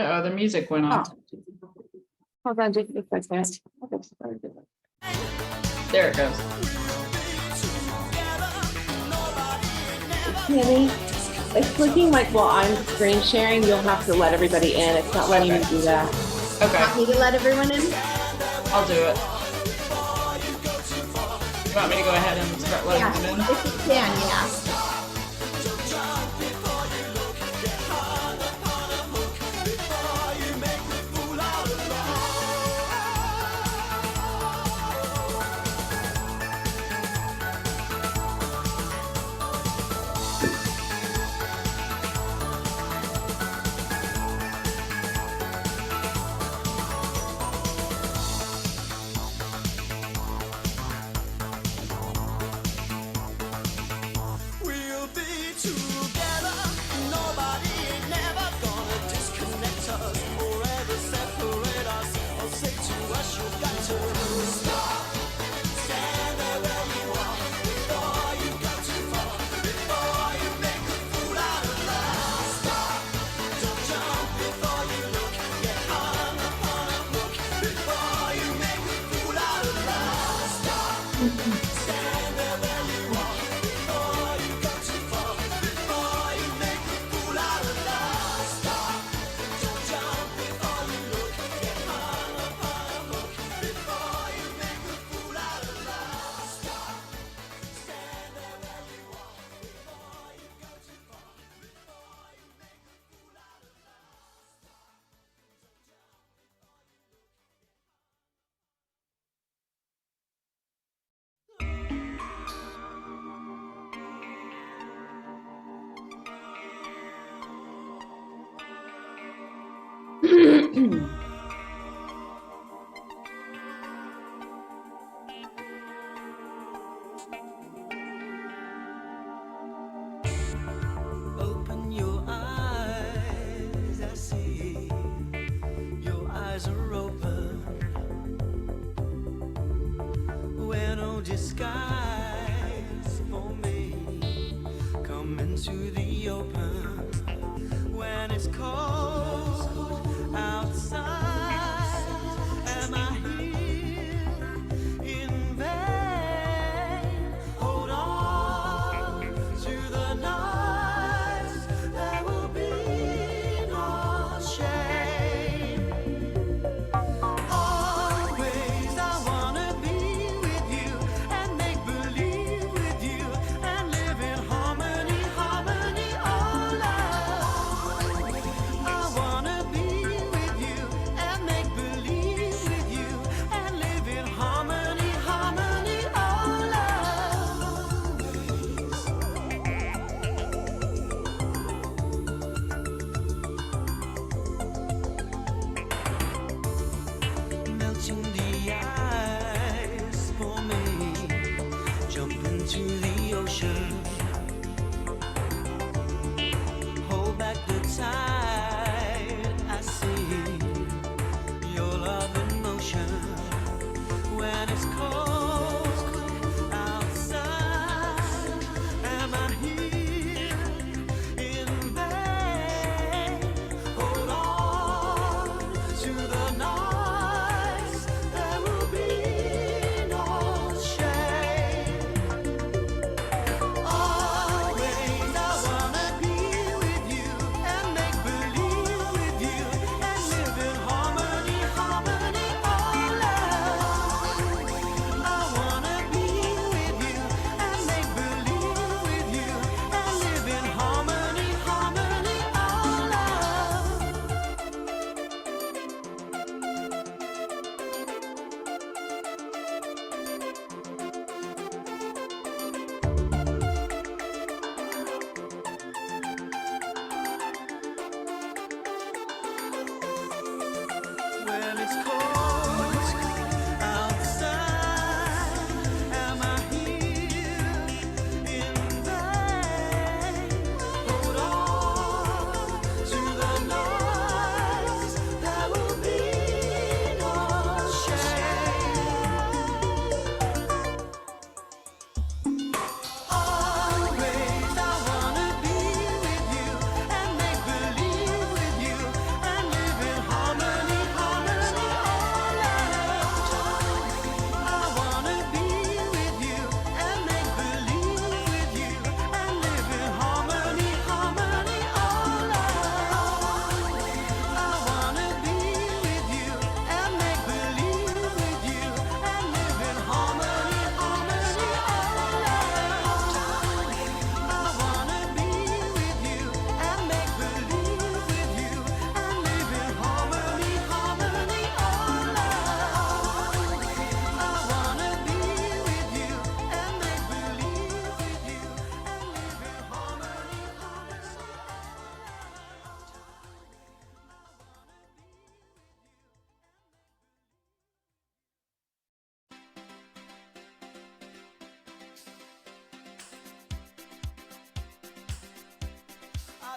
Oh, the music went off. Hold on just a second. There it goes. Kenny, it's looking like while I'm screen sharing, you'll have to let everybody in. It's not letting me do that. Okay, Want me to let everyone in? I'll do it. You want me to go ahead and start letting Yeah, them in? if you can, yeah. We'll be together. Nobody ain't never gonna disconnect us or ever separate us or say to us you've got to stop. Stand there where you are before you go too far, before you make a fool out of love. Stop. Don't jump before you look. Get hung upon a hook before you make a fool out of love. Stop. Stand there where you are before you go too far, before you make a fool out of love. Stop. Don't jump before you look. Get hung upon a hook before you make a fool out of love. Stop. Stand there where you are before you go too far, before you make a fool out of love. Open your eyes, I see. Your eyes are open. Wear no disguise for me. Come into the open when it's cold outside. Am I here in vain? Hold on to the night. There will be no shame. Always I wanna be with you and make believe with you and live in harmony, harmony, oh love. I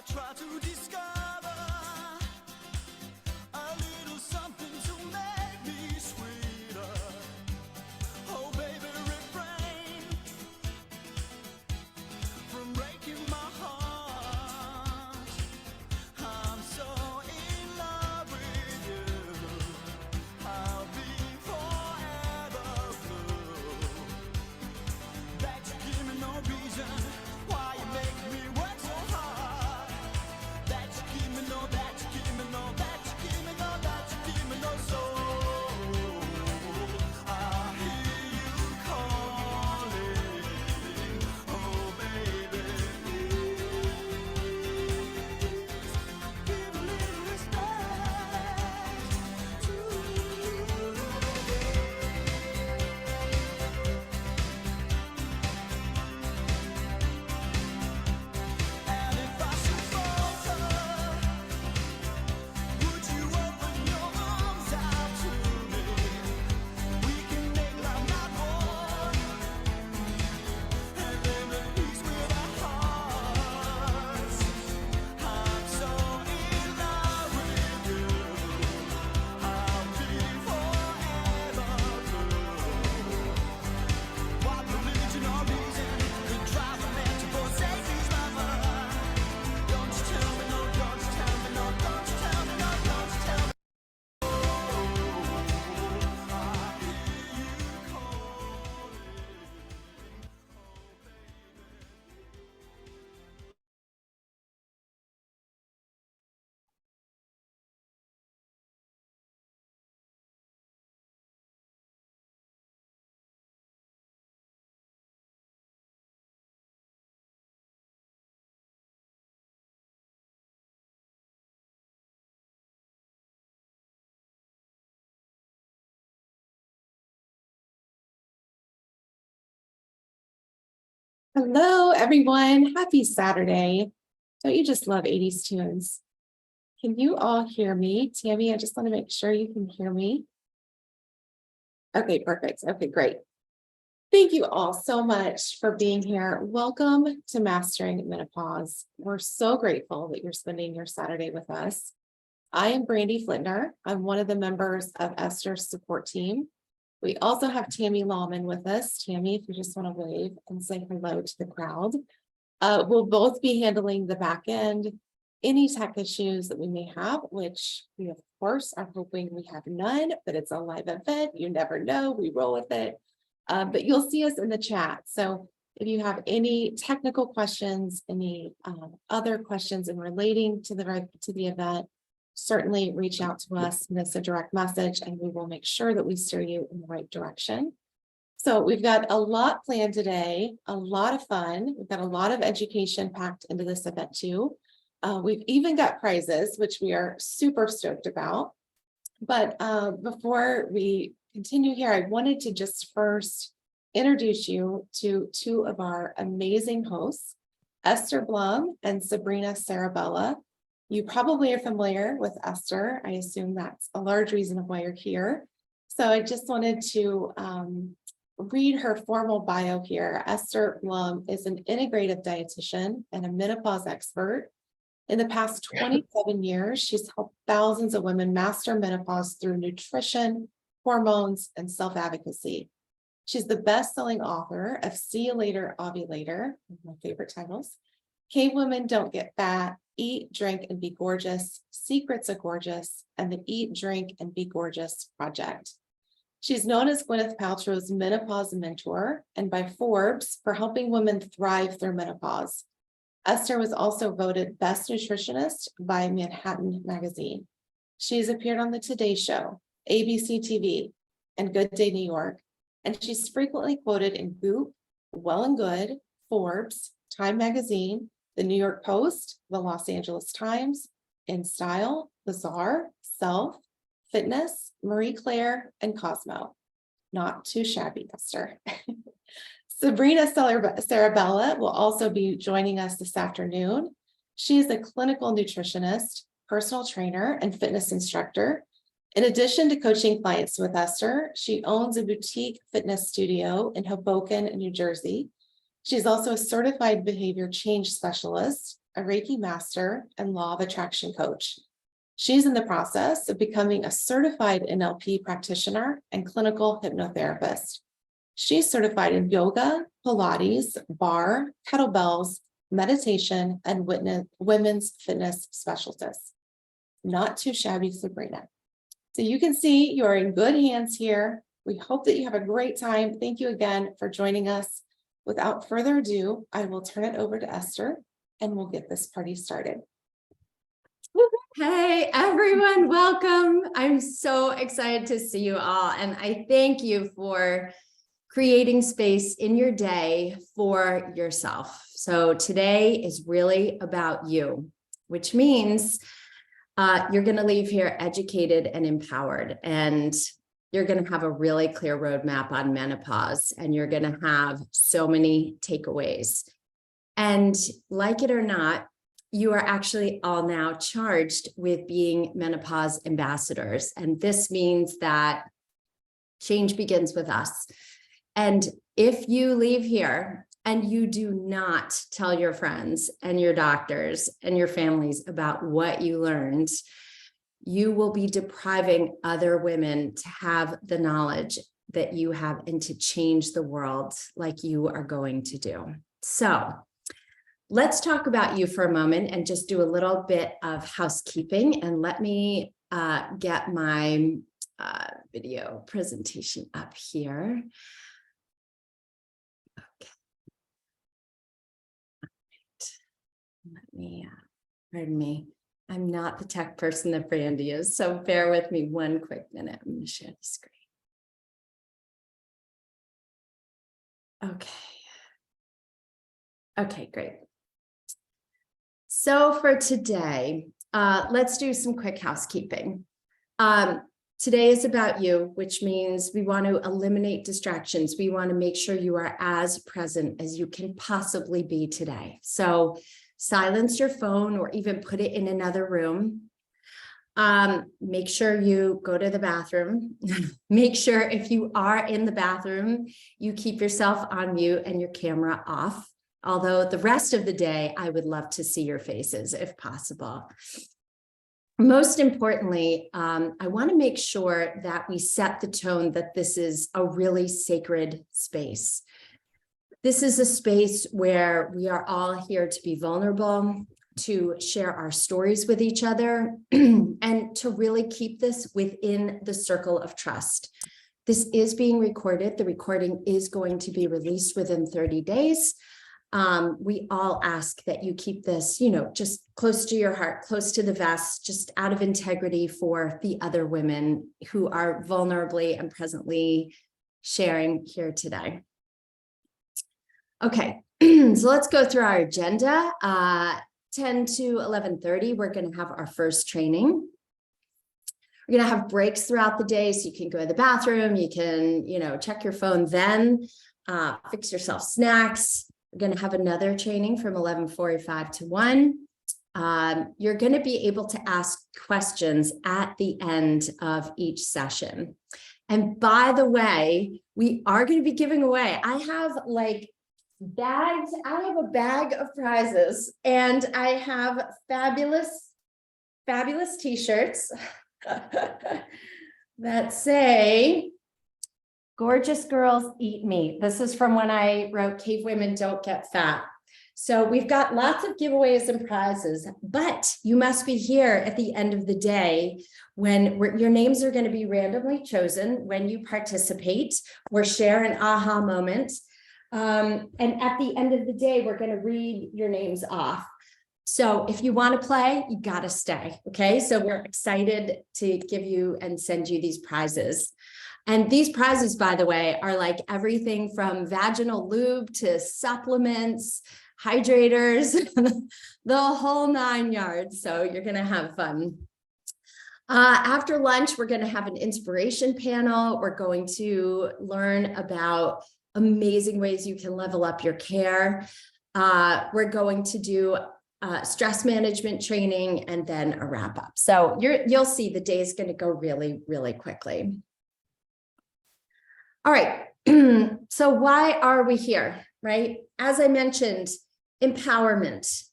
try to discover a little something to make me sweeter. Oh baby, refrain from breaking my heart. I'm so in love with you. I'll be forever blue. That you give me no reason why you make me work so hard. That you give me no, that you give me no, that you give me no, that you give me no soul. I hear you calling, oh baby, please give a little respect to And if I should falter, would you open your arms out to me? We can make love not war, and live in peace with our hearts. I'm so in love with you. I'll be forever blue. What religion or reason could drive a man to forsake his lover? Don't you tell me no, don't you tell me no, don't you tell me no, don't you tell me. I hear you calling. Hello, everyone. Happy Saturday. Don't you just love 80s tunes? Can you all hear me? Tammy, I just want to make sure you can hear me. Okay, perfect. Okay, great. Thank you all so much for being here. Welcome to Mastering Menopause. We're so grateful that you're spending your Saturday with us. I am Brandy Flintner. I'm one of the members of Esther's support team. We also have Tammy Lawman with us. Tammy, if you just want to wave and say hello to the crowd. We'll both be handling the back end, any tech issues that we may have, which we of course are hoping we have none, but it's a live event. You never know, we roll with it. But you'll see us in the chat. So if you have any technical questions, any other questions in relating to the event, certainly reach out to us, send us a direct message, and we will make sure that we steer you in the right direction. So we've got a lot planned today, a lot of fun. We've got a lot of education packed into this event too. We've even got prizes, which we are super stoked about. But before we continue here, I wanted to just first introduce you to two of our amazing hosts, Esther Blum and Sabrina Sarabella. You probably are familiar with Esther. I assume that's a large reason of why you're here. So I just wanted to read her formal bio here. Esther Blum is an integrative dietitian and a menopause expert. In the past 27 years, she's helped thousands of women master menopause through nutrition, hormones, and self-advocacy. She's the best-selling author of See You Later, Ovulator, one of my favorite titles, Cave Women Don't Get Fat, Eat, Drink, and Be Gorgeous, Secrets of Gorgeous, and the Eat, Drink, and Be Gorgeous Project. She's known as Gwyneth Paltrow's Menopause Mentor and by Forbes for helping women thrive through menopause. Esther was also voted Best Nutritionist by Manhattan Magazine. She's appeared on the Today Show, ABC TV, and Good Day New York, and she's frequently quoted in Goop, Well and Good, Forbes, Time Magazine, the New York Post, the Los Angeles Times, In Style, Bazaar, Self, Fitness, Marie Claire, and Cosmo. Not too shabby, Esther. Sabrina Sarabella will also be joining us this afternoon. She is a clinical nutritionist, personal trainer, and fitness instructor. In addition to coaching clients with Esther, she owns a boutique fitness studio in Hoboken, New Jersey. She's also a certified behavior change specialist a Reiki master and law of attraction coach. She's in the process of becoming a certified NLP practitioner and clinical hypnotherapist. She's certified in yoga, Pilates, bar, kettlebells, meditation, and women's fitness specialist. Not too shabby, Sabrina. So you can see you're in good hands here. We hope that you have a great time. Thank you again for joining us. Without further ado, I will turn it over to Esther and we'll get this party started. Hey, everyone, welcome. I'm so excited to see you all. And I thank you for creating space in your day for yourself. So today is really about you, which means you're going to leave here educated and empowered, and you're going to have a really clear roadmap on menopause, and you're going to have so many takeaways. And like it or not, you are actually all now charged with being menopause ambassadors. And this means that change begins with us. And if you leave here and you do not tell your friends and your doctors and your families about what you learned, you will be depriving other women to have the knowledge that you have and to change the world like you are going to do. So let's talk about you for a moment and just do a little bit of housekeeping. And let me get my video presentation up here. Okay. All right. Let me, pardon me. I'm not the tech person that Brandy is, so bear with me one quick minute. I'm going to share the screen. Okay. Okay, great. So for today, let's do some quick housekeeping. Today is about you, which means we want to eliminate distractions. We want to make sure you are as present as you can possibly be today. So silence your phone or even put it in another room. Make sure you go to the bathroom. Make sure if you are in the bathroom, you keep yourself on mute and your camera off. Although the rest of the day, I would love to see your faces if possible. Most importantly, I want to make sure that we set the tone that this is a really sacred space. This is a space where we are all here to be vulnerable, to share our stories with each other, and to really keep this within the circle of trust. This is being recorded. The recording is going to be released within 30 days. We all ask that you keep this, just close to your heart, close to the vest, just out of integrity for the other women who are vulnerably and presently sharing here today. Okay, so let's go through our agenda. 10 to 11:30, we're going to have our first training. We're going to have breaks throughout the day, so you can go to the bathroom, you can, check your phone then, fix yourself snacks. We're going to have another training from 11:45 to 1. You're going to be able to ask questions at the end of each session. And by the way, we are going to be giving away, I have bags. I have a bag of prizes, and I have fabulous t-shirts that say, "Gorgeous girls eat meat." This is from when I wrote "Cave Women Don't Get Fat." So we've got lots of giveaways and prizes, but you must be here at the end of the day when your names are going to be randomly chosen when you participate or share an aha moment. And at the end of the day, we're going to read your names off. So if you want to play, you got to stay. Okay. So we're excited to give you and send you these prizes. And these prizes, by the way, are like everything from vaginal lube to supplements, hydrators, the whole 9 yards. So you're going to have fun. After lunch, we're going to have an inspiration panel. We're going to learn about amazing ways you can level up your care. We're going to do stress management training and then a wrap up. So you'll see the day is going to go really, really quickly. All right. So why are we here, right? As I mentioned, empowerment.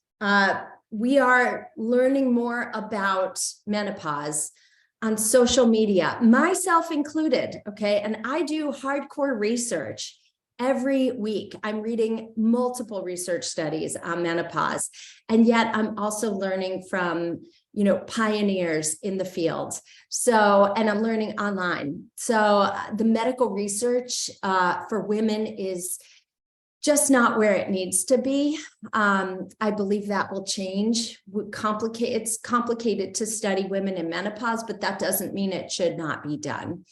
We are learning more about menopause on social media, myself included, okay? And I do hardcore research every week. I'm reading multiple research studies on menopause, and yet I'm also learning from, pioneers in the field. So, and I'm learning online. So the medical research for women is just not where it needs to be. I believe that will change. It's complicated to study women in menopause, but that doesn't mean it should not be done.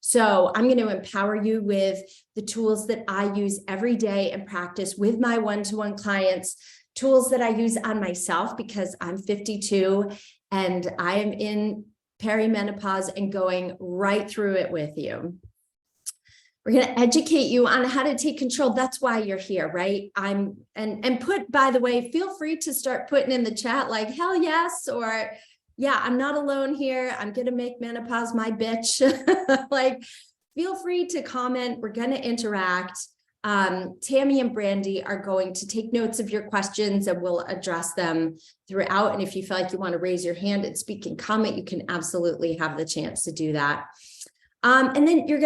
So I'm going to empower you with the tools that I use every day in practice with my one-to-one clients, tools that I use on myself because I'm 52 and I am in perimenopause and going right through it with you. We're going to educate you on how to take control. That's why you're here, right? By the way, feel free to start putting in the chat like, hell yes, or yeah, I'm not alone here. I'm going to make menopause my bitch. Like, feel free to comment. We're going to interact. Tammy and Brandy are going to take notes of your questions and we'll address them throughout. And if you feel like you want to raise your hand and speak and comment, you can absolutely have the chance to do that. And then we're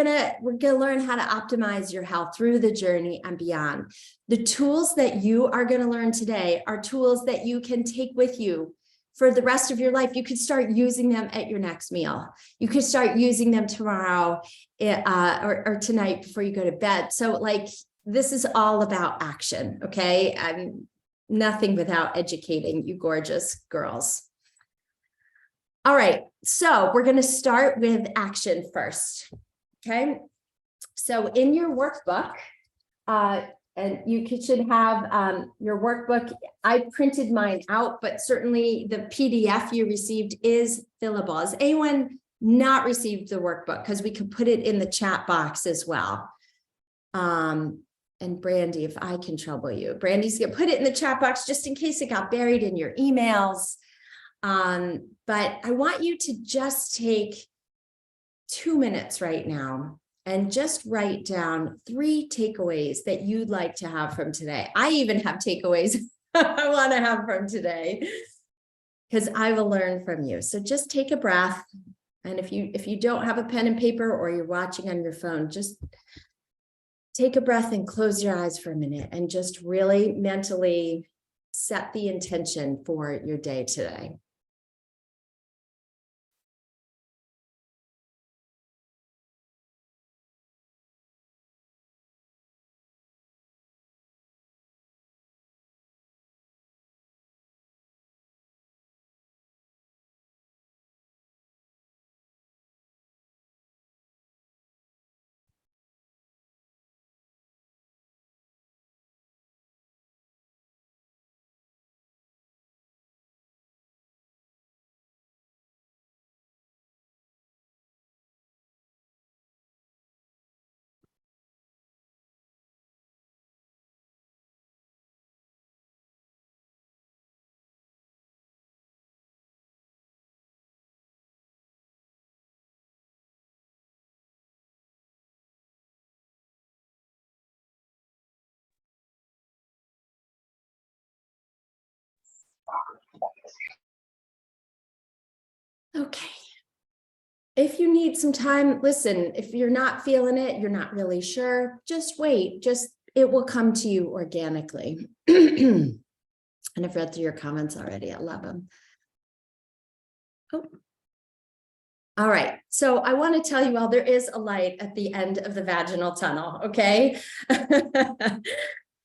gonna learn how to optimize your health through the journey and beyond. The tools that you are gonna learn today are tools that you can take with you for the rest of your life. You could start using them at your next meal. You could start using them tomorrow or tonight before you go to bed. So like, this is all about action, okay? I'm nothing without educating you gorgeous girls. All right, so we're going to start with action first, okay? So in your workbook, and you should have your workbook. I printed mine out, but certainly the PDF you received is fillable. Has anyone not received the workbook? Because we could put it in the chat box as well. And Brandy, if I can trouble you, Brandy's going to put it in the chat box just in case it got buried in your emails. But I want you to just take 2 minutes right now and just write down 3 takeaways that you'd like to have from today. I even have takeaways I want to have from today because I will learn from you. So just take a breath. And if you don't have a pen and paper or you're watching on your phone, just take a breath and close your eyes for a minute and just really mentally set the intention for your day today. Okay. If you need some time, listen, if you're not feeling it, you're not really sure, just wait, it will come to you organically. And I've read through your comments already. I love them. Oh. All right. So I want to tell you all there is a light at the end of the vaginal tunnel. Okay.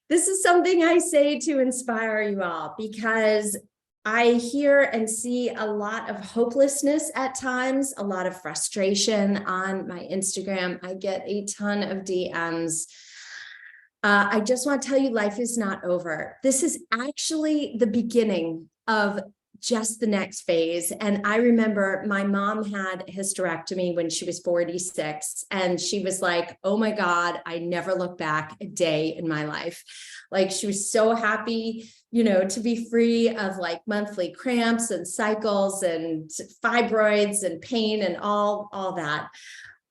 This is something I say to inspire you all because I hear and see a lot of hopelessness at times, a lot of frustration on my Instagram. I get a ton of DMs. I just want to tell you, life is not over. This is actually the beginning of just the next phase. And I remember my mom had a hysterectomy when she was 46. And she was like, oh my God, I never look back a day in my life. Like she was so happy, to be free of like monthly cramps and cycles and fibroids and pain and all that.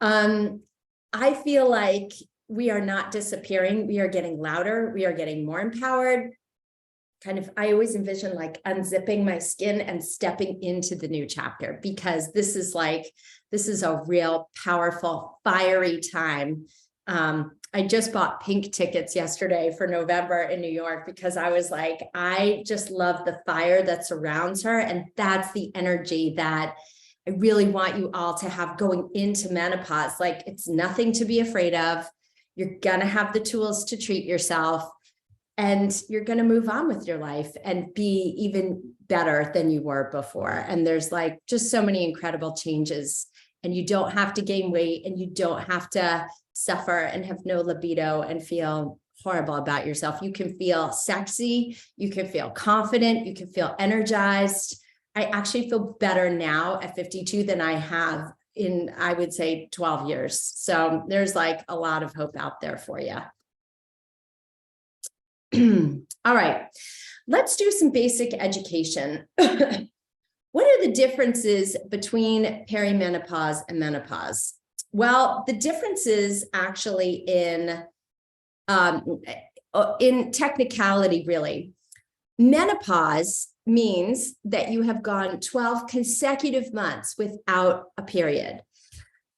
I feel like we are not disappearing. We are getting louder. We are getting more empowered. I always envision like unzipping my skin and stepping into the new chapter, because this is a real powerful, fiery time. I just bought pink tickets yesterday for November in New York, because I was like, I just love the fire that surrounds her. And that's the energy that I really want you all to have going into menopause. Like, it's nothing to be afraid of. You're going to have the tools to treat yourself, and you're going to move on with your life and be even better than you were before. And there's like just so many incredible changes, and you don't have to gain weight, and you don't have to suffer and have no libido and feel horrible about yourself. You can feel sexy, you can feel confident, you can feel energized. I actually feel better now at 52 than I have in, I would say, 12 years. So there's like a lot of hope out there for you. All right, let's do some basic education. What are the differences between perimenopause and menopause? Well, the differences actually in technicality, really. Menopause means that you have gone 12 consecutive months without a period.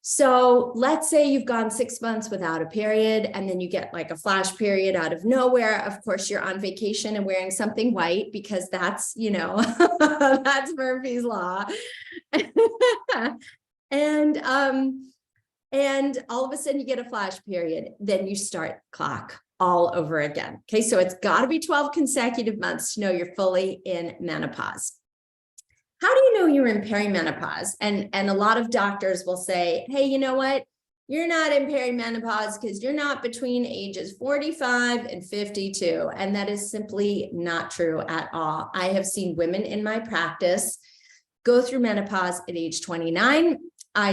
So let's say you've gone 6 months without a period, and then you get like a flash period out of nowhere. Of course, you're on vacation and wearing something white, because that's, that's Murphy's Law. And all of a sudden you get a flash period, then you start clock all over again. Okay, so it's got to be 12 consecutive months to know you're fully in menopause. How do you know you're in perimenopause? And a lot of doctors will say, hey, you know what? You're not in perimenopause because you're not between ages 45 and 52. And that is simply not true at all. I have seen women in my practice go through menopause at age 29. I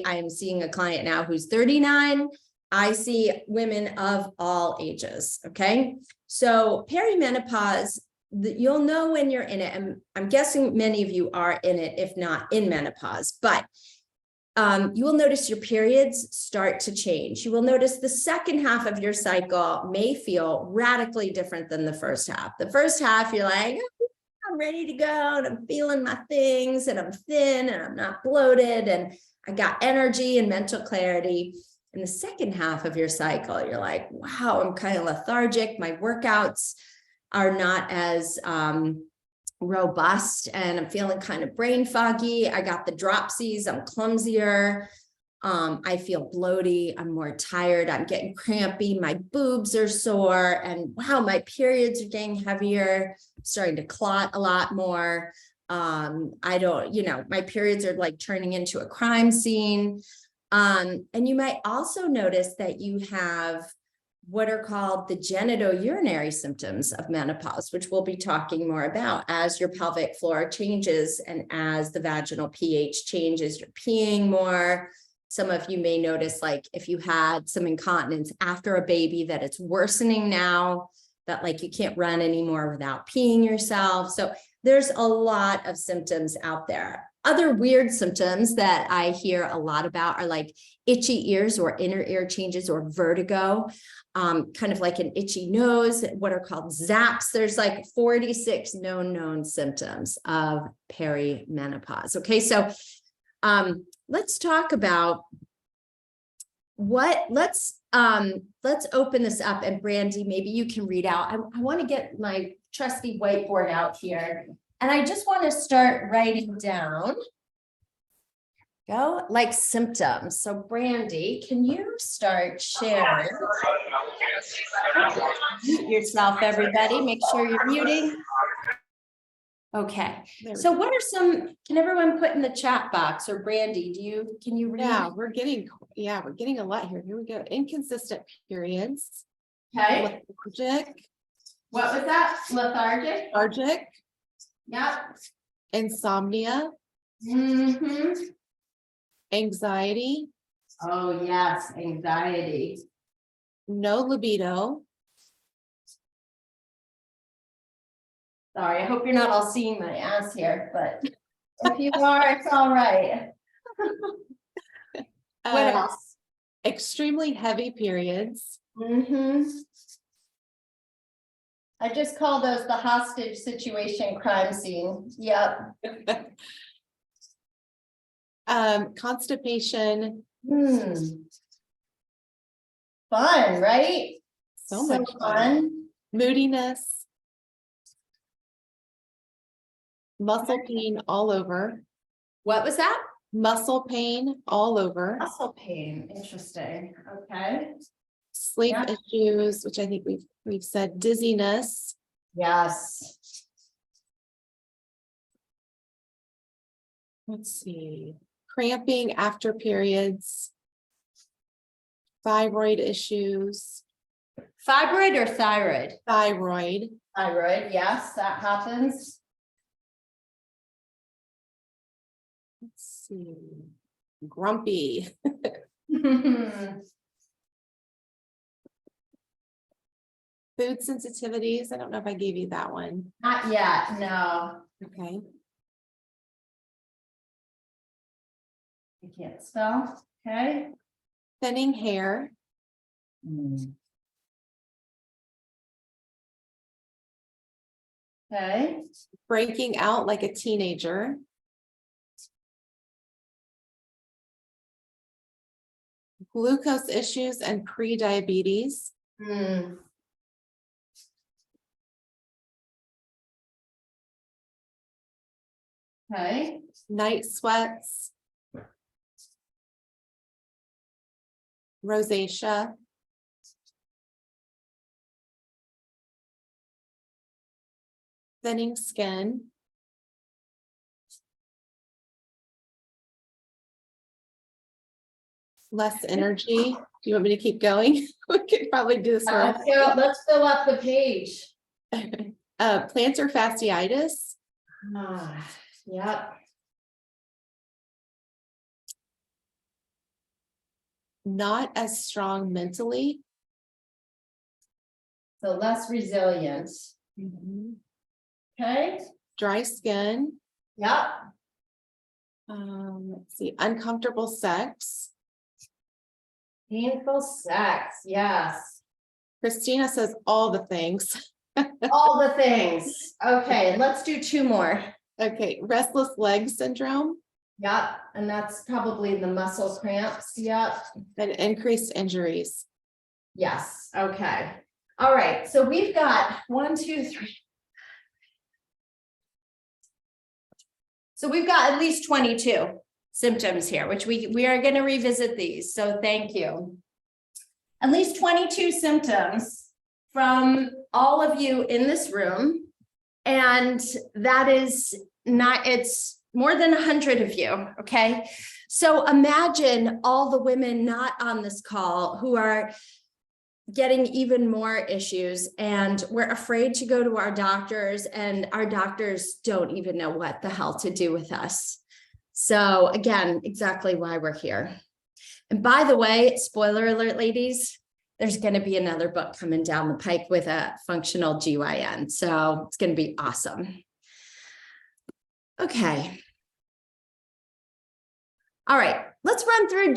am seeing a client now who's 39. I see women of all ages. Okay. So perimenopause, you'll know when you're in it. And I'm guessing many of you are in it, if not in menopause, but you will notice your periods start to change. You will notice the second half of your cycle may feel radically different than the first half. The first half, you're like, I'm ready to go, and I'm feeling my things, and I'm thin, and I'm not bloated, and I got energy and mental clarity. In the second half of your cycle, you're like, wow, I'm kind of lethargic. My workouts are not as robust, and I'm feeling kind of brain foggy. I got the dropsies. I'm clumsier. I feel bloaty. I'm more tired. I'm getting crampy. My boobs are sore, and wow, my periods are getting heavier. I'm starting to clot a lot more. My periods are like turning into a crime scene. And you might also notice that you have what are called the genitourinary symptoms of menopause, which we'll be talking more about. As your pelvic floor changes and as the vaginal pH changes, you're peeing more. Some of you may notice, like if you had some incontinence after a baby, that it's worsening now, that like you can't run anymore without peeing yourself. So there's a lot of symptoms out there. Other weird symptoms that I hear a lot about are like itchy ears or inner ear changes or vertigo, kind of like an itchy nose, what are called zaps. There's like 46 known symptoms of perimenopause. Okay, so let's talk about let's open this up, and Brandy, maybe you can read out. I want to get my trusty whiteboard out here. And I just want to start writing down, like symptoms. So Brandy, can you start sharing? Mute yourself, everybody. Make sure you're muting. Okay. So what are some, can everyone put in the chat box, or Brandy, can you read? Yeah, we're getting a lot here. Here we go. Inconsistent periods. Okay. Lethargic. What was that? Lethargic? Lethargic. Yep. Insomnia. Mm-hmm. Anxiety. Oh, yes. Anxiety. No libido. Sorry, I hope you're not all seeing my ass here, but if you are, it's all right. What else? Extremely heavy periods. Mm-hmm. I just call those the hostage situation crime scene. Yep. Constipation, Fun, right? so much fun. Moodiness, muscle pain all over, What was that? muscle pain all over, Muscle pain. Interesting. Okay. sleep Yeah. issues, which I think we've said, dizziness, Yes. let's see, cramping after periods, thyroid issues, Fibroid or thyroid? thyroid, Thyroid. Yes, that happens. let's see, grumpy, food sensitivities. I don't know if I gave you that one. Not yet. No, Okay. I can't spell. Okay. Thinning hair, Okay. breaking out like a teenager, glucose issues and pre-diabetes, Okay. night sweats, rosacea, thinning skin, less energy. Do you want me to keep going? We could probably do this for Let's fill up the page. plantar fasciitis, Yep. not as strong mentally. So less resilient. Okay. Dry skin, Yep. let's see, uncomfortable sex. Painful sex. Yes. Christina says all the things. All the things. Okay, let's do two more. Okay, restless leg syndrome Yep. And that's probably the muscle cramps. Yep. and increased injuries. Yes. Okay. All right. So we've got 1, 2, 3. So we've got at least 22 symptoms here, which we are going to revisit these. So thank you. At least 22 symptoms from all of you in this room. And that is not, it's more than 100 of you. Okay. So imagine all the women not on this call who are getting even more issues, and we're afraid to go to our doctors, and our doctors don't even know what the hell to do with us. So again, exactly why we're here. And by the way, spoiler alert, ladies, there's going to be another book coming down the pike with a functional GYN. So it's going to be awesome. Okay. All right, let's run through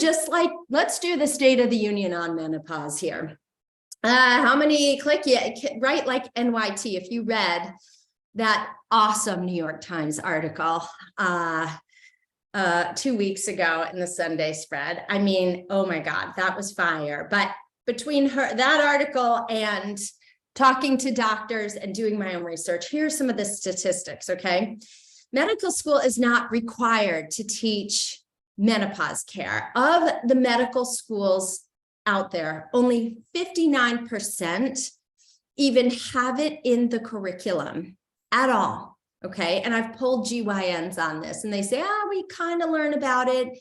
let's do the State of the Union on menopause here. How many click yet? Right, like NYT, if you read that awesome New York Times article 2 weeks ago in the Sunday spread. I mean, oh my God, that was fire. But between that article and talking to doctors and doing my own research, here's some of the statistics, okay? Medical school is not required to teach menopause care. Of the medical schools out there, only 59% even have it in the curriculum at all, okay? And I've pulled GYNs on this, and they say, we kind of learn about it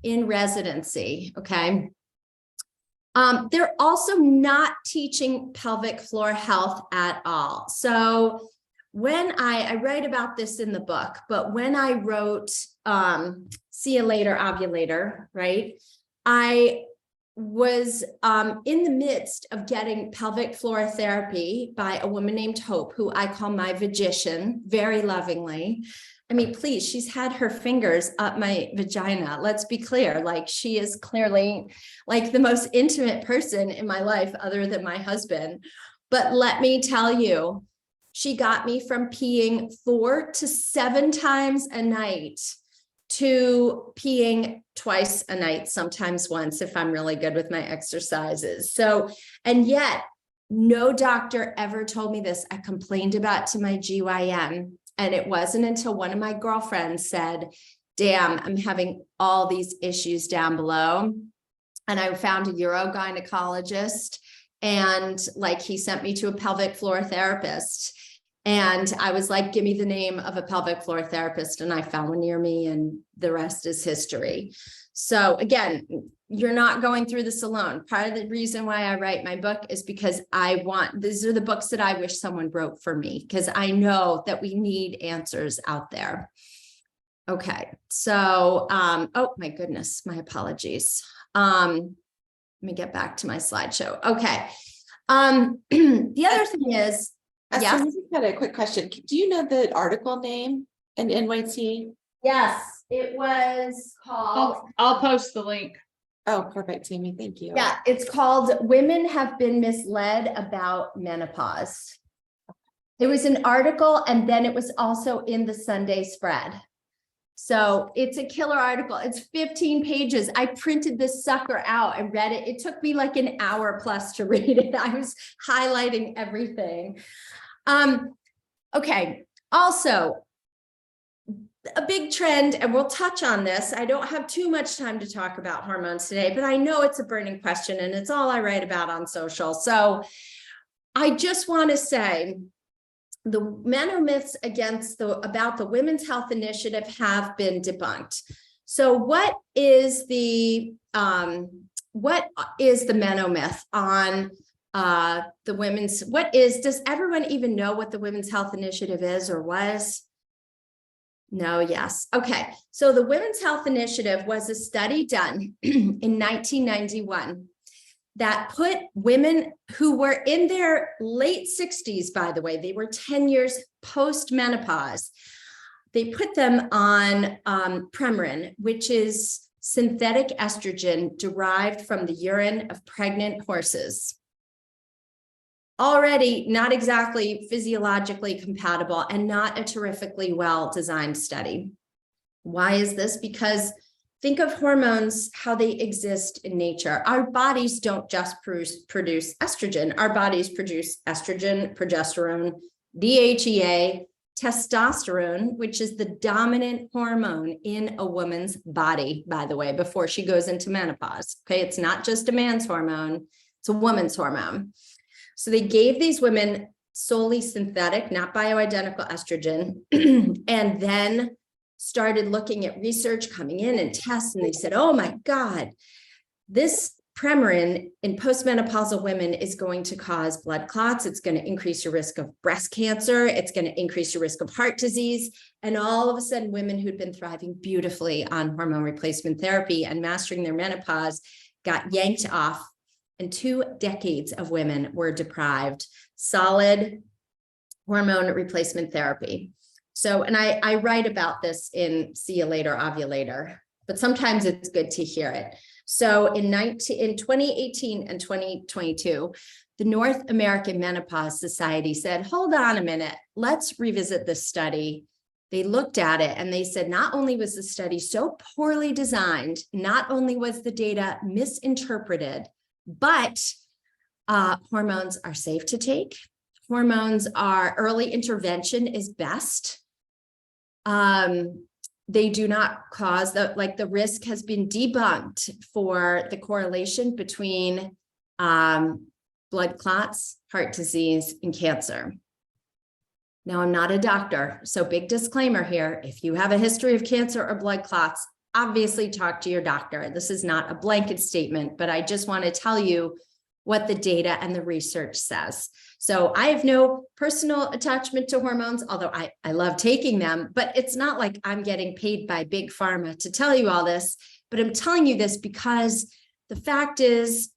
in residency, okay? They're also not teaching pelvic floor health at all. So when I write about this in the book, but when I wrote See You Later, Ovulator, right? I was in the midst of getting pelvic floor therapy by a woman named Hope, who I call my vagician, very lovingly. I mean, please, she's had her fingers up my vagina. Let's be clear. Like, she is clearly like the most intimate person in my life other than my husband. But let me tell you, She got me from peeing 4 to 7 times a night to peeing twice a night, sometimes once if I'm really good with my exercises. So, and yet no doctor ever told me this. I complained about to my GYN, and it wasn't until one of my girlfriends said, damn, I'm having all these issues down below. And I found a urogynecologist, and like he sent me to a pelvic floor therapist. And I was like, give me the name of a pelvic floor therapist. And I found one near me, and the rest is history. So again, you're not going through this alone. Part of the reason why I write my book is because these are the books that I wish someone wrote for me, because I know that we need answers out there. Okay, so, oh my goodness, my apologies. Let me get back to my slideshow. Okay. The other thing is, Esther, yes. I just had a quick question. Do you know the article name in NYT? Yes, it was called. I'll post the link. Oh, perfect, Tammy. Thank you. Yeah, it's called Women Have Been Misled About Menopause. It was an article, and then it was also in the Sunday spread. So it's a killer article. It's 15 pages. I printed this sucker out and read it. It took me like an hour plus to read it. I was highlighting everything. Okay. Also, a big trend, and we'll touch on this. I don't have too much time to talk about hormones today, but I know it's a burning question, and it's all I write about on social. So I just want to say, the menomyths about the Women's Health Initiative have been debunked. So what is the menomyth on the women's, does everyone even know what the Women's Health Initiative is or was? No, yes. Okay. So the Women's Health Initiative was a study done in 1991 that put women who were in their late 60s, by the way, they were 10 years post-menopause. They put them on Premarin, which is synthetic estrogen derived from the urine of pregnant horses. Already not exactly physiologically compatible and not a terrifically well-designed study. Why is this? Because think of hormones, how they exist in nature. Our bodies don't just produce estrogen. Our bodies produce estrogen, progesterone, DHEA, testosterone, which is the dominant hormone in a woman's body, by the way, before she goes into menopause. Okay, it's not just a man's hormone, it's a woman's hormone. So they gave these women solely synthetic, not bioidentical estrogen, and then started looking at research coming in and tests, and they said, oh my God, this Premarin in postmenopausal women is going to cause blood clots. It's going to increase your risk of breast cancer. It's going to increase your risk of heart disease. And all of a sudden, women who'd been thriving beautifully on hormone replacement therapy and mastering their menopause got yanked off, and 2 decades of women were deprived solid hormone replacement therapy. So, and I write about this in See You Later, Ovulator, but sometimes it's good to hear it. So in 2018 and 2022, the North American Menopause Society said, hold on a minute, let's revisit this study. They looked at it and they said, not only was the study so poorly designed, not only was the data misinterpreted, but hormones are safe to take. Hormones are, early intervention is best. They do not cause the risk has been debunked for the correlation between blood clots, heart disease, and cancer. Now, I'm not a doctor, so big disclaimer here. If you have a history of cancer or blood clots, obviously talk to your doctor. This is not a blanket statement, but I just want to tell you what the data and the research says. So I have no personal attachment to hormones, although I love taking them, but it's not like I'm getting paid by big pharma to tell you all this, but I'm telling you this because the fact is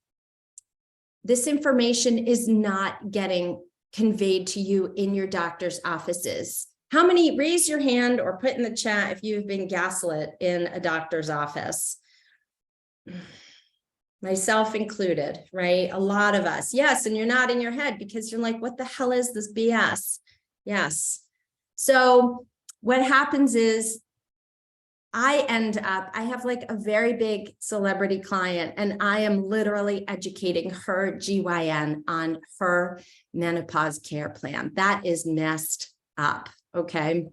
this information is not getting conveyed to you in your doctor's offices. How many, raise your hand or put in the chat if you've been gaslit in a doctor's office? Myself included, right? A lot of us. Yes, and you're nodding your head because you're like, what the hell is this BS? Yes. So what happens is I have like a very big celebrity client, and I am literally educating her GYN on her menopause care plan. That is messed up. Okay.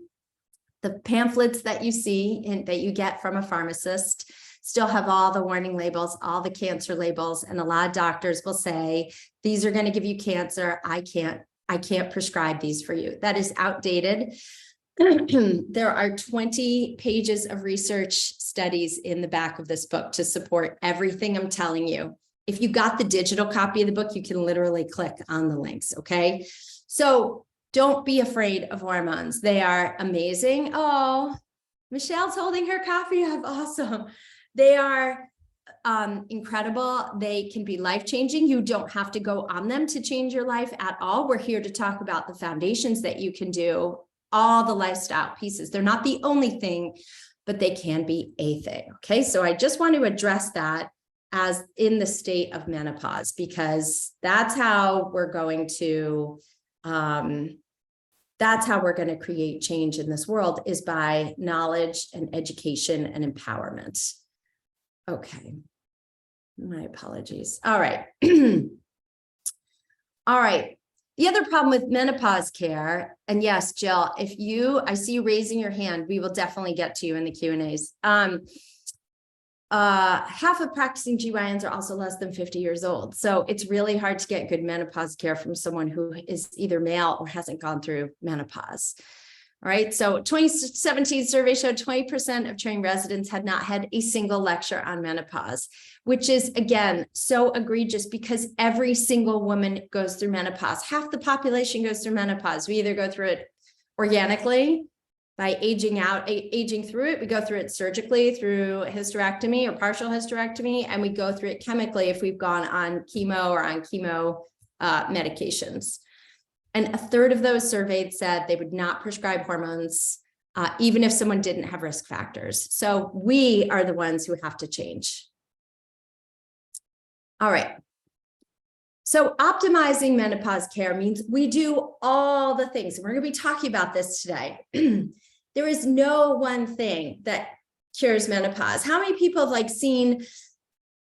The pamphlets that you see and that you get from a pharmacist still have all the warning labels, all the cancer labels. And a lot of doctors will say, these are going to give you cancer. I can't prescribe these for you. That is outdated. There are 20 pages of research studies in the back of this book to support everything I'm telling you. If you got the digital copy of the book, you can literally click on the links. Okay. So don't be afraid of hormones. They are amazing. Oh, Michelle's holding her coffee up. Awesome. They are incredible. They can be life-changing. You don't have to go on them to change your life at all. We're here to talk about the foundations that you can do, all the lifestyle pieces. They're not the only thing, but they can be a thing. Okay. So I just want to address that as in the state of menopause, because that's how we're going to create change in this world, is by knowledge and education and empowerment. Okay. My apologies. All right. All right. The other problem with menopause care, and yes, Jill, I see you raising your hand, we will definitely get to you in the Q&As. Half of practicing GYNs are also less than 50 years old. So it's really hard to get good menopause care from someone who is either male or hasn't gone through menopause. All right. So 2017 survey showed 20% of trained residents had not had a single lecture on menopause, which is, again, so egregious because every single woman goes through menopause. Half the population goes through menopause. We either go through it organically by aging through it. We go through it surgically through hysterectomy or partial hysterectomy, and we go through it chemically if we've gone on chemo or on chemo medications. And a third of those surveyed said they would not prescribe hormones, even if someone didn't have risk factors. So we are the ones who have to change. All right. So optimizing menopause care means we do all the things. And we're going to be talking about this today. There is no one thing that cures menopause. How many people have seen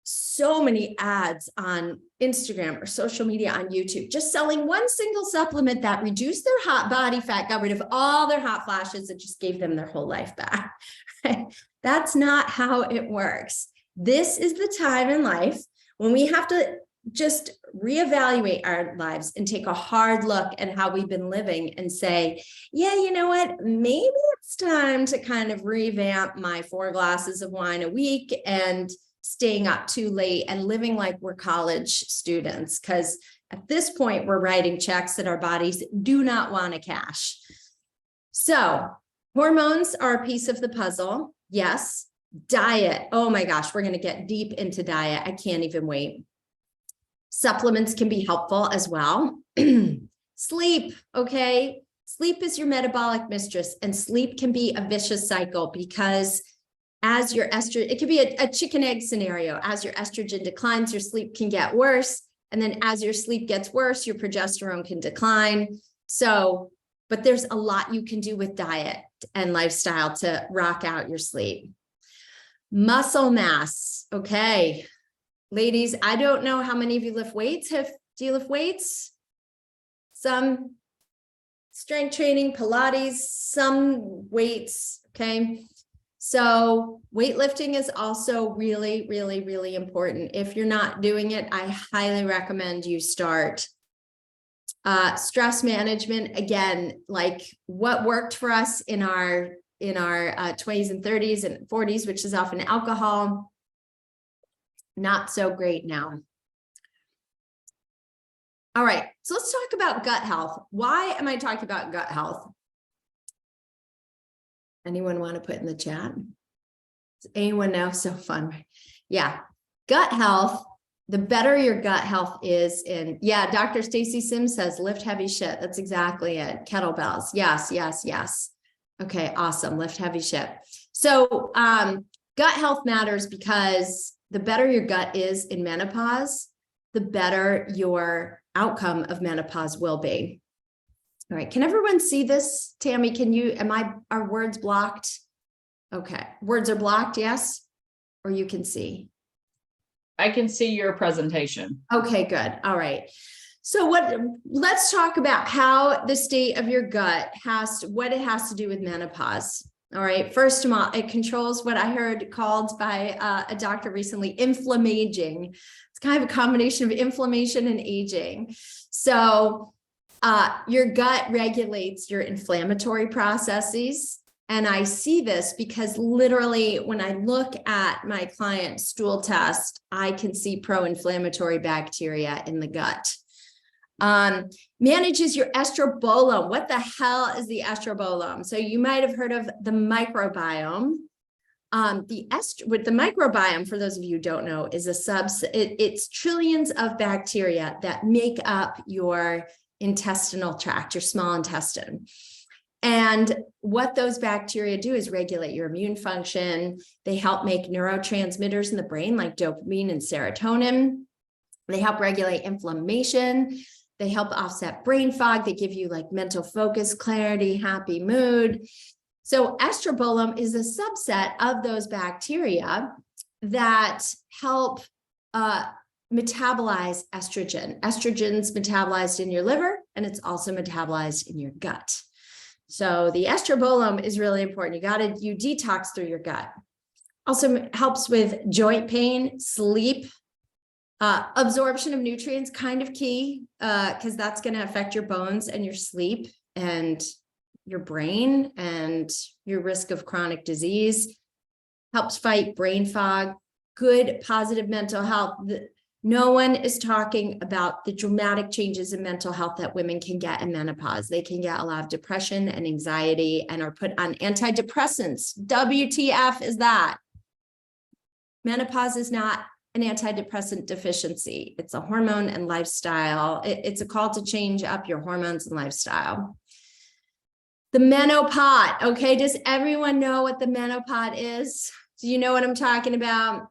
so many ads on Instagram or social media on YouTube, just selling one single supplement that reduced their hot body fat, got rid of all their hot flashes, and just gave them their whole life back? That's not how it works. This is the time in life when we have to just reevaluate our lives and take a hard look at how we've been living and say, yeah, you know what, maybe it's time to kind of revamp my 4 glasses of wine a week and staying up too late and living like we're college students. Because at this point, we're writing checks that our bodies do not want to cash. So hormones are a piece of the puzzle. Yes. Diet. Oh my gosh, we're going to get deep into diet. I can't even wait. Supplements can be helpful as well. Sleep. Okay. Sleep is your metabolic mistress, and sleep can be a vicious cycle because as your estrogen, it could be a chicken egg scenario. As your estrogen declines, your sleep can get worse. And then as your sleep gets worse, your progesterone can decline. So, but there's a lot you can do with diet and lifestyle to rock out your sleep. Muscle mass. Okay. Ladies, I don't know how many of you lift weights. Do you lift weights? Some strength training, Pilates, some weights. Okay. So weightlifting is also really, really, really important. If you're not doing it, I highly recommend you start. Stress management, again, like what worked for us in our 20s and 30s and 40s, which is often alcohol, not so great now. All right, so let's talk about gut health. Why am I talking about gut health? Anyone want to put in the chat? Does anyone know? So fun. Yeah. Gut health, the better your gut health is in, yeah, Dr. Stacy Sims says, lift heavy shit. That's exactly it. Kettlebells. Yes, yes, yes. Okay, awesome. Lift heavy shit. So gut health matters because the better your gut is in menopause, the better your outcome of menopause will be. All right, can everyone see this? Tammy, are words blocked? Okay, words are blocked, yes? Or you can see? I can see your presentation. Okay, good. All right. So let's talk about how the state of your gut what it has to do with menopause. All right. First of all, it controls what I heard called by a doctor recently, inflammaging. It's kind of a combination of inflammation and aging. So your gut regulates your inflammatory processes. And I see this because literally when I look at my client's stool test, I can see pro-inflammatory bacteria in the gut. Manages your estrobolome. What the hell is the estrobolome? So you might have heard of the microbiome. With the microbiome, for those of you who don't know, is it's trillions of bacteria that make up your intestinal tract, your small intestine. And what those bacteria do is regulate your immune function. They help make neurotransmitters in the brain like dopamine and serotonin. They help regulate inflammation. They help offset brain fog. They give you like mental focus, clarity, happy mood. So estrobolome is a subset of those bacteria that help metabolize estrogen. Estrogen's metabolized in your liver, and it's also metabolized in your gut. So the estrobolome is really important. You detox through your gut. Also helps with joint pain, sleep, absorption of nutrients, kind of key, because that's going to affect your bones and your sleep and your brain and your risk of chronic disease. Helps fight brain fog, good positive mental health. No one is talking about the dramatic changes in mental health that women can get in menopause. They can get a lot of depression and anxiety and are put on antidepressants. WTF is that? Menopause is not an antidepressant deficiency. It's a hormone and lifestyle. It's a call to change up your hormones and lifestyle. The menopause. Okay, does everyone know what the menopause is? Do you know what I'm talking about?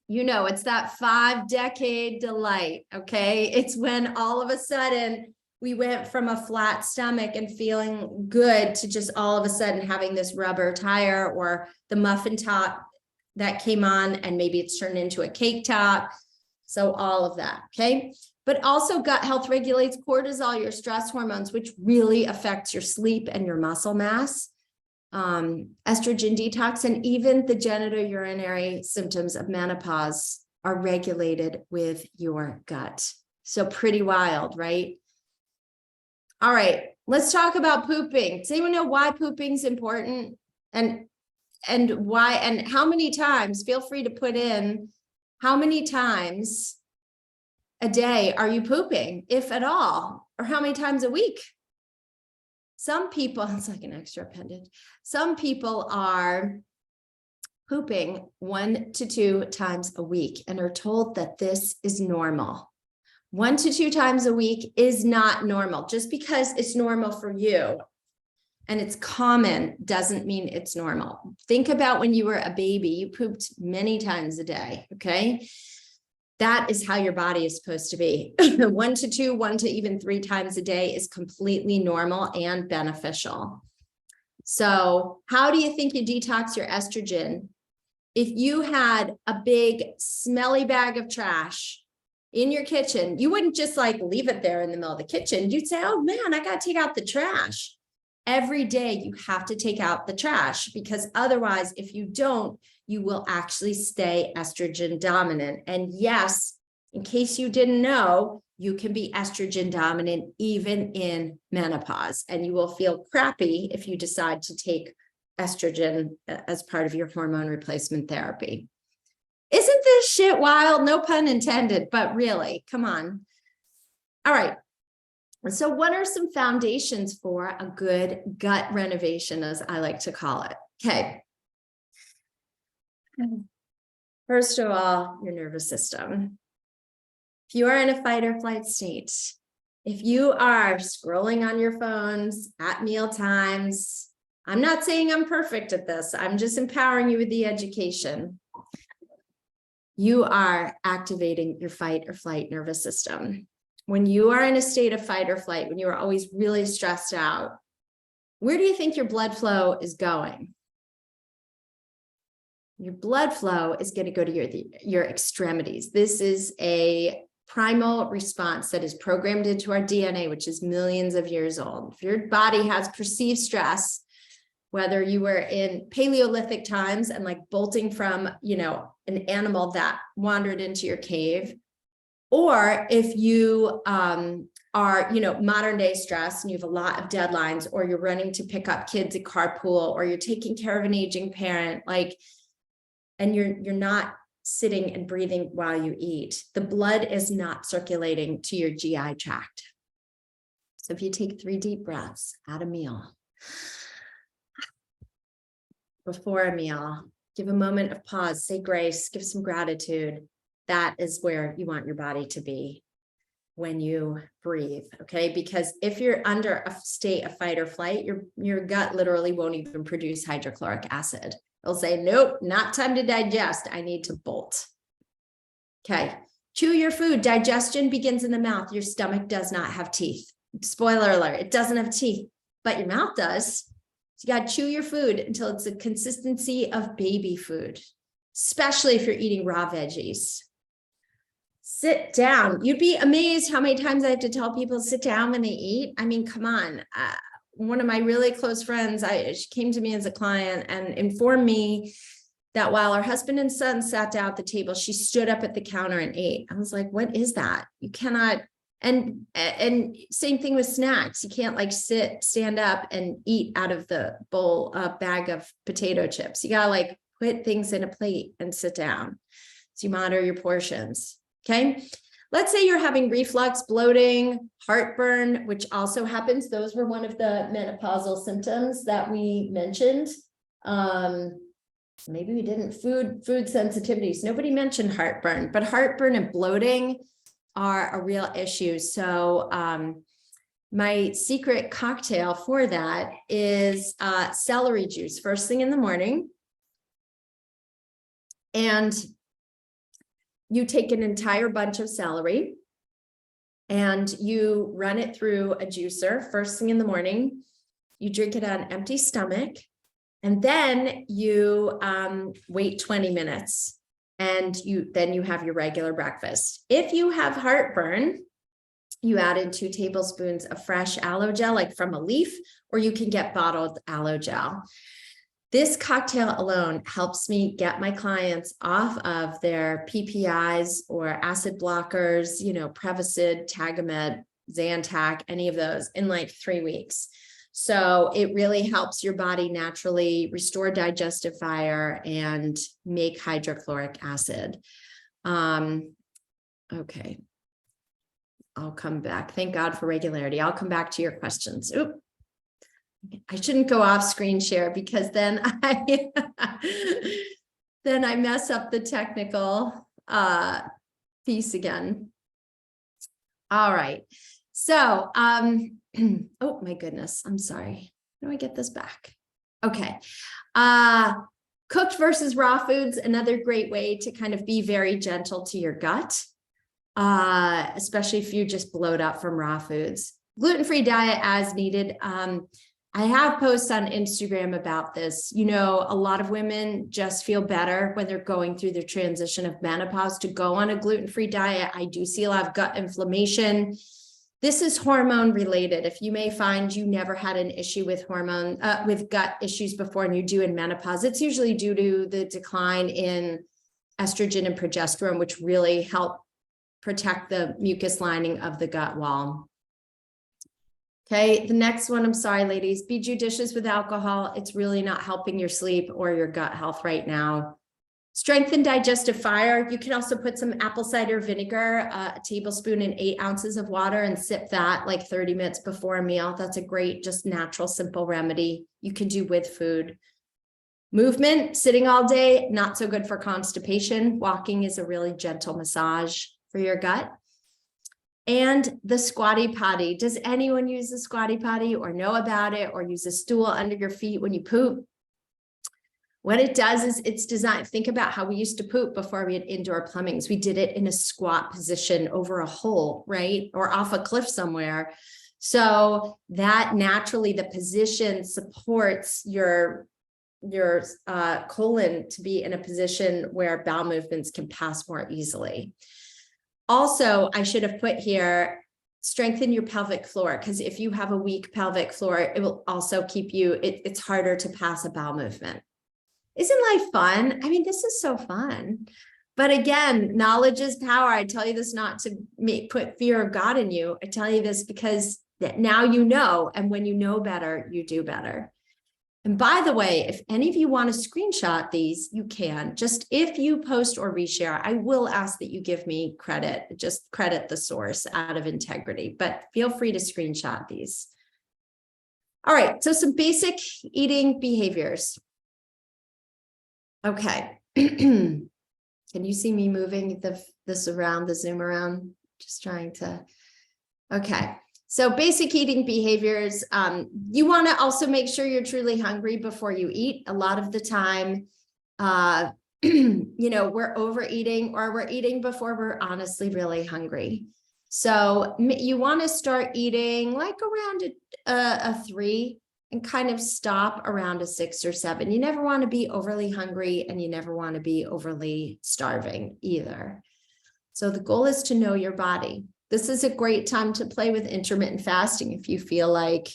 You know, it's that 5-decade delight, okay? It's when all of a sudden we went from a flat stomach and feeling good to just all of a sudden having this rubber tire or the muffin top that came on and maybe it's turned into a cake top. So all of that, okay? But also gut health regulates cortisol, your stress hormones, which really affects your sleep and your muscle mass. Estrogen detox, and even the genitourinary symptoms of menopause are regulated with your gut. So pretty wild, right? All right, let's talk about pooping. Does anyone know why pooping is important? And why and how many times? Feel free to put in how many times a day are you pooping, if at all, or how many times a week? Some people, it's like an extra appendage. Some people are pooping 1 to 2 times a week and are told that this is normal. 1 to 2 times a week is not normal. Just because it's normal for you and it's common doesn't mean it's normal. Think about when you were a baby, you pooped many times a day, okay? That is how your body is supposed to be. 1 to 2, 1 to even 3 times a day is completely normal and beneficial. So how do you think you detox your estrogen? If you had a big smelly bag of trash in your kitchen, you wouldn't just like leave it there in the middle of the kitchen. You'd say, oh man, I got to take out the trash. Every day you have to take out the trash, because otherwise, if you don't, you will actually stay estrogen dominant. And yes, in case you didn't know, you can be estrogen dominant even in menopause, and you will feel crappy if you decide to take estrogen as part of your hormone replacement therapy. Isn't this shit wild? No pun intended, but really, come on. All right. So what are some foundations for a good gut renovation, as I like to call it? Okay. First of all, your nervous system. If you are in a fight or flight state, if you are scrolling on your phones at meal times, I'm not saying I'm perfect at this. I'm just empowering you with the education. You are activating your fight or flight nervous system. when you are in a state of fight or flight, when you are always really stressed out, where do you think your blood flow is going? Your blood flow is going to go to your extremities. This is a primal response that is programmed into our DNA, which is millions of years old. If your body has perceived stress, whether you were in Paleolithic times and like bolting from, an animal that wandered into your cave, or if you are, modern day stress and you have a lot of deadlines, or you're running to pick up kids at carpool, or you're taking care of an aging parent, and you're not sitting and breathing while you eat, the blood is not circulating to your GI tract. So if you take 3 deep breaths at a meal, before a meal, give a moment of pause, say grace, give some gratitude. That is where you want your body to be when you breathe, okay? Because if you're under a state of fight or flight, your gut literally won't even produce hydrochloric acid. It'll say, nope, not time to digest. I need to bolt. Okay. Chew your food. Digestion begins in the mouth. Your stomach does not have teeth. Spoiler alert, it doesn't have teeth, but your mouth does. So you got to chew your food until it's the consistency of baby food, especially if you're eating raw veggies. Sit down. You'd be amazed how many times I have to tell people to sit down when they eat. I mean, come on. One of my really close friends, she came to me as a client and informed me that while her husband and son sat down at the table, she stood up at the counter and ate. I was like, what is that? You cannot. And same thing with snacks. You can't stand up and eat out of the bowl, bag of potato chips. You gotta put things in a plate and sit down. So you monitor your portions. Okay. Let's say you're having reflux, bloating, heartburn, which also happens. Those were one of the menopausal symptoms that we mentioned. Maybe we didn't. Food sensitivities. Nobody mentioned heartburn, but heartburn and bloating are a real issue. So my secret cocktail for that is celery juice first thing in the morning. And you take an entire bunch of celery and you run it through a juicer first thing in the morning. You drink it on an empty stomach, and then you wait 20 minutes and then you have your regular breakfast. If you have heartburn, you add in 2 tablespoons of fresh aloe gel, like from a leaf, or you can get bottled aloe gel. This cocktail alone helps me get my clients off of their PPIs or acid blockers, Prevacid, Tagamet, Zantac, any of those in 3 weeks. So it really helps your body naturally restore digestive fire and make hydrochloric acid. Okay. I'll come back. Thank God for regularity. I'll come back to your questions. Oop. I shouldn't go off screen share because then I mess up the technical piece again. All right. So, oh my goodness, I'm sorry. How do I get this back? Okay. Cooked versus raw foods, another great way to kind of be very gentle to your gut, especially if you just bloat up from raw foods. Gluten-free diet as needed. I have posts on Instagram about this. A lot of women just feel better when they're going through the transition of menopause to go on a gluten-free diet. I do see a lot of gut inflammation. This is hormone related. If you may find you never had an issue with with gut issues before and you do in menopause, it's usually due to the decline in estrogen and progesterone, which really help protect the mucus lining of the gut wall. Okay, the next one, I'm sorry, ladies, be judicious with alcohol. It's really not helping your sleep or your gut health right now. Strengthen digestive fire. You can also put some apple cider vinegar, a tablespoon in 8 ounces of water, and sip that 30 minutes before a meal. That's a great, just natural, simple remedy you can do with food. Movement, sitting all day, not so good for constipation. Walking is a really gentle massage for your gut. And the squatty potty. Does anyone use the squatty potty or know about it or use a stool under your feet when you poop? What it does is it's designed, think about how we used to poop before we had indoor plumbings. We did it in a squat position over a hole, right? Or off a cliff somewhere. So that naturally the position supports your colon to be in a position where bowel movements can pass more easily. Also, I should have put here, strengthen your pelvic floor, because if you have a weak pelvic floor, it will also keep you, it's harder to pass a bowel movement. Isn't life fun? I mean, this is so fun. But again, knowledge is power. I tell you this not to put fear of God in you. I tell you this because now you know, and when you know better, you do better. And by the way, if any of you want to screenshot these, you can. Just if you post or reshare, I will ask that you give me credit, just credit the source out of integrity, but feel free to screenshot these. All right, so some basic eating behaviors. Okay. Can you see me moving this around, the Zoom around? Just trying to, okay. So basic eating behaviors, you want to also make sure you're truly hungry before you eat. A lot of the time, you know, we're overeating or we're eating before we're honestly really hungry. So you want to start eating like around a 3 and kind of stop around a 6 or 7. You never want to be overly hungry and you never want to be overly starving either. So the goal is to know your body. This is a great time to play with intermittent fasting if you feel like,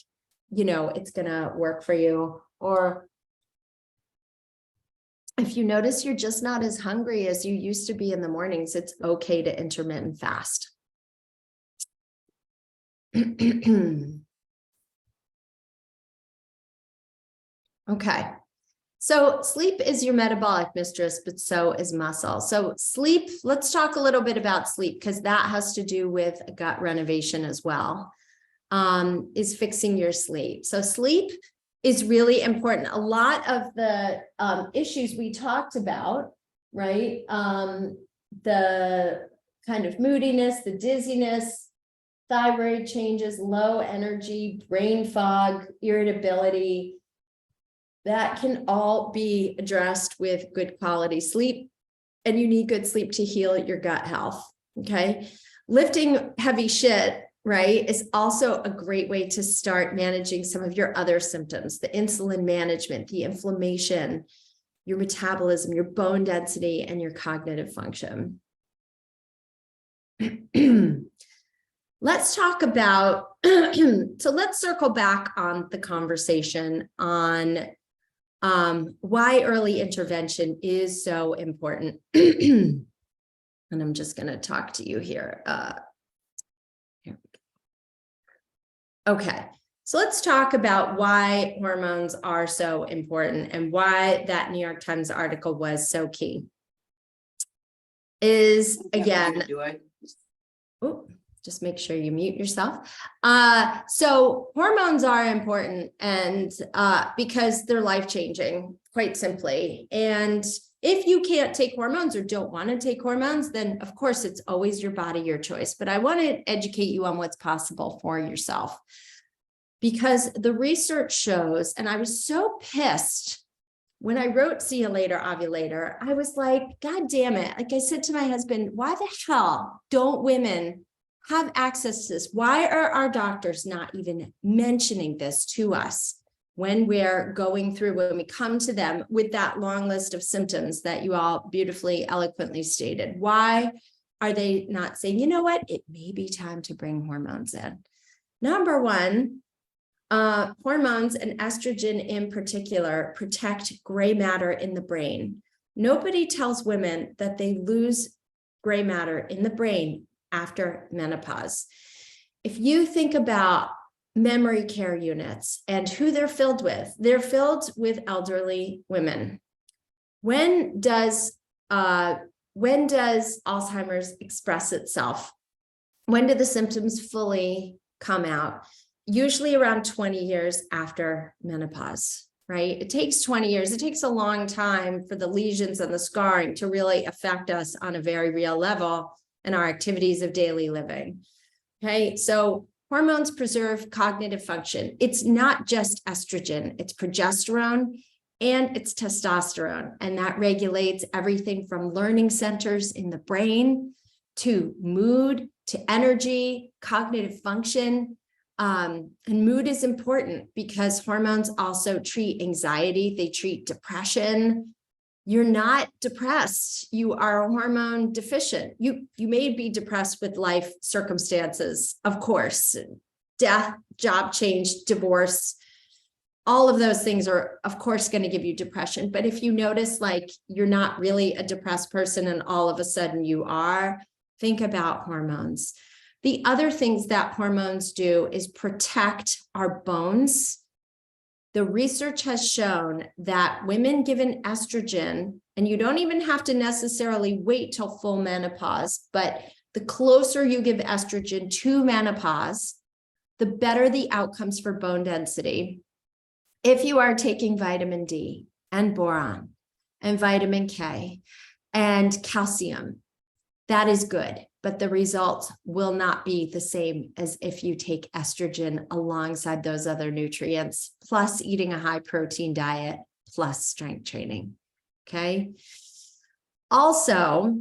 you know, it's going to work for you. Or if you notice you're just not as hungry as you used to be in the mornings, it's okay to intermittent fast. Okay. So sleep is your metabolic mistress, but so is muscle. So sleep, let's talk a little bit about sleep because that has to do with gut renovation as well, is fixing your sleep. So sleep is really important. A lot of the issues we talked about, right? The kind of moodiness, the dizziness, thyroid changes, low energy, brain fog, irritability, that can all be addressed with good quality sleep, and you need good sleep to heal your gut health, okay? Lifting heavy shit, right, is also a great way to start managing some of your other symptoms, the insulin management, the inflammation, your metabolism, your bone density, and your cognitive function. Let's talk about, so let's circle back on the conversation on why early intervention is so important. And I'm just going to talk to you here. Okay, so let's talk about why hormones are so important and why that New York Times article was so key. Is again, just make sure you mute yourself. So hormones are important and because they're life-changing, quite simply. And if you can't take hormones or don't want to take hormones, then of course it's always your body, your choice. But I want to educate you on what's possible for yourself. Because the research shows, and I was so pissed when I wrote See You Later, Ovulator, I was like, God damn it. Like I said to my husband, why the hell don't women have access to this? Why are our doctors not even mentioning this to us when we're going through, when we come to them with that long list of symptoms that you all beautifully, eloquently stated? Why are they not saying, you know what, it may be time to bring hormones in? Number one, hormones and estrogen in particular protect gray matter in the brain. Nobody tells women that they lose gray matter in the brain after menopause. If you think about memory care units and who they're filled with elderly women. When does Alzheimer's express itself? When do the symptoms fully come out? Usually around 20 years after menopause, right? It takes 20 years. It takes a long time for the lesions and the scarring to really affect us on a very real level in our activities of daily living. Okay, so hormones preserve cognitive function. It's not just estrogen, it's progesterone, and it's testosterone. And that regulates everything from learning centers in the brain to mood, to energy, cognitive function. And mood is important because hormones also treat anxiety, they treat depression. You're not depressed, you are hormone deficient. You may be depressed with life circumstances, of course, death, job change, divorce. All of those things are, of course, going to give you depression. But if you notice like you're not really a depressed person and all of a sudden you are, think about hormones. The other things that hormones do is protect our bones. The research has shown that women given estrogen, and you don't even have to necessarily wait till full menopause, but the closer you give estrogen to menopause, the better the outcomes for bone density. If you are taking vitamin D and boron and vitamin K and calcium, that is good, but the results will not be the same as if you take estrogen alongside those other nutrients, plus eating a high protein diet, plus strength training, okay? Also,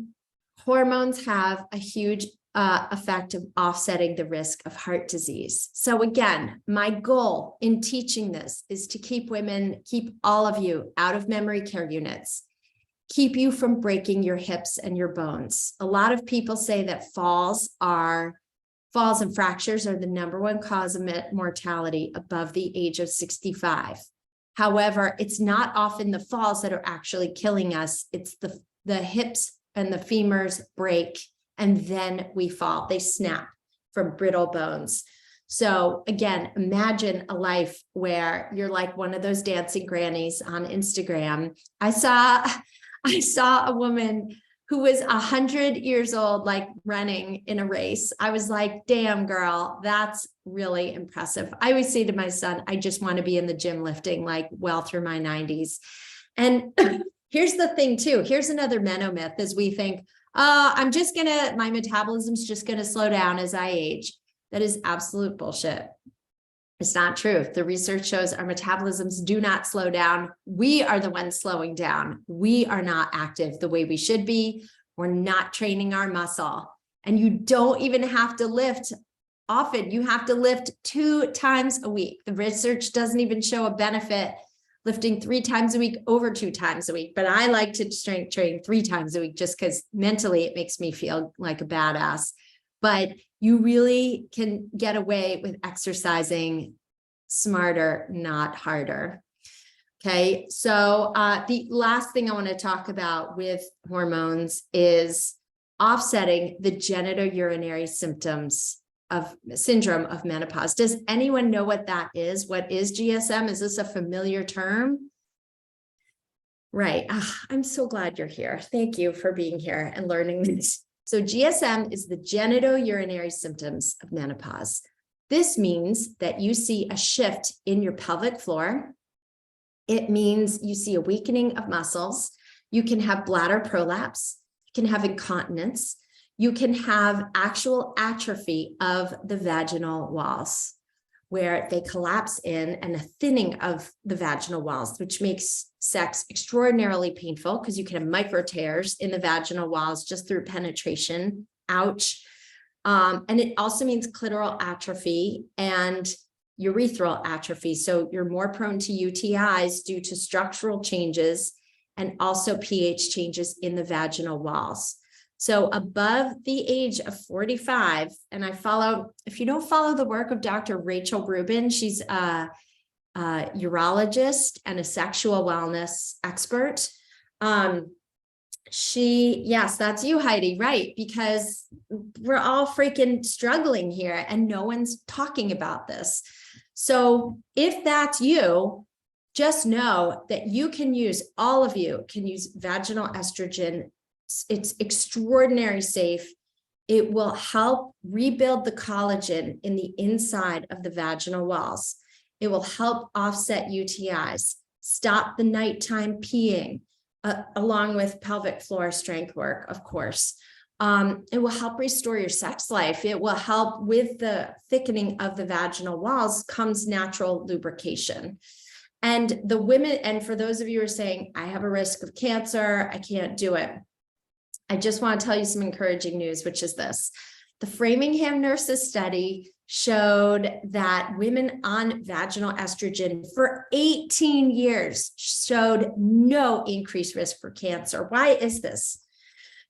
hormones have a huge effect of offsetting the risk of heart disease. So again, my goal in teaching this is to keep all of you out of memory care units, keep you from breaking your hips and your bones. A lot of people say that falls and fractures are the #1 cause of mortality above the age of 65. However, it's not often the falls that are actually killing us. It's the hips and the femurs break, and then we fall. They snap from brittle bones. So again, imagine a life where you're like one of those dancing grannies on Instagram. I saw a woman who was 100 years old, like running in a race. I was like, damn girl, that's really impressive. I always say to my son, I just want to be in the gym lifting like well through my 90s. And here's the thing too. Here's another menomyth is we think, my metabolism's just going to slow down as I age. That is absolute bullshit. It's not true. The research shows our metabolisms do not slow down. We are the ones slowing down. We are not active the way we should be. We're not training our muscle. And you don't even have to lift often. You have to lift 2 times a week. The research doesn't even show a benefit lifting 3 times a week over 2 times a week. But I like to strength train 3 times a week just because mentally it makes me feel like a badass. But you really can get away with exercising smarter, not harder. Okay, so the last thing I want to talk about with hormones is offsetting the genitourinary syndrome of menopause. Does anyone know what that is? What is GSM? Is this a familiar term? Right. I'm so glad you're here. Thank you for being here and learning this. So GSM is the genitourinary symptoms of menopause. This means that you see a shift in your pelvic floor. It means you see a weakening of muscles. You can have bladder prolapse. You can have incontinence. You can have actual atrophy of the vaginal walls where they collapse in, and a thinning of the vaginal walls, which makes sex extraordinarily painful because you can have micro tears in the vaginal walls just through penetration. Ouch. And it also means clitoral atrophy and urethral atrophy. So you're more prone to UTIs due to structural changes and also pH changes in the vaginal walls. So above the age of 45, and if you don't follow the work of Dr. Rachel Rubin, she's a urologist and a sexual wellness expert. Yes, that's you, Heidi, right? Because we're all freaking struggling here and no one's talking about this. So if that's you, just know that all of you can use vaginal estrogen. It's extraordinarily safe. It will help rebuild the collagen in the inside of the vaginal walls. It will help offset UTIs, stop the nighttime peeing, along with pelvic floor strength work, of course. It will help restore your sex life. It will help with the thickening of the vaginal walls comes natural lubrication. And the women, and for those of you who are saying, I have a risk of cancer, I can't do it. I just want to tell you some encouraging news, which is this. The Framingham Nurses study showed that women on vaginal estrogen for 18 years showed no increased risk for cancer. Why is this?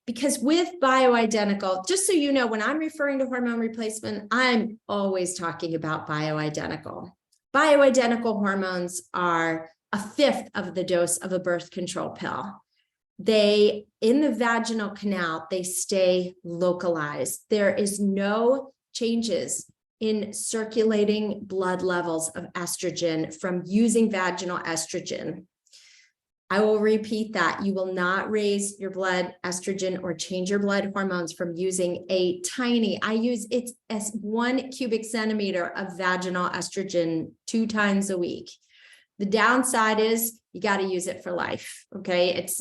Because with bioidentical, just so you know, when I'm referring to hormone replacement, I'm always talking about bioidentical. Bioidentical hormones are a fifth of the dose of a birth control pill. They, in the vaginal canal, they stay localized. There is no changes in circulating blood levels of estrogen from using vaginal estrogen. I will repeat that. You will not raise your blood estrogen or change your blood hormones from using a tiny, it's as 1 cubic centimeter of vaginal estrogen 2 times a week. The downside is you got to use it for life. Okay. It's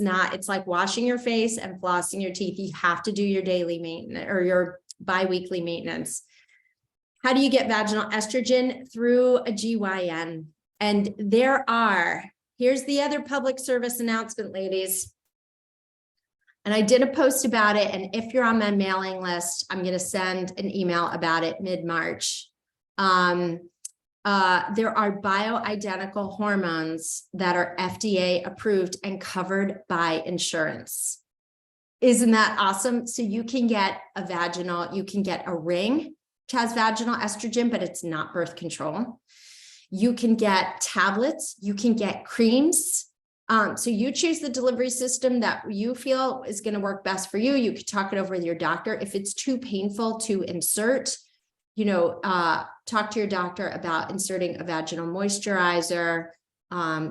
like washing your face and flossing your teeth. You have to do your daily maintenance or your biweekly maintenance. How do you get vaginal estrogen? Through a GYN. And here's the other public service announcement, ladies. And I did a post about it. And if you're on my mailing list, I'm going to send an email about it mid-March. There are bioidentical hormones that are FDA approved and covered by insurance. Isn't that awesome? So you can get you can get a ring which has vaginal estrogen, but it's not birth control. You can get tablets, you can get creams. So you choose the delivery system that you feel is going to work best for you. You could talk it over with your doctor. If it's too painful to insert, talk to your doctor about inserting a vaginal moisturizer.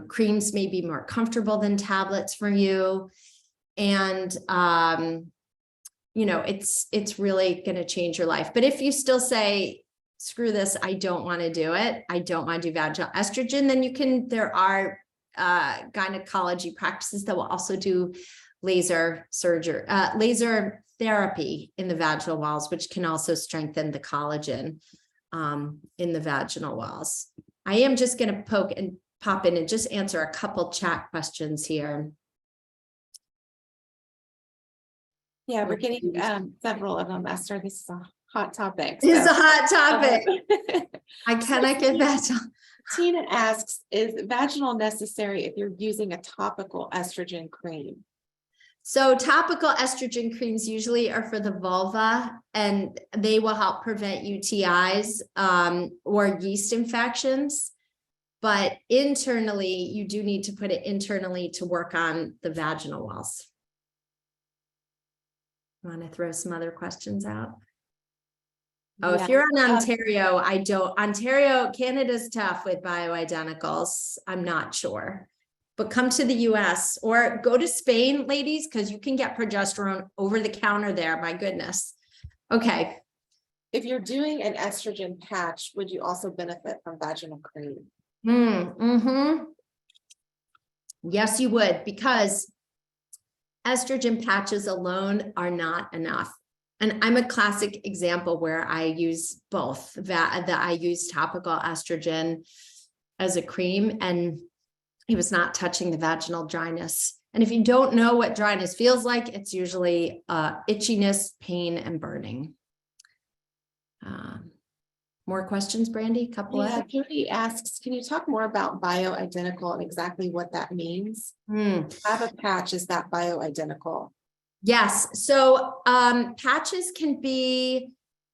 Creams may be more comfortable than tablets for you. And, it's really going to change your life. But if you still say, screw this, I don't want to do it, I don't want to do vaginal estrogen, then there are gynecology practices that will also do laser therapy in the vaginal walls, which can also strengthen the collagen in the vaginal walls. I am just going to pop in and just answer a couple chat questions here. Yeah, we're getting several of them, Esther. This is a hot topic. It's a hot topic. I cannot get that. Tina asks, is vaginal necessary if you're using a topical estrogen cream? So topical estrogen creams usually are for the vulva, and they will help prevent UTIs or yeast infections. But internally, you do need to put it internally to work on the vaginal walls. Want to throw some other questions out? Oh, yeah. If you're in Ontario, Ontario, Canada's tough with bioidenticals. I'm not sure, but come to the US or go to Spain, ladies, because you can get progesterone over the counter there. My goodness. Okay. If you're doing an estrogen patch, would you also benefit from vaginal cream? Yes, you would, because estrogen patches alone are not enough. And I'm a classic example where I use both, I use topical estrogen as a cream, and it was not touching the vaginal dryness. And if you don't know what dryness feels like, it's usually itchiness, pain, and burning. More questions, Brandy? Judy asks, can you talk more about bioidentical and exactly what that means? Have a patch, is that bioidentical? Yes. So patches can be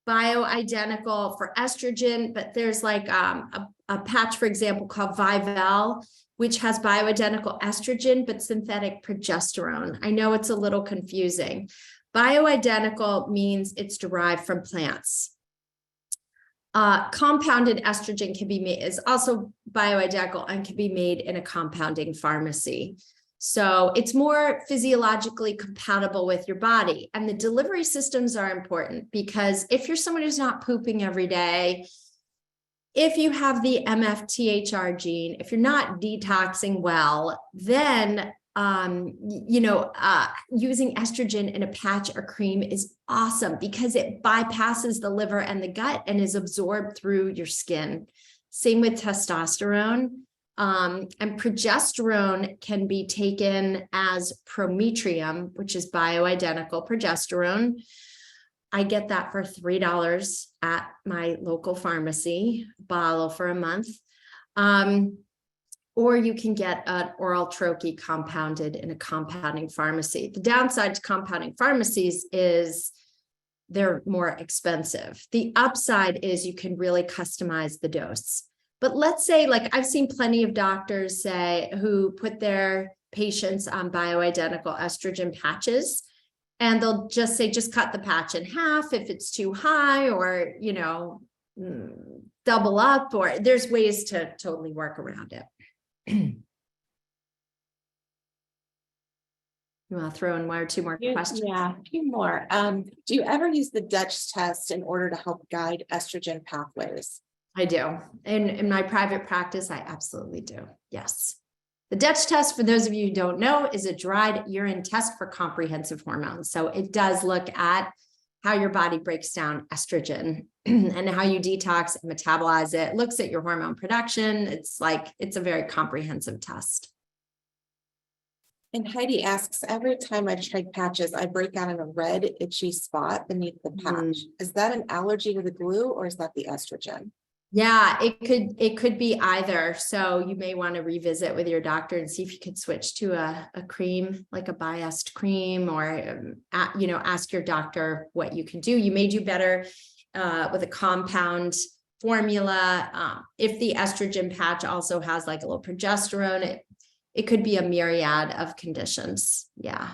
bioidentical for estrogen, but there's like a patch, for example, called Vivel, which has bioidentical estrogen, but synthetic progesterone. I know it's a little confusing. Bioidentical means it's derived from plants. Compounded estrogen is also bioidentical and can be made in a compounding pharmacy. So it's more physiologically compatible with your body. And the delivery systems are important because if you're someone who's not pooping every day, if you have the MFTHR gene, if you're not detoxing well, then using estrogen in a patch or cream is awesome because it bypasses the liver and the gut and is absorbed through your skin. Same with testosterone. And progesterone can be taken as prometrium, which is bioidentical progesterone. I get that for $3 at my local pharmacy, bottle for a month. Or you can get an oral troche compounded in a compounding pharmacy. The downside to compounding pharmacies is they're more expensive. The upside is you can really customize the dose. But let's say, like I've seen plenty of doctors say who put their patients on bioidentical estrogen patches, and they'll just say, just cut the patch in half if it's too high, or, you know, double up, or there's ways to totally work around it. You want to throw in one or two more questions? Yeah, a few more. Do you ever use the Dutch test in order to help guide estrogen pathways? I do. In my private practice, I absolutely do. Yes. The Dutch test, for those of you who don't know, is a dried urine test for comprehensive hormones. So it does look at how your body breaks down estrogen and how you detox and metabolize it. It looks at your hormone production. It's a very comprehensive test. And Heidi asks, every time I try patches, I break out in a red itchy spot beneath the patch. Is that an allergy to the glue, or is that the estrogen? Yeah, it could be either. So you may want to revisit with your doctor and see if you could switch to a cream, like a biased cream, or, ask your doctor what you can do. You may do better with a compound formula. If the estrogen patch also has like a little progesterone, it could be a myriad of conditions. Yeah.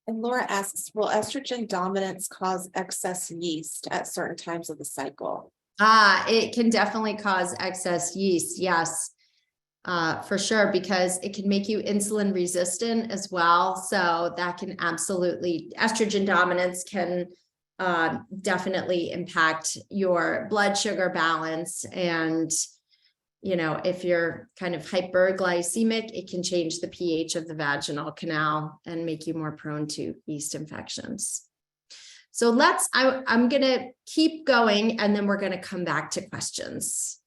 And Laura asks, will estrogen dominance cause excess yeast at certain times of the cycle? It can definitely cause excess yeast. Yes, for sure, because it can make you insulin resistant as well. So that can absolutely, estrogen dominance can definitely impact your blood sugar balance. And, if you're kind of hyperglycemic, it can change the pH of the vaginal canal and make you more prone to yeast infections. So I'm going to keep going, and then we're going to come back to questions.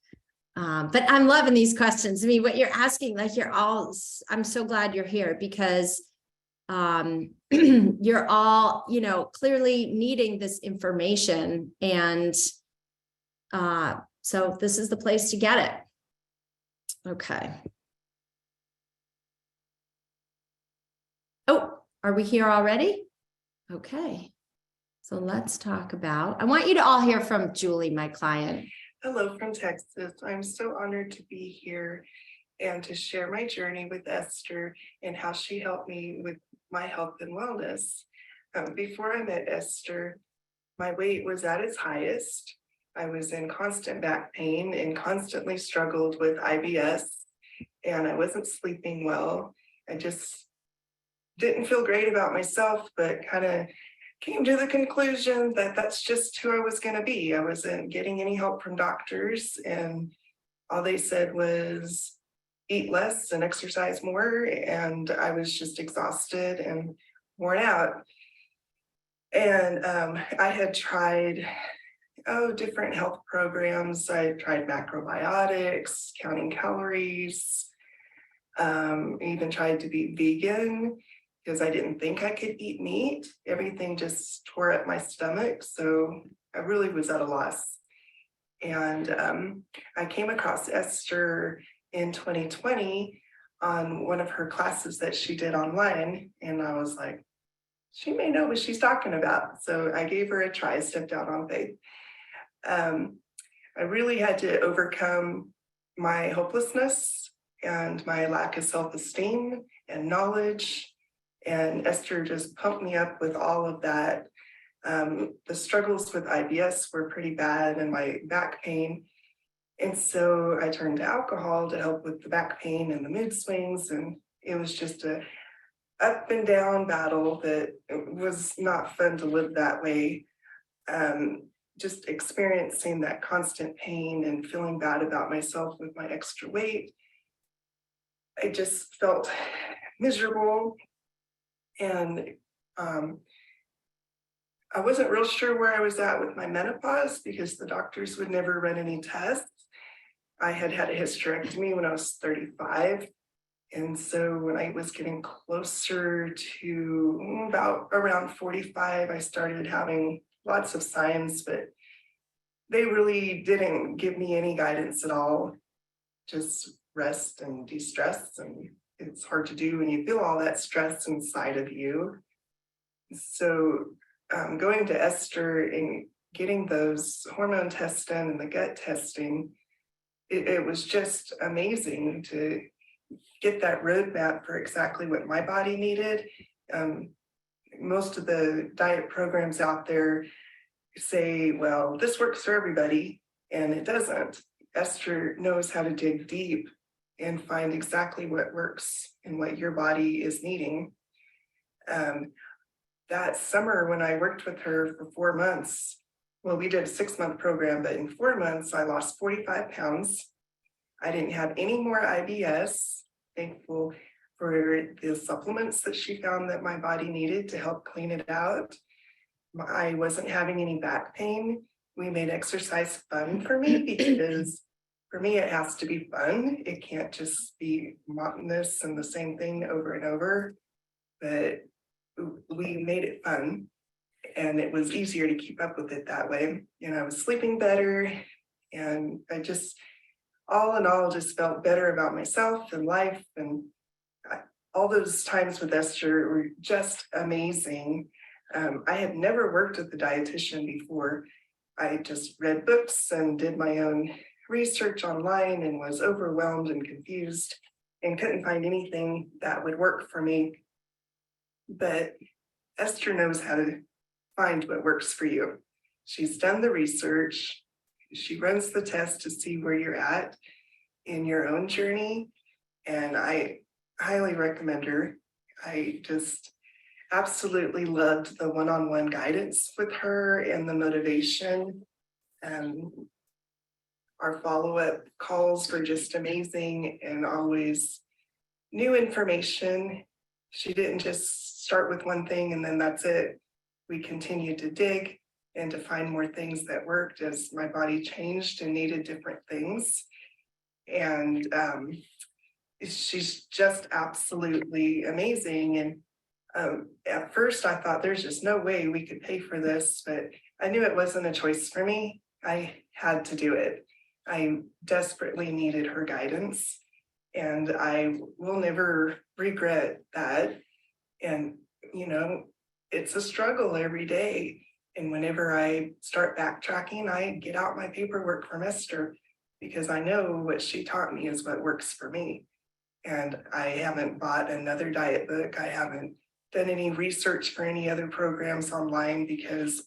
But I'm loving these questions. I mean, what you're asking, I'm so glad you're here, because you're all, clearly needing this information. And so this is the place to get it. Okay. Oh, are we here already? Okay. So let's talk about, I want you to all hear from Julie, my client. Hello from Texas. I'm so honored to be here and to share my journey with Esther and how she helped me with my health and wellness. Before I met Esther, my weight was at its highest. I was in constant back pain and constantly struggled with IBS, and I wasn't sleeping well. I just didn't feel great about myself, but kind of came to the conclusion that that's just who I was going to be. I wasn't getting any help from doctors, and all they said was eat less and exercise more. And I was just exhausted and worn out. And I had tried different health programs. I tried macrobiotics, counting calories, even tried to be vegan, because I didn't think I could eat meat. Everything just tore up my stomach. So I really was at a loss. And I came across Esther in 2020 on one of her classes that she did online. And I was like, she may know what she's talking about. So I gave her a try, I stepped out on faith. I really had to overcome my hopelessness and my lack of self-esteem and knowledge. And Esther just pumped me up with all of that. The struggles with IBS were pretty bad, and my back pain. And so I turned to alcohol to help with the back pain and the mood swings. And it was just a up and down battle that was not fun to live that way. Just experiencing that constant pain and feeling bad about myself with my extra weight. I just felt miserable. And I wasn't real sure where I was at with my menopause, because the doctors would never run any tests. I had had a hysterectomy when I was 35. And so when I was getting closer to about around 45, I started having lots of signs, but they really didn't give me any guidance at all. Just rest and de-stress. And it's hard to do when you feel all that stress inside of you. So going to Esther and getting those hormone tests done and the gut testing, it was just amazing to get that roadmap for exactly what my body needed. Most of the diet programs out there say, well, this works for everybody, and it doesn't. Esther knows how to dig deep and find exactly what works and what your body is needing. That summer when I worked with her for 4 months, well, we did a 6-month program, but in 4 months, I lost 45 pounds. I didn't have any more IBS. Thankful for the supplements that she found that my body needed to help clean it out. I wasn't having any back pain. We made exercise fun for me because for me, it has to be fun. It can't just be monotonous and the same thing over and over. But we made it fun, and it was easier to keep up with it that way. And I was sleeping better, and I just, all in all, just felt better about myself and life. And all those times with Esther were just amazing. I had never worked with a dietitian before. I just read books and did my own research online and was overwhelmed and confused and couldn't find anything that would work for me. But Esther knows how to find what works for you. She's done the research. She runs the test to see where you're at in your own journey. And I highly recommend her. I just absolutely loved the one-on-one guidance with her and the motivation. Our follow-up calls were just amazing and always new information. She didn't just start with one thing and then that's it. We continued to dig and to find more things that worked as my body changed and needed different things. And she's just absolutely amazing. And at first I thought there's just no way we could pay for this, but I knew it wasn't a choice for me. I had to do it. I desperately needed her guidance, and I will never regret that. And, you know, it's a struggle every day. And whenever I start backtracking, I get out my paperwork from Esther because I know what she taught me is what works for me. And I haven't bought another diet book. I haven't done any research for any other programs online because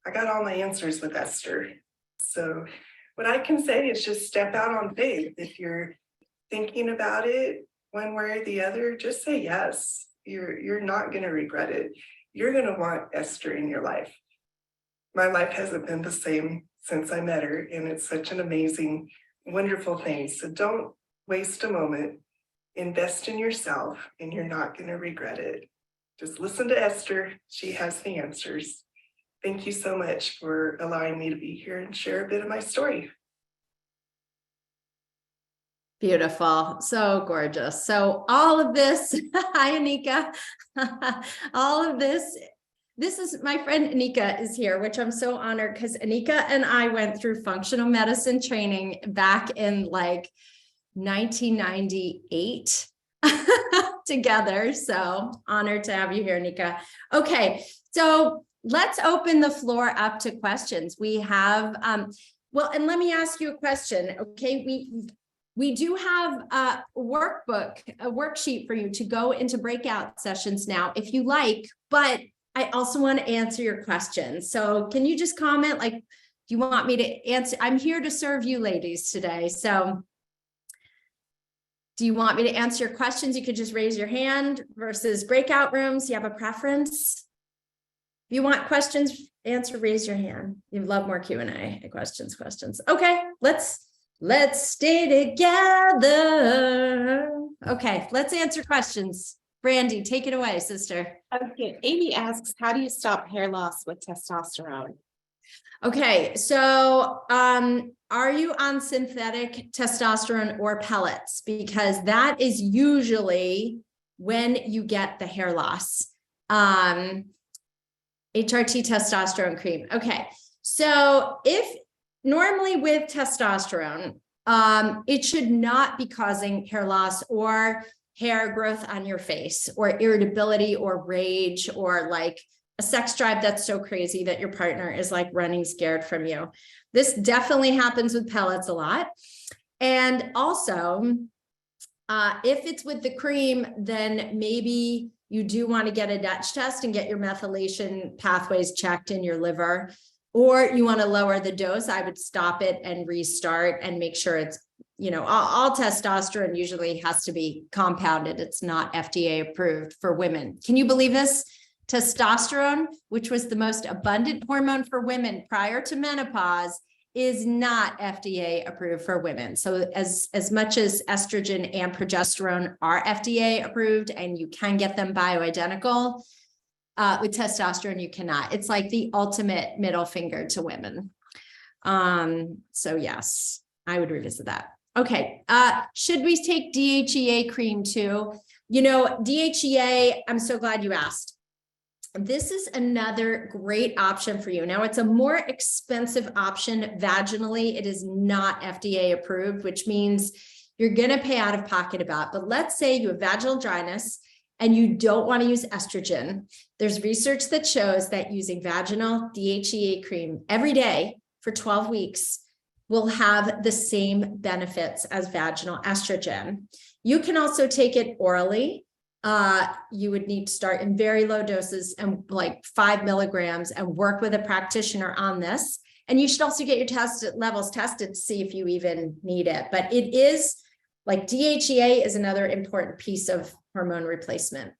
I got all my answers with Esther. So what I can say is just step out on faith. If you're thinking about it one way or the other, just say yes. You're not going to regret it. You're going to want Esther in your life. My life hasn't been the same since I met her, and it's such an amazing, wonderful thing. So don't waste a moment. Invest in yourself, and you're not going to regret it. Just listen to Esther. She has the answers. Thank you so much for allowing me to be here and share a bit of my story. Beautiful. So gorgeous. So all of this, hi, Anika. All of this is my friend Anika is here, which I'm so honored because Anika and I went through functional medicine training back in like 1998 together. So honored to have you here, Anika. Okay. So let's open the floor up to questions. We have, well, and let me ask you a question. Okay. We do have a workbook, a worksheet for you to go into breakout sessions now, if you like, but I also want to answer your questions. So can you just comment, like, do you want me to answer? I'm here to serve you ladies today. So do you want me to answer your questions? You could just raise your hand versus breakout rooms. Do you have a preference? If you want questions, raise your hand. You love more Q&A, questions. Okay, let's stay together. Okay, let's answer questions. Brandy, take it away, sister. Okay, Amy asks, how do you stop hair loss with testosterone? Okay, so are you on synthetic testosterone or pellets? Because that is usually when you get the hair loss. HRT testosterone cream. Okay, so if normally with testosterone, it should not be causing hair loss or hair growth on your face or irritability or rage or like a sex drive that's so crazy that your partner is like running scared from you. This definitely happens with pellets a lot. And also, if it's with the cream, then maybe you do want to get a Dutch test and get your methylation pathways checked in your liver, or you want to lower the dose. I would stop it and restart and make sure it's, you know, all testosterone usually has to be compounded. It's not FDA approved for women. Can you believe this? Testosterone, which was the most abundant hormone for women prior to menopause, is not FDA approved for women. So as much as estrogen and progesterone are FDA approved and you can get them bioidentical, with testosterone, you cannot. It's like the ultimate middle finger to women. So yes, I would revisit that. Okay. Should we take DHEA cream too? You know, DHEA, I'm so glad you asked. This is another great option for you. Now, it's a more expensive option vaginally. It is not FDA approved, which means you're going to pay out of pocket about. But let's say you have vaginal dryness and you don't want to use estrogen. There's research that shows that using vaginal DHEA cream every day for 12 weeks will have the same benefits as vaginal estrogen. You can also take it orally. You would need to start in very low doses and like 5 milligrams and work with a practitioner on this. And you should also get your levels tested to see if you even need it. But it is like DHEA is another important piece of hormone replacement.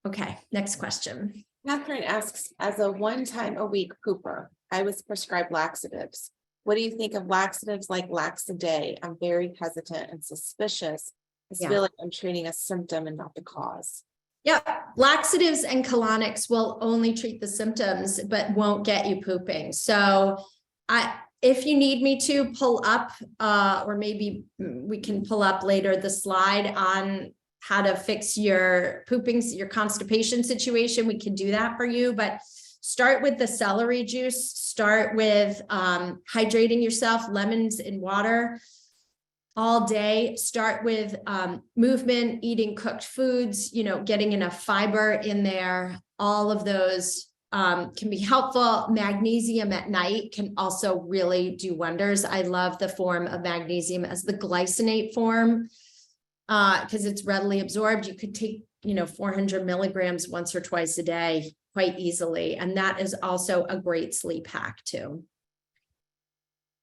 Okay, next question. Catherine asks, as a 1 time a week pooper, I was prescribed laxatives. What do you think of laxatives like Laxaday? I'm very hesitant and suspicious. I feel like I'm treating a symptom and not the cause. Yeah, laxatives and colonics will only treat the symptoms, but won't get you pooping. So if you need me to pull up, or maybe we can pull up later the slide on how to fix your pooping, your constipation situation, we can do that for you. But start with the celery juice, start with hydrating yourself, lemons in water all day, start with movement, eating cooked foods, you know, getting enough fiber in there. All of those can be helpful. Magnesium at night can also really do wonders. I love the form of magnesium as the glycinate form because it's readily absorbed. You could take, you know, 400 milligrams once or twice a day quite easily. And that is also a great sleep hack too.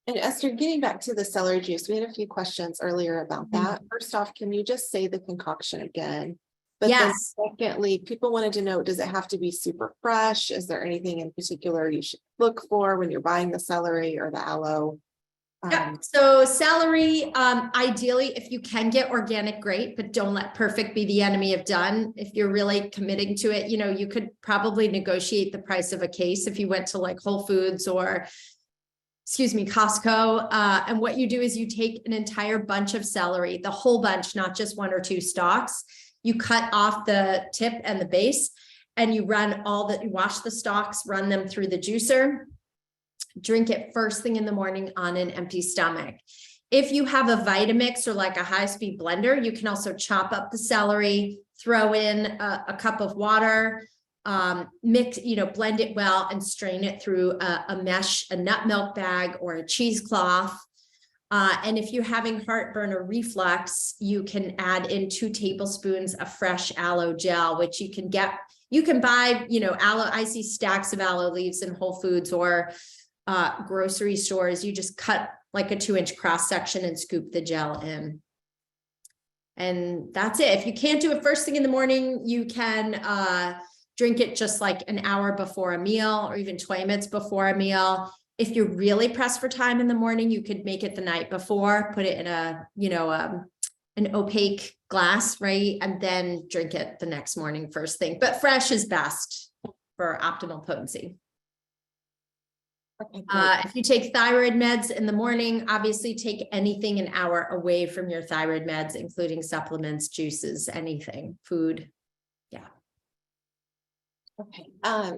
And Esther, getting back to the celery juice, we had a few questions earlier about that. First off, can you just say the concoction again? But yes. Then secondly, people wanted to know, does it have to be super fresh? Is there anything in particular you should look for when you're buying the celery or the aloe? So celery, ideally, if you can get organic, great, but don't let perfect be the enemy of done. If you're really committing to it, you know, you could probably negotiate the price of a case if you went to like Whole Foods or Costco. And what you do is you take an entire bunch of celery, the whole bunch, not just 1 or 2 stalks. You cut off the tip and the base and you wash the stalks, run them through the juicer, drink it first thing in the morning on an empty stomach. If you have a Vitamix or like a high-speed blender, you can also chop up the celery, throw in a cup of water, mix, you know, blend it well and strain it through a nut milk bag or a cheesecloth. And if you're having heartburn or reflux, you can add in 2 tablespoons of fresh aloe gel, which you can buy, you know, aloe. I see stacks of aloe leaves in Whole Foods or grocery stores. You just cut like a 2-inch cross section and scoop the gel in. And that's it. If you can't do it first thing in the morning, you can, drink it just like an hour before a meal or even 20 minutes before a meal. If you're really pressed for time in the morning, you could make it the night before, put it in a, you know, an opaque glass, right? And then drink it the next morning, first thing. But fresh is best for optimal potency. Okay, great. If you take thyroid meds in the morning, obviously take anything an hour away from your thyroid meds, including supplements, juices, anything, food. Okay,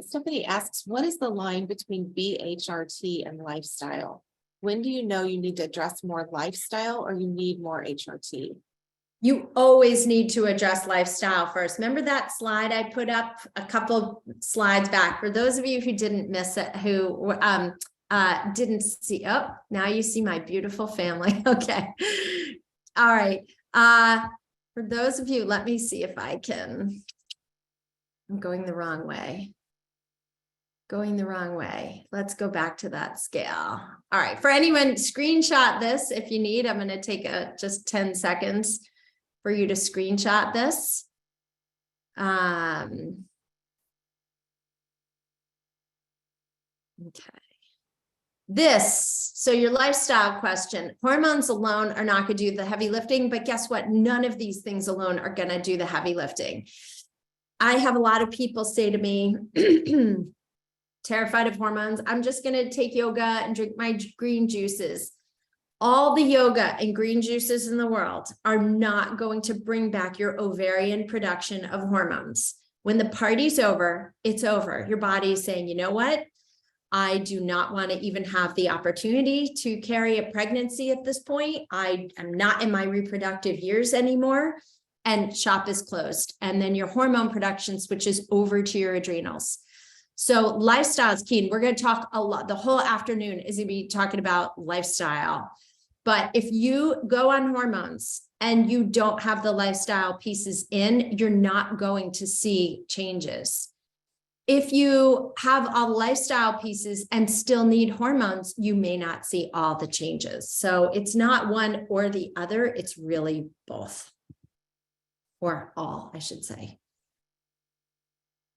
somebody asks, what is the line between BHRT and lifestyle? When do you know you need to address more lifestyle or you need more HRT? You always need to address lifestyle first. Remember that slide I put up a couple slides back? For those of you who didn't miss it, who didn't see, oh, now you see my beautiful family. Okay. All right. For those of you, let me see if I can. I'm going the wrong way. Going the wrong way. Let's go back to that scale. All right. For anyone, screenshot this if you need. I'm going to take just 10 seconds for you to screenshot this. Okay. So your lifestyle question, hormones alone are not going to do the heavy lifting, but guess what? None of these things alone are going to do the heavy lifting. I have a lot of people say to me, terrified of hormones, I'm just going to take yoga and drink my green juices. All the yoga and green juices in the world are not going to bring back your ovarian production of hormones. When the party's over, it's over. Your body is saying, you know what? I do not want to even have the opportunity to carry a pregnancy at this point. I am not in my reproductive years anymore. And shop is closed. And then your hormone production switches over to your adrenals. So lifestyle is key. And we're going to talk a lot. The whole afternoon is going to be talking about lifestyle. But if you go on hormones and you don't have the lifestyle pieces in, you're not going to see changes. If you have all lifestyle pieces and still need hormones, you may not see all the changes. So it's not one or the other. It's really both. Or all, I should say.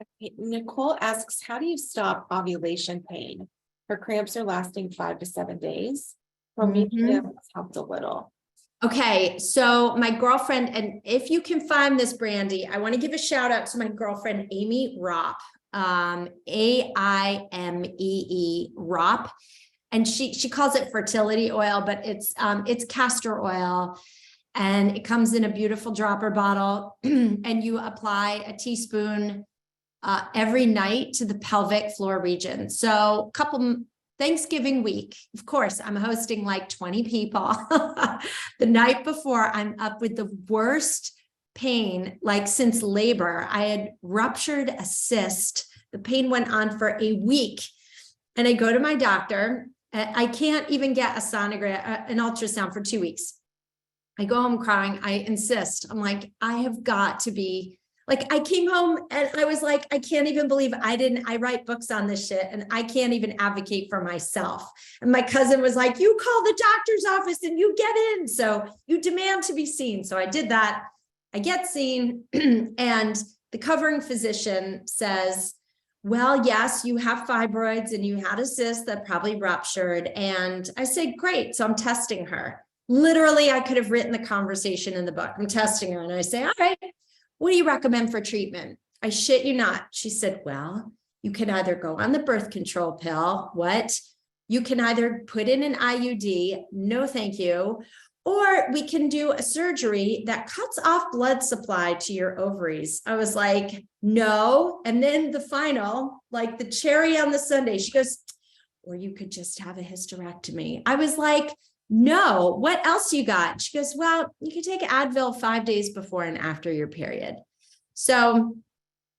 Okay, Nicole asks, how do you stop ovulation pain? Her cramps are lasting 5 to 7 days. For me, it's helped a little. Okay, so my girlfriend, and if you can find this, Brandy, I want to give a shout out to my girlfriend, Amy Ropp, AIMEE Ropp. And she calls it fertility oil, but it's castor oil. And it comes in a beautiful dropper bottle and you apply a teaspoon every night to the pelvic floor region. So Thanksgiving week, of course, I'm hosting like 20 people. The night before, I'm up with the worst pain, like since labor. I had ruptured a cyst. The pain went on for a week. And I go to my doctor. I can't even get a sonogram, an ultrasound for 2 weeks. I go home crying. I insist. I'm like, I have got to be like, I came home and I was like, I can't even believe I write books on this shit and I can't even advocate for myself. And my cousin was like, you call the doctor's office and you get in. So you demand to be seen. So I did that. I get seen and the covering physician says, well, yes, you have fibroids and you had a cyst that probably ruptured. And I said, great. So I'm testing her. Literally, I could have written the conversation in the book. I'm testing her and I say, all right, what do you recommend for treatment? I shit you not. She said, well, you can either go on the birth control pill. What? You can either put in an IUD. No, thank you. Or we can do a surgery that cuts off blood supply to your ovaries. I was like, no. And then the final, like the cherry on the sundae, she goes, or you could just have a hysterectomy. I was like, no, what else you got? She goes, well, you can take Advil 5 days before and after your period. So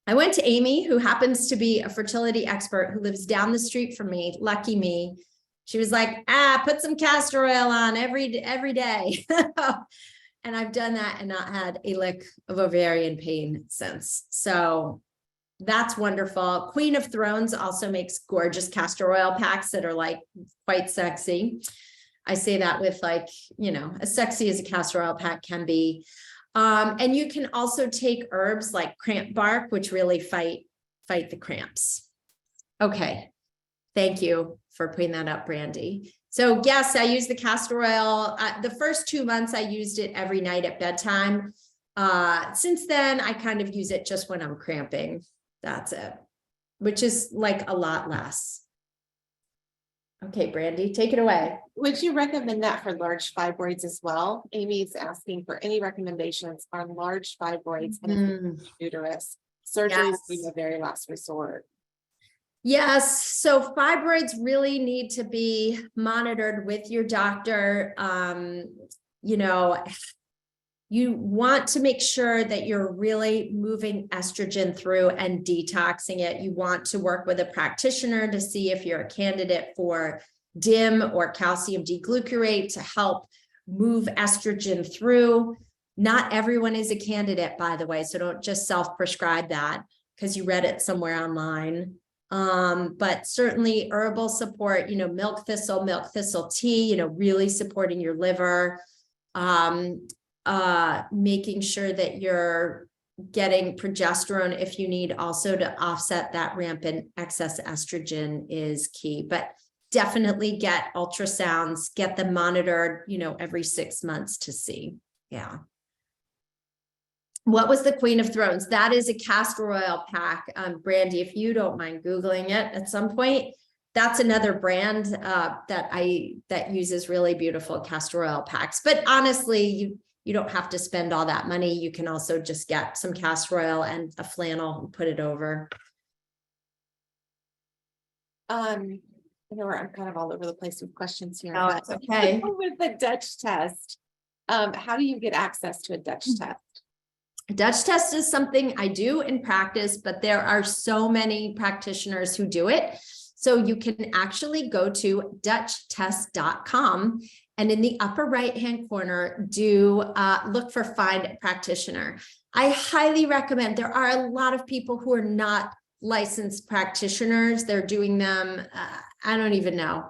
I went to Amy, who happens to be a fertility expert who lives down the street from me. Lucky me. She was like, put some castor oil on every day. And I've done that and not had a lick of ovarian pain since. So that's wonderful. Queen of Thrones also makes gorgeous castor oil packs that are like quite sexy. I say that with like, as sexy as a castor oil pack can be. And you can also take herbs like cramp bark, which really fight the cramps. Okay. Thank you for putting that up, Brandy. So yes, I use the castor oil. The first 2 months I used it every night at bedtime. Since then, I kind of use it just when I'm cramping. That's it, which is like a lot less. Okay, Brandy, take it away. Would you recommend that for large fibroids as well? Amy's asking for any recommendations on large fibroids and Mm, uterus. Surgery yes. would be the very last resort. Yes, so fibroids really need to be monitored with your doctor. You know, you want to make sure that you're really moving estrogen through and detoxing it. You want to work with a practitioner to see if you're a candidate for DIM or calcium D-glucarate to help move estrogen through. Not everyone is a candidate, by the way, so don't just self-prescribe that because you read it somewhere online. But certainly herbal support, you know, milk thistle tea, you know, really supporting your liver. Making sure that you're getting progesterone if you need also to offset that rampant excess estrogen is key, but definitely get ultrasounds, get them monitored, you know, every 6 months to see. Yeah. What was the Queen of Thrones? That is a castor oil pack. Brandy, if you don't mind Googling it at some point, that's another brand that uses really beautiful castor oil packs. But honestly, you don't have to spend all that money. You can also just get some castor oil and a flannel and put it over. I know I'm kind of all over the place with questions here. Oh, But it's okay. with the Dutch test, how do you get access to a Dutch test? A Dutch test is something I do in practice, but there are so many practitioners who do it. So you can actually go to dutchtest.com and in the upper right-hand corner, look for Find Practitioner. I highly recommend. There are a lot of people who are not licensed practitioners. They're doing them, I don't even know.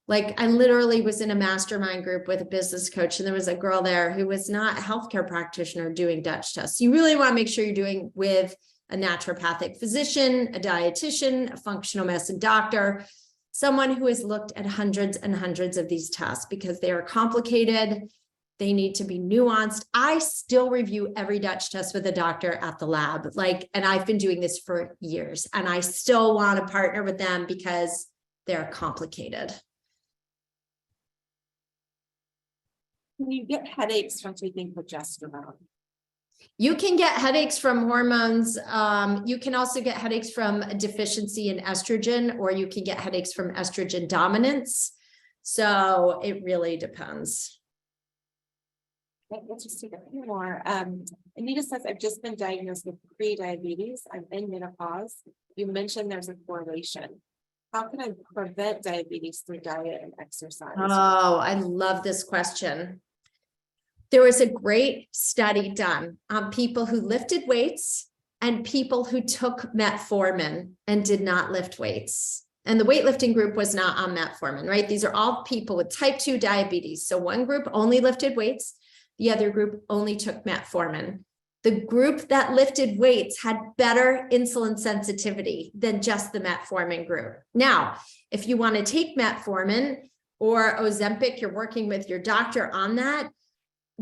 Like I literally was in a mastermind group with a business coach and there was a girl there who was not a healthcare practitioner doing Dutch tests. You really want to make sure you're doing with a naturopathic physician, a dietitian, a functional medicine doctor, someone who has looked at hundreds and hundreds of these tests because they are complicated. They need to be nuanced. I still review every Dutch test with a doctor at the lab, and I've been doing this for years and I still want to partner with them because they're complicated. Can you get headaches from taking progesterone? You can get headaches from hormones. You can also get headaches from a deficiency in estrogen, or you can get headaches from estrogen dominance. So it really depends. Okay, let's just take a few more. Anita says, I've just been diagnosed with pre-diabetes. I'm in menopause. You mentioned there's a correlation. How can I prevent diabetes through diet and exercise? Oh, I love this question. There was a great study done on people who lifted weights and people who took metformin and did not lift weights. And the weightlifting group was not on metformin, right? These are all people with type 2 diabetes. So one group only lifted weights. The other group only took metformin. The group that lifted weights had better insulin sensitivity than just the metformin group. Now, if you want to take metformin or Ozempic, you're working with your doctor on that,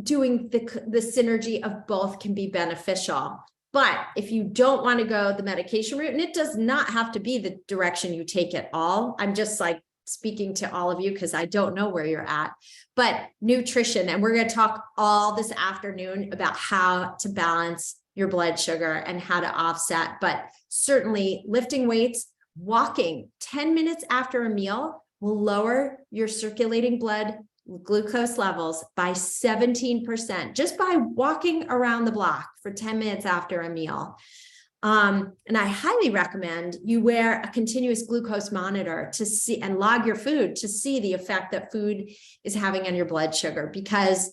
doing the synergy of both can be beneficial. But if you don't want to go the medication route, and it does not have to be the direction you take at all, I'm just like speaking to all of you because I don't know where you're at, but nutrition. And we're going to talk all this afternoon about how to balance your blood sugar and how to offset, but certainly lifting weights, walking 10 minutes after a meal will lower your circulating blood glucose levels by 17%, just by walking around the block for 10 minutes after a meal. And I highly recommend you wear a continuous glucose monitor to see and log your food to see the effect that food is having on your blood sugar. Because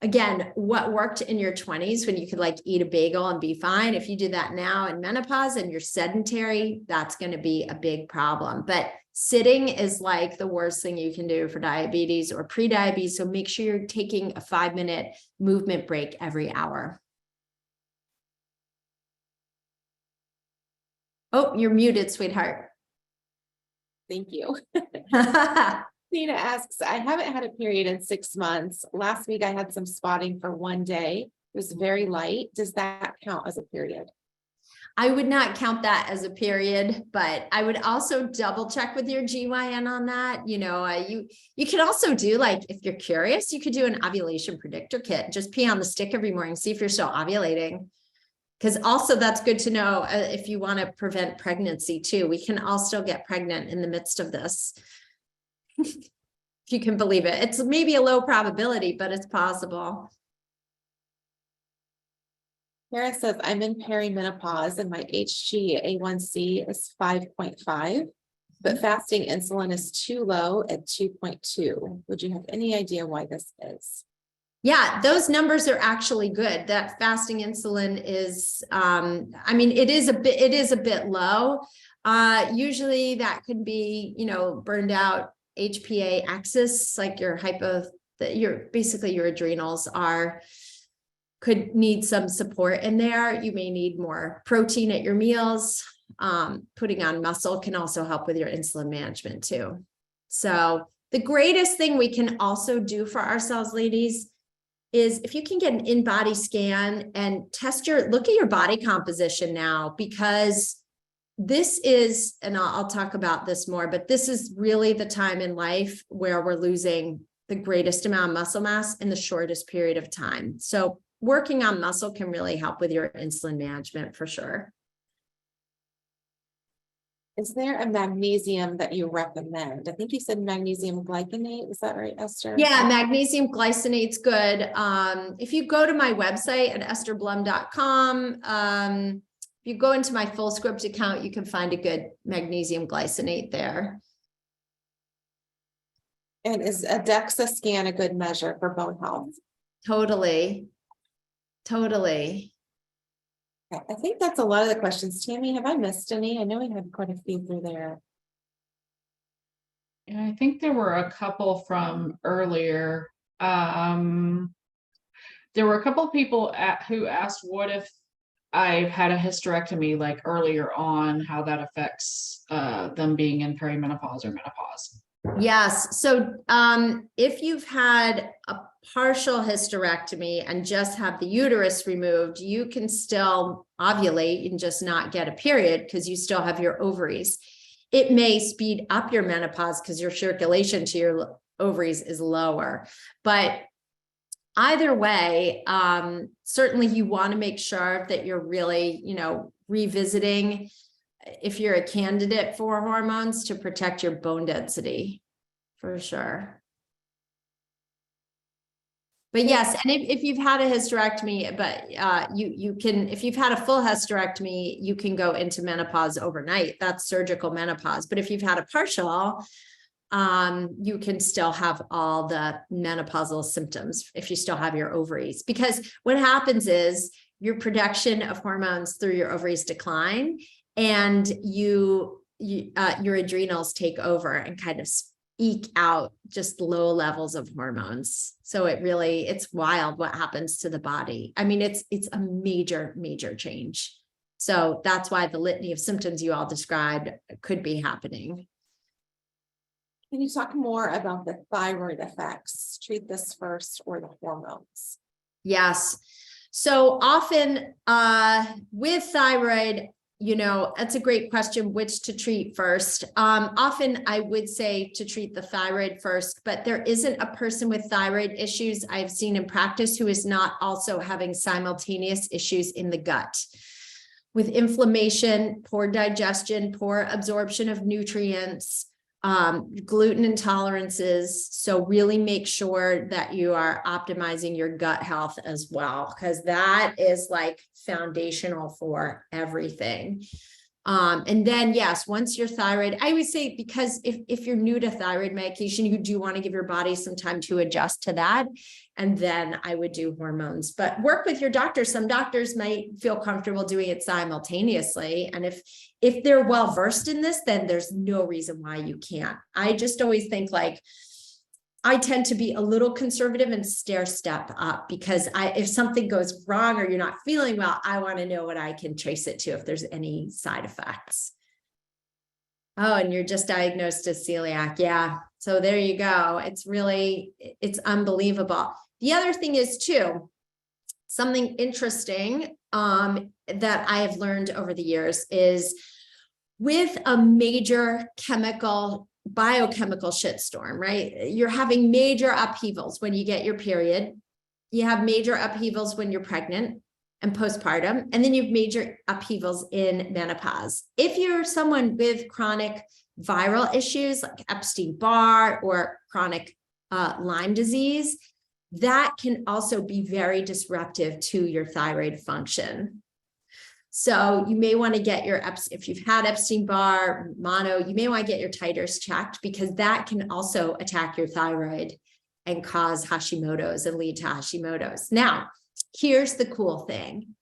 again, what worked in your 20s when you could like eat a bagel and be fine, if you do that now in menopause and you're sedentary, that's going to be a big problem. But sitting is like the worst thing you can do for diabetes or pre-diabetes. So make sure you're taking a 5-minute movement break every hour. Oh, you're muted, sweetheart. Thank you. Tina asks, I haven't had a period in 6 months. Last week I had some spotting for one day. It was very light. Does that count as a period? I would not count that as a period, but I would also double check with your GYN on that. You know, you can also do, like, if you're curious, you could do an ovulation predictor kit. Just pee on the stick every morning, see if you're still ovulating. Because also that's good to know if you want to prevent pregnancy too. We can all still get pregnant in the midst of this. If you can believe it. It's maybe a low probability, but it's possible. Kara says, I'm in perimenopause and my HbA1c is 5.5, but fasting insulin is too low at 2.2. Would you have any idea why this is? Yeah, those numbers are actually good. That fasting insulin is, I mean, it is a bit low. Usually that could be, you know, burned out HPA axis, like your basically your adrenals could need some support in there. You may need more protein at your meals. Putting on muscle can also help with your insulin management too. So the greatest thing we can also do for ourselves, ladies, is if you can get an in-body scan and look at your body composition now, because this is, and I'll talk about this more, but this is really the time in life where we're losing the greatest amount of muscle mass in the shortest period of time. So working on muscle can really help with your insulin management for sure. Is there a magnesium that you recommend? I think you said magnesium glycinate. Is that right, Esther? Yeah, magnesium glycinate's good. If you go to my website at estherblum.com, if you go into my full script account, you can find a good magnesium glycinate there. And is a DEXA scan a good measure for bone health? Totally. Totally. Okay, I think that's a lot of the questions. Tammy, have I missed any? I know we had quite a few through there. And I think there were a couple from earlier. There were a couple of people who asked what if I've had a hysterectomy like earlier on, how that affects them being in perimenopause or menopause. Yes. So if you've had a partial hysterectomy and just have the uterus removed, you can still ovulate and just not get a period because you still have your ovaries. It may speed up your menopause because your circulation to your ovaries is lower. But either way, certainly you want to make sure that you're really, you know, revisiting if you're a candidate for hormones to protect your bone density, for sure. But yes, and if you've had a hysterectomy, but you can, if you've had a full hysterectomy, you can go into menopause overnight. That's surgical menopause. But if you've had a partial, you can still have all the menopausal symptoms if you still have your ovaries. Because what happens is your production of hormones through your ovaries decline, and your adrenals take over and kind of eke out just low levels of hormones. So it's wild what happens to the body. I mean, it's a major, major change. So that's why the litany of symptoms you all described could be happening. Can you talk more about the thyroid effects? Treat this first or the hormones? Yes. So often with thyroid, you know, that's a great question, which to treat first. Often I would say to treat the thyroid first, but there isn't a person with thyroid issues I've seen in practice who is not also having simultaneous issues in the gut with inflammation, poor digestion, poor absorption of nutrients, gluten intolerances. So really make sure that you are optimizing your gut health as well, because that is like foundational for everything. And then, yes, once your thyroid, I would say, because if you're new to thyroid medication, you do want to give your body some time to adjust to that. And then I would do hormones, but work with your doctor. Some doctors might feel comfortable doing it simultaneously. And if they're well-versed in this, then there's no reason why you can't. I just always think, like, I tend to be a little conservative and stair step up, because if something goes wrong or you're not feeling well, I want to know what I can trace it to if there's any side effects. Oh, and you're just diagnosed as celiac. Yeah. So there you go. It's unbelievable. The other thing is too, something interesting that I have learned over the years is with a major biochemical shitstorm, right? You're having major upheavals when you get your period. You have major upheavals when you're pregnant and postpartum, and then you have major upheavals in menopause. If you're someone with chronic viral issues like Epstein-Barr or chronic Lyme disease, that can also be very disruptive to your thyroid function. So you may want to get if you've had Epstein-Barr, mono, you may want to get your titers checked, because that can also attack your thyroid and cause Hashimoto's and lead to Hashimoto's. Now, here's the cool thing,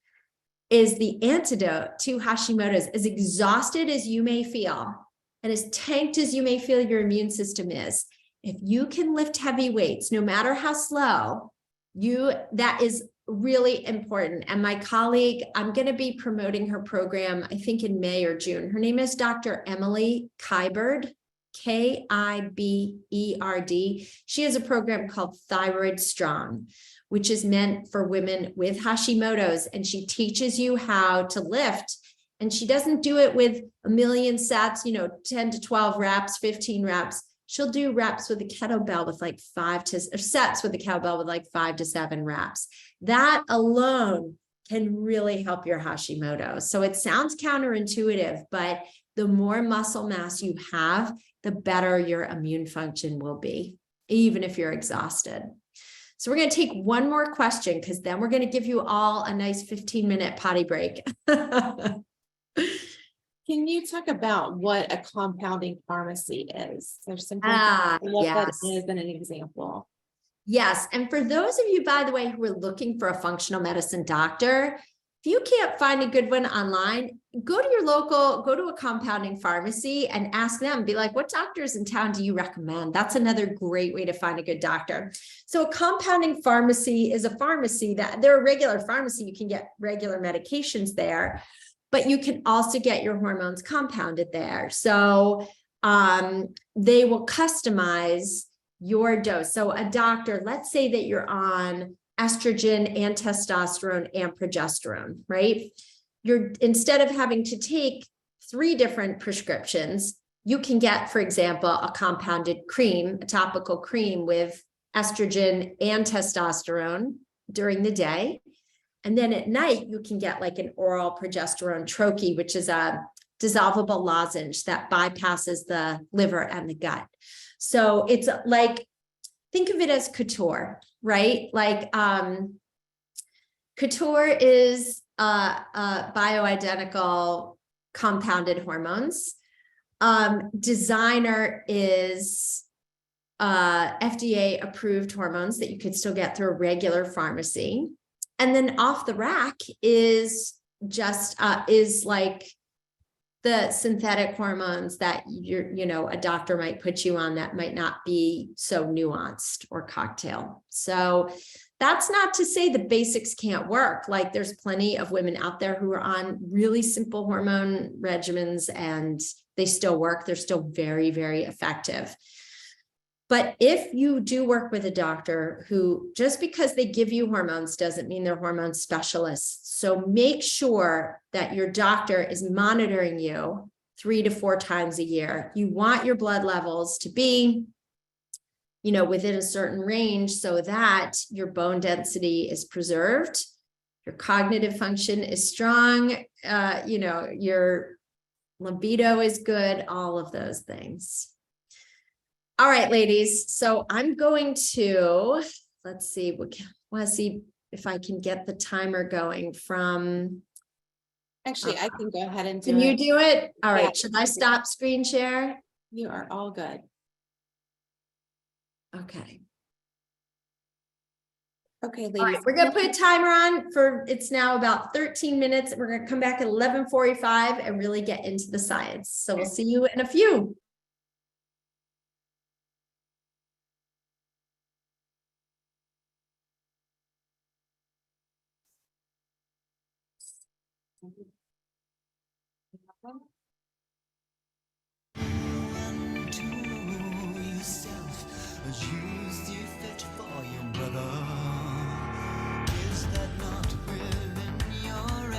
is the antidote to Hashimoto's, as exhausted as you may feel, and as tanked as you may feel your immune system is, if you can lift heavy weights, no matter how slow, that is really important. And my colleague, I'm going to be promoting her program, I think in May or June. Her name is Dr. Emily Kiberd, Kiberd. She has a program called Thyroid Strong, which is meant for women with Hashimoto's, and she teaches you how to lift. And she doesn't do it with a million sets, 10 to 12 reps, 15 reps. She'll do reps with a kettlebell with like sets with a kettlebell with like 5 to 7 reps. That alone can really help your Hashimoto's. So it sounds counterintuitive, but the more muscle mass you have, the better your immune function will be, even if you're exhausted. So we're going to take one more question, because then we're going to give you all a nice 15-minute potty break. Can you talk about what a compounding pharmacy is? There's some what that is and an example. Yes. And for those of you, by the way, who are looking for a functional medicine doctor, if you can't find a good one online, go to a compounding pharmacy and ask them, be like, what doctors in town do you recommend? That's another great way to find a good doctor. So a compounding pharmacy is a pharmacy that they're a regular pharmacy. You can get regular medications there, but you can also get your hormones compounded there. So they will customize your dose. So a doctor, let's say that you're on estrogen and testosterone and progesterone, right? Instead of having to take 3 different prescriptions, you can get, for example, a compounded cream, a topical cream with estrogen and testosterone during the day. And then at night, you can get like an oral progesterone troche, which is a dissolvable lozenge that bypasses the liver and the gut. So it's like, think of it as couture, right? Like couture is bioidentical compounded hormones. Designer is FDA approved hormones that you could still get through a regular pharmacy. And then off the rack is just is like the synthetic hormones that a doctor might put you on that might not be so nuanced or cocktail. So that's not to say the basics can't work. Like there's plenty of women out there who are on really simple hormone regimens and they still work. They're still very, very effective. But if you do work with a doctor who, just because they give you hormones doesn't mean they're hormone specialists. So make sure that your doctor is monitoring you 3 to 4 times a year. You want your blood levels to be, within a certain range so that your bone density is preserved, your cognitive function is strong, your libido is good, all of those things. All right, ladies. So I'm going to, let's see, want to see if I can get the timer going from. Actually, I can go ahead and do it. Can you do it? All right. Yeah. Should I stop screen share? You are all good. Okay. Okay, ladies. All right, we're going to put a timer on it's now about 13 minutes. We're going to come back at 11:45 and really get into the science. So we'll see you in a few. To yourself, use the fit for your brother. Is that not within your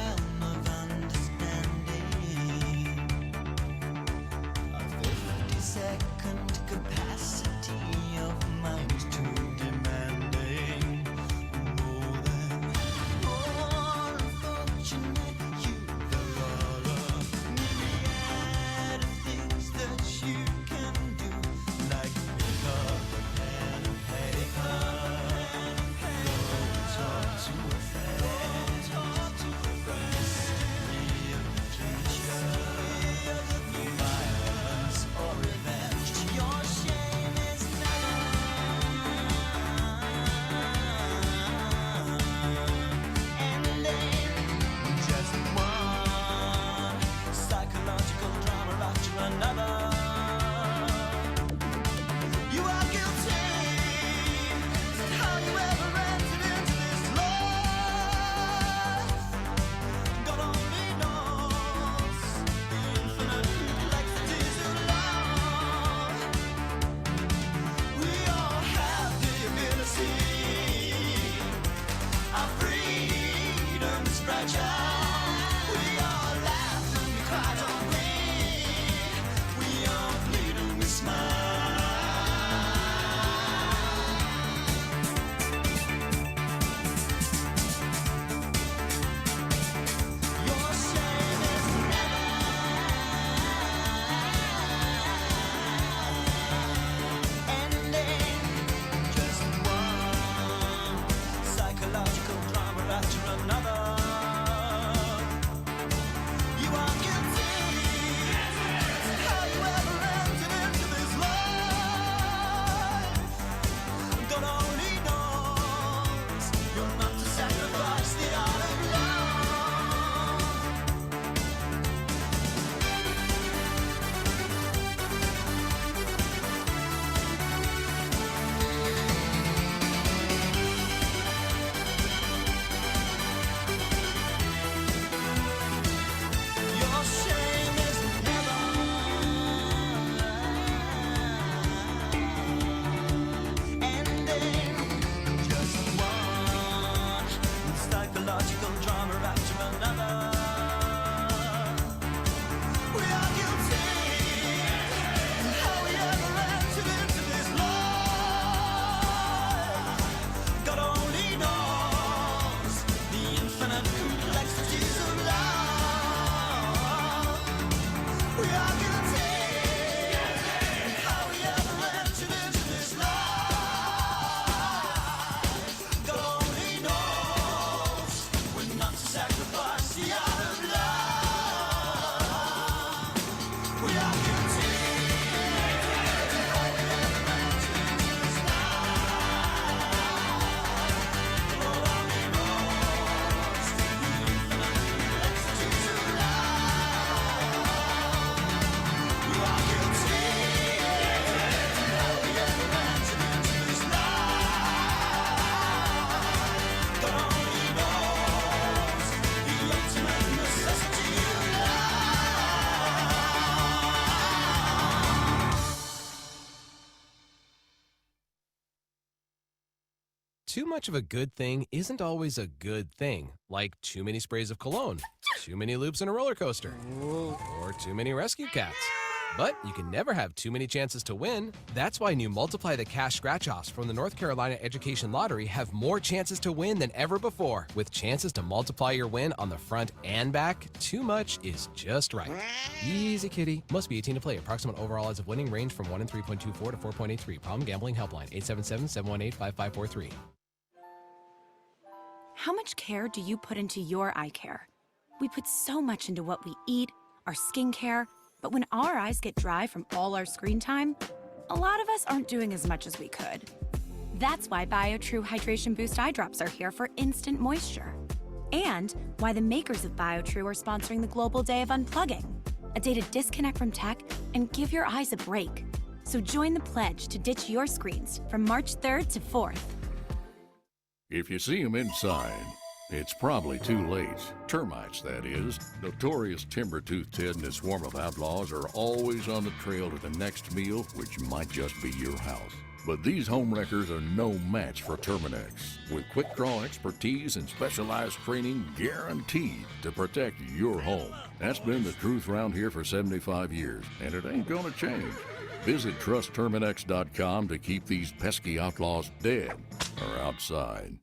Too much of a good thing isn't always a good thing, like too many sprays of cologne, too many loops in a roller coaster, or too many rescue cats. But you can never have too many chances to win. That's why new Multiply the Cash scratch-offs from the North Carolina Education Lottery have more chances to win than ever before. With chances to multiply your win on the front and back, too much is just right. Easy, kitty. Must be 18 to play. Approximate overall odds of winning range from 1 in 3.24 to 4.83. Problem gambling helpline 877-718-5543. How much care do you put into your eye care? We put so much into what we eat, our skincare, but when our eyes get dry from all our screen time, a lot of us aren't doing as much as we could. That's why BioTrue Hydration Boost eye drops are here for instant moisture. And why the makers of BioTrue are sponsoring the Global Day of Unplugging, a day to disconnect from tech and give your eyes a break. So join the pledge to ditch your screens from March 3rd to 4th. If you see them inside, it's probably too late. Termites, that is. Notorious timber-toothed Ted and his swarm of outlaws are always on the trail to the next meal, which might just be your house. But these home wreckers are no match for Terminex, with quick-draw expertise and specialized training guaranteed to protect your home. That's been the truth around here for 75 years, and it ain't gonna change. Visit TrustTerminex.com to keep these pesky outlaws dead or outside.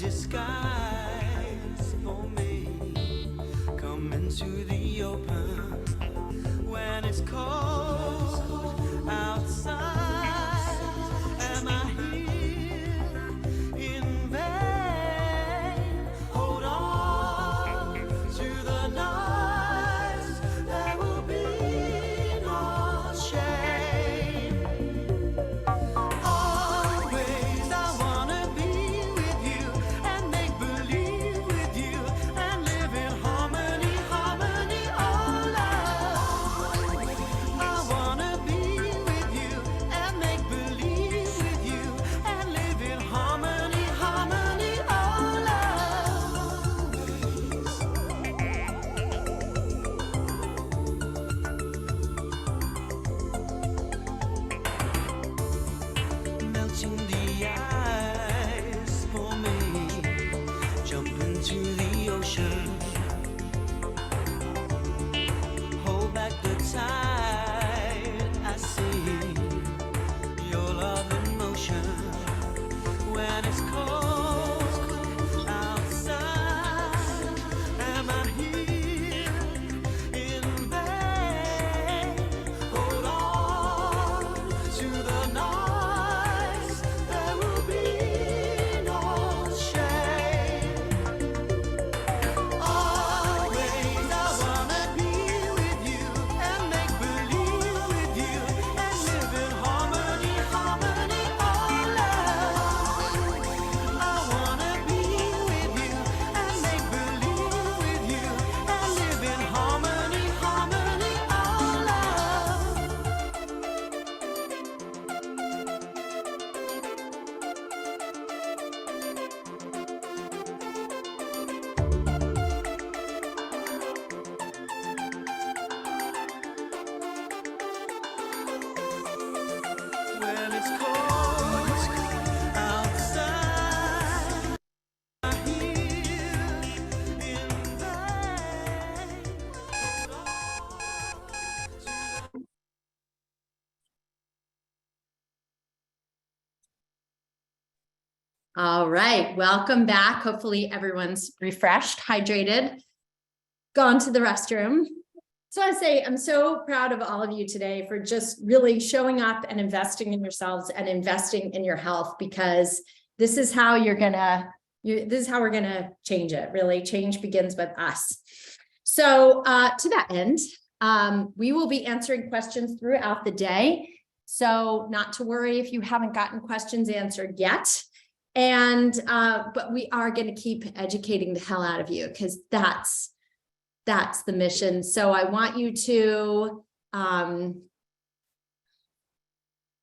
disguise for me. Come into the open when it's cold outside. Am I here in vain? Hold on to the nights. There will be no shame. Always I wanna be with you and make believe with you and live in harmony, harmony, oh love. I wanna be with you and make believe with you and live in harmony, harmony, oh melting the ice for me. Jump into the ocean. Hold back the tide. I see your love in motion. When it's cold outside, am I here in vain? Hold on to the nights. There will be no shame. Always I wanna be with you and make believe with you and live in harmony, harmony, oh love. I wanna be with you and make believe with you and live in harmony, harmony, oh love. When it's cold outside, I'm here in vain. All right, welcome back. Hopefully everyone's refreshed, hydrated, gone to the restroom. So I say I'm so proud of all of you today for just really showing up and investing in yourselves and investing in your health, because this is how you're gonna, this is how we're gonna change it. Really, change begins with us. So to that end, we will be answering questions throughout the day. So not to worry if you haven't gotten questions answered yet. And but we are going to keep educating the hell out of you, because that's the mission. So I want you to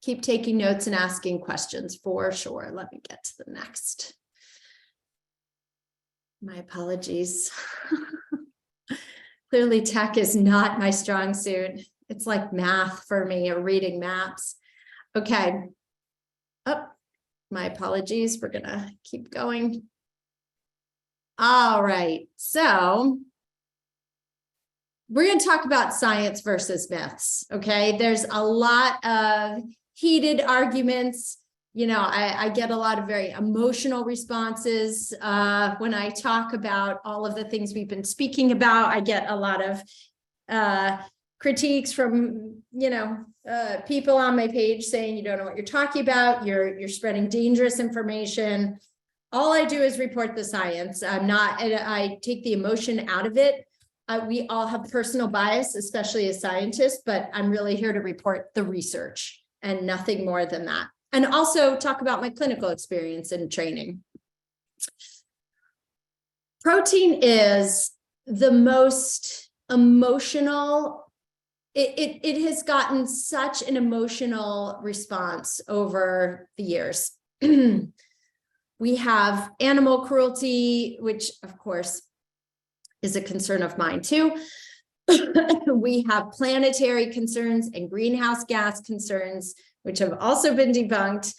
keep taking notes and asking questions for sure. Let me get to the next. My apologies. Clearly tech is not my strong suit. It's like math for me, or reading maps. Okay. Oh, my apologies. We're gonna keep going. All right. So we're going to talk about science versus myths. Okay. There's a lot of heated arguments. You know, I get a lot of very emotional responses when I talk about all of the things we've been speaking about. I get a lot of critiques from, you know, people on my page saying you don't know what you're talking about. You're spreading dangerous information. All I do is report the science. I take the emotion out of it. We all have personal bias, especially as scientists, but I'm really here to report the research and nothing more than that. And also talk about my clinical experience and training. Protein is the most emotional. It has gotten such an emotional response over the years. We have animal cruelty, which of course is a concern of mine too. We have planetary concerns and greenhouse gas concerns, which have also been debunked.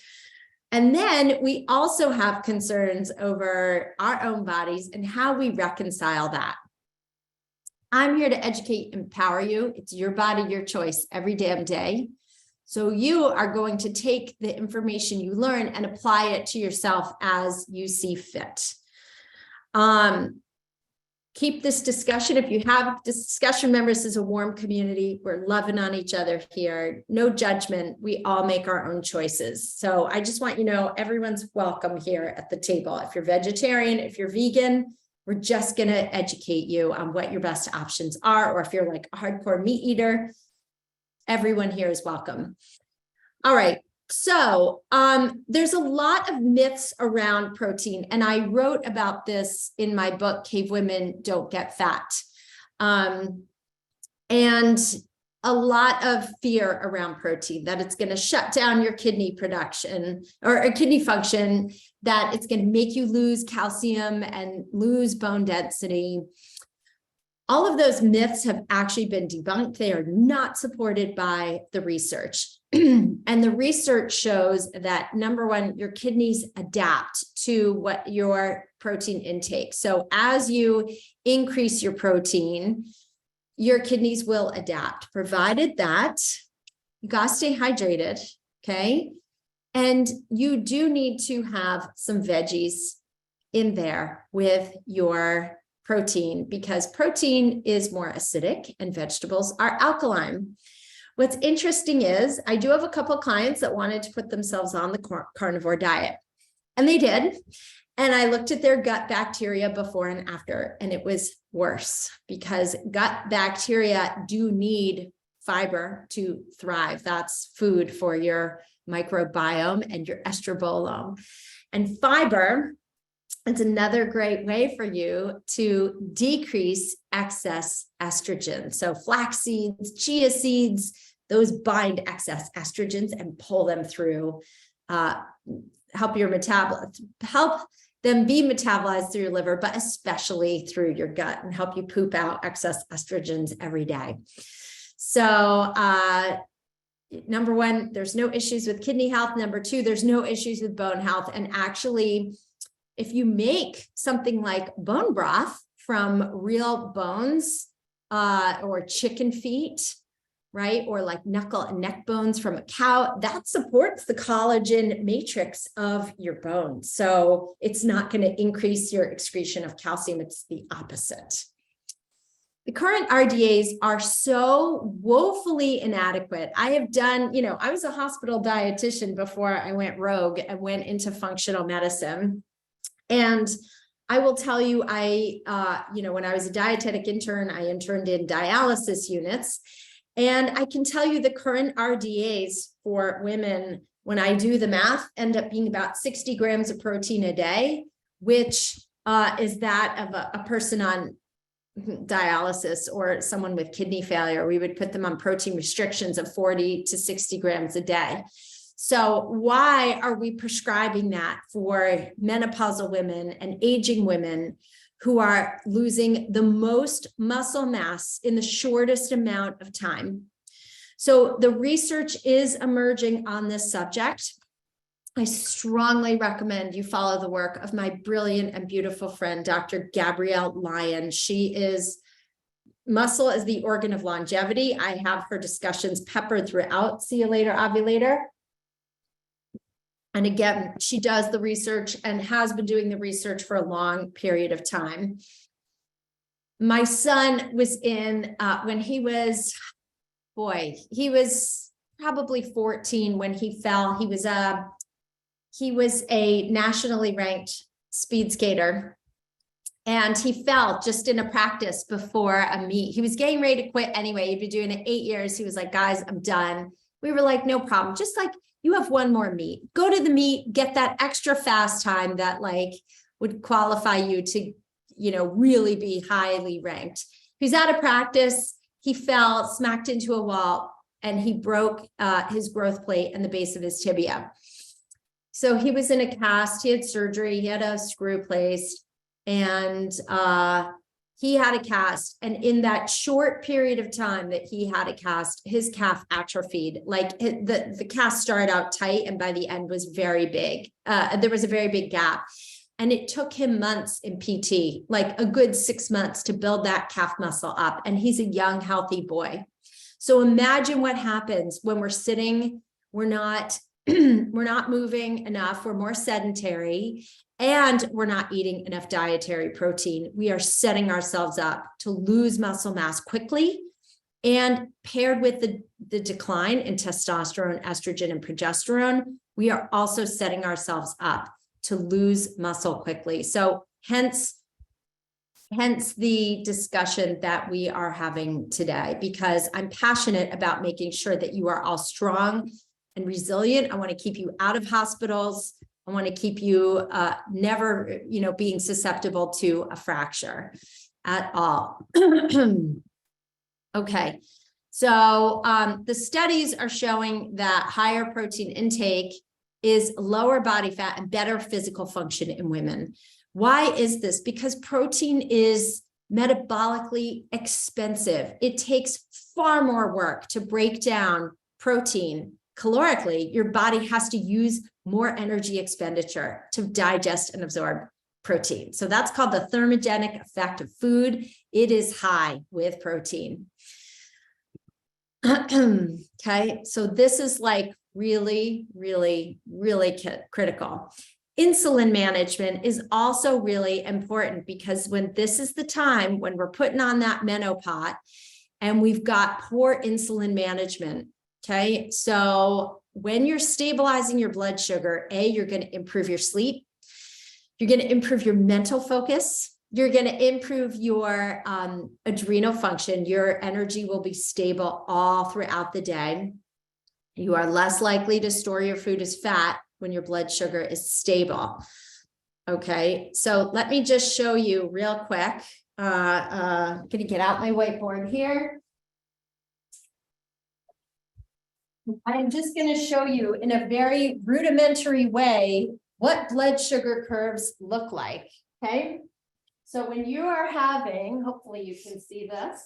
And then we also have concerns over our own bodies and how we reconcile that. I'm here to educate, empower you. It's your body, your choice every damn day. So you are going to take the information you learn and apply it to yourself as you see fit. Keep this discussion. If you have discussion members, this is a warm community. We're loving on each other here. No judgment. We all make our own choices. So I just want you to know everyone's welcome here at the table. If you're vegetarian, if you're vegan, we're just going to educate you on what your best options are. Or if you're like a hardcore meat eater, everyone here is welcome. All right. So there's a lot of myths around protein, and I wrote about this in my book, Cave Women Don't Get Fat. And a lot of fear around protein, that it's going to shut down your kidney production or kidney function, that it's going to make you lose calcium and lose bone density. All of those myths have actually been debunked. They are not supported by the research. And the research shows that, number one, your kidneys adapt to what your protein intake. So as you increase your protein, your kidneys will adapt, provided that you gotta stay hydrated, okay? And you do need to have some veggies in there with your protein, because protein is more acidic and vegetables are alkaline. What's interesting is I do have a couple of clients that wanted to put themselves on the carnivore diet, and they did. And I looked at their gut bacteria before and after, and it was worse, because gut bacteria do need fiber to thrive. That's food for your microbiome and your estrobolome. And fiber, it's another great way for you to decrease excess estrogen. So flax seeds, chia seeds, those bind excess estrogens and pull them through, help them be metabolized through your liver, but especially through your gut, and help you poop out excess estrogens every day. So number one, there's no issues with kidney health. Number two, there's no issues with bone health. And actually, if you make something like bone broth from real bones or chicken feet, right? Or like knuckle and neck bones from a cow, that supports the collagen matrix of your bones. So it's not going to increase your excretion of calcium. It's the opposite. The current RDAs are so woefully inadequate. I have done, I was a hospital dietitian before I went rogue and went into functional medicine. And I will tell you, when I was a dietetic intern, I interned in dialysis units. And I can tell you the current RDAs for women, when I do the math, end up being about 60 grams of protein a day, which is that of a person on dialysis or someone with kidney failure. We would put them on protein restrictions of 40 to 60 grams a day. So why are we prescribing that for menopausal women and aging women who are losing the most muscle mass in the shortest amount of time? So the research is emerging on this subject. I strongly recommend you follow the work of my brilliant and beautiful friend, Dr. Gabrielle Lyon. Muscle is the organ of longevity. I have her discussions peppered throughout See You Later, Ovulator. And again, she does the research and has been doing the research for a long period of time. My son was when he was probably 14 when he fell. He was a nationally ranked speed skater, and he fell just in a practice before a meet. He was getting ready to quit anyway. He'd been doing it 8 years. He was like, guys, I'm done. We were like, no problem. Just like, you have one more meet, go to the meet, get that extra fast time that would qualify you to, really be highly ranked. He's out of practice. He fell, smacked into a wall, and he broke his growth plate and the base of his tibia. So he was in a cast, he had surgery, he had a screw placed, and he had a cast. And in that short period of time that he had a cast, his calf atrophied. The cast started out tight, and by the end was very big. There was a very big gap. And it took him months in PT, like a good 6 months, to build that calf muscle up. And he's a young, healthy boy. So imagine what happens when we're sitting, we're not moving enough, we're more sedentary, and we're not eating enough dietary protein. We are setting ourselves up to lose muscle mass quickly, and paired with the decline in testosterone, estrogen, and progesterone, we are also setting ourselves up to lose muscle quickly. So hence the discussion that we are having today, because I'm passionate about making sure that you are all strong and resilient. I want to keep you out of hospitals. I want to keep you never, being susceptible to a fracture at all. Okay, so the studies are showing that higher protein intake is lower body fat and better physical function in women. Why is this? Because protein is metabolically expensive. It takes far more work to break down protein calorically. Your body has to use more energy expenditure to digest and absorb protein. So that's called the thermogenic effect of food. It is high with protein. Okay, so this is like really, really, really critical. Insulin management is also really important, because when this is the time when we're putting on that menopause and we've got poor insulin management. Okay, so when you're stabilizing your blood sugar, you're going to improve your sleep. You're going to improve your mental focus. You're going to improve your adrenal function. Your energy will be stable all throughout the day. You are less likely to store your food as fat when your blood sugar is stable. Okay, so let me just show you real quick. I'm going to get out my whiteboard here. I'm just going to show you in a very rudimentary way what blood sugar curves look like. Okay, so when you are having, hopefully you can see this,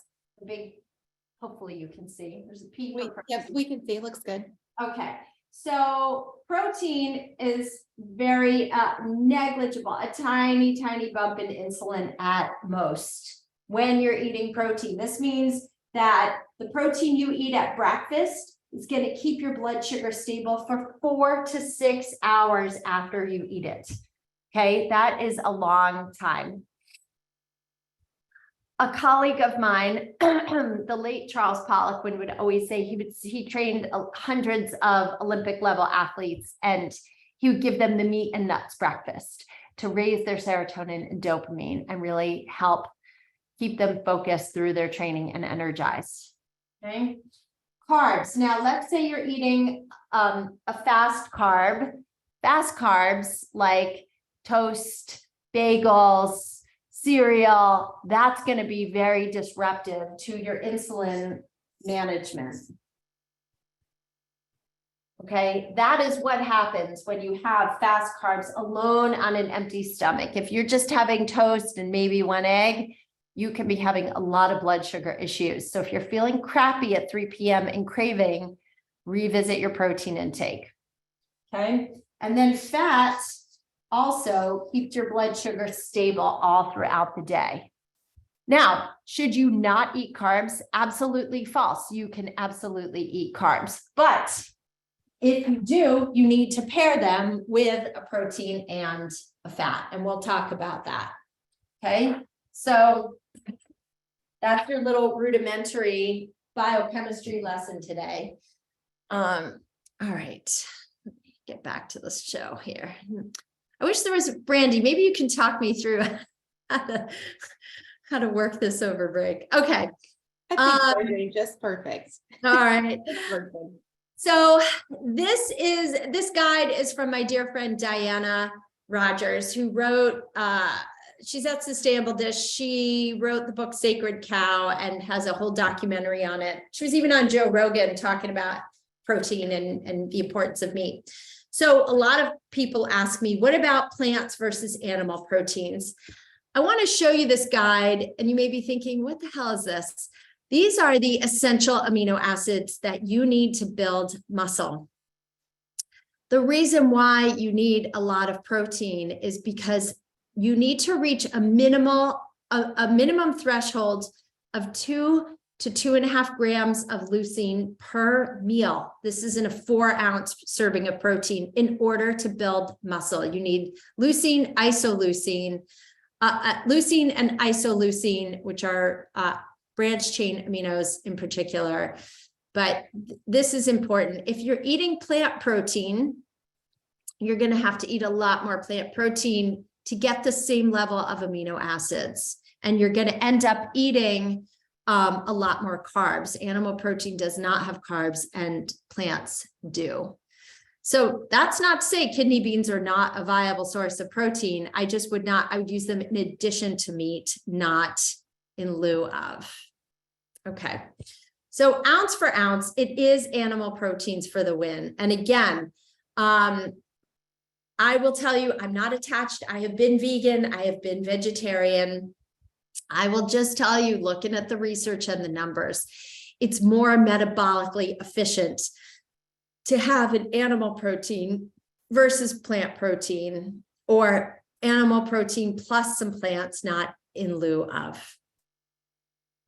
hopefully you can see, there's a P. Yep, we can see, it looks good. Okay, so protein is very negligible, a tiny, tiny bump in insulin at most when you're eating protein. This means that the protein you eat at breakfast is going to keep your blood sugar stable for 4 to 6 hours after you eat it. Okay, that is a long time. A colleague of mine, the late Charles Poliquin, would always say he trained hundreds of Olympic level athletes, and he would give them the meat and nuts breakfast to raise their serotonin and dopamine and really help keep them focused through their training and energized. Okay. Carbs. Now, let's say you're eating a fast carb. Fast carbs like toast, bagels, cereal, that's going to be very disruptive to your insulin management. Okay, that is what happens when you have fast carbs alone on an empty stomach. If you're just having toast and maybe one egg, you can be having a lot of blood sugar issues. So if you're feeling crappy at 3 p.m. and craving, revisit your protein intake. Okay, and then fat also keeps your blood sugar stable all throughout the day. Now, should you not eat carbs? Absolutely false. You can absolutely eat carbs, but if you do, you need to pair them with a protein and a fat, and we'll talk about that. Okay, so that's your little rudimentary biochemistry lesson today. All right, let me get back to this show here. I wish there was Brandy. Maybe you can talk me through how to work this over break. Okay. I think you're doing just perfect. All right. So this guide is from my dear friend Diana Rogers, who wrote, she's at Sustainable Dish. She wrote the book Sacred Cow and has a whole documentary on it. She was even on Joe Rogan talking about protein and the importance of meat. So a lot of people ask me, what about plants versus animal proteins? I want to show you this guide, and you may be thinking, what the hell is this? These are the essential amino acids that you need to build muscle. The reason why you need a lot of protein is because you need to reach a minimum threshold of 2 to 2.5 grams of leucine per meal. This is in a 4-ounce serving of protein in order to build muscle. You need leucine, isoleucine, leucine and isoleucine, which are branched chain aminos in particular. But this is important. If you're eating plant protein, you're going to have to eat a lot more plant protein to get the same level of amino acids. And you're going to end up eating a lot more carbs. Animal protein does not have carbs and plants do. So that's not to say kidney beans are not a viable source of protein. I would use them in addition to meat, not in lieu of. Okay. So ounce for ounce, it is animal proteins for the win. And again, I will tell you, I'm not attached. I have been vegan. I have been vegetarian. I will just tell you, looking at the research and the numbers, it's more metabolically efficient to have an animal protein versus plant protein, or animal protein plus some plants, not in lieu of.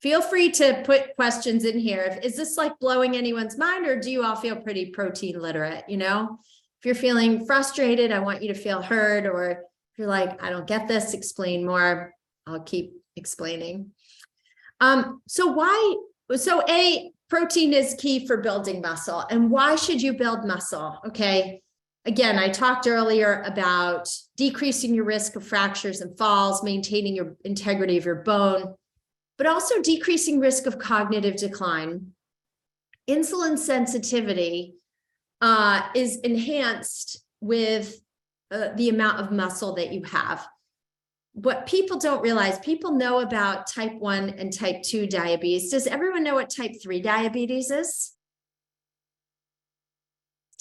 Feel free to put questions in here. Is this like blowing anyone's mind, or do you all feel pretty protein literate? You know, if you're feeling frustrated, I want you to feel heard, or if you're like, I don't get this, explain more. I'll keep explaining. So protein is key for building muscle. And why should you build muscle? Okay. Again, I talked earlier about decreasing your risk of fractures and falls, maintaining your integrity of your bone, but also decreasing risk of cognitive decline. Insulin sensitivity is enhanced with the amount of muscle that you have. What people don't realize, people know about type 1 and type 2 diabetes. Does everyone know what type 3 diabetes is?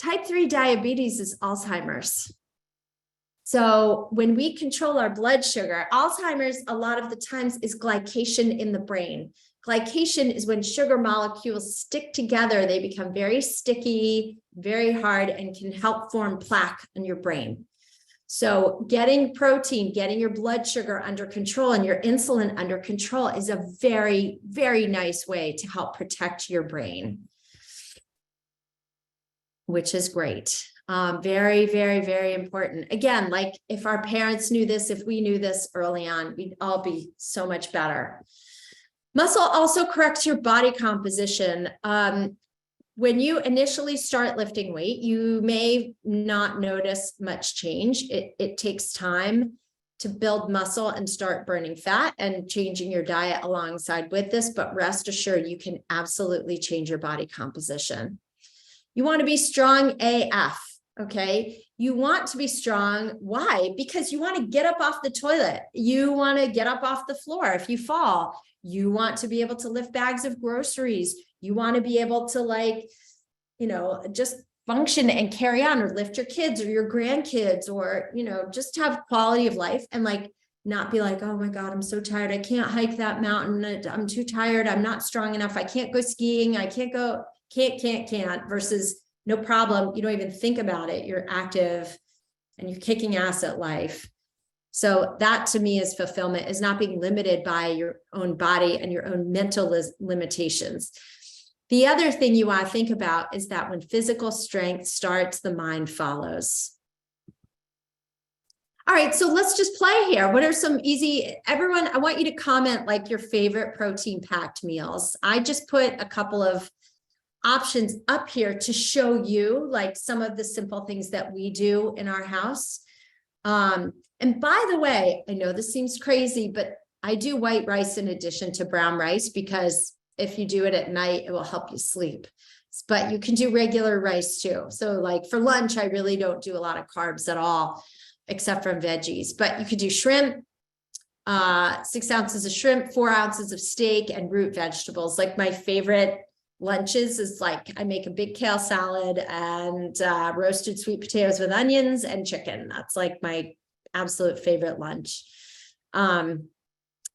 Type 3 diabetes is Alzheimer's. So when we control our blood sugar, Alzheimer's a lot of the times is glycation in the brain. Glycation is when sugar molecules stick together, they become very sticky, very hard, and can help form plaque in your brain. So getting protein, getting your blood sugar under control and your insulin under control is a very, very nice way to help protect your brain, which is great. Very, very, very important. Again, like if our parents knew this, if we knew this early on, we'd all be so much better. Muscle also corrects your body composition. When you initially start lifting weight, you may not notice much change. It takes time to build muscle and start burning fat and changing your diet alongside with this, but rest assured, you can absolutely change your body composition. You want to be strong AF, okay? You want to be strong. Why? Because you want to get up off the toilet. You want to get up off the floor if you fall. You want to be able to lift bags of groceries. You want to be able to just function and carry on, or lift your kids or your grandkids, or, just have quality of life and not be like, oh my God, I'm so tired. I can't hike that mountain. I'm too tired. I'm not strong enough. I can't go skiing. I can't go, can't, versus no problem. You don't even think about it. You're active and you're kicking ass at life. So that to me is fulfillment, is not being limited by your own body and your own mental limitations. The other thing you want to think about is that when physical strength starts, the mind follows. All right, so let's just play here. What are some easy, everyone, I want you to comment like your favorite protein-packed meals. I just put a couple of options up here to show you like some of the simple things that we do in our house. And by the way, I know this seems crazy, but I do white rice in addition to brown rice, because if you do it at night, it will help you sleep. But you can do regular rice too. So like for lunch, I really don't do a lot of carbs at all, except from veggies. But you could do shrimp, 6 ounces of shrimp, 4 ounces of steak, and root vegetables. Like my favorite lunches is like I make a big kale salad and roasted sweet potatoes with onions and chicken. That's like my absolute favorite lunch.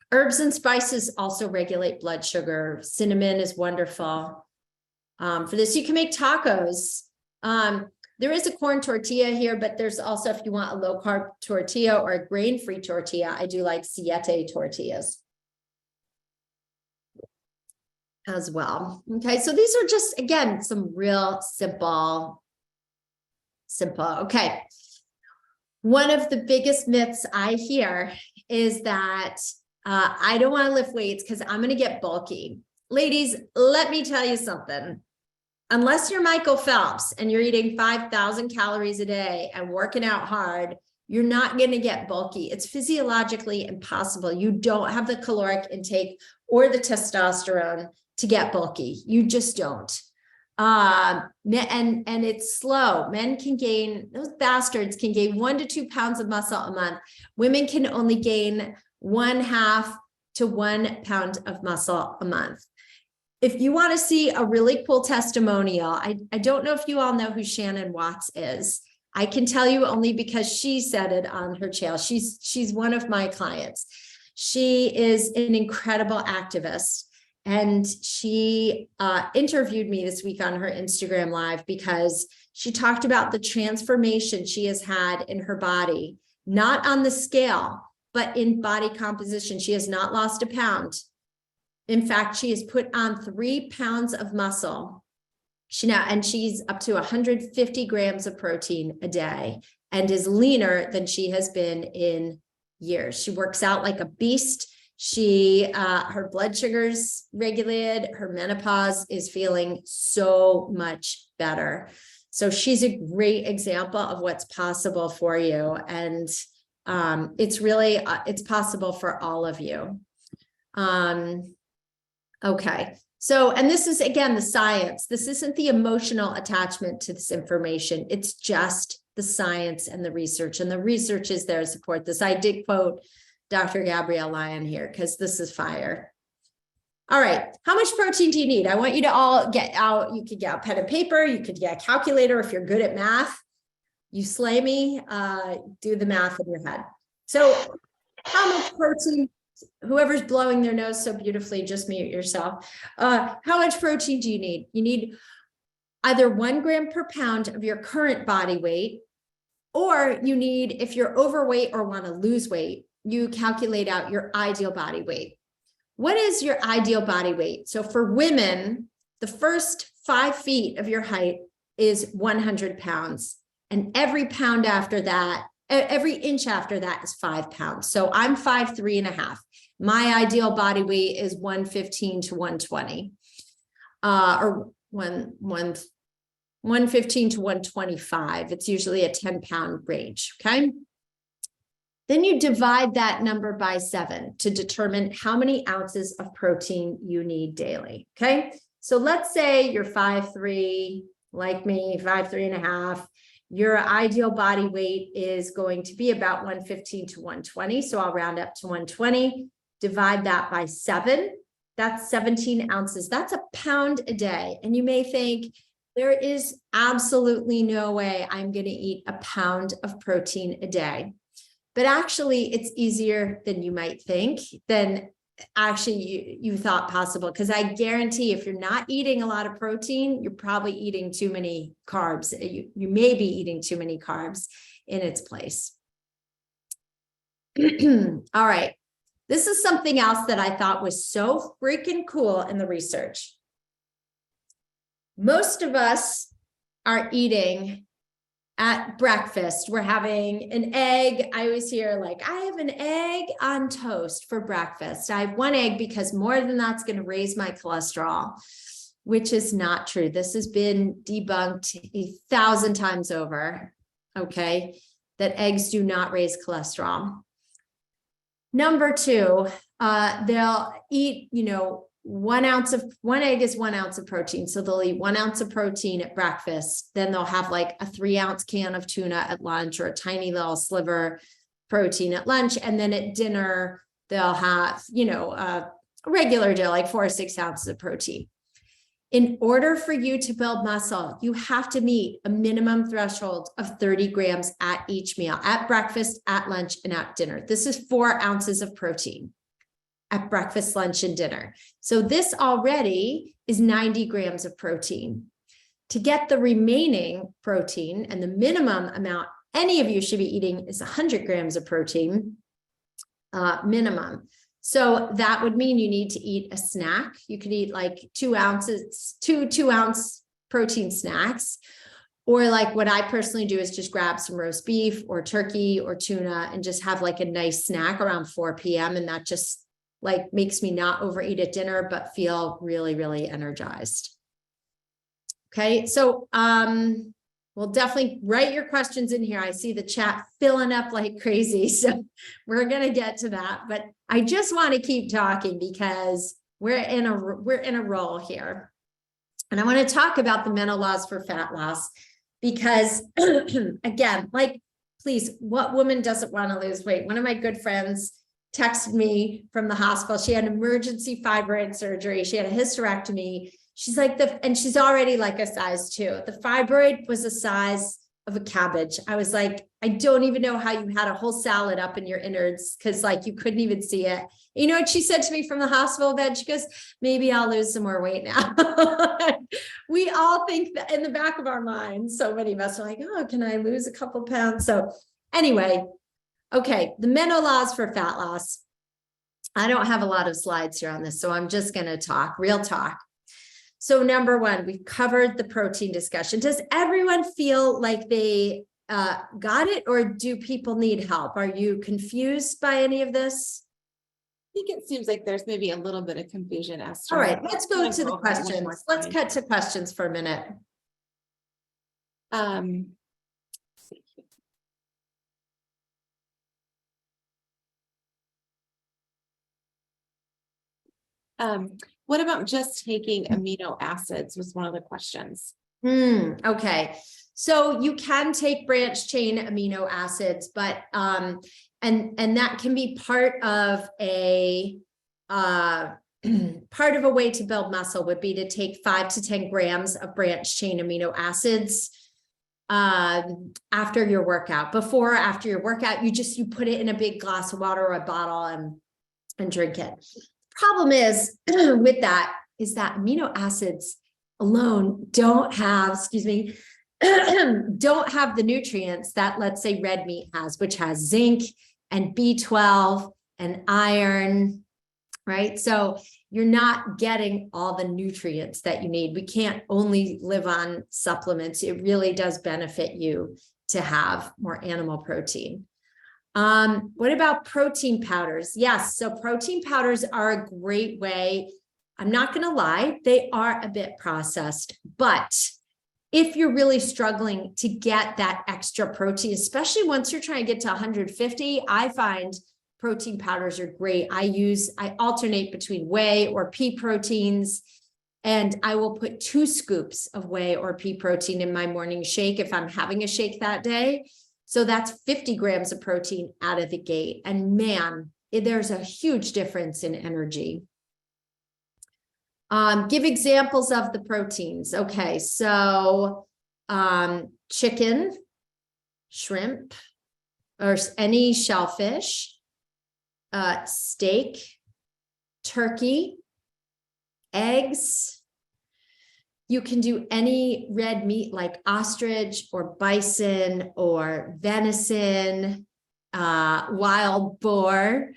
Herbs and spices also regulate blood sugar. Cinnamon is wonderful. For this, you can make tacos. There is a corn tortilla here, but there's also, if you want a low carb tortilla or a grain-free tortilla, I do like siete tortillas. as well. Okay, so these are just, again, some real simple. Okay. One of the biggest myths I hear is that I don't want to lift weights because I'm going to get bulky. Ladies, let me tell you something. Unless you're Michael Phelps and you're eating 5,000 calories a day and working out hard, you're not going to get bulky. It's physiologically impossible. You don't have the caloric intake or the testosterone to get bulky. You just don't. And it's slow. Men can gain, those bastards can gain 1 to 2 pounds of muscle a month. Women can only gain 1/2 to 1 pound of muscle a month. If you want to see a really cool testimonial, I don't know if you all know who Shannon Watts is. I can tell you only because she said it on her channel. She's one of my clients. She is an incredible activist. And she interviewed me this week on her Instagram Live because she talked about the transformation she has had in her body, not on the scale, but in body composition. She has not lost a pound. In fact, she has put on 3 pounds of muscle. She's up to 150 grams of protein a day and is leaner than she has been in years. She works out like a beast. Her blood sugar's regulated, her menopause is feeling so much better. So she's a great example of what's possible for you. And it's possible for all of you. Okay. So, and this is, again, the science. This isn't the emotional attachment to this information. It's just the science and the research. And the research is there to support this. I did quote Dr. Gabrielle Lyon here because this is fire. All right. How much protein do you need? I want you to all get out. You could get a pen and paper. You could get a calculator if you're good at math. You slay me. Do the math in your head. So how much protein? Whoever's blowing their nose so beautifully, just mute yourself. How much protein do you need? You need either 1 gram per pound of your current body weight, or you need, if you're overweight or want to lose weight, you calculate out your ideal body weight. What is your ideal body weight? So for women, the first 5 feet of your height is 100 pounds. And every pound after that, every inch after that is 5 pounds. So I'm 5'3.5". My ideal body weight is 115 to 120, or 115 to 125. It's usually a 10-pound range. Okay. Then you divide that number by 7 to determine how many ounces of protein you need daily. Okay. So let's say you're 5'3", like me, 5'3.5". Your ideal body weight is going to be about 115 to 120. So I'll round up to 120, divide that by 7. That's 17 ounces. That's a pound a day. And you may think, there is absolutely no way I'm going to eat a pound of protein a day. But actually, it's easier than you might think, than actually you thought possible. Because I guarantee if you're not eating a lot of protein, you're probably eating too many carbs. You may be eating too many carbs in its place. All right. This is something else that I thought was so freaking cool in the research. Most of us are eating at breakfast. We're having an egg. I always hear like, I have an egg on toast for breakfast. I have 1 egg because more than that's going to raise my cholesterol, which is not true. This has been debunked 1,000 times over, okay, that eggs do not raise cholesterol. Number 2, they'll eat, 1 egg is 1 ounce of protein. So they'll eat 1 ounce of protein at breakfast. Then they'll have like a 3-ounce can of tuna at lunch, or a tiny little sliver protein at lunch. And then at dinner, they'll have, a regular dinner, like 4 or 6 ounces of protein. In order for you to build muscle, you have to meet a minimum threshold of 30 grams at each meal, at breakfast, at lunch, and at dinner. This is 4 ounces of protein at breakfast, lunch, and dinner. So this already is 90 grams of protein. To get the remaining protein, and the minimum amount any of you should be eating is 100 grams of protein minimum. So that would mean you need to eat a snack. You could eat like 2 ounces, two ounce protein snacks. Or like what I personally do is just grab some roast beef or turkey or tuna and just have like a nice snack around 4 p.m. And that just like makes me not overeat at dinner, but feel really, really energized. Okay, so we'll definitely write your questions in here. I see the chat filling up like crazy. So we're gonna get to that, but I just want to keep talking because we're in a roll here. And I want to talk about the mental laws for fat loss because again, like, please, what woman doesn't want to lose weight? One of my good friends texted me from the hospital. She had an emergency fibroid surgery. She had a hysterectomy. She's like and she's already like a size 2. The fibroid was the size of a cabbage. I was like, I don't even know how you had a whole salad up in your innards because like you couldn't even see it. You know what she said to me from the hospital bed? She goes, maybe I'll lose some more weight now. We all think that in the back of our minds, so many of us are like, oh, can I lose a couple pounds? So anyway, okay, the mental laws for fat loss. I don't have a lot of slides here on this, so I'm just going to talk, real talk. So number 1, we've covered the protein discussion. Does everyone feel like they got it, or do people need help? Are you confused by any of this? I think it seems like there's maybe a little bit of confusion, Esther. All right, let's go I'm to the gonna go over it one questions. more Let's time. cut to questions for a minute. Let's see here. What about just taking amino acids was one of the questions. Okay. So you can take branched chain amino acids, but and that can be part of a part of a way to build muscle would be to take 5 to 10 grams of branched chain amino acids after your workout. Before or after your workout, you put it in a big glass of water or a bottle and drink it. Problem is with that is that amino acids alone don't have, don't have the nutrients that, let's say, red meat has, which has zinc and B12 and iron, right? So you're not getting all the nutrients that you need. We can't only live on supplements. It really does benefit you to have more animal protein. What about protein powders? Yes, so protein powders are a great way. I'm not going to lie, they are a bit processed, but if you're really struggling to get that extra protein, especially once you're trying to get to 150, I find protein powders are great. I alternate between whey or pea proteins, and I will put 2 scoops of whey or pea protein in my morning shake if I'm having a shake that day. So that's 50 grams of protein out of the gate. And man, there's a huge difference in energy. Give examples of the proteins. Okay, so chicken, shrimp, or any shellfish, steak, turkey, eggs. You can do any red meat like ostrich or bison or venison, wild boar,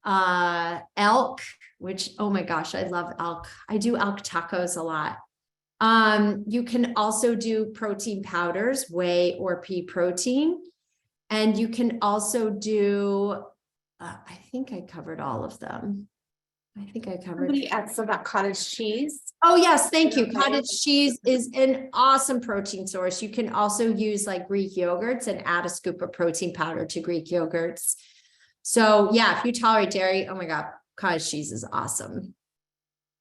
elk, which, oh my gosh, I love elk. I do elk tacos a lot. You can also do protein powders, whey or pea protein. And you can also do, I think I covered all of them. I think I covered. Somebody asked about cottage cheese. Oh, yes, thank you. Cottage cheese is an awesome protein source. You can also use like Greek yogurts and add a scoop of protein powder to Greek yogurts. So yeah, if you tolerate dairy, oh my God, cottage cheese is awesome.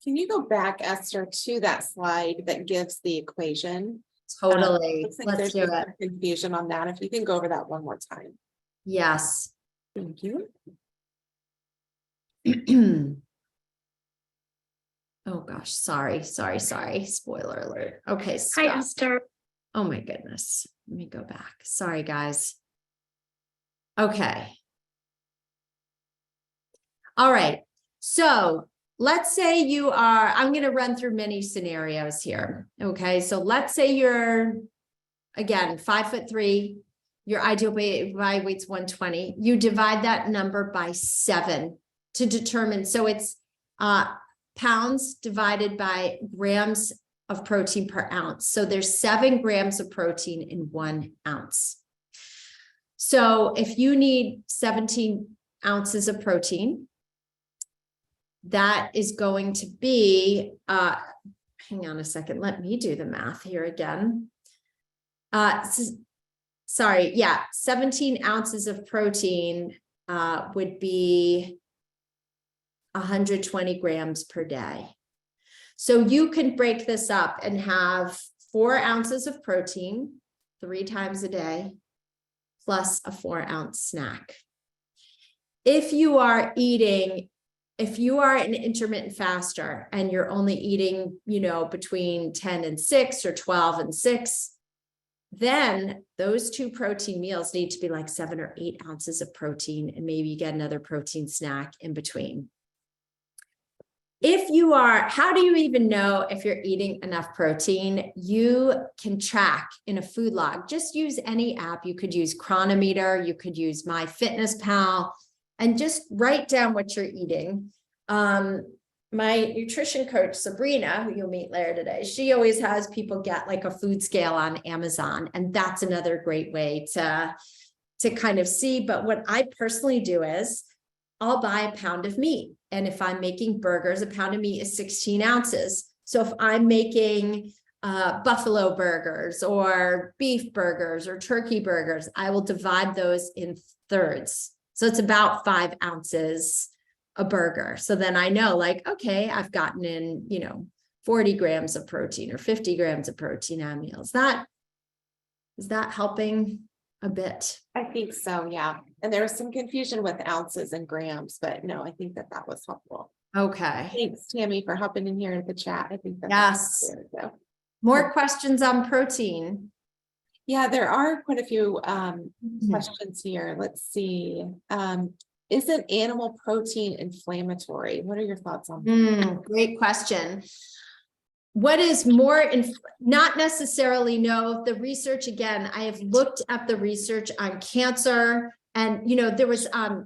Can you go back, Esther, to that slide that gives the equation? Totally. Looks like Let's do there's it. confusion on that. If you can go over that one more time. Yes. Thank you. Oh gosh, sorry. Spoiler alert. Okay, Hi, stop. Esther. Oh my goodness. Let me go back. Sorry, guys. Okay. All right. So let's say you are, I'm going to run through many scenarios here. Okay. So let's say you're, again, 5'3", your ideal body weight's 120. You divide that number by 7. to determine. So it's pounds divided by grams of protein per ounce. So there's 7 grams of protein in 1 ounce. So if you need 17 ounces of protein, that is going to be, hang on a second, let me do the math here again. Sorry, yeah, 17 ounces of protein would be 120 grams per day. So you can break this up and have 4 ounces of protein 3 times a day, plus a 4-ounce snack. If you are an intermittent faster and you're only eating, between 10 and 6 or 12 and 6, then those 2 protein meals need to be like 7 or 8 ounces of protein, and maybe you get another protein snack in between. How do you even know if you're eating enough protein? You can track in a food log. Just use any app. You could use Chronometer, you could use MyFitnessPal, and just write down what you're eating. My nutrition coach, Sabrina, who you'll meet later today, she always has people get like a food scale on Amazon. And that's another great way to kind of see. But what I personally do is I'll buy a pound of meat. And if I'm making burgers, a pound of meat is 16 ounces. So if I'm making buffalo burgers or beef burgers or turkey burgers, I will divide those in thirds. So it's about 5 ounces a burger. So then I know, like, okay, I've gotten in, 40 grams of protein or 50 grams of protein on meals. Is that helping a bit? I think so, yeah. And there was some confusion with ounces and grams, but no, I think that was helpful. Okay. Thanks, Tammy, for hopping in here in the chat. I think that Yes. was good, so. More questions on protein? Yeah, there are quite a few questions here. Let's see. Isn't animal protein inflammatory? What are your thoughts on that? Great question. What is more, not necessarily, no. The research, again, I have looked at the research on cancer, and there was, oh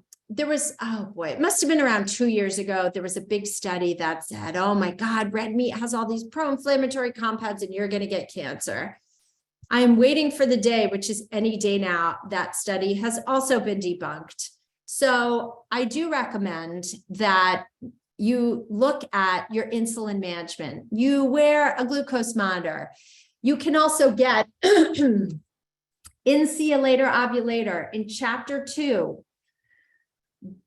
boy, it must have been around 2 years ago. There was a big study that said, oh my God, red meat has all these pro-inflammatory compounds and you're going to get cancer. I'm waiting for the day, which is any day now, that study has also been debunked. So I do recommend that you look at your insulin management. You wear a glucose monitor. You can also get in See You Later Ovulator in chapter 2.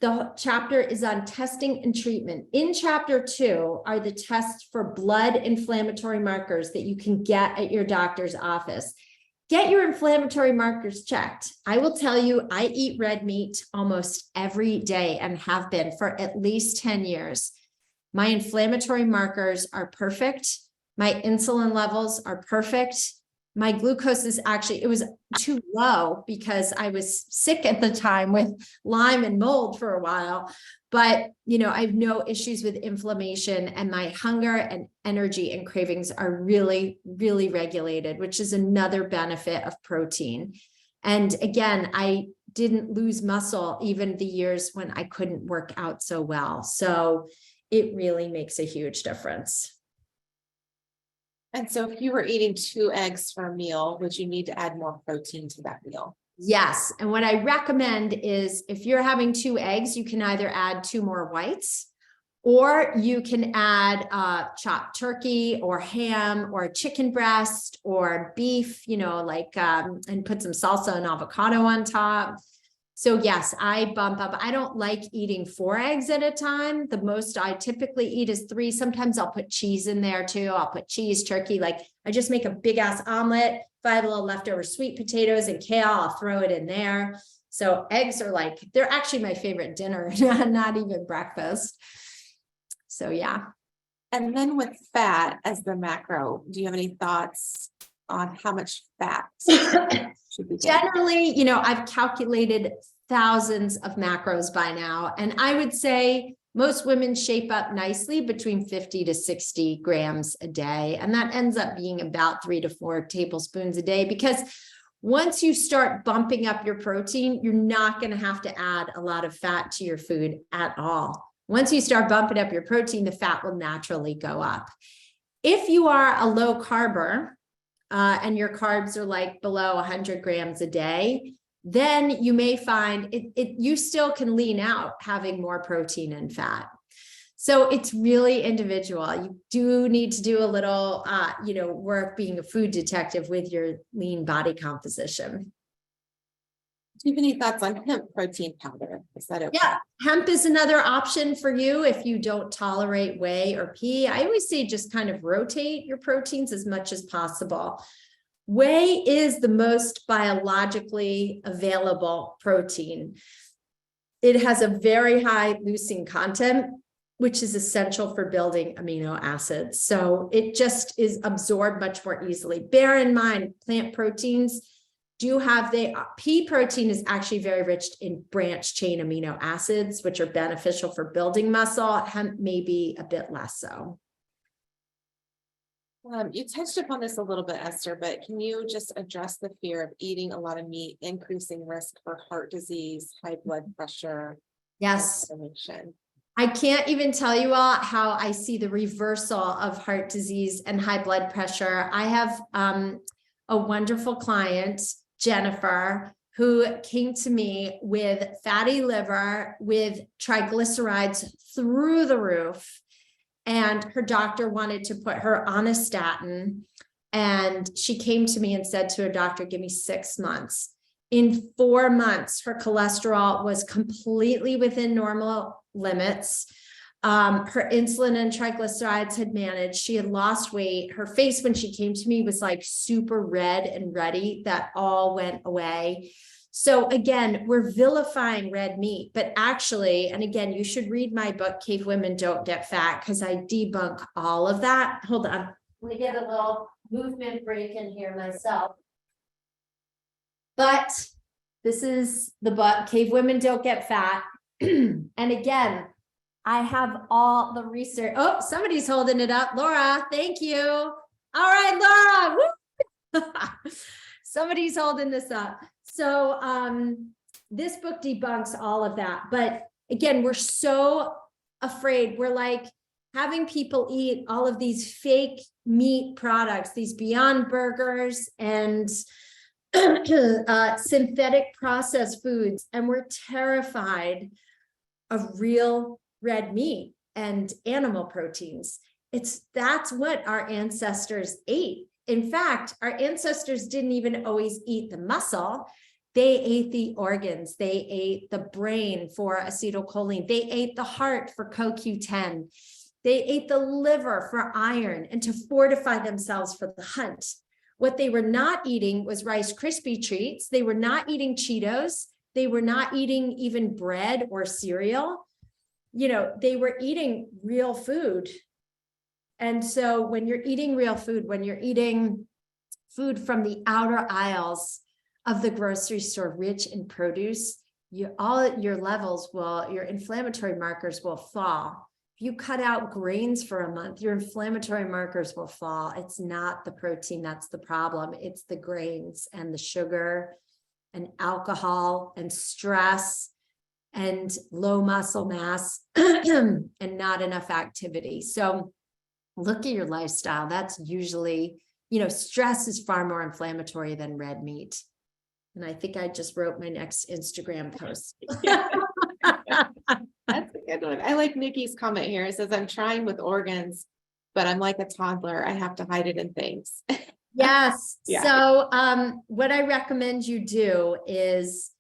The chapter is on testing and treatment. In chapter 2 are the tests for blood inflammatory markers that you can get at your doctor's office. Get your inflammatory markers checked. I will tell you, I eat red meat almost every day and have been for at least 10 years. My inflammatory markers are perfect. My insulin levels are perfect. My glucose is actually, it was too low because I was sick at the time with Lyme and mold for a while. But, I have no issues with inflammation, and my hunger and energy and cravings are really, really regulated, which is another benefit of protein. And again, I didn't lose muscle even the years when I couldn't work out so well. So it really makes a huge difference. And so if you were eating 2 eggs for a meal, would you need to add more protein to that meal? Yes. And what I recommend is if you're having 2 eggs, you can either add 2 more whites, or you can add chopped turkey or ham or chicken breast or beef, and put some salsa and avocado on top. So yes, I bump up. I don't like eating 4 eggs at a time. The most I typically eat is 3. Sometimes I'll put cheese in there too. I'll put cheese, turkey. Like I just make a big ass omelet. If I have a little leftover sweet potatoes and kale, I'll throw it in there. So eggs are they're actually my favorite dinner, not even breakfast. So yeah. And then with fat as the macro, do you have any thoughts on how much fat should be? Generally, I've calculated thousands of macros by now, and I would say most women shape up nicely between 50 to 60 grams a day. And that ends up being about 3 to 4 tablespoons a day, because Once you start bumping up your protein, you're not going to have to add a lot of fat to your food at all. Once you start bumping up your protein, the fat will naturally go up. If you are a low carber, and your carbs are like below 100 grams a day, then you may find you still can lean out having more protein and fat. So it's really individual. You do need to do a little, work being a food detective with your lean body composition. Do you have any thoughts on hemp protein powder? Is that okay? Yeah, hemp is another option for you if you don't tolerate whey or pea. I always say just kind of rotate your proteins as much as possible. Whey is the most biologically available protein. It has a very high leucine content, which is essential for building amino acids. So it just is absorbed much more easily. Bear in mind, plant proteins do have pea protein is actually very rich in branched chain amino acids, which are beneficial for building muscle. Hemp may be a bit less so. You touched upon this a little bit, Esther, but can you just address the fear of eating a lot of meat, increasing risk for heart disease, high blood pressure? Yes. Inflammation? I can't even tell you all how I see the reversal of heart disease and high blood pressure. I have a wonderful client, Jennifer, who came to me with fatty liver, with triglycerides through the roof. And her doctor wanted to put her on a statin. And she came to me and said to her doctor, give me 6 months. In 4 months, her cholesterol was completely within normal limits. Her insulin and triglycerides had managed. She had lost weight. Her face when she came to me was like super red and ruddy. That all went away. So again, we're vilifying red meat, but actually, and again, you should read my book, Cave Women Don't Get Fat, because I debunk all of that. Hold on. Let me get a little movement break in here myself. But this is the book, Cave Women Don't Get Fat. And again, I have all the research. Oh, somebody's holding it up. Laura, thank you. All right, Laura. Woo! Somebody's holding this up. So this book debunks all of that. But again, we're so afraid. We're like having people eat all of these fake meat products, these Beyond Burgers and synthetic processed foods. And we're terrified of real red meat and animal proteins. That's what our ancestors ate. In fact, our ancestors didn't even always eat the muscle. They ate the organs. They ate the brain for acetylcholine. They ate the heart for CoQ10. They ate the liver for iron and to fortify themselves for the hunt. What they were not eating was Rice Krispie treats. They were not eating Cheetos. They were not eating even bread or cereal. You know, they were eating real food. And so when you're eating real food, when you're eating food from the outer aisles of the grocery store, rich in produce, all your levels your inflammatory markers will fall. If you cut out grains for a month, your inflammatory markers will fall. It's not the protein that's the problem. It's the grains and the sugar and alcohol and stress and low muscle mass and not enough activity. So look at your lifestyle. That's usually, stress is far more inflammatory than red meat. And I think I just wrote my next Instagram post. That's a good one. I like Nikki's comment here. It says, I'm trying with organs, but I'm like a toddler. I have to hide it in things. Yes. Yeah. So what I recommend you do is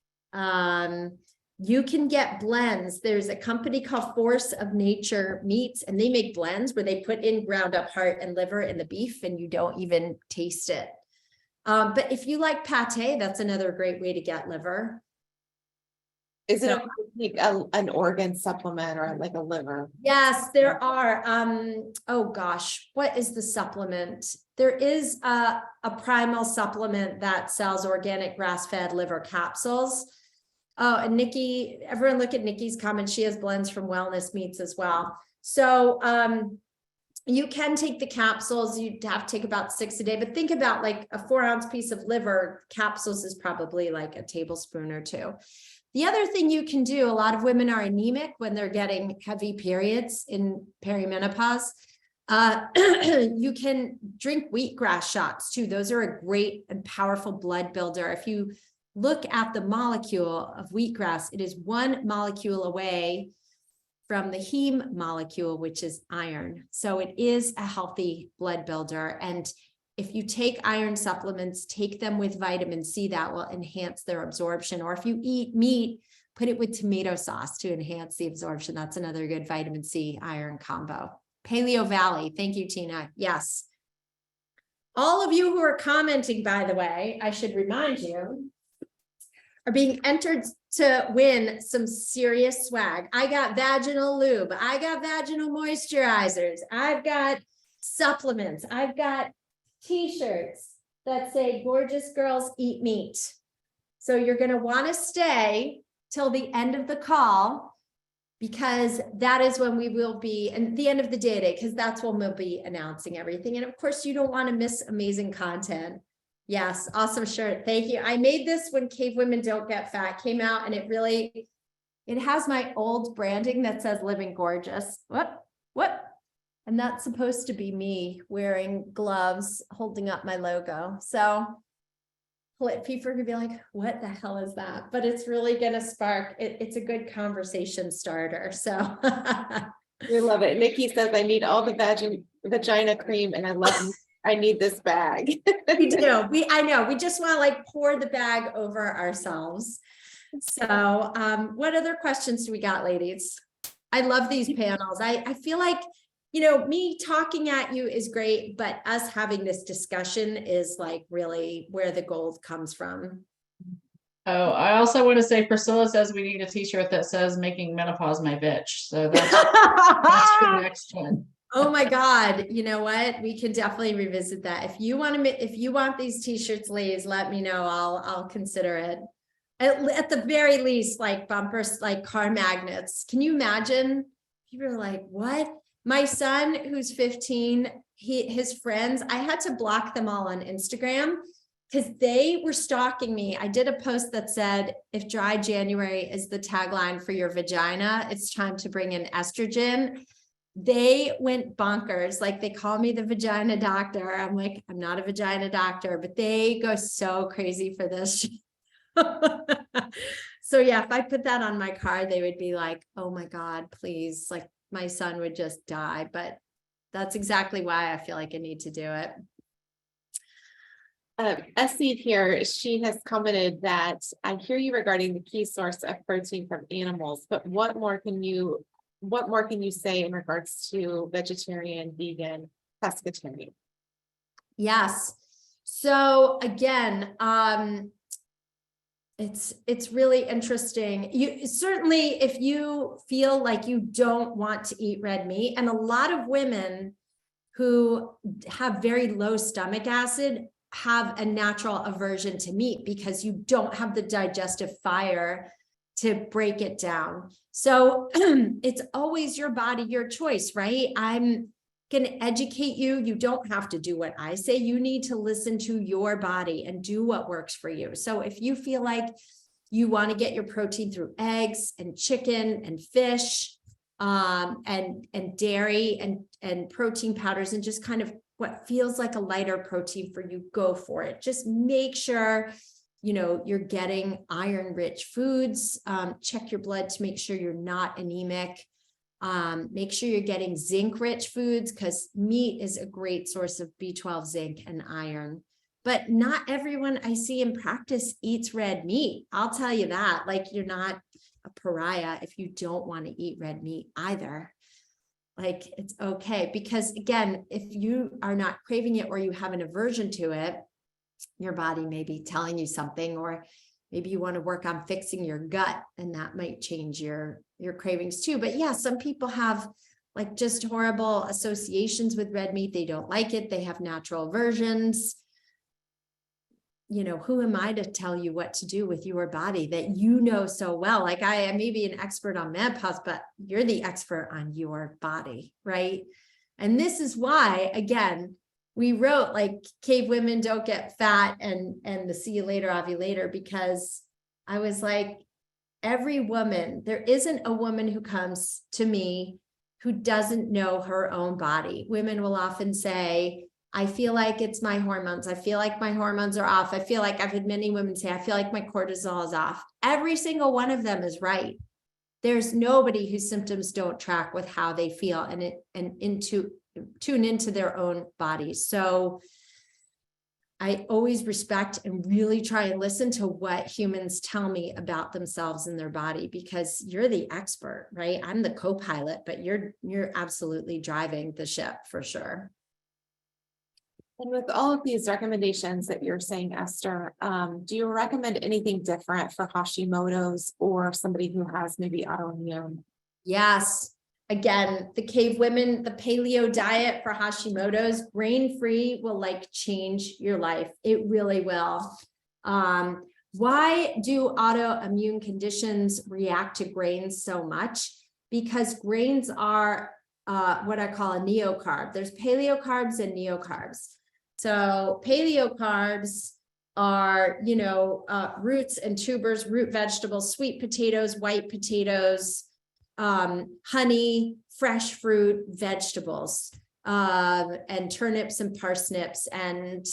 you can get blends. There's a company called Force of Nature Meats, and they make blends where they put in ground up heart and liver in the beef and you don't even taste it. But if you like pate, that's another great way to get liver. Is it an organ supplement or like a liver? Yes, there are. Oh gosh, what is the supplement? There is a primal supplement that sells organic grass-fed liver capsules. Oh, and Nikki, everyone look at Nikki's comment. She has blends from Wellness Meats as well. So You can take the capsules, you'd have to take about 6 a day, but think about like a 4-ounce piece of liver capsules is probably like a tablespoon or 2. The other thing you can do, a lot of women are anemic when they're getting heavy periods in perimenopause. You can drink wheatgrass shots too. Those are a great and powerful blood builder. If you look at the molecule of wheatgrass, it is 1 molecule away from the heme molecule, which is iron. So it is a healthy blood builder. And if you take iron supplements, take them with vitamin C, that will enhance their absorption. Or if you eat meat, put it with tomato sauce to enhance the absorption. That's another good vitamin C iron combo. Paleo Valley. Thank you, Tina. Yes. All of you who are commenting, by the way, I should remind you, are being entered to win some serious swag. I got vaginal lube. I got vaginal moisturizers. I've got supplements. I've got t-shirts that say gorgeous girls eat meat. So you're going to want to stay till the end of the call, because that is when we will be, and the end of the day, because that's when we'll be announcing everything. And of course, you don't want to miss amazing content. Yes, awesome shirt. Thank you. I made this when Cave Women Don't Get Fat came out, and it has my old branding that says Living Gorgeous. What? And that's supposed to be me wearing gloves, holding up my logo. So people are gonna be like, what the hell is that? But it's really gonna spark, it's a good conversation starter. So We love it. Nikki says, I need all the vagina cream, and I need this bag. We do. I know. We just want to like pour the bag over ourselves. So what other questions do we got, ladies? I love these panels. I feel like, me talking at you is great, but us having this discussion is like really where the gold comes from. Oh, I also want to say Priscilla says we need a t-shirt that says making menopause my bitch. So that's the next one. Oh my God. You know what? We can definitely revisit that. If you want these t-shirts, ladies, let me know. I'll consider it. At the very least, like bumpers, like car magnets. Can you imagine? People are like, what? My son, who's 15, his friends, I had to block them all on Instagram because they were stalking me. I did a post that said, if dry January is the tagline for your vagina, it's time to bring in estrogen. They went bonkers. Like, they call me the vagina doctor. I'm like, I'm not a vagina doctor, but they go so crazy for this. So yeah, if I put that on my card, they would be like, oh my God, please. Like, my son would just die. But that's exactly why I feel like I need to do it. Essie here, she has commented that I hear you regarding the key source of protein from animals, but what more can you say in regards to vegetarian, vegan, pescatarian? Yes. So again, it's really interesting. You certainly, if you feel like you don't want to eat red meat, and a lot of women who have very low stomach acid have a natural aversion to meat because you don't have the digestive fire to break it down. So it's always your body, your choice, right? I'm going to educate you. You don't have to do what I say. You need to listen to your body and do what works for you. So if you feel like you want to get your protein through eggs and chicken and fish, and dairy and protein powders, and just kind of what feels like a lighter protein for you, go for it. Just make sure you're getting iron rich foods. Check your blood to make sure you're not anemic. Make sure you're getting zinc rich foods, because meat is a great source of B12, zinc, and iron. But not everyone I see in practice eats red meat. I'll tell you that. Like, you're not a pariah if you don't want to eat red meat either. Like, it's okay. Because again, if you are not craving it or you have an aversion to it, your body may be telling you something, or maybe you want to work on fixing your gut, and that might change your cravings too. But yeah, some people have like just horrible associations with red meat. They don't like it. They have natural aversions. Who am I to tell you what to do with your body that you know so well? Like, I may be an expert on menopause, but you're the expert on your body, right? And this is why, again, we wrote like cave women don't get fat and the see you later, ovulator, because I was like, every woman, there isn't a woman who comes to me who doesn't know her own body. Women will often say, I feel like it's my hormones. I feel like my hormones are off. I feel like, I've had many women say, I feel like my cortisol is off. Every single one of them is right. There's nobody whose symptoms don't track with how they feel and tune into their own bodies. So I always respect and really try and listen to what humans tell me about themselves and their body, because you're the expert, right? I'm the co-pilot, but you're absolutely driving the ship for sure. And with all of these recommendations that you're saying, Esther, do you recommend anything different for Hashimoto's or somebody who has maybe autoimmune? Yes. Again, the cave women, the paleo diet for Hashimoto's, grain-free will like change your life. It really will. Why do autoimmune conditions react to grains so much? Because grains are what I call a neocarb. There's paleocarbs and neocarbs. So paleocarbs are, roots and tubers, root vegetables, sweet potatoes, white potatoes, honey, fresh fruit, vegetables, and turnips and parsnips and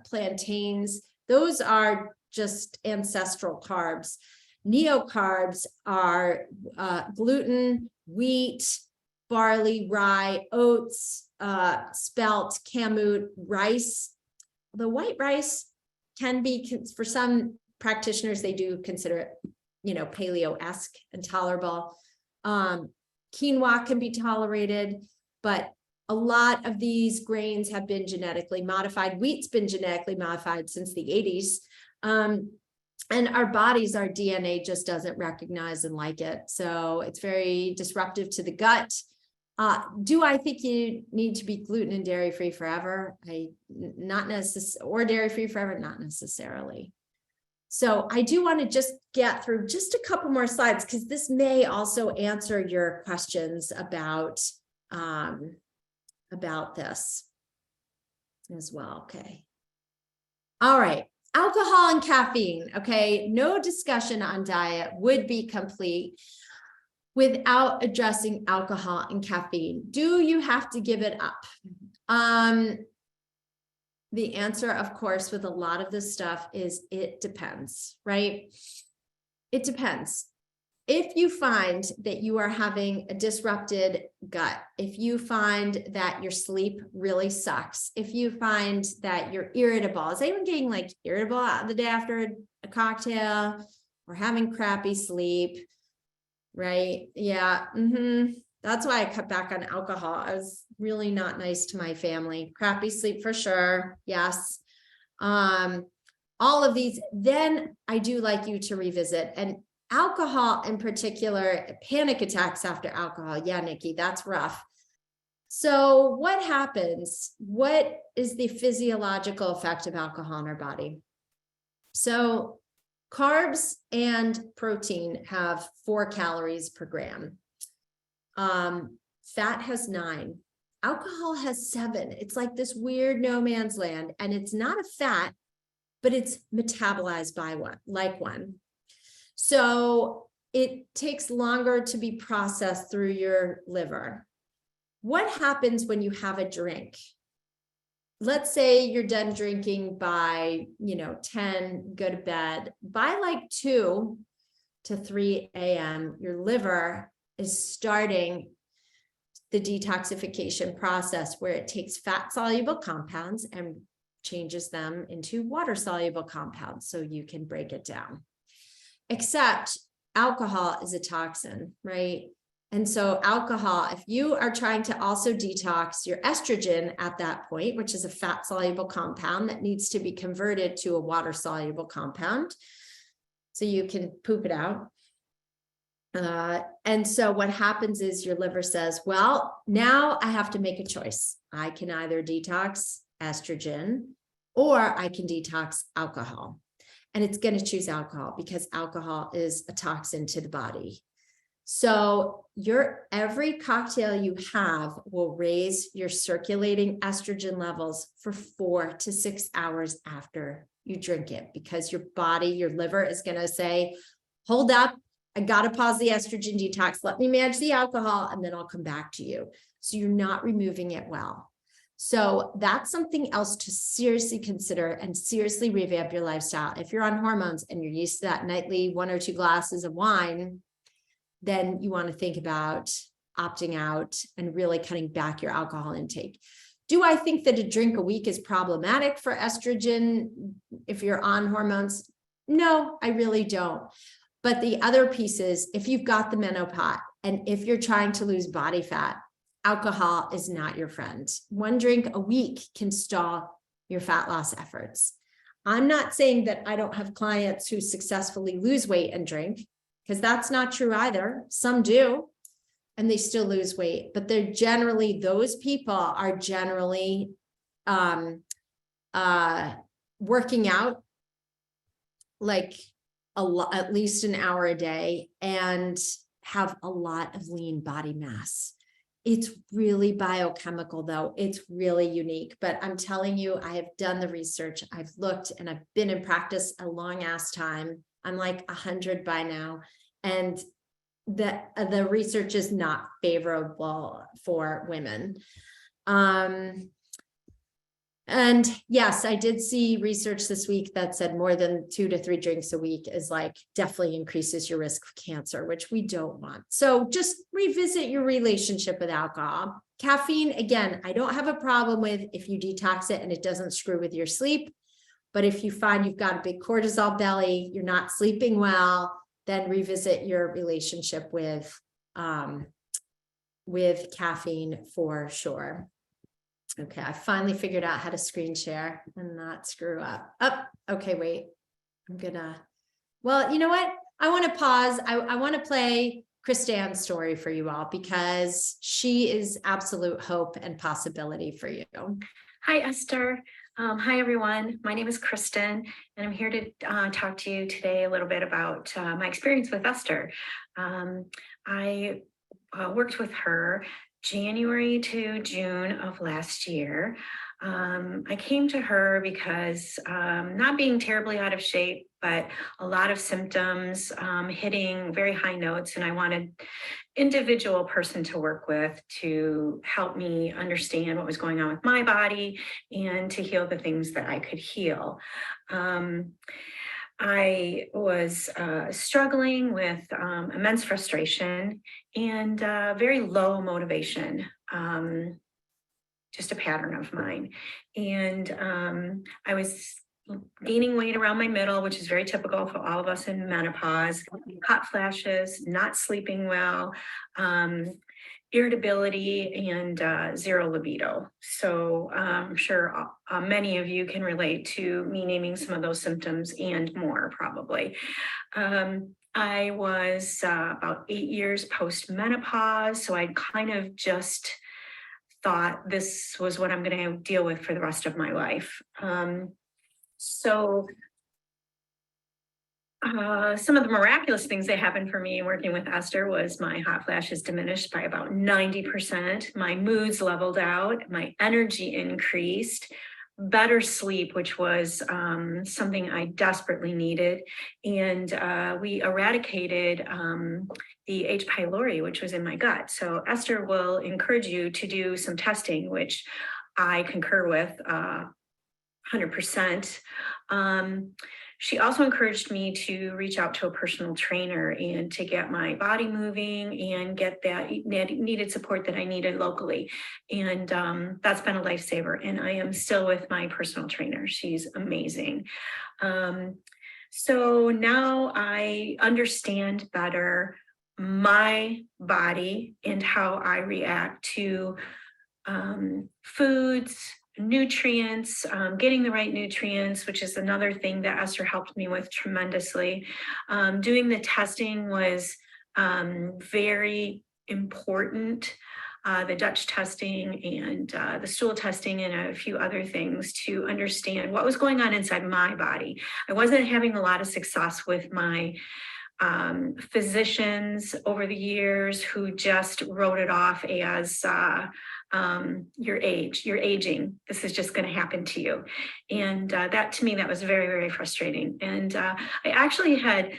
plantains. Those are just ancestral carbs. Neocarbs are gluten, wheat, barley, rye, oats, spelt, kamut, rice. The white rice can be, for some practitioners, they do consider it, paleo-esque and tolerable. Quinoa can be tolerated, but a lot of these grains have been genetically modified. Wheat's been genetically modified since the 80s. And our bodies, our DNA just doesn't recognize and like it. So it's very disruptive to the gut. Do I think you need to be gluten and dairy free forever? Not necessarily, or dairy free forever, not necessarily. So I do want to just get through just a couple more slides, because this may also answer your questions about this as well. Okay. All right. Alcohol and caffeine. Okay. No discussion on diet would be complete without addressing alcohol and caffeine. Do you have to give it up? The answer, of course, with a lot of this stuff is it depends, right? It depends. If you find that you are having a disrupted gut, if you find that your sleep really sucks, if you find that you're irritable, is anyone getting like irritable the day after a cocktail or having crappy sleep, right? Yeah. That's why I cut back on alcohol. I was really not nice to my family. Crappy sleep for sure. Yes. All of these, then I do like you to revisit. And alcohol in particular, panic attacks after alcohol. Yeah, Nikki, that's rough. So what happens? What is the physiological effect of alcohol in our body? So carbs and protein have 4 calories per gram. Fat has 9. Alcohol has 7. It's like this weird no man's land, and it's not a fat, but it's metabolized by one. So it takes longer to be processed through your liver. What happens when you have a drink? Let's say you're done drinking by, 10, go to bed. By like 2 to 3 a.m., your liver is starting the detoxification process, where it takes fat soluble compounds and changes them into water soluble compounds so you can break it down. Except alcohol is a toxin, right? And so alcohol, if you are trying to also detox your estrogen at that point, which is a fat soluble compound that needs to be converted to a water soluble compound so you can poop it out. And so what happens is your liver says, well, now I have to make a choice. I can either detox estrogen or I can detox alcohol. And it's going to choose alcohol because alcohol is a toxin to the body. So every cocktail you have will raise your circulating estrogen levels for 4 to 6 hours after you drink it, because your body, your liver is going to say, hold up, I got to pause the estrogen detox. Let me manage the alcohol and then I'll come back to you. So you're not removing it well. So that's something else to seriously consider and seriously revamp your lifestyle. If you're on hormones and you're used to that nightly 1 or 2 glasses of wine, then you want to think about opting out and really cutting back your alcohol intake. Do I think that a drink a week is problematic for estrogen if you're on hormones? No, I really don't. But the other piece is, if you've got the menopause and if you're trying to lose body fat, alcohol is not your friend. 1 drink a week can stall your fat loss efforts. I'm not saying that I don't have clients who successfully lose weight and drink, because that's not true either. Some do, and they still lose weight, but they're generally, those people are generally working out like at least an hour a day and have a lot of lean body mass. It's really biochemical though. It's really unique, but I'm telling you, I have done the research. I've looked and I've been in practice a long ass time. I'm like 100 by now. And the research is not favorable for women. And yes, I did see research this week that said more than 2 to 3 drinks a week is like definitely increases your risk of cancer, which we don't want. So just revisit your relationship with alcohol. Caffeine, again, I don't have a problem with if you detox it and it doesn't screw with your sleep. But if you find you've got a big cortisol belly, you're not sleeping well, then revisit your relationship with caffeine for sure. Okay, I finally figured out how to screen share and not screw up. Okay, wait. Well, you know what? I want to pause. I want to play Kristan's story for you all because she is absolute hope and possibility for you. Hi, Esther. Hi, everyone. My name is Kristen, and I'm here to talk to you today a little bit about my experience with Esther. I worked with her January to June of last year. I came to her because not being terribly out of shape, but a lot of symptoms hitting very high notes, and I wanted individual person to work with to help me understand what was going on with my body and to heal the things that I could heal. I was struggling with immense frustration and very low motivation, just a pattern of mine. And I was gaining weight around my middle, which is very typical for all of us in menopause, hot flashes, not sleeping well, irritability, and zero libido. So I'm sure many of you can relate to me naming some of those symptoms and more probably. I was about 8 years post-menopause, so I kind of just thought this was what I'm going to deal with for the rest of my life. So some of the miraculous things that happened for me working with Esther was my hot flashes diminished by about 90%. My moods leveled out, my energy increased, better sleep, which was something I desperately needed. And we eradicated the H. pylori, which was in my gut. So Esther will encourage you to do some testing, which I concur with 100%. She also encouraged me to reach out to a personal trainer and to get my body moving and get that needed support that I needed locally. And that's been a lifesaver. And I am still with my personal trainer. She's amazing. So now I understand better my body and how I react to foods, nutrients, getting the right nutrients, which is another thing that Esther helped me with tremendously. Doing the testing was very important. The Dutch testing and the stool testing and a few other things to understand what was going on inside my body. I wasn't having a lot of success with my physicians over the years who just wrote it off as your age, you're aging. This is just going to happen to you. And that to me, that was very, very frustrating. And I actually had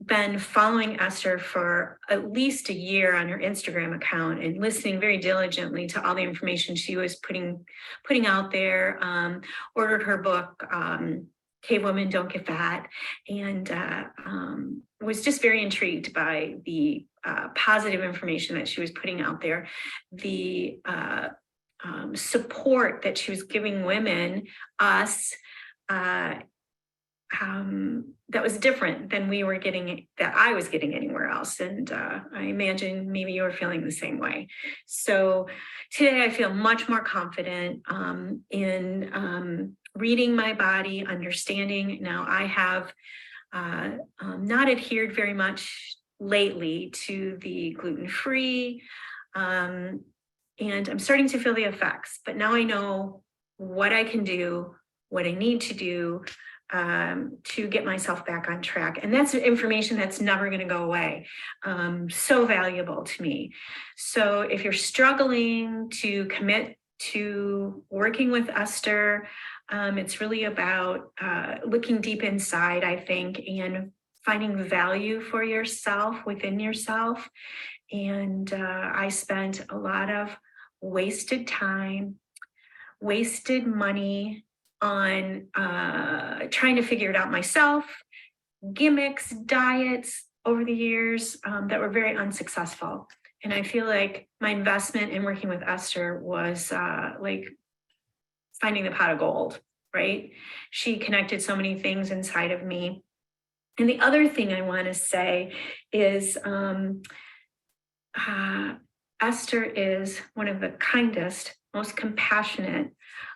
been following Esther for at least a year on her Instagram account and listening very diligently to all the information she was putting out there. Ordered her book, Cave Women Don't Get Fat, and was just very intrigued by the positive information that she was putting out there, the support that she was giving women, us, that was different than we were getting, that I was getting anywhere else. And I imagine maybe you're feeling the same way. So today I feel much more confident in reading my body, understanding. Now I have not adhered very much lately to the gluten-free, and I'm starting to feel the effects, but now I know what I can do, what I need to do to get myself back on track. And that's information that's never going to go away. So valuable to me. So if you're struggling to commit to working with Esther, it's really about looking deep inside, I think, and finding value for yourself within yourself. And I spent a lot of wasted time, wasted money on trying to figure it out myself, gimmicks, diets over the years that were very unsuccessful. And I feel like my investment in working with Esther was like finding the pot of gold, right? She connected so many things inside of me. And the other thing I want to say is Esther is one of the kindest, most compassionate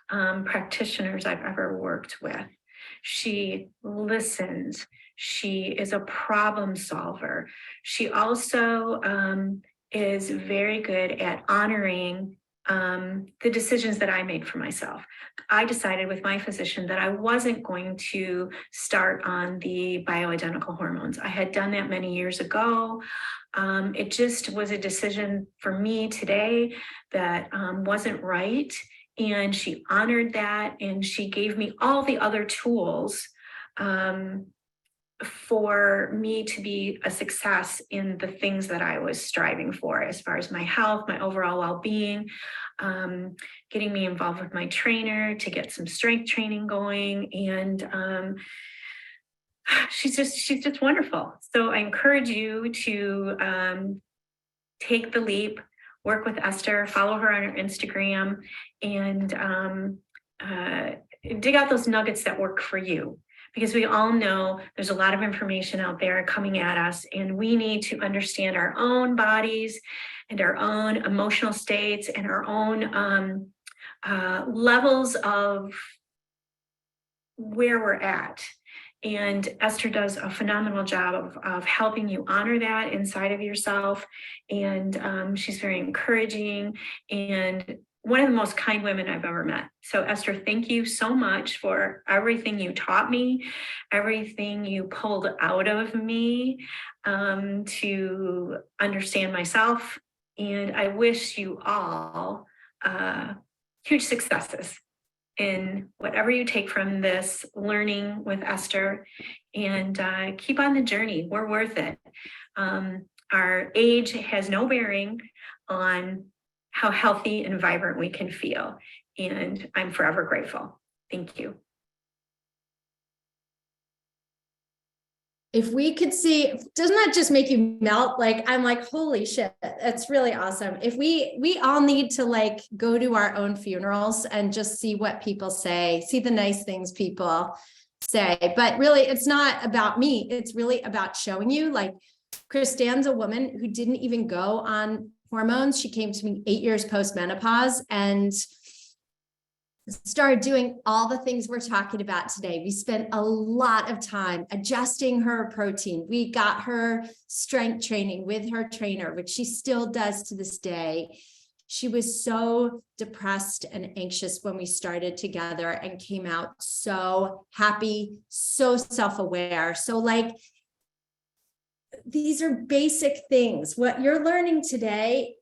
practitioners I've ever worked with. She listens. She is a problem solver. She also is very good at honoring the decisions that I made for myself. I decided with my physician that I wasn't going to start on the bioidentical hormones. I had done that many years ago. It just was a decision for me today that wasn't right. And she honored that, and she gave me all the other tools for me to be a success in the things that I was striving for, as far as my health, my overall well-being, getting me involved with my trainer to get some strength training going. And she's just wonderful. So I encourage you to take the leap, work with Esther, follow her on her Instagram, and dig out those nuggets that work for you. Because we all know there's a lot of information out there coming at us, and we need to understand our own bodies and our own emotional states and our own levels of where we're at. And Esther does a phenomenal job of helping you honor that inside of yourself. And she's very encouraging and one of the most kind women I've ever met. So Esther, thank you so much for everything you taught me, everything you pulled out of me to understand myself. And I wish you all huge successes in whatever you take from this learning with Esther, and keep on the journey. We're worth it. Our age has no bearing on how healthy and vibrant we can feel. And I'm forever grateful. Thank you. If we could see, doesn't that just make you melt? Like, I'm like, holy shit, that's really awesome. If we all need to like go to our own funerals and just see what people say, see the nice things people say, but really it's not about me. It's really about showing you, like, Kristan's a woman who didn't even go on hormones. She came to me 8 years post-menopause and started doing all the things we're talking about today. We spent a lot of time adjusting her protein. We got her strength training with her trainer, which she still does to this day. She was so depressed and anxious when we started together and came out so happy, so self-aware. So like, these are basic things. What you're learning today,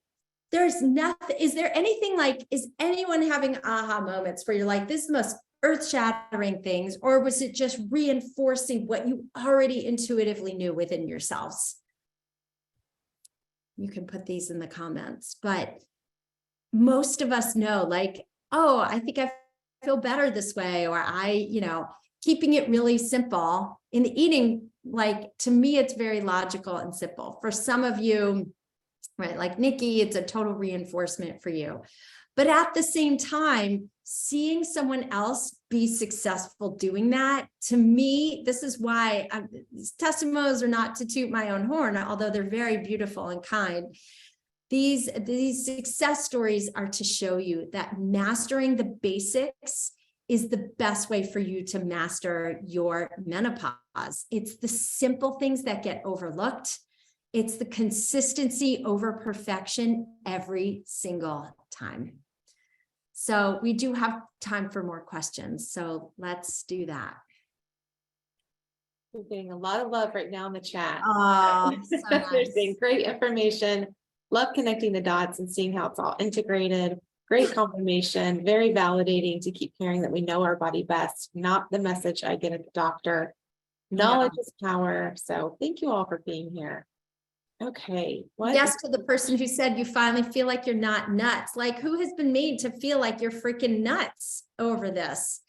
there's nothing, is there anything like, is anyone having aha moments where you're like, this is the most earth-shattering things, or was it just reinforcing what you already intuitively knew within yourselves? You can put these in the comments, but most of us know, like, oh, I think I feel better this way, or keeping it really simple in the eating. Like, to me, it's very logical and simple. For some of you, right, like Nikki, it's a total reinforcement for you. But at the same time, seeing someone else be successful doing that, to me, this is why these testimonials are not to toot my own horn, although they're very beautiful and kind. These success stories are to show you that mastering the basics is the best way for you to master your menopause. It's the simple things that get overlooked. It's the consistency over perfection every single time. So we do have time for more questions. So let's do that. We're getting a lot of love right now in the chat. Oh, so They're nice. saying great information. Love connecting the dots and seeing how it's all integrated. Great confirmation, very validating to keep hearing that we know our body best, not the message I get at the doctor. Knowledge is power. So thank you all for being here. Okay. Yes, to the person who said you finally feel like you're not nuts. Like, who has been made to feel like you're freaking nuts over this?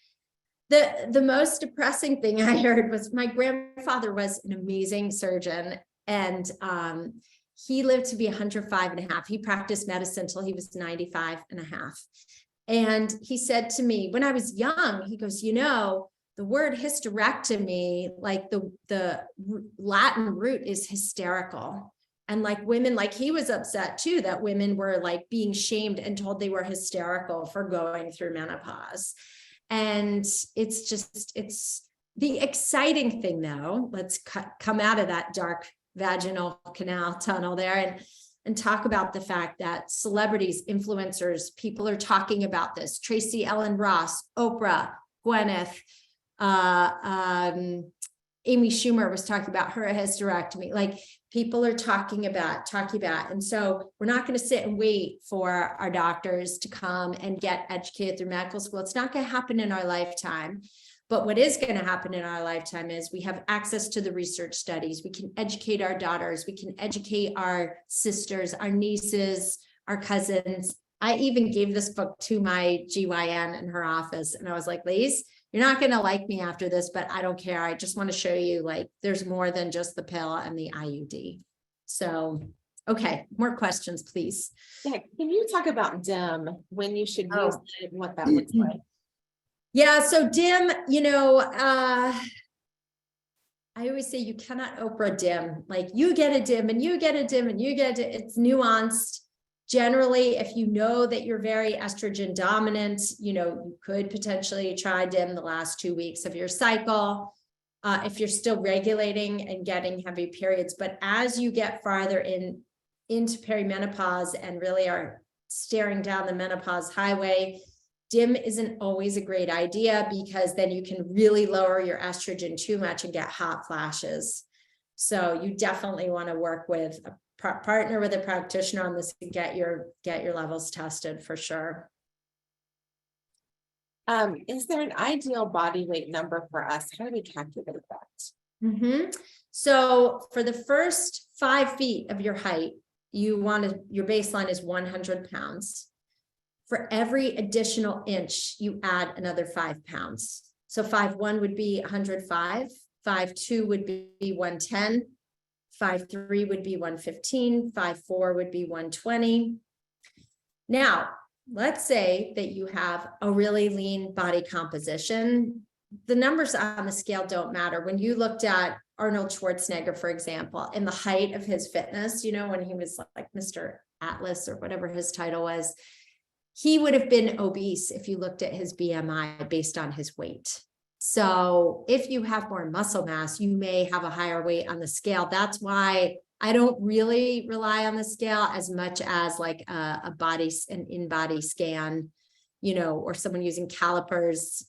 The most depressing thing I heard was my grandfather was an amazing surgeon, and he lived to be 105 and a half. He practiced medicine until he was 95 and a half. And he said to me when I was young, he goes, the word hysterectomy, like the Latin root is hysterical. And like women, like he was upset too, that women were like being shamed and told they were hysterical for going through menopause. And it's the exciting thing though. Let's come out of that dark vaginal canal tunnel there and talk about the fact that celebrities, influencers, people are talking about this. Tracy Ellen Ross, Oprah, Gwyneth, Amy Schumer was talking about her hysterectomy. Like, people are talking about. And so we're not going to sit and wait for our doctors to come and get educated through medical school. It's not going to happen in our lifetime. But what is going to happen in our lifetime is we have access to the research studies. We can educate our daughters. We can educate our sisters, our nieces, our cousins. I even gave this book to my GYN in her office. And I was like, Lise, you're not going to like me after this, but I don't care. I just want to show you, like, there's more than just the pill and the IUD. So, okay, more questions, please. Yeah, can you talk about DIM, when you should use it, and what that looks like? Yeah, so DIM, I always say you cannot Oprah DIM. Like, you get a DIM and you get a DIM and you get it. It's nuanced. Generally, if you know that you're very estrogen dominant, you could potentially try DIM the last 2 weeks of your cycle, if you're still regulating and getting heavy periods. But as you get farther into perimenopause and really are staring down the menopause highway, DIM isn't always a great idea, because then you can really lower your estrogen too much and get hot flashes. So you definitely want to work with a partner with a practitioner on this to get your levels tested for sure. Is there an ideal body weight number for us? How do we calculate that? So for the first 5 feet of your height, your baseline is 100 pounds. For every additional inch, you add another 5 pounds. So 5'1" would be 105, 5'2" would be 110, 5'3" would be 115, 5'4" would be 120. Now, let's say that you have a really lean body composition. The numbers on the scale don't matter. When you looked at Arnold Schwarzenegger, for example, in the height of his fitness, when he was like Mr. Atlas or whatever his title was, he would have been obese if you looked at his BMI based on his weight. So if you have more muscle mass, you may have a higher weight on the scale. That's why I don't really rely on the scale as much as like an in-body scan, or someone using calipers.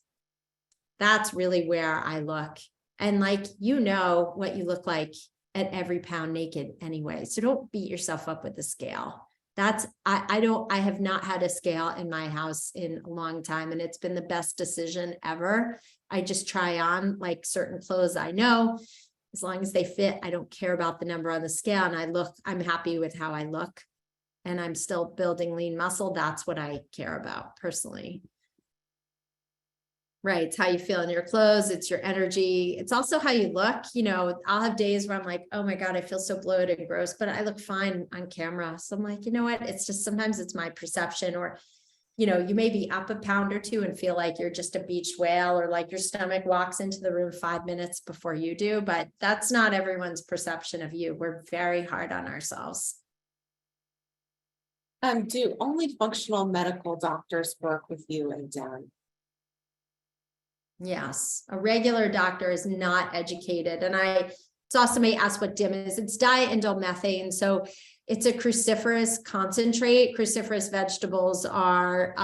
That's really where I look. And like, what you look like at every pound naked anyway. So don't beat yourself up with the scale. I have not had a scale in my house in a long time, and it's been the best decision ever. I just try on like certain clothes I know, as long as they fit, I don't care about the number on the scale, and I'm happy with how I look, and I'm still building lean muscle. That's what I care about personally. Right. It's how you feel in your clothes. It's your energy. It's also how you look. You know, I'll have days where I'm like, oh my God, I feel so bloated and gross, but I look fine on camera. So I'm like, you know what? It's just, sometimes it's my perception, or, you know, you may be up a pound or two and feel like you're just a beached whale, or like your stomach walks into the room 5 minutes before you do, but that's not everyone's perception of you. We're very hard on ourselves. Do only functional medical doctors work with you and Dan? Yes, a regular doctor is not educated. And it's also may ask what DIM is. It's diindolylmethane. So it's a cruciferous concentrate. Cruciferous vegetables are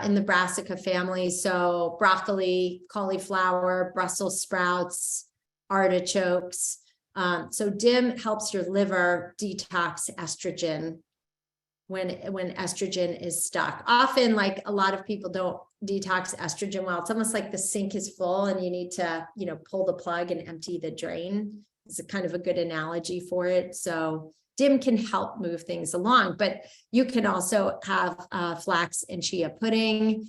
in the brassica family. So broccoli, cauliflower, Brussels sprouts, artichokes. So DIM helps your liver detox estrogen when estrogen is stuck. Often, like, a lot of people don't detox estrogen well. It's almost like the sink is full and you need to, you know, pull the plug and empty the drain. It's a kind of a good analogy for it. So DIM can help move things along, but you can also have flax and chia pudding.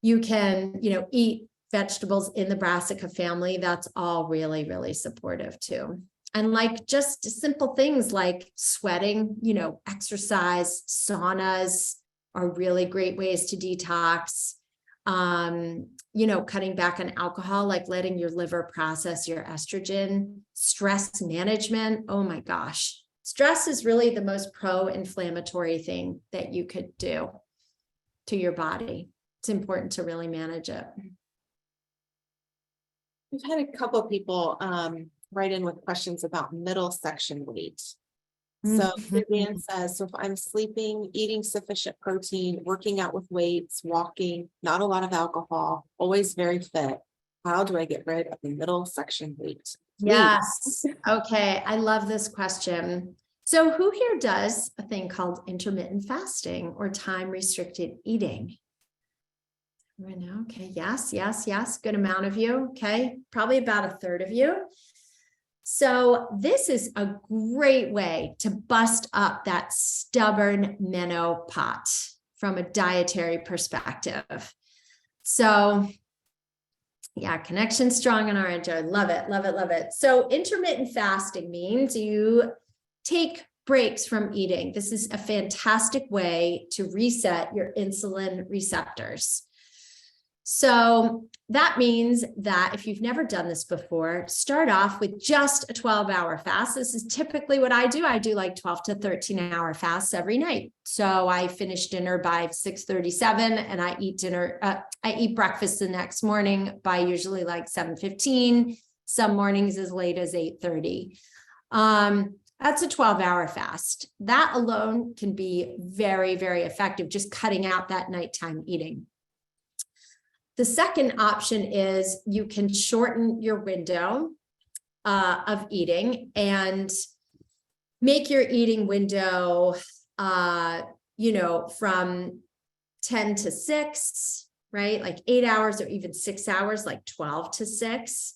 You can, you know, eat vegetables in the brassica family. That's all really, really supportive too. And like just simple things like sweating, you know, exercise, saunas are really great ways to detox. You know, cutting back on alcohol, like letting your liver process your estrogen. Stress management. Oh my gosh. Stress is really the most pro-inflammatory thing that you could do to your body. It's important to really manage it. We've had a couple of people write in with questions about middle section weight. So Dan says, so if I'm sleeping, eating sufficient protein, working out with weights, walking, not a lot of alcohol, always very fit, how do I get rid of the middle section weight? Yes. Okay. I love this question. So who here does a thing called intermittent fasting or time restricted eating? Right now. Okay. Yes. Yes. Yes. Good amount of you. Okay. Probably about a third of you. So this is a great way to bust up that stubborn menopot from a dietary perspective. So yeah, connection strong on our end. I love it, love it, love it. So intermittent fasting means you take breaks from eating. This is a fantastic way to reset your insulin receptors. So that means that if you've never done this before, start off with just a 12-hour fast. This is typically what I do. I do like 12 to 13-hour fasts every night. So I finish dinner by 6:37 and I eat breakfast the next morning by usually like 7:15, some mornings as late as 8:30. That's a 12-hour fast. That alone can be very, very effective, just cutting out that nighttime eating. The second option is you can shorten your window of eating and make your eating window, you know, from 10 to 6, right? Like 8 hours or even 6 hours, like 12 to 6.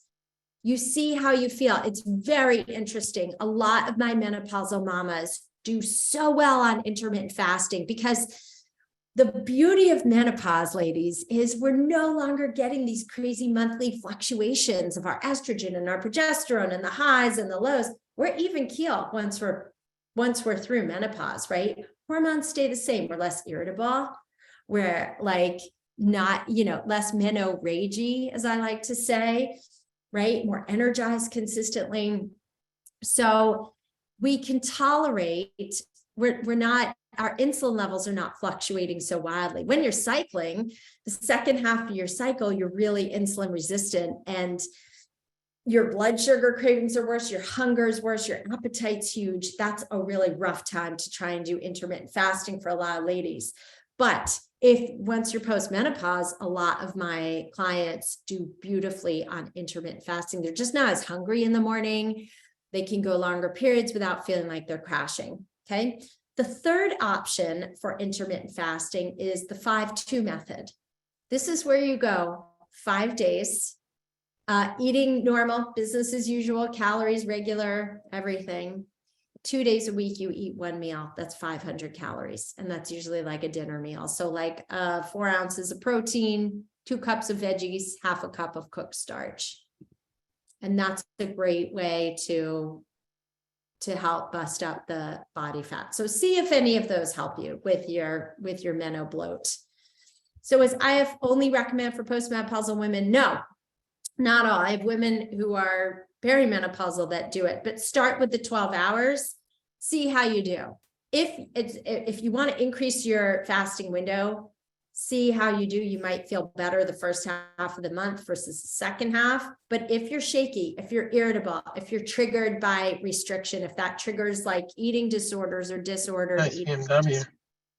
You see how you feel. It's very interesting. A lot of my menopausal mamas do so well on intermittent fasting because the beauty of menopause, ladies, is we're no longer getting these crazy monthly fluctuations of our estrogen and our progesterone and the highs and the lows. We're even keel once we're through menopause, right? Hormones stay the same. We're less irritable. We're like not, you know, less meno-ragey, as I like to say, right? More energized consistently. So we can tolerate, our insulin levels are not fluctuating so wildly. When you're cycling, the second half of your cycle, you're really insulin resistant and your blood sugar cravings are worse, your hunger is worse, your appetite's huge. That's a really rough time to try and do intermittent fasting for a lot of ladies. But if once you're postmenopause, a lot of my clients do beautifully on intermittent fasting. They're just not as hungry in the morning. They can go longer periods without feeling like they're crashing. Okay. The third option for intermittent fasting is the 5-2 method. This is where you go 5 days, eating normal, business as usual, calories regular, everything. 2 days a week, you eat one meal. That's 500 calories. And that's usually like a dinner meal. So like 4 ounces of protein, 2 cups of veggies, half a cup of cooked starch. And that's a great way to help bust up the body fat. So see if any of those help you with your meno bloat. So is IF only recommend for postmenopausal women? No, not all. I have women who are perimenopausal that do it, but start with the 12 hours, see how you do. If you want to increase your fasting window, see how you do. You might feel better the first half of the month versus the second half. But if you're shaky, if you're irritable, if you're triggered by restriction, if that triggers like eating disorders or disordered eating,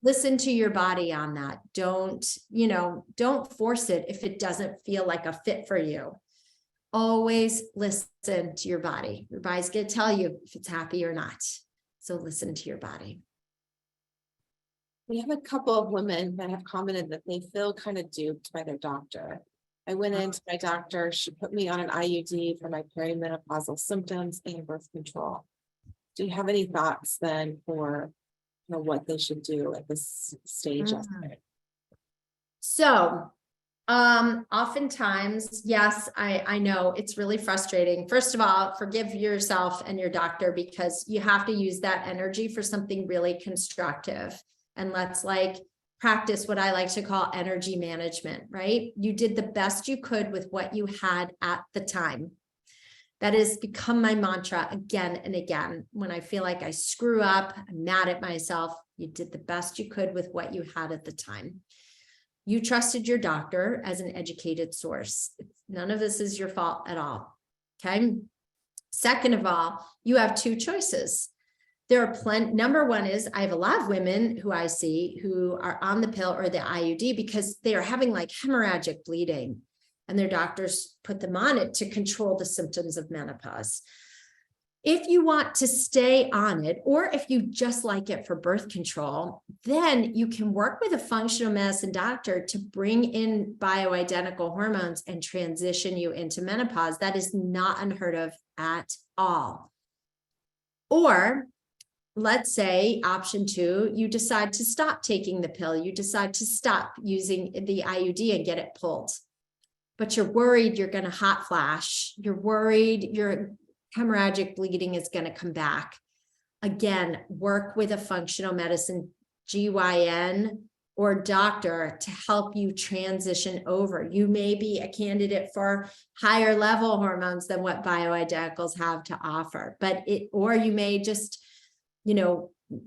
listen to your body on that. Don't force it if it doesn't feel like a fit for you. Always listen to your body. Your body's going to tell you if it's happy or not. So listen to your body. We have a couple of women that have commented that they feel kind of duped by their doctor. I went into my doctor, she put me on an IUD for my perimenopausal symptoms and birth control. Do you have any thoughts then for what they should do at this stage? So oftentimes, yes, I know it's really frustrating. First of all, forgive yourself and your doctor, because you have to use that energy for something really constructive. And let's practice what I like to call energy management, right? You did the best you could with what you had at the time. That has become my mantra again and again. When I feel like I screw up, I'm mad at myself, you did the best you could with what you had at the time. You trusted your doctor as an educated source. None of this is your fault at all. Okay. Second of all, you have 2 choices. There are plenty. Number one is I have a lot of women who I see who are on the pill or the IUD because they are having hemorrhagic bleeding, and their doctors put them on it to control the symptoms of menopause. If you want to stay on it, or if you just like it for birth control, then you can work with a functional medicine doctor to bring in bioidentical hormones and transition you into menopause. That is not unheard of at all. Or let's say option 2, you decide to stop taking the pill. You decide to stop using the IUD and get it pulled. But you're worried you're going to hot flash. You're worried your hemorrhagic bleeding is going to come back. Again, work with a functional medicine GYN or doctor to help you transition over. You may be a candidate for higher level hormones than what bioidenticals have to offer, or you may just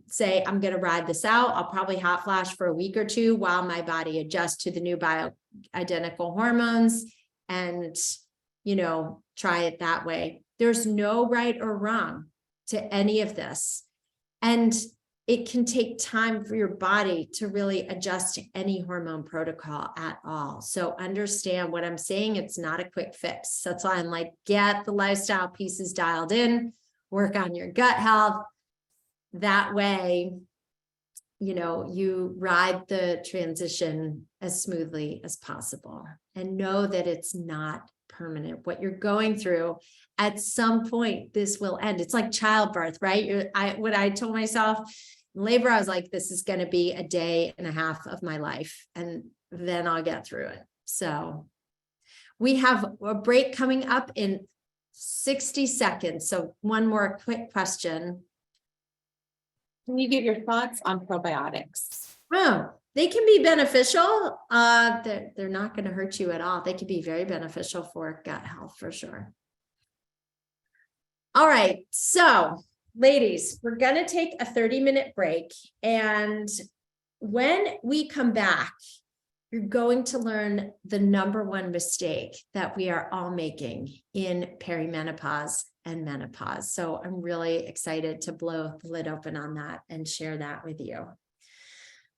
say, I'm going to ride this out. I'll probably hot flash for a week or 2 while my body adjusts to the new bioidentical hormones and, try it that way. There's no right or wrong to any of this. And it can take time for your body to really adjust to any hormone protocol at all. So understand what I'm saying. It's not a quick fix. That's why I'm get the lifestyle pieces dialed in, work on your gut health. That way, you ride the transition as smoothly as possible and know that it's not permanent. What you're going through, at some point, this will end. It's like childbirth, right? What I told myself in labor, I was like, this is going to be a day and a half of my life, and then I'll get through it. So we have a break coming up in 60 seconds. So one more quick question. Can you give your thoughts on probiotics? Oh, they can be beneficial. They're not going to hurt you at all. They can be very beneficial for gut health for sure. All right. So ladies, we're going to take a 30-minute break. And when we come back, you're going to learn the number one mistake that we are all making in perimenopause and menopause. So I'm really excited to blow the lid open on that and share that with you.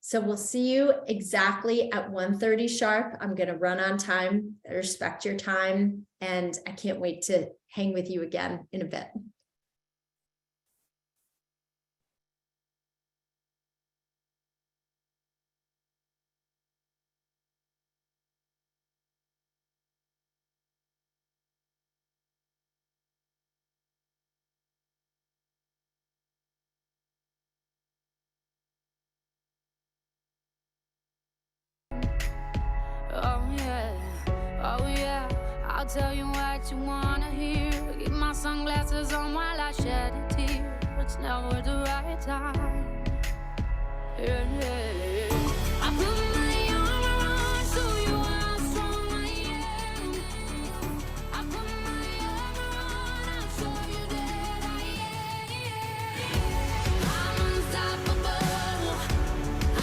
So we'll see you exactly at 1:30 sharp. I'm going to run on time. I respect your time, and I can't wait to hang with you again in a bit. Oh yeah, oh yeah, I'll tell you what you wanna hear. Keep my sunglasses on while I shed a tear. It's never the right time. Yeah, yeah. I put my armor on, show you how strong I am. I put my armor on, I'll show you that I am. I'm unstoppable.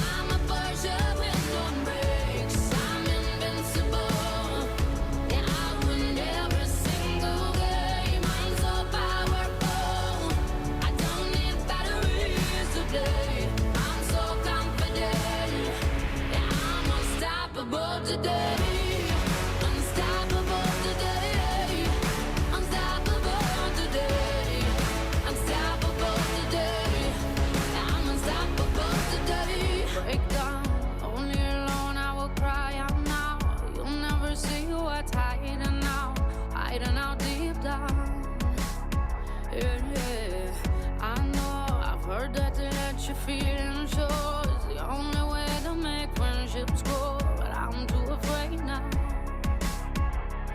I'm a Porsche with no brakes. I'm invincible. Yeah, I win every single game. I'm so powerful. I don't need batteries to play. I'm so confident. Yeah, I'm unstoppable today. Unstoppable today. Unstoppable today. Unstoppable today. I'm unstoppable today. Break down, only alone I will cry out now. You'll never see what's hiding out deep down. Yeah, yeah. I know, I've heard that to let your feelings show is the only way to make friendships grow, but I'm too afraid now.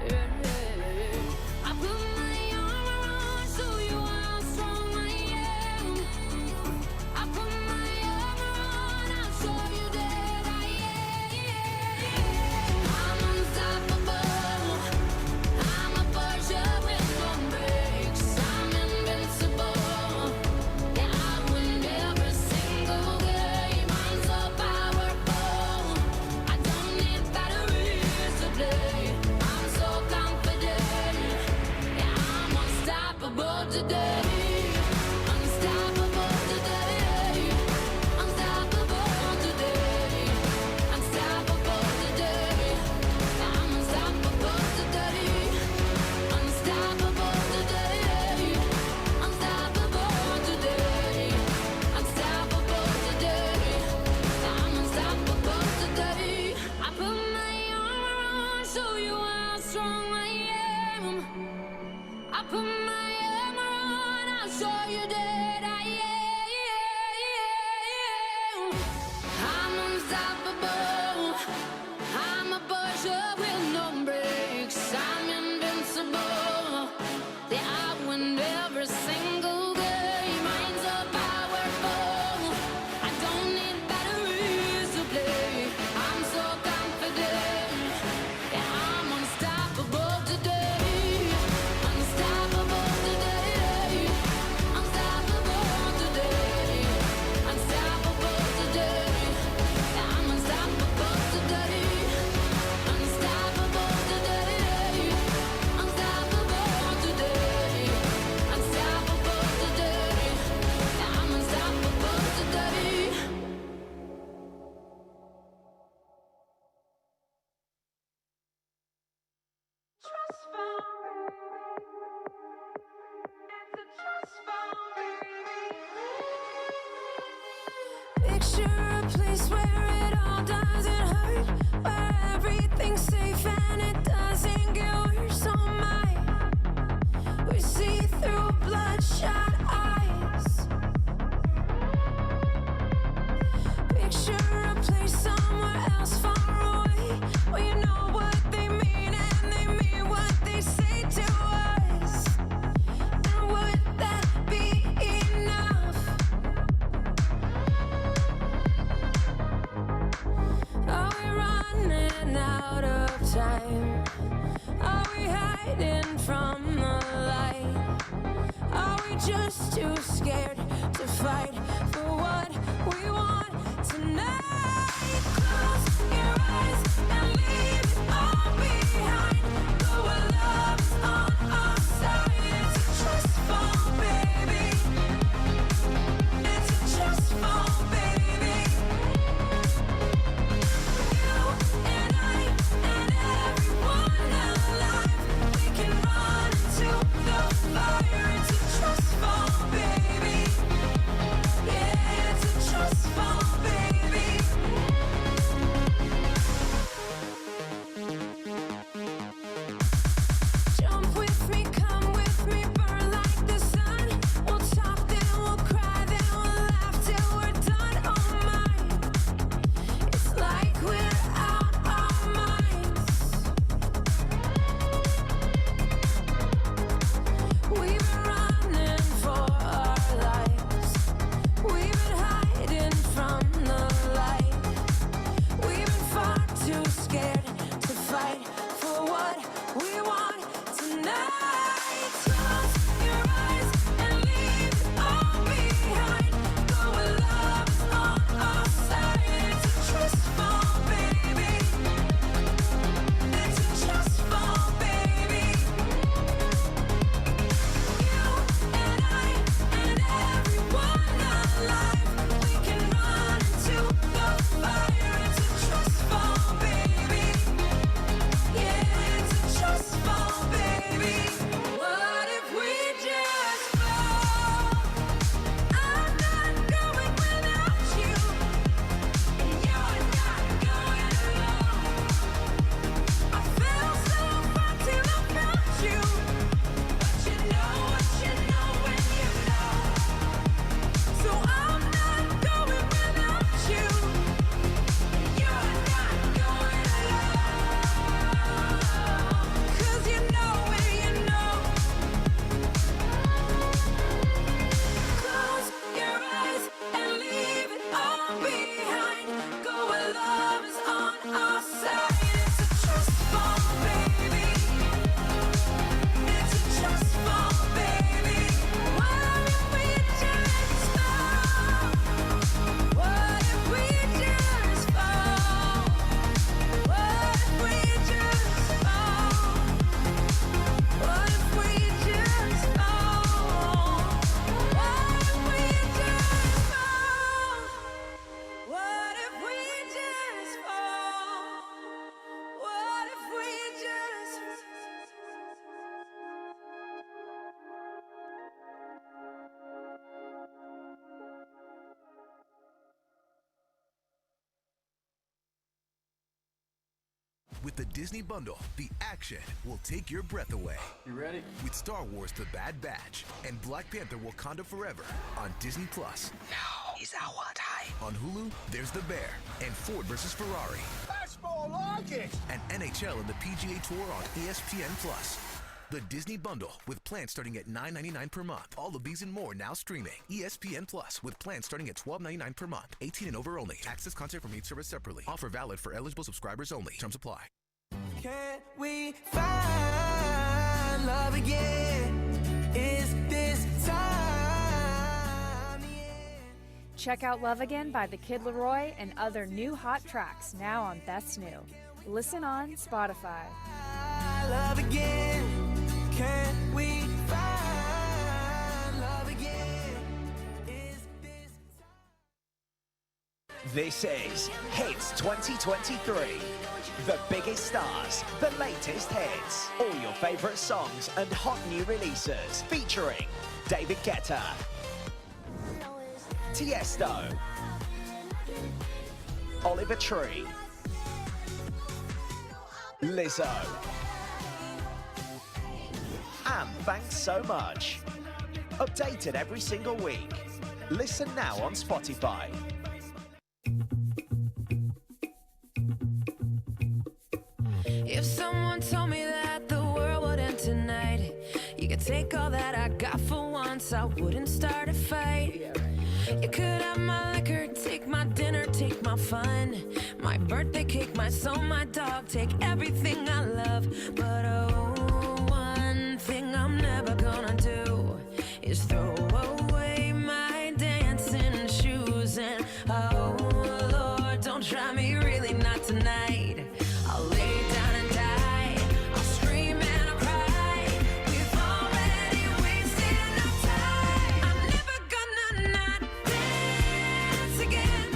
Yeah, yeah. I put my armor on, show you how strong I am. I put my armor on, I'll show you that I am. I'm unstoppable. I'm a Porsche with no brakes. I'm invincible. Yeah, I win every single game. I'm so powerful. I don't need batteries to play. I'm so confident. Yeah, I'm unstoppable today. Unstoppable today. Unstoppable today. Unstoppable today. I'm unstoppable today. Unstoppable today. Unstoppable today. Unstoppable today. I'm unstoppable today. I put my armor on, show you how strong I am. I put my armor on, I'll show you that I am. I'm unstoppable. I'm a Porsche with no brakes. I'm invincible. Yeah, I win every single game. I'm so powerful. I don't need batteries to play. I'm so confident. Yeah, I'm unstoppable today. Unstoppable today. Unstoppable today. Unstoppable today. Yeah, I'm unstoppable today. Unstoppable today. Unstoppable today. Unstoppable today. Yeah, I'm unstoppable today. Picture a place where it all doesn't hurt, where everything's safe and it doesn't get worse. Oh my, we see through bloodshot eyes. Picture a place somewhere else far away, where you know what they mean and they mean what they say to us. And would that be enough? Are we running out of time? Are we hiding from the light? Are we just too scared to fight for what we want tonight? Close your eyes and leave it all behind. But our love's on our side. It's a trust fall, baby. It's a trust fall, baby. With the Disney Bundle, the action will take your breath away. You ready? With Star Wars The Bad Batch and Black Panther Wakanda Forever on Disney+. Now is our time. On Hulu, there's The Bear and Ford vs. Ferrari. That's more like it. And NHL and the PGA Tour on ESPN+. The Disney Bundle with plans starting at $9.99 per month. All of these and more now streaming. ESPN Plus with plans starting at $12.99 per month. 18 and over only. Access content from each service separately. Offer valid for eligible subscribers only. Terms apply. Can we find love again? Is this time the end? Check out Love Again by The Kid Laroi and other new hot tracks now on That's New. Listen on Spotify. Love again. Can we find love again? Is this This is Hits 2023. The biggest stars, the latest hits, all your favourite songs and hot new releases featuring David Guetta, Tiesto, Oliver Tree, Lizzo, and thanks so much. Updated every single week. Listen now on Spotify. If someone told me that the world would end tonight, you could take all that I got for once, I wouldn't start a fight. You could have my liquor, take my dinner, take my fun, my birthday cake, my soul, my dog, take everything I love. But oh, one thing I'm never gonna do is throw away my dancing shoes. And oh Lord, don't try me, really not tonight. I'll lay down and die, I'll scream and I'll cry. We've already wasted enough time. I'm never gonna not dance again.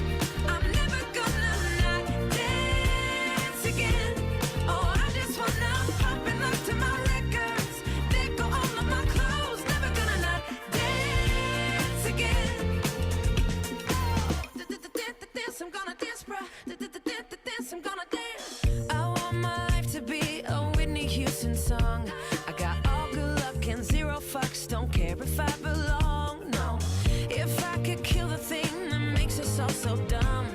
I'm never gonna not dance again. Oh, I just wanna pop and look to my records. They go all of my clothes. Never gonna not dance again. Dance, I'm gonna dance, bruh. Dance, I'm gonna dance. I want my life to be a Whitney Houston song. I got all good luck and zero fucks. Don't care if I belong, no. If I could kill the thing that makes us all so dumb,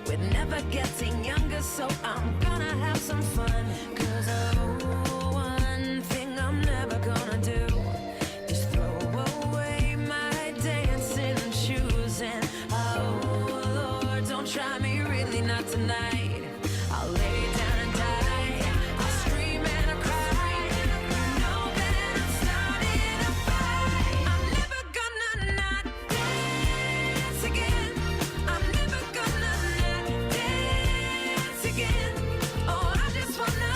we're never getting younger, so I'm gonna have some fun. Cause oh, one thing I'm never gonna do is throw away my dancing shoes. And oh Lord, don't try me, really not tonight. I'll lay down and die, I'll scream and I'll cry. You know that I'm starting a fight. I'm never gonna not dance again. I'm never gonna not dance again. Oh, I just wanna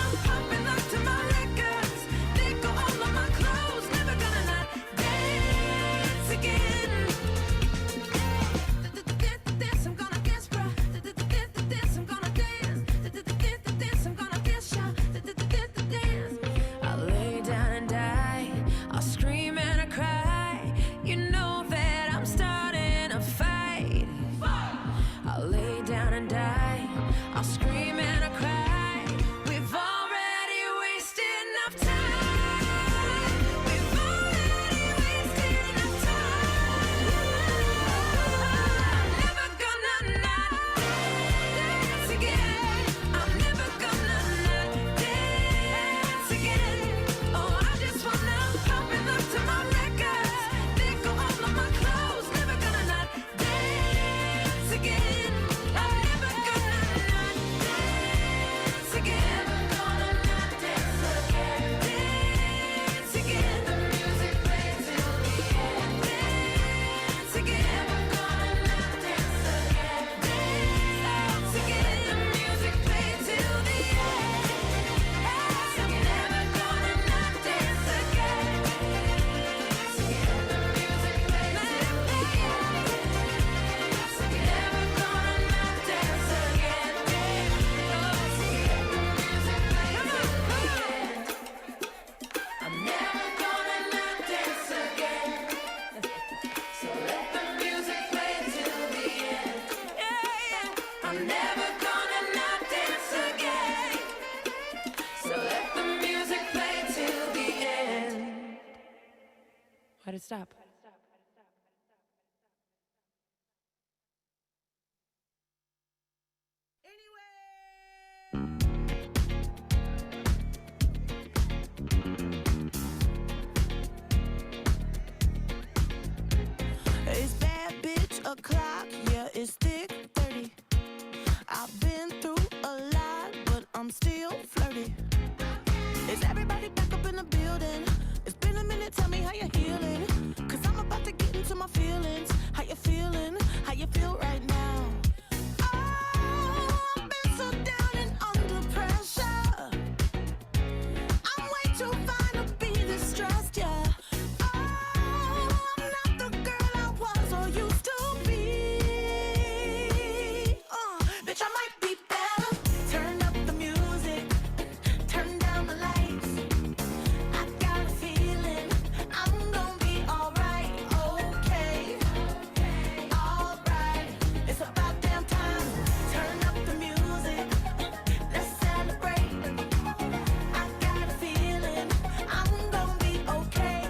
How to stop. It's bad bitch o'clock, yeah, it's thick 30. I've been through a lot, but I'm still flirty. Is everybody back up in the building? It's been a minute, tell me how you're healing. Cause I'm about to get into my feelings. How you feeling? How you feel right now? Oh, I've been so down and under pressure. I'm way too fine to be distressed, yeah. Oh, I'm not the girl I was or used to be. Bitch, I might be better. Turn up the music, turn down the lights. I got a feeling I'm gonna be alright, okay, alright. It's about damn time. Turn up the music, let's celebrate. I got a feeling I'm gonna be okay,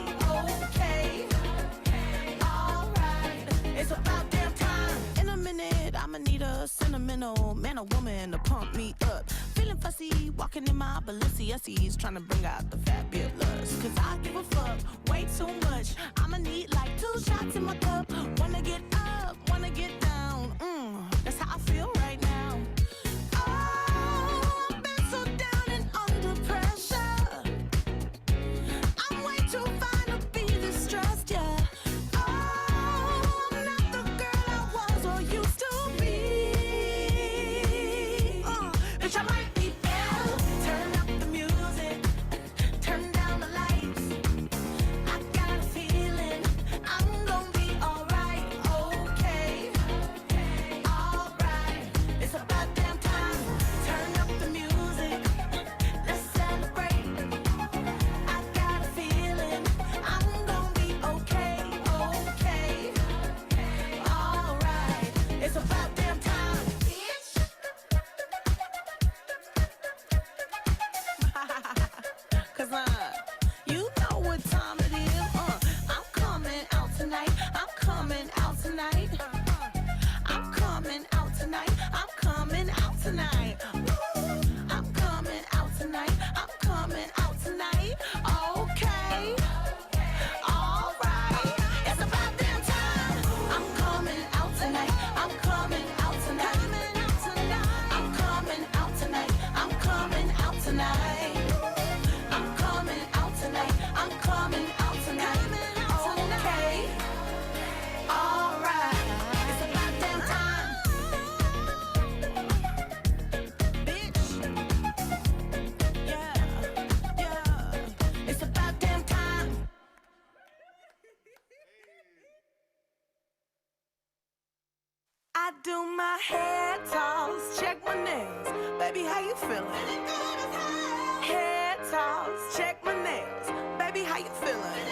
alright. It's about damn time. In a minute, I'ma need a sentimental man or woman to pump me up. Feeling fussy, walking in my Balenciennes, trying to bring out the fabulous. Cause I give a fuck way too much. I'ma need like 2 shots in my cup. Wanna get up, wanna get down. That's how I feel right now. Oh, I've been so down and under pressure. I'm way too fine to be distressed, yeah. Oh, I'm not the girl I was or used to be. Bitch, I might be better. Turn up the music, turn down the lights. I got a feeling I'm gonna be alright, okay, alright. It's about damn time. Turn up the music, let's celebrate. I got a feeling I'm gonna be okay, alright. It's about damn time, bitch. Cause you know what time it is. I'm coming out tonight. I'm coming out tonight. I'm coming out tonight. I'm coming out tonight. Woo. I'm coming out tonight. I'm coming out tonight. Okay. Alright. It's about damn time. I'm coming out tonight. I'm coming out tonight. I'm coming out tonight. I'm coming out tonight. I'm coming out tonight. I'm coming out tonight. Okay. Alright. It's about damn time. Bitch. Yeah. Yeah. It's about damn time. I do my hair toss, check my nails. Baby, how you feeling? Hair toss, check my nails. Baby, how you feeling?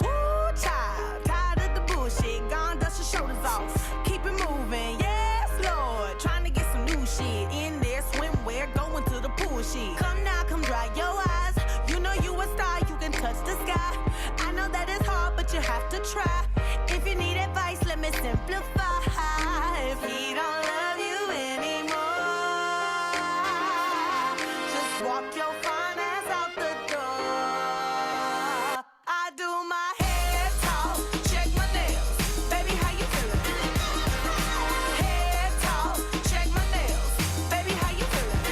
Woo, child, tired of the bullshit. Gone, dust your shoulders off. Keep it moving, yes, Lord. Trying to get some new shit in there. Swimwear, going to the pool shit. Come now, come dry your eyes. You know you a star, you can touch the sky. I know that it's hard, but you have to try. If you need advice, let me simplify. If he don't love you anymore, just walk your fine ass out the door. I do my hair talk, check my nails. Baby, how you feeling? Hair talk, check my nails. Baby, how you feeling?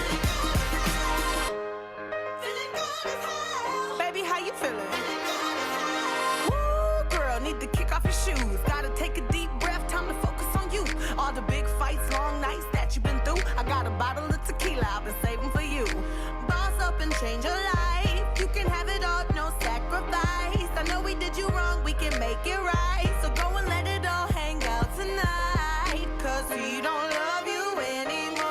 Feeling good as hell. Baby, how you feeling? Woo, girl, need to kick off your shoes. Gotta take a deep breath, time to focus on you. All the big fights, long nights that you've been through. I got a bottle of tequila I've been saving for you. Boss up and change your life. You can have it all, no sacrifice. I know we did you wrong, we can make it right. So go and let it all hang out tonight. Cause he don't love you anymore.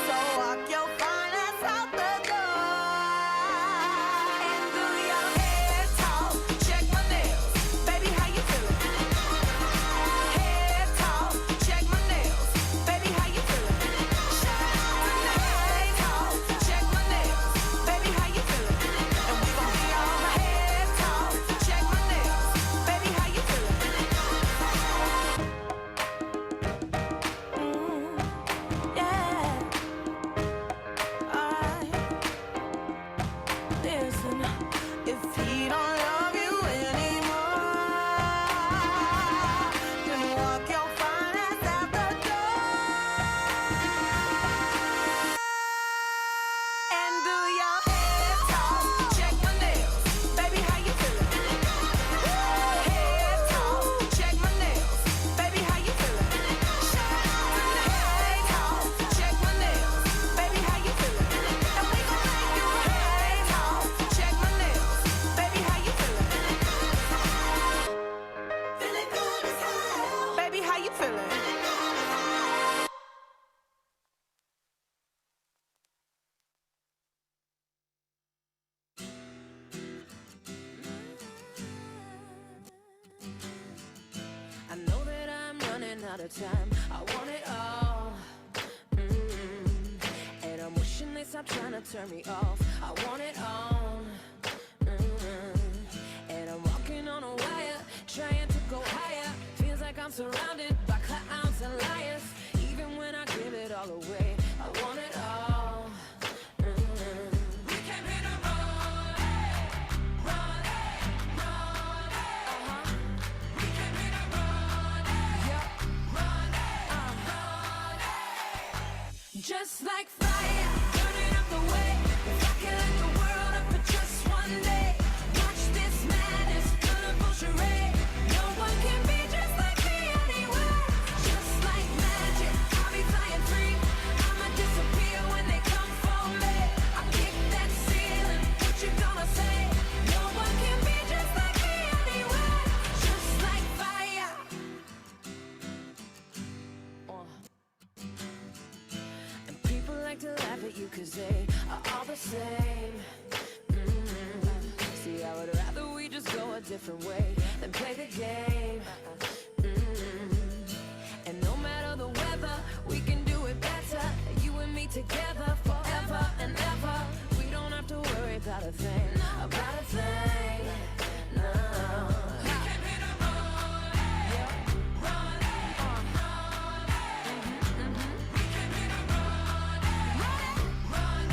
So walk your fine ass out the door. And do your hair talk, check my nails. Baby, how you feeling? Hair talk, check my nails. Baby, how you feeling? Hair talk, amount of time. I want it all. And I'm wishing they stop trying to turn me off. I want it all. And I'm walking on a wire, trying to go higher. Feels like I'm surrounded by clowns and liars. Even when I give it all away, I want it all. We came here to run, run, run. We came here to run, yeah, run, run. Just like fire, burning up the way. If I can light the world up for just one day, watch this madness, colorful charade. No one can be just like me anywhere. Just like magic, I'll be flying free. I'ma disappear when they come for me. I kick that ceiling, what you gonna say? No one can be just like me anywhere. Just like fire. And people like to laugh at you 'cause they are all the same. See, I would rather we just go a different way than play the game. And no matter the weather, we can do it better. You and me together forever and ever. We don't have to worry about a thing, about a thing. No. We came here to run, yeah, run, We came here to run, run,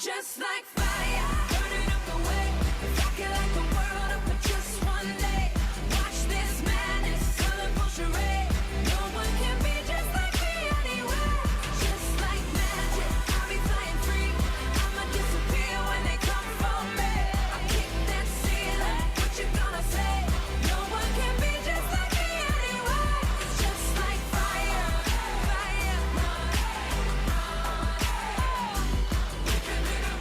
just like fire, burning up the way. If I can light the world up for just one day, watch this madness, colorful charade. No one can be just like me anywhere. Just like magic, I'll be flying free. I'ma disappear when they come for me. I kick that ceiling, what you gonna say? No one can be just like me anywhere. Just like fire, fire, We came here to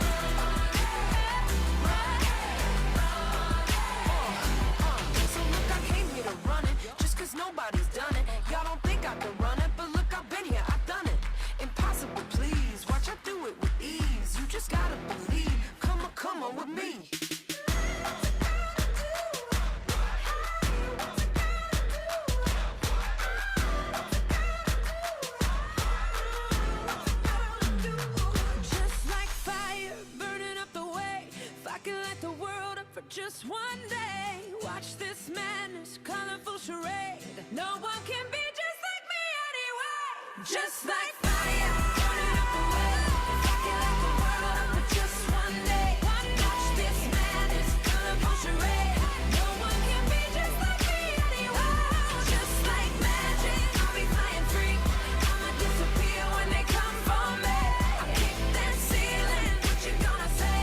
So look, I came here to run it, just 'cause nobody's done it. Y'all don't think I can run it, but look, I've been here, I've done it. Impossible, please, watch I do it with ease. You just gotta believe, come on with me. Just like fire, burning up the way. If I can light the world up for just one day, watch this madness, colorful charade. No one can be just like me anyway. Just like fire, burning up the way. If I can light the world up for just one day, watch this madness, colorful charade. No one can be just like me anyway. Just like magic, I'll be flying free. I'ma disappear when they come for me. I kick that ceiling, what you gonna say?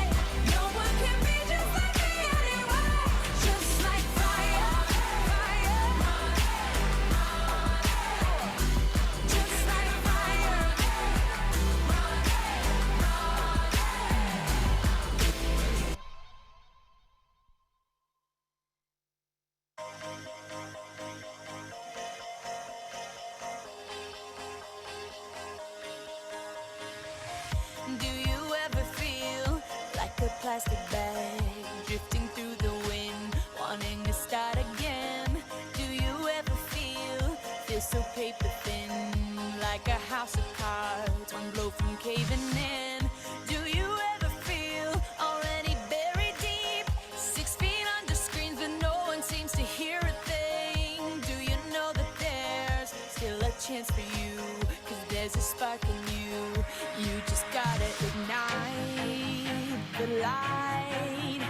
No one can be just like me anyway. Just like fire, fire, just like fire, Do you ever feel like a plastic bag drifting through the wind, wanting to start again? Do you ever feel so paper thin, like a house of cards, one blow from caving in? Do you ever feel already buried deep, 6 feet under screens, but no one seems to hear a thing? Do you know that there's still a chance for you, 'cause there's a spark in you? You just gotta ignite the light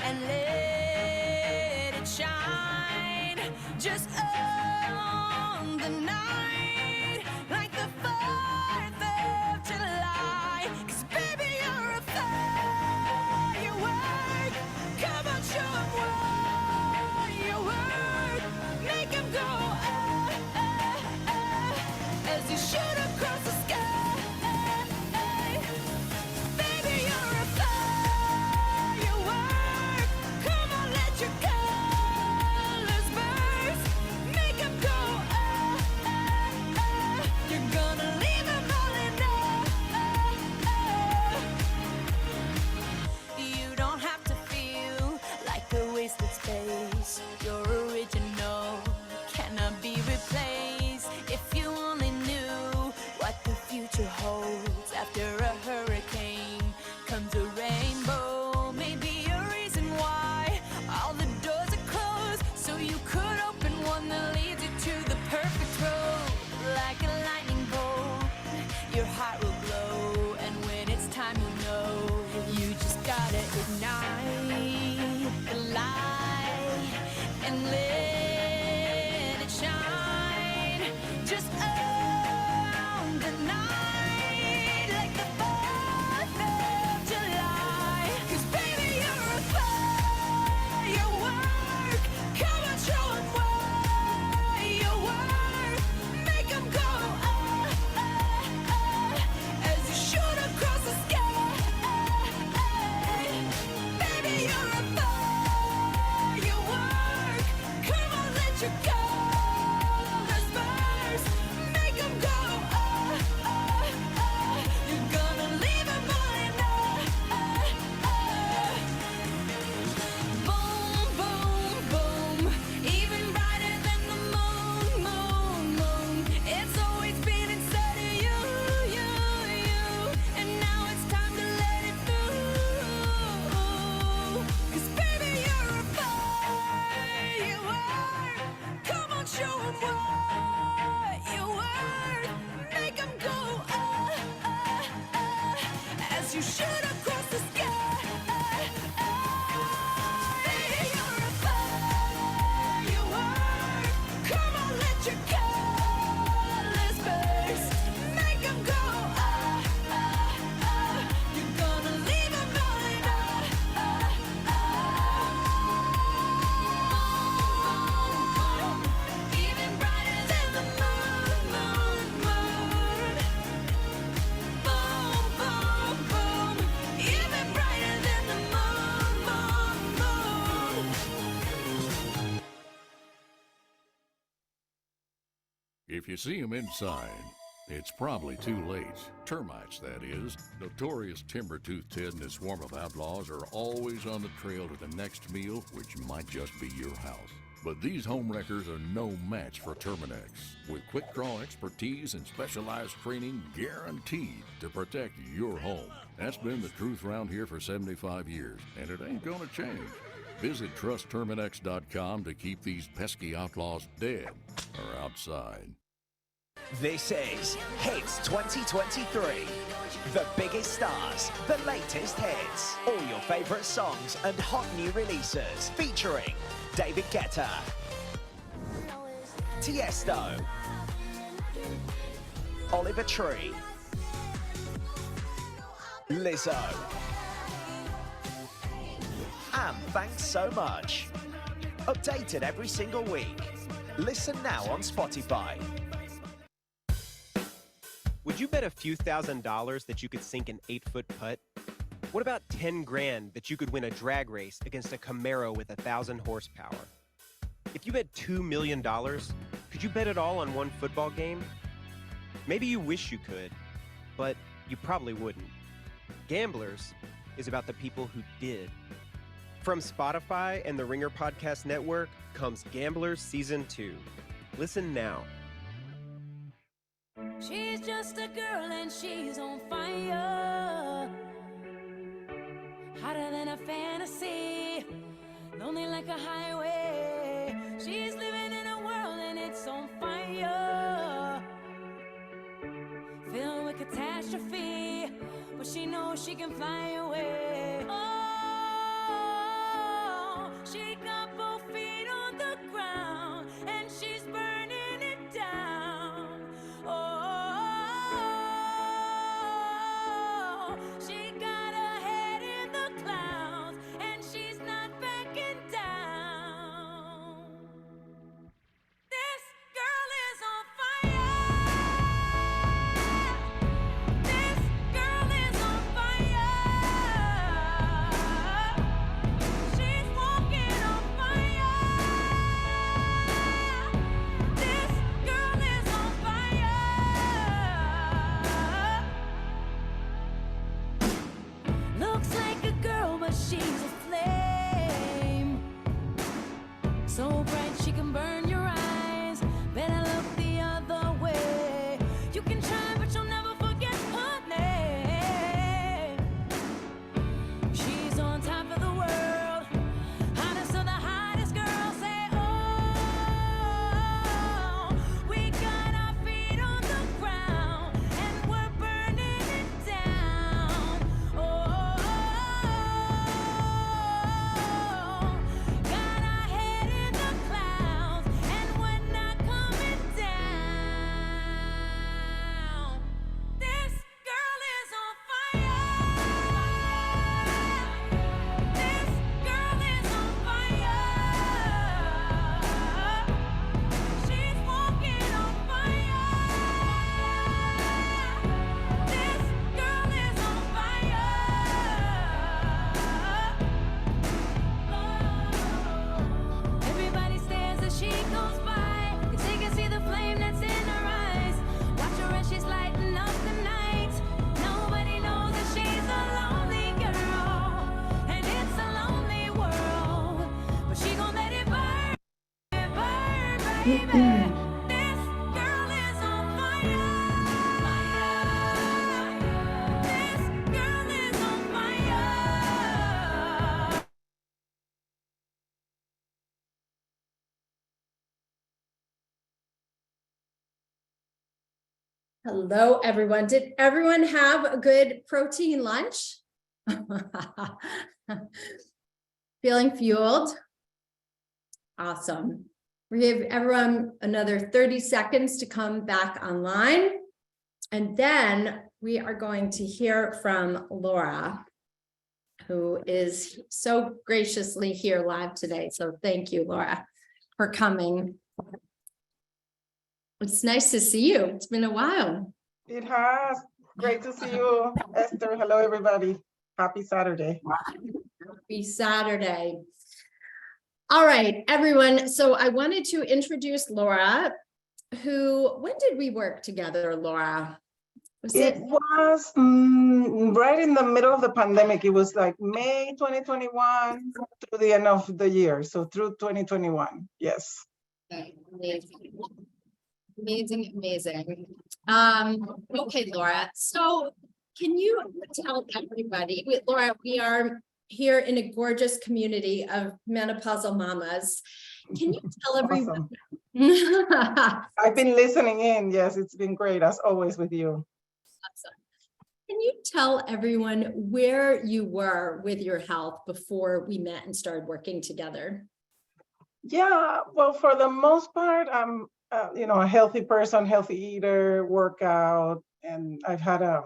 and let it shine. Just own the night like the 4th of July. as you shoot across the sky. Baby, you're a firework. Come on, let your colors burst. Make 'em go, You're gonna leave 'em going, Even brighter than the moon, moon, moon. Boom, boom, boom. Even brighter than the moon, moon, moon. If you see them inside, it's probably too late. Termites, that is. Notorious timber-toothed Ted and his swarm of outlaws are always on the trail to the next meal, which might just be your house. But these home wreckers are no match for Terminex. With quick draw expertise and specialized training guaranteed to protect your home. That's been the truth around here for 75 years, and it ain't gonna change. Visit TrustTerminex.com to keep these pesky outlaws dead or outside. This is Hits 2023. The biggest stars, the latest hits, all your favorite songs and hot new releases featuring David Guetta, Tiesto, Oliver Tree, Lizzo, and thanks so much. Updated every single week. Listen now on Spotify. Would you bet a few $1,000s that you could sink an 8-foot putt? What about 10 grand that you could win a drag race against a Camaro with 1,000 horsepower? If you bet $2 million, could you bet it all on one football game? Maybe you wish you could, but you probably wouldn't. Gamblers is about the people who did. From Spotify and the Ringer Podcast Network comes Gamblers Season 2. Listen now. She's just a girl and she's on fire. Hotter than a fantasy. Lonely like a highway. She's living in a world and it's on fire. Filled with catastrophe. But she knows she can fly away. Oh, she got both feet on the ground and she's burning it down. Oh, she got her head in the clouds and she's not backing down. This girl is on fire. This girl is on fire. She's walking on fire. This girl is on fire. Looks like a girl, but she's a flame. So bright she can burn your eyes. Better look the other way. You can try, but you'll never forget her name. She's on top of the world. Hottest of the hottest girls say, oh, we got our feet on the ground and we're burning it down. Oh, got our head in the clouds and we're not coming down. This girl is on fire. This girl is on fire. She's walking on fire. This girl is on fire. Everybody stares as she goes by, 'cause they can see the flame that's in her eyes. Watch her as she's lighting up the night. Nobody knows that she's a lonely girl, and it's a lonely world. But she gon' let it burn, baby. This girl is on fire. This girl is on fire. Hello, everyone. Did everyone have a good protein lunch? Feeling fueled? Awesome. We give everyone another 30 seconds to come back online. And then we are going to hear from Laura, who is so graciously here live today. So thank you, Laura, for coming. It's nice to see you. It's been a while. It has. Great to see you, Esther. Hello, everybody. Happy Saturday. Happy Saturday. All right, everyone. So I wanted to introduce Laura, when did we work together, Laura? It was right in the middle of the pandemic. It was like May 2021 through the end of the year. So through 2021. Yes. Okay, amazing. Amazing, amazing. Okay, Laura. So can you tell everybody, Laura, we are here in a gorgeous community of menopausal mamas. Can you tell everyone? Awesome. I've been listening in. Yes, it's been great as always with you. Awesome. Can you tell everyone where you were with your health before we met and started working together? Yeah, well, for the most part, I'm a healthy person, healthy eater, workout, and I've had a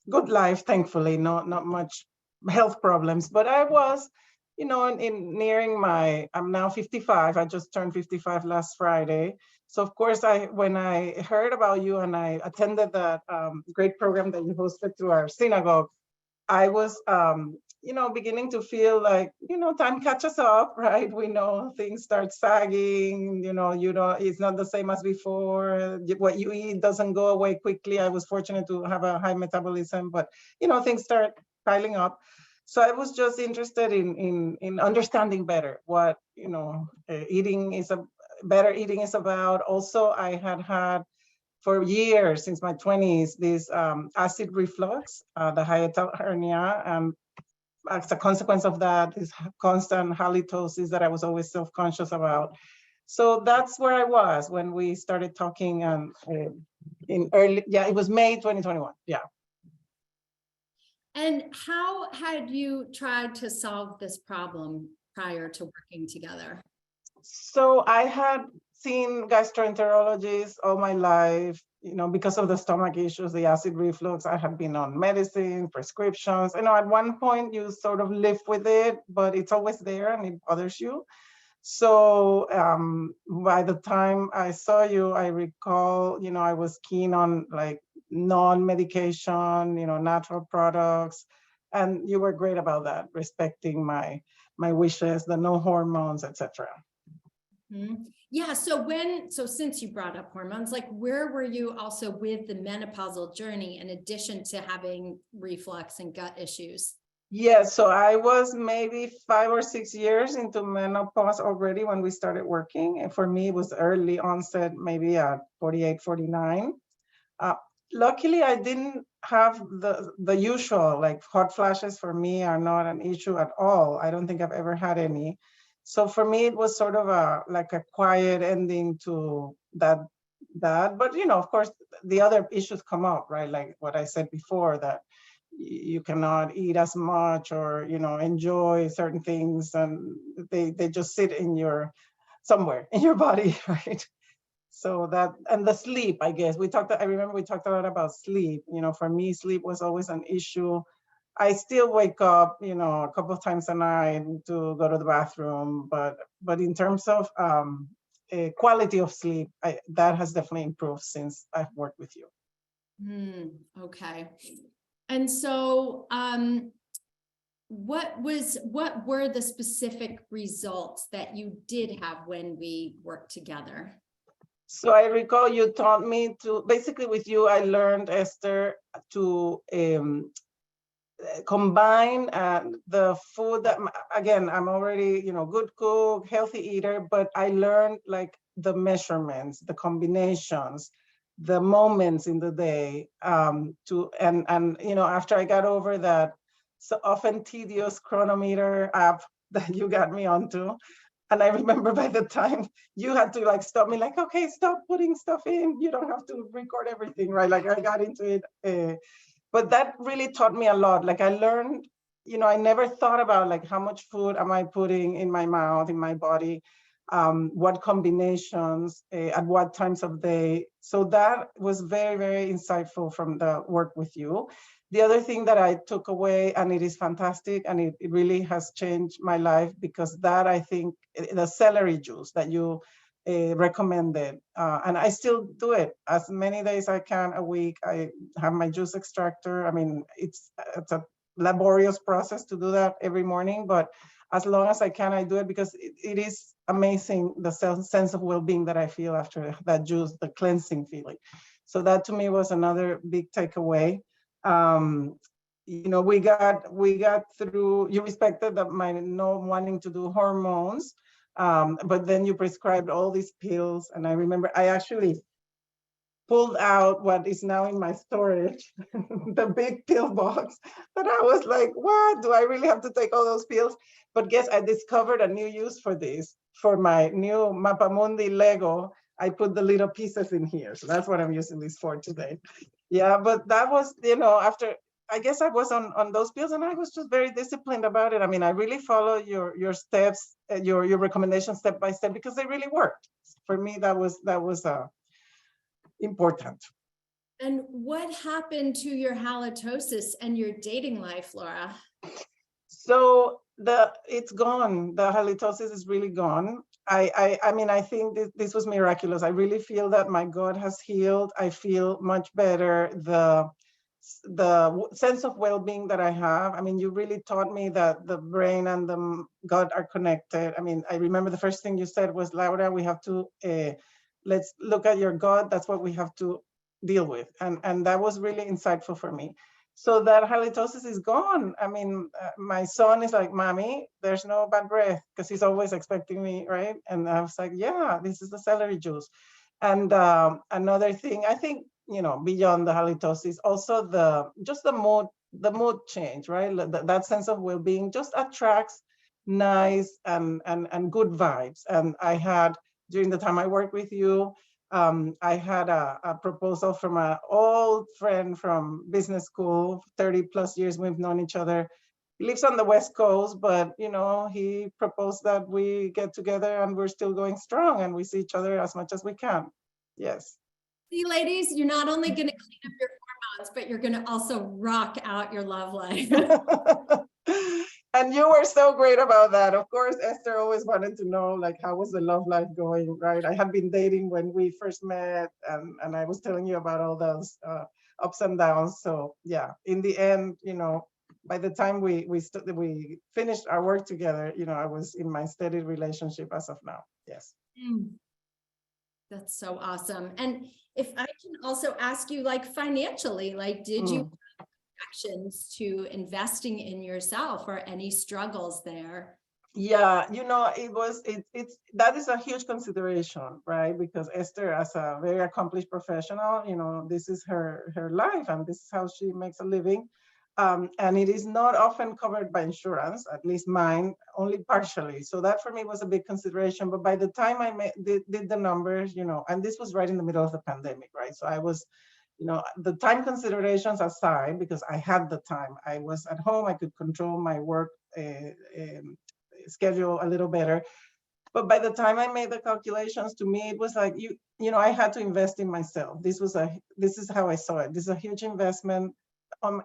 good life, thankfully, not much health problems. But I was, in nearing I'm now 55. I just turned 55 last Friday. So of course, when I heard about you and I attended that great program that you hosted through our synagogue, I was beginning to feel like, time catches up, right? We know things start sagging, it's not the same as before. What you eat doesn't go away quickly. I was fortunate to have a high metabolism, but, things start piling up. So I was just interested in understanding better what, better eating is about. Also, I had for years, since my 20s, this acid reflux, the hiatal hernia, and as a consequence of that, this constant halitosis that I was always self-conscious about. So that's where I was when we started talking it was May 2021, yeah. And how had you tried to solve this problem prior to working together? So I had seen gastroenterologists all my life, because of the stomach issues, the acid reflux. I had been on medicine, prescriptions. At one point you sort of live with it, but it's always there and it bothers you. So by the time I saw you, I recall, I was keen on like non-medication, natural products. And you were great about that, respecting my wishes, the no hormones, etc. Yeah. So since you brought up hormones, like where were you also with the menopausal journey in addition to having reflux and gut issues? Yeah, so I was maybe 5 or 6 years into menopause already when we started working. And for me, it was early onset, maybe at 48, 49. Luckily, I didn't have the usual, like hot flashes for me are not an issue at all. I don't think I've ever had any. So for me, it was sort of like a quiet ending to that. But, of course, the other issues come up, right? Like what I said before, that you cannot eat as much or, enjoy certain things, and they just sit somewhere in your body, right? So that, and the sleep, I guess, I remember we talked a lot about sleep. For me, sleep was always an issue. I still wake up, a couple of times a night to go to the bathroom, but in terms of quality of sleep, that has definitely improved since I've worked with you. Okay. And so, what were the specific results that you did have when we worked together? So I recall you taught me to, basically with you, I learned, Esther, to combine the food that, again, I'm already, good cook, healthy eater, but I learned like the measurements, the combinations, the moments in the day, after I got over that so often tedious chronometer app that you got me onto, And I remember by the time you had to like stop me, like, okay, stop putting stuff in. You don't have to record everything, right? Like I got into it. But that really taught me a lot. Like I learned, I never thought about like how much food am I putting in my mouth, in my body, what combinations, at what times of day. So that was very, very insightful from the work with you. The other thing that I took away, and it is fantastic, and it really has changed my life, because that, I think, the celery juice that you recommended, and I still do it as many days I can a week. I have my juice extractor. I mean, it's a laborious process to do that every morning, but as long as I can, I do it, because it is amazing, the sense of well-being that I feel after that juice, the cleansing feeling. So that to me was another big takeaway. We got through, you respected that my not wanting to do hormones, but then you prescribed all these pills. And I remember I actually pulled out what is now in my storage, the big pill box, that I was like, what, do I really have to take all those pills? But guess I discovered a new use for this. For my new Mapamundi Lego, I put the little pieces in here. So that's what I'm using this for today. Yeah, but that was, after, I guess I was on those pills, and I was just very disciplined about it. I mean, I really follow your steps, your recommendations step by step, because they really worked. For me, that was important. And what happened to your halitosis and your dating life, Laura? So it's gone. The halitosis is really gone. I mean, I think this was miraculous. I really feel that my gut has healed. I feel much better. The sense of well-being that I have. I mean, you really taught me that the brain and the gut are connected. I mean, I remember the first thing you said was, Laura, we have to, let's look at your gut. That's what we have to deal with. And that was really insightful for me. So that halitosis is gone. I mean, my son is like, Mommy, there's no bad breath, because he's always expecting me, right? And I was like, yeah, this is the celery juice. And another thing, I think, beyond the halitosis, also the mood change, right? That sense of well-being just attracts nice and good vibes. And I had, during the time I worked with you, I had a proposal from an old friend from business school, 30 plus years we've known each other. He lives on the West Coast, but he proposed that we get together, and we're still going strong, and we see each other as much as we can. Yes. See, ladies, you're not only going to clean up your hormones, but you're going to also rock out your love life. And you were so great about that. Of course, Esther always wanted to know, like, how was the love life going, right? I had been dating when we first met, and I was telling you about all those ups and downs. So yeah, in the end, by the time we finished our work together, I was in my steady relationship as of now. Yes. That's so awesome. And if I can also ask you, like, financially, like, did you have actions to investing in yourself, or any struggles there? Yeah, that is a huge consideration, right? Because Esther, as a very accomplished professional, this is her life, and this is how she makes a living. And it is not often covered by insurance, at least mine, only partially. So that for me was a big consideration. But by the time I did the numbers, and this was right in the middle of the pandemic, right? So I was, the time considerations aside, because I had the time, I was at home, I could control my work schedule a little better. But by the time I made the calculations, to me, it was like, I had to invest in myself. This is how I saw it. This is a huge investment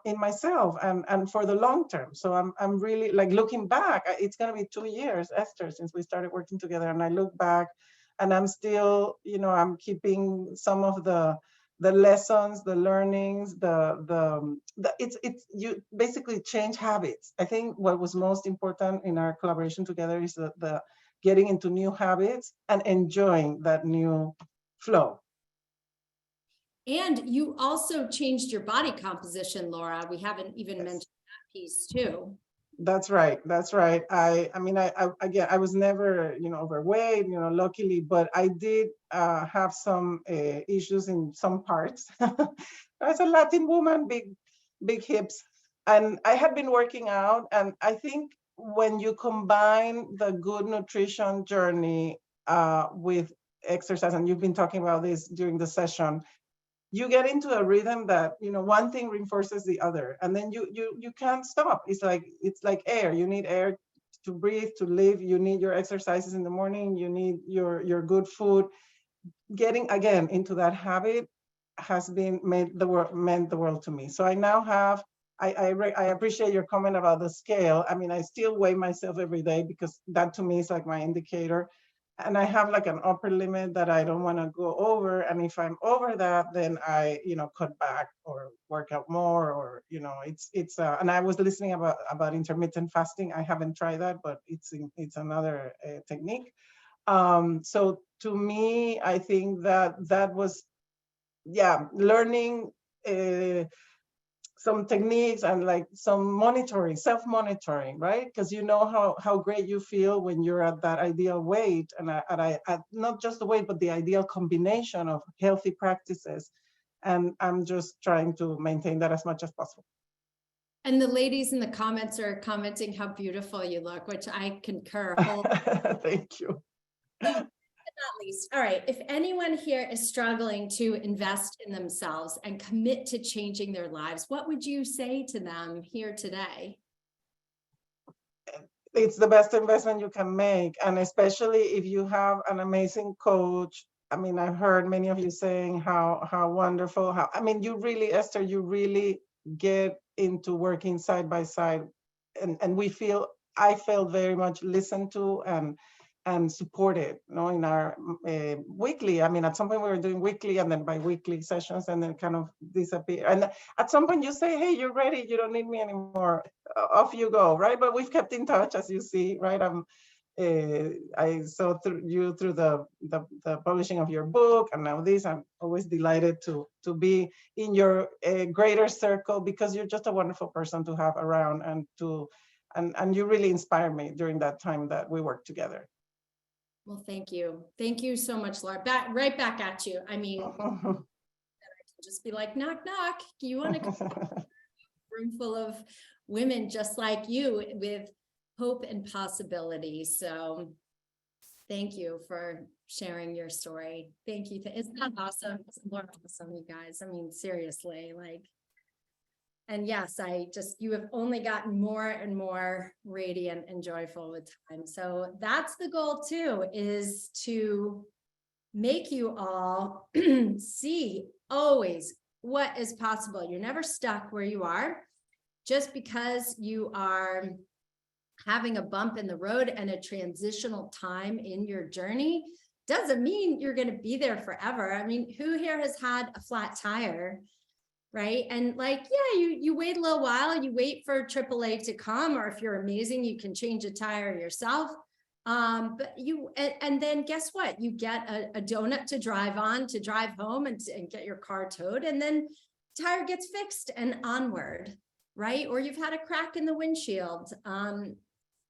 in myself and for the long term. So I'm really, like, looking back, it's going to be 2 years, Esther, since we started working together. And I look back, and I'm still, I'm keeping some of the lessons, the learnings, you basically change habits. I think what was most important in our collaboration together is the getting into new habits and enjoying that new flow. And you also changed your body composition, Laura. We haven't even mentioned that piece too. That's right. That's right. I mean, I was never, overweight, luckily, but I did have some issues in some parts. As a Latin woman, big hips. And I had been working out, and I think when you combine the good nutrition journey with exercise, and you've been talking about this during the session, you get into a rhythm that, you know, one thing reinforces the other, and then you can't stop. It's like air. You need air to breathe, to live. You need your exercises in the morning. You need your good food. Getting again into that habit has been meant the world to me. So I now have, I appreciate your comment about the scale. I mean, I still weigh myself every day because that to me is like my indicator. And I have like an upper limit that I don't want to go over. And if I'm over that, then I, you know, cut back or work out more, or, you know, and I was listening about intermittent fasting. I haven't tried that, but it's another technique. So to me, I think that was, yeah, learning some techniques and like some monitoring, self-monitoring, right? Because you know how great you feel when you're at that ideal weight, and at not just the weight, but the ideal combination of healthy practices. And I'm just trying to maintain that as much as possible. And the ladies in the comments are commenting how beautiful you look, which I concur. Thank you. Not least. All right. If anyone here is struggling to invest in themselves and commit to changing their lives, what would you say to them here today? It's the best investment you can make. And especially if you have an amazing coach. I mean, I've heard many of you saying how wonderful, I mean, you really, Esther, you really get into working side by side. And I felt very much listened to and supported, you know, in our weekly. I mean, at some point we were doing weekly and then bi-weekly sessions, and then kind of disappear. And at some point you say, hey, you're ready, you don't need me anymore, off you go, right? But we've kept in touch, as you see, right? I saw through the publishing of your book, and now this. I'm always delighted to be in your greater circle, because you're just a wonderful person to have around, and you really inspired me during that time that we worked together. Well, thank you. Thank you so much, Laura. Right back at you. I mean, just be like, knock, knock. You want to come to a room full of women just like you with hope and possibilities. So thank you for sharing your story. Thank you. Isn't that awesome? It's awesome, you guys. I mean, seriously, like, and yes, you have only gotten more and more radiant and joyful with time. So that's the goal too, is to make you all see always what is possible. You're never stuck where you are. Just because you are having a bump in the road and a transitional time in your journey doesn't mean you're going to be there forever. I mean, who here has had a flat tire? Right. And like, yeah, you wait a little while and you wait for AAA to come, or if you're amazing, you can change a tire yourself. But and then guess what? You get a donut to drive on, to drive home and get your car towed, and then tire gets fixed and onward, right? Or you've had a crack in the windshield.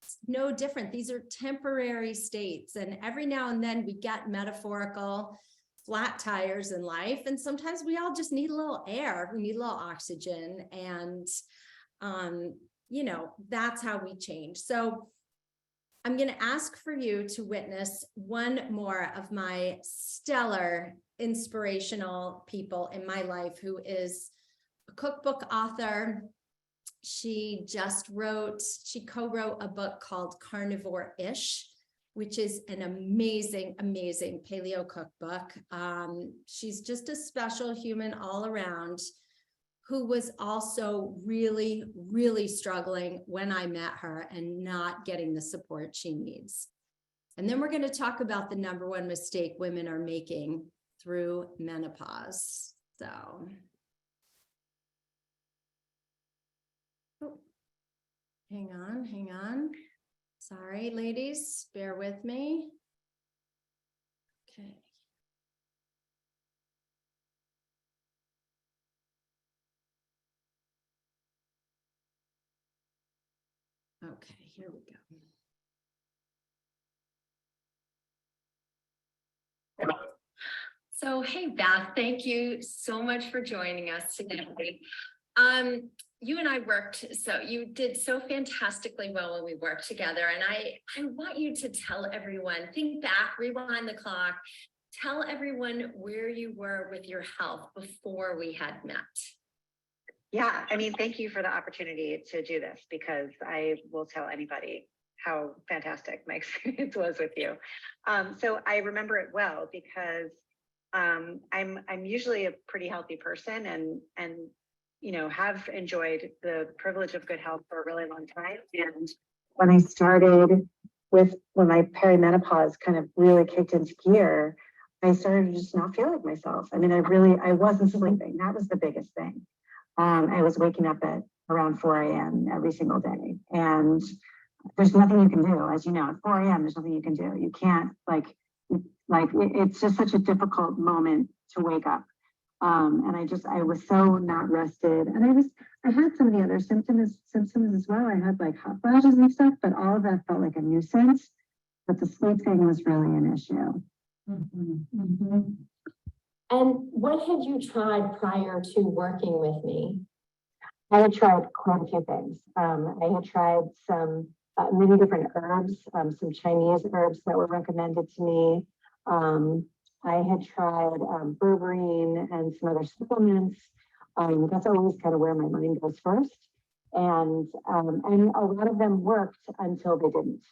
It's no different. These are temporary states. And every now and then we get metaphorical flat tires in life. And sometimes we all just need a little air. We need a little oxygen. And, you know, that's how we change. So I'm going to ask for you to witness one more of my stellar, inspirational people in my life, who is a cookbook author. She co-wrote a book called Carnivore-ish, which is an amazing, amazing paleo cookbook. She's just a special human all around, who was also really, really struggling when I met her and not getting the support she needs. And then we're going to talk about the number one mistake women are making through menopause. So, oh, hang on. Sorry, ladies, bear with me. Okay. Okay, here we go. So, hey, Beth, thank you so much for joining us today. you and I worked, so you did so fantastically well when we worked together. And I want you to tell everyone, think back, rewind the clock, tell everyone where you were with your health before we had met. Yeah, I mean, thank you for the opportunity to do this, because I will tell anybody how fantastic my experience was with you. So I remember it well because I'm usually a pretty healthy person and you know, have enjoyed the privilege of good health for a really long time. And when I started when my perimenopause kind of really kicked into gear, I started to just not feel like myself. I mean, I wasn't sleeping. That was the biggest thing. I was waking up at around 4 a.m. every single day. And there's nothing you can do. As you know, at 4 a.m., there's nothing you can do. You can't it's just such a difficult moment to wake up. And I was so not rested. And I had some of the other symptoms as well. I had like hot flashes and stuff, but all of that felt like a nuisance. But the sleep thing was really an issue. And what had you tried prior to working with me? I had tried quite a few things. I had tried some many different herbs, some Chinese herbs that were recommended to me. I had tried berberine and some other supplements. That's always kind of where my mind goes first. And a lot of them worked until they didn't.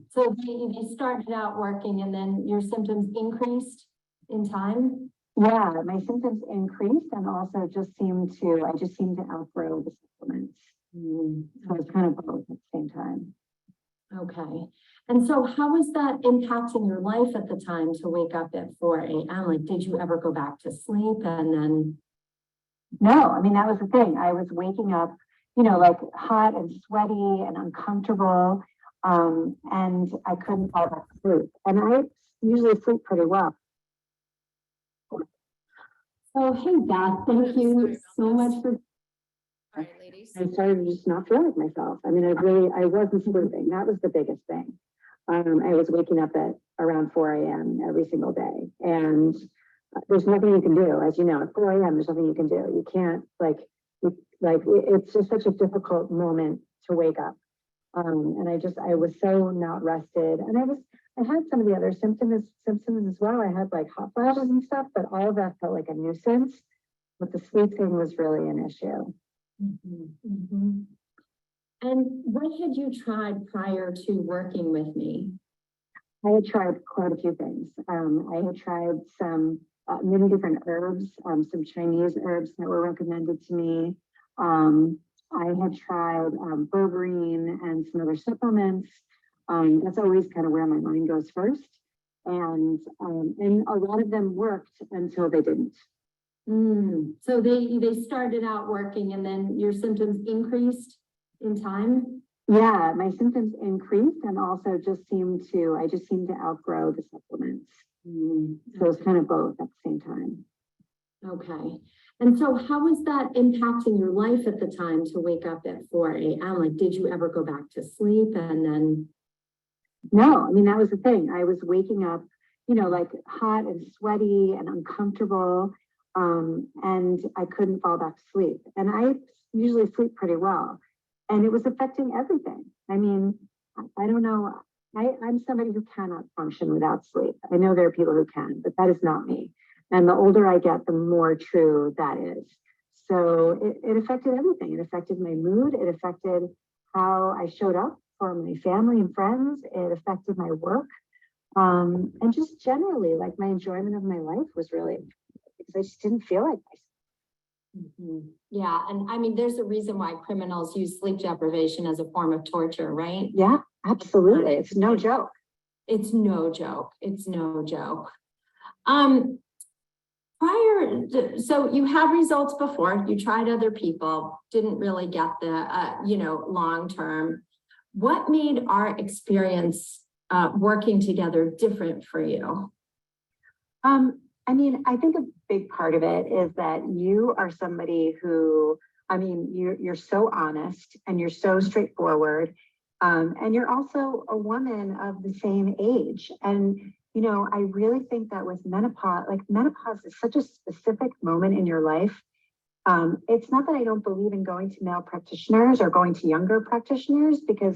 So they started out working and then your symptoms increased in time? Yeah, my symptoms increased and also I just seemed to outgrow the supplements. So it's kind of both at the same time. Okay. And so how was that impacting your life at the time to wake up at 4 a.m.? Like, did you ever go back to sleep and then? No, I mean, that was the thing. I was waking up, you know, like hot and sweaty and uncomfortable. And I couldn't fall back to sleep. And I usually sleep pretty well. So, hey, Beth, thank you so much for. I started to just not feel like myself. I mean, I wasn't sleeping. That was the biggest thing. I was waking up at around 4 a.m. every single day. And there's nothing you can do. As you know, at 4 a.m., there's nothing you can do. You can't, it's just such a difficult moment to wake up. And I was so not rested. And I had some of the other symptoms as well. I had like hot flashes and stuff, but all of that felt like a nuisance. But the sleep thing was really an issue. And what had you tried prior to working with me? I had tried quite a few things. I had tried some many different herbs, some Chinese herbs that were recommended to me. I had tried berberine and some other supplements. That's always kind of where my mind goes first. And a lot of them worked until they didn't. So they started out working and then your symptoms increased in time? Yeah, my symptoms increased and also I just seemed to outgrow the supplements. So it was kind of both at the same time. Okay. And so how was that impacting your life at the time to wake up at 4 a.m.? Like, did you ever go back to sleep and then? No, I mean, that was the thing. I was waking up, you know, like hot and sweaty and uncomfortable. And I couldn't fall back to sleep. And I usually sleep pretty well. And it was affecting everything. I mean, I don't know. I'm somebody who cannot function without sleep. I know there are people who can, but that is not me. And the older I get, the more true that is. So it affected everything. It affected my mood. It affected how I showed up for my family and friends. It affected my work. And just generally, like my enjoyment of my life was really, because I just didn't feel like myself. Yeah, and I mean, there's a reason why criminals use sleep deprivation as a form of torture, right? Yeah, absolutely. It's no joke. It's no joke. It's no joke. So you had results before, you tried other people, didn't really get the, long term. What made our experience working together different for you? I mean, I think a big part of it is that you are somebody who, I mean, you're so honest and you're so straightforward. And you're also a woman of the same age. And, you know, I really think that with menopause, like menopause is such a specific moment in your life. It's not that I don't believe in going to male practitioners or going to younger practitioners, because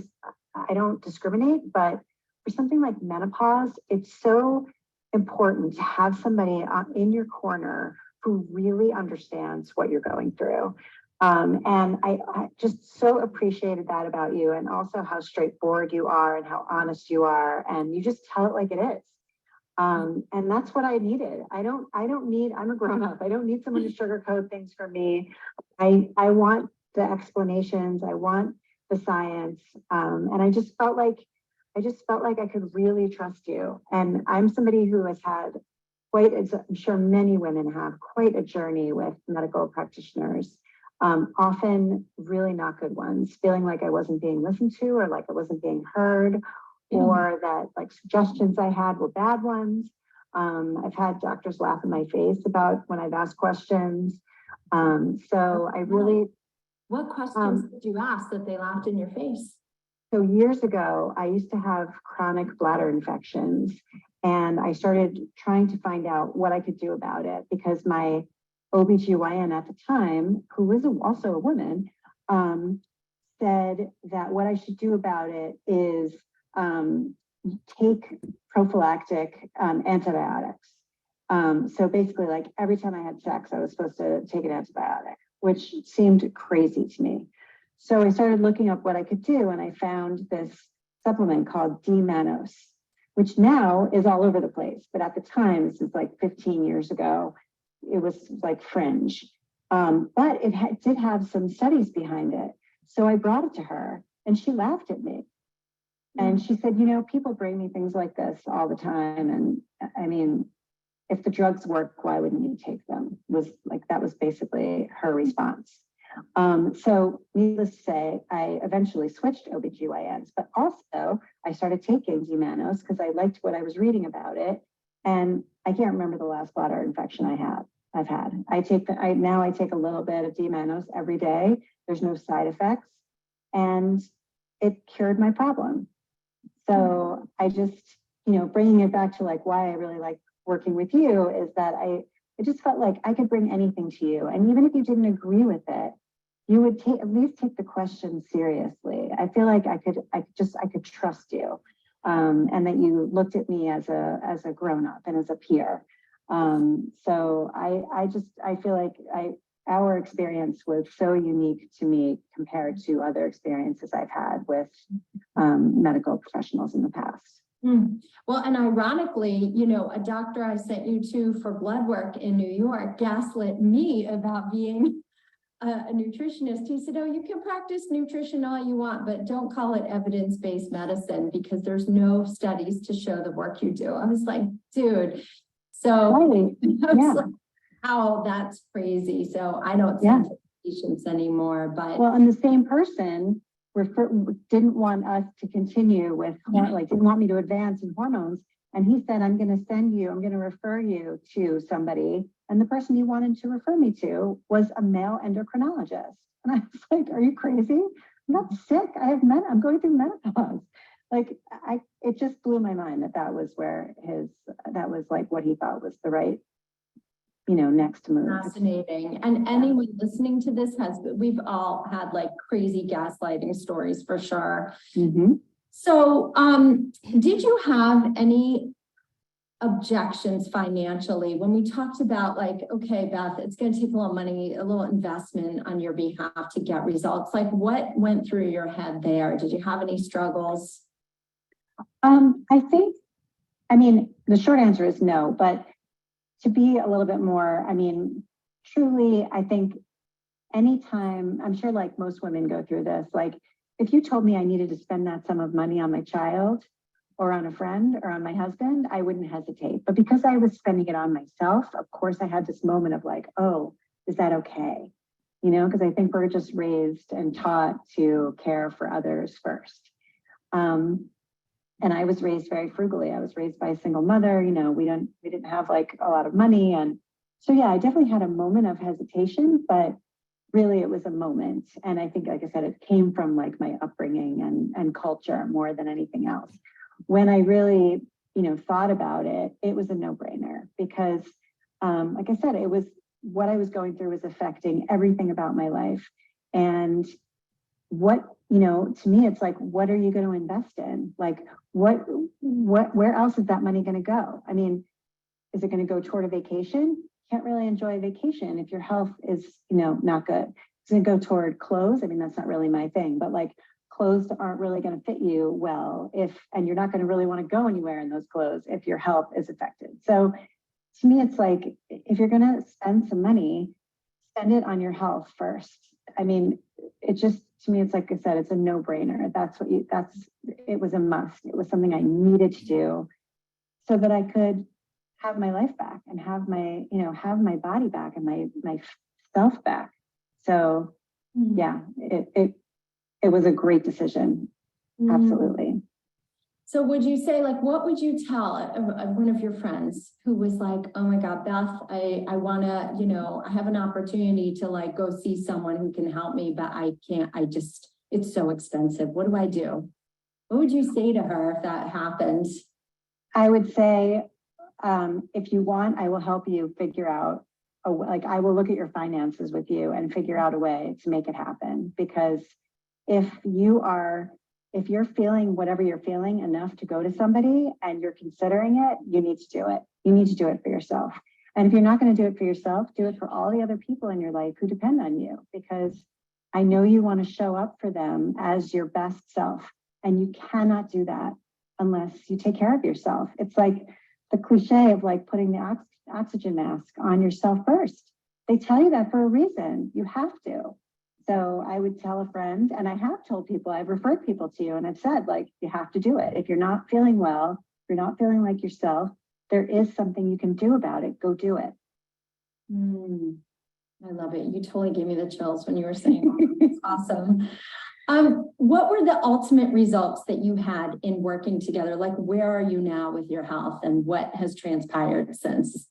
I don't discriminate, but for something like menopause, it's so important to have somebody in your corner who really understands what you're going through. And I just so appreciated that about you, and also how straightforward you are and how honest you are, and you just tell it like it is. And that's what I needed. I'm a grown up. I don't need someone to sugarcoat things for me. I want the explanations. I want the science. And I just felt like I could really trust you. And I'm somebody who has had I'm sure many women have quite a journey with medical practitioners, often really not good ones, feeling like I wasn't being listened to, or like I wasn't being heard, or that like suggestions I had were bad ones. I've had doctors laugh in my face about when I've asked questions. So I really. What questions did you ask that they laughed in your face? So years ago, I used to have chronic bladder infections, and I started trying to find out what I could do about it, because my OBGYN at the time, who was also a woman, said that what I should do about it is take prophylactic antibiotics. So basically, like every time I had sex, I was supposed to take an antibiotic, which seemed crazy to me. So I started looking up what I could do, and I found this supplement called D-mannose, which now is all over the place. But at the time, this is like 15 years ago, it was like fringe. But it did have some studies behind it. So I brought it to her, and she laughed at me. And she said, you know, people bring me things like this all the time. And I mean, if the drugs work, why wouldn't you take them? That was basically her response. So needless to say, I eventually switched OBGYNs, but also I started taking D-mannose because I liked what I was reading about it. And I can't remember the last bladder infection I've had. I take a little bit of D-mannose every day. There's no side effects, and it cured my problem. So I just, bringing it back to like why I really like working with you is that I just felt like I could bring anything to you. And even if you didn't agree with it, you would at least take the question seriously. I feel like I could trust you. And that you looked at me as a grown-up and as a peer. So I feel like our experience was so unique to me compared to other experiences I've had with medical professionals in the past. Well, and ironically, a doctor I sent you to for blood work in New York gaslit me about being a nutritionist. He said, oh, you can practice nutrition all you want, but don't call it evidence-based medicine because there's no studies to show the work you do. I was like, dude, so how that's crazy. So I don't send patients anymore, but. Well, and the same person didn't want us to continue with, didn't want me to advance in hormones. And he said, I'm going to refer you to somebody. And the person you wanted to refer me to was a male endocrinologist. And I was like, are you crazy? I'm not sick. I'm going through menopause. It just blew my mind that was what he thought was the right, next move. Fascinating. And anyone listening to this we've all had like crazy gaslighting stories for sure. Mm-hmm. So, did you have any objections financially when we talked about like, okay, Beth, it's going to take a little money, a little investment on your behalf to get results? Like what went through your head there? Did you have any struggles? The short answer is no, but to be a little bit more, truly, I think anytime, I'm sure like most women go through this, like if you told me I needed to spend that sum of money on my child or on a friend or on my husband, I wouldn't hesitate. But because I was spending it on myself, of course, I had this moment of like, oh, is that okay? Because I think we're just raised and taught to care for others first. And I was raised very frugally. I was raised by a single mother. We didn't have like a lot of money. And so, yeah, I definitely had a moment of hesitation, but really it was a moment. And I think, like I said, it came from like my upbringing and culture more than anything else. When I really, thought about it, it was a no-brainer because, like I said, it was what I was going through was affecting everything about my life. And what, to me, it's like, what are you going to invest in? Like, where else is that money going to go? I mean, is it going to go toward a vacation? Can't really enjoy a vacation if your health is, not good. Is it going to go toward clothes? I mean, that's not really my thing, but like clothes aren't really going to fit you well and you're not going to really want to go anywhere in those clothes if your health is affected. So to me, it's like, if you're going to spend some money, spend it on your health first. I mean, it just, to me, it's like I said, it's a no-brainer. It was a must. It was something I needed to do so that I could have my life back and have my, have my body back and my self back. So yeah, it was a great decision. Absolutely. So would you say, like, what would you tell one of your friends who was like, oh my God, Beth, I want to, I have an opportunity to like go see someone who can help me, but I can't, it's so expensive. What do I do? What would you say to her if that happened? I would say, if you want, I will help you figure out, I will look at your finances with you and figure out a way to make it happen. Because if you're feeling whatever you're feeling enough to go to somebody and you're considering it, you need to do it. You need to do it for yourself. And if you're not going to do it for yourself, do it for all the other people in your life who depend on you, because I know you want to show up for them as your best self. And you cannot do that unless you take care of yourself. It's like the cliche of like putting the oxygen mask on yourself first. They tell you that for a reason. You have to. So I would tell a friend, and I have told people, I've referred people to you, and I've said, like, you have to do it. If you're not feeling well, if you're not feeling like yourself, there is something you can do about it. Go do it. I love it. You totally gave me the chills when you were saying that. It's awesome. What were the ultimate results that you had in working together? Like, where are you now with your health and what has transpired since?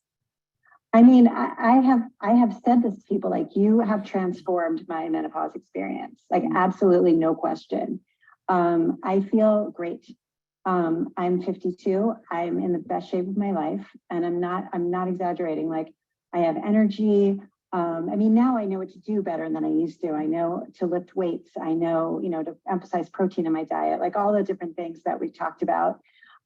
I mean, I have said this to people, like, you have transformed my menopause experience, like absolutely no question. I feel great. I'm 52. I'm in the best shape of my life, and I'm not exaggerating. Like, I have energy. I mean, now I know what to do better than I used to. I know to lift weights. I know, to emphasize protein in my diet, like all the different things that we talked about.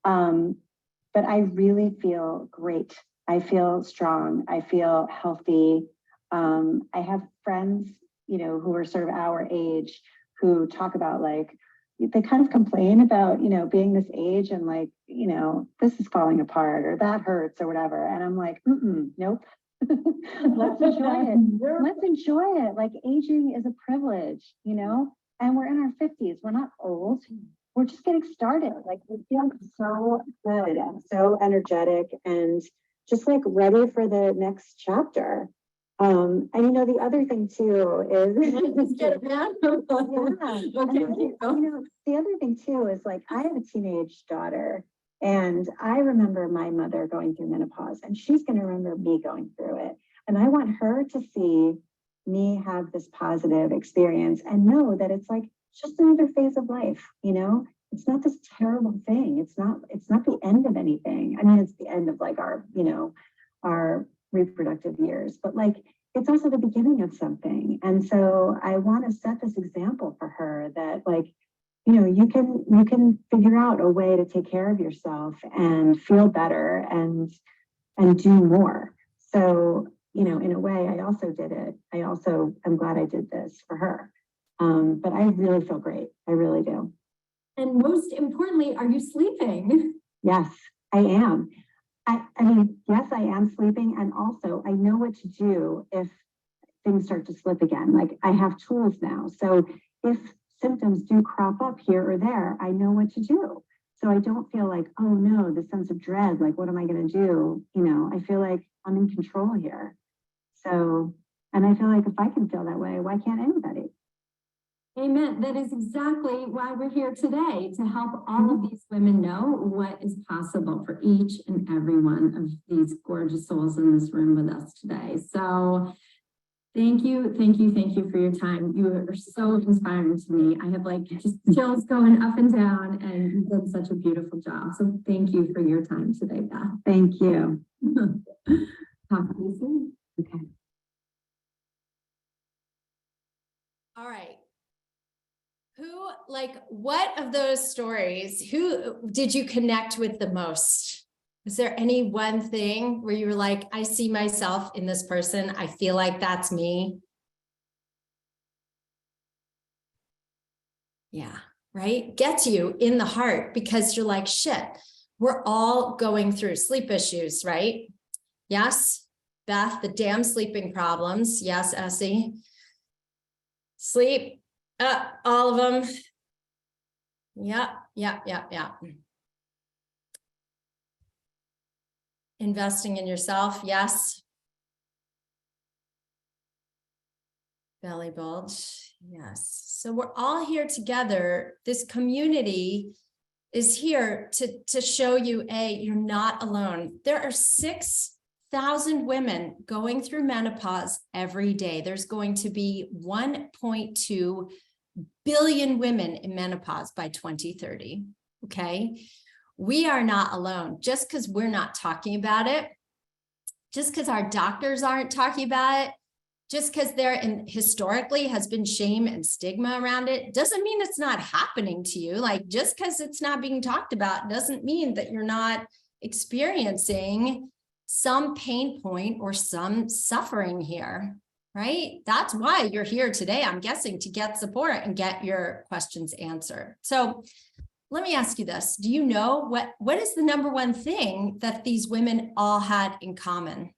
But I really feel great. I feel strong. I feel healthy. I have friends, who are sort of our age who talk about, like, they kind of complain about, being this age and like, this is falling apart or that hurts or whatever. And I'm like, nope. Let's enjoy it. Let's enjoy it. Like, aging is a privilege, and we're in our 50s. We're not old. We're just getting started. Like, we feel so good and so energetic and just like ready for the next chapter. And the other thing too is the other thing too is, like, I have a teenage daughter, and I remember my mother going through menopause, and she's going to remember me going through it. And I want her to see me have this positive experience and know that it's like just another phase of life, It's not this terrible thing. It's not the end of anything. I mean, it's the end of like our reproductive years, but like, it's also the beginning of something. And so I want to set this example for her that, like, you can figure out a way to take care of yourself and feel better and do more. So, in a way, I also did it. I also am glad I did this for her. But I really feel great. I really do. And most importantly, are you sleeping? Yes, I am. I mean, yes, I am sleeping. And also I know what to do if things start to slip again. Like, I have tools now. So if symptoms do crop up here or there, I know what to do. So I don't feel like, oh no, the sense of dread, like, what am I going to do? I feel like I'm in control here. So, and I feel like if I can feel that way, why can't anybody? Amen. That is exactly why we're here today, to help all of these women know what is possible for each and every one of these gorgeous souls in this room with us today. So thank you for your time. You are so inspiring to me. I have like just chills going up and down, and you've done such a beautiful job. So thank you for your time today, Beth. Thank you. Talk to you soon. Okay. All right. What of those stories, who did you connect with the most? Was there any one thing where you were like, I see myself in this person. I feel like that's me. Yeah, right. Gets you in the heart because you're like, shit, we're all going through sleep issues, right? Yes, Beth, the damn sleeping problems. Yes, Essie. Sleep, all of them. Yeah. Investing in yourself, yes. Belly bulge, yes. So we're all here together. This community is here to show you, you're not alone. There are 6,000 women going through menopause every day. There's going to be 1.2 billion women in menopause by 2030, okay? We are not alone. Just because we're not talking about it, just because our doctors aren't talking about it, just because historically has been shame and stigma around it, doesn't mean it's not happening to you. Like, just because it's not being talked about doesn't mean that you're not experiencing some pain point or some suffering here, right? That's why you're here today, I'm guessing, to get support and get your questions answered. So let me ask you this. Do you know what is the number one thing that these women all had in common?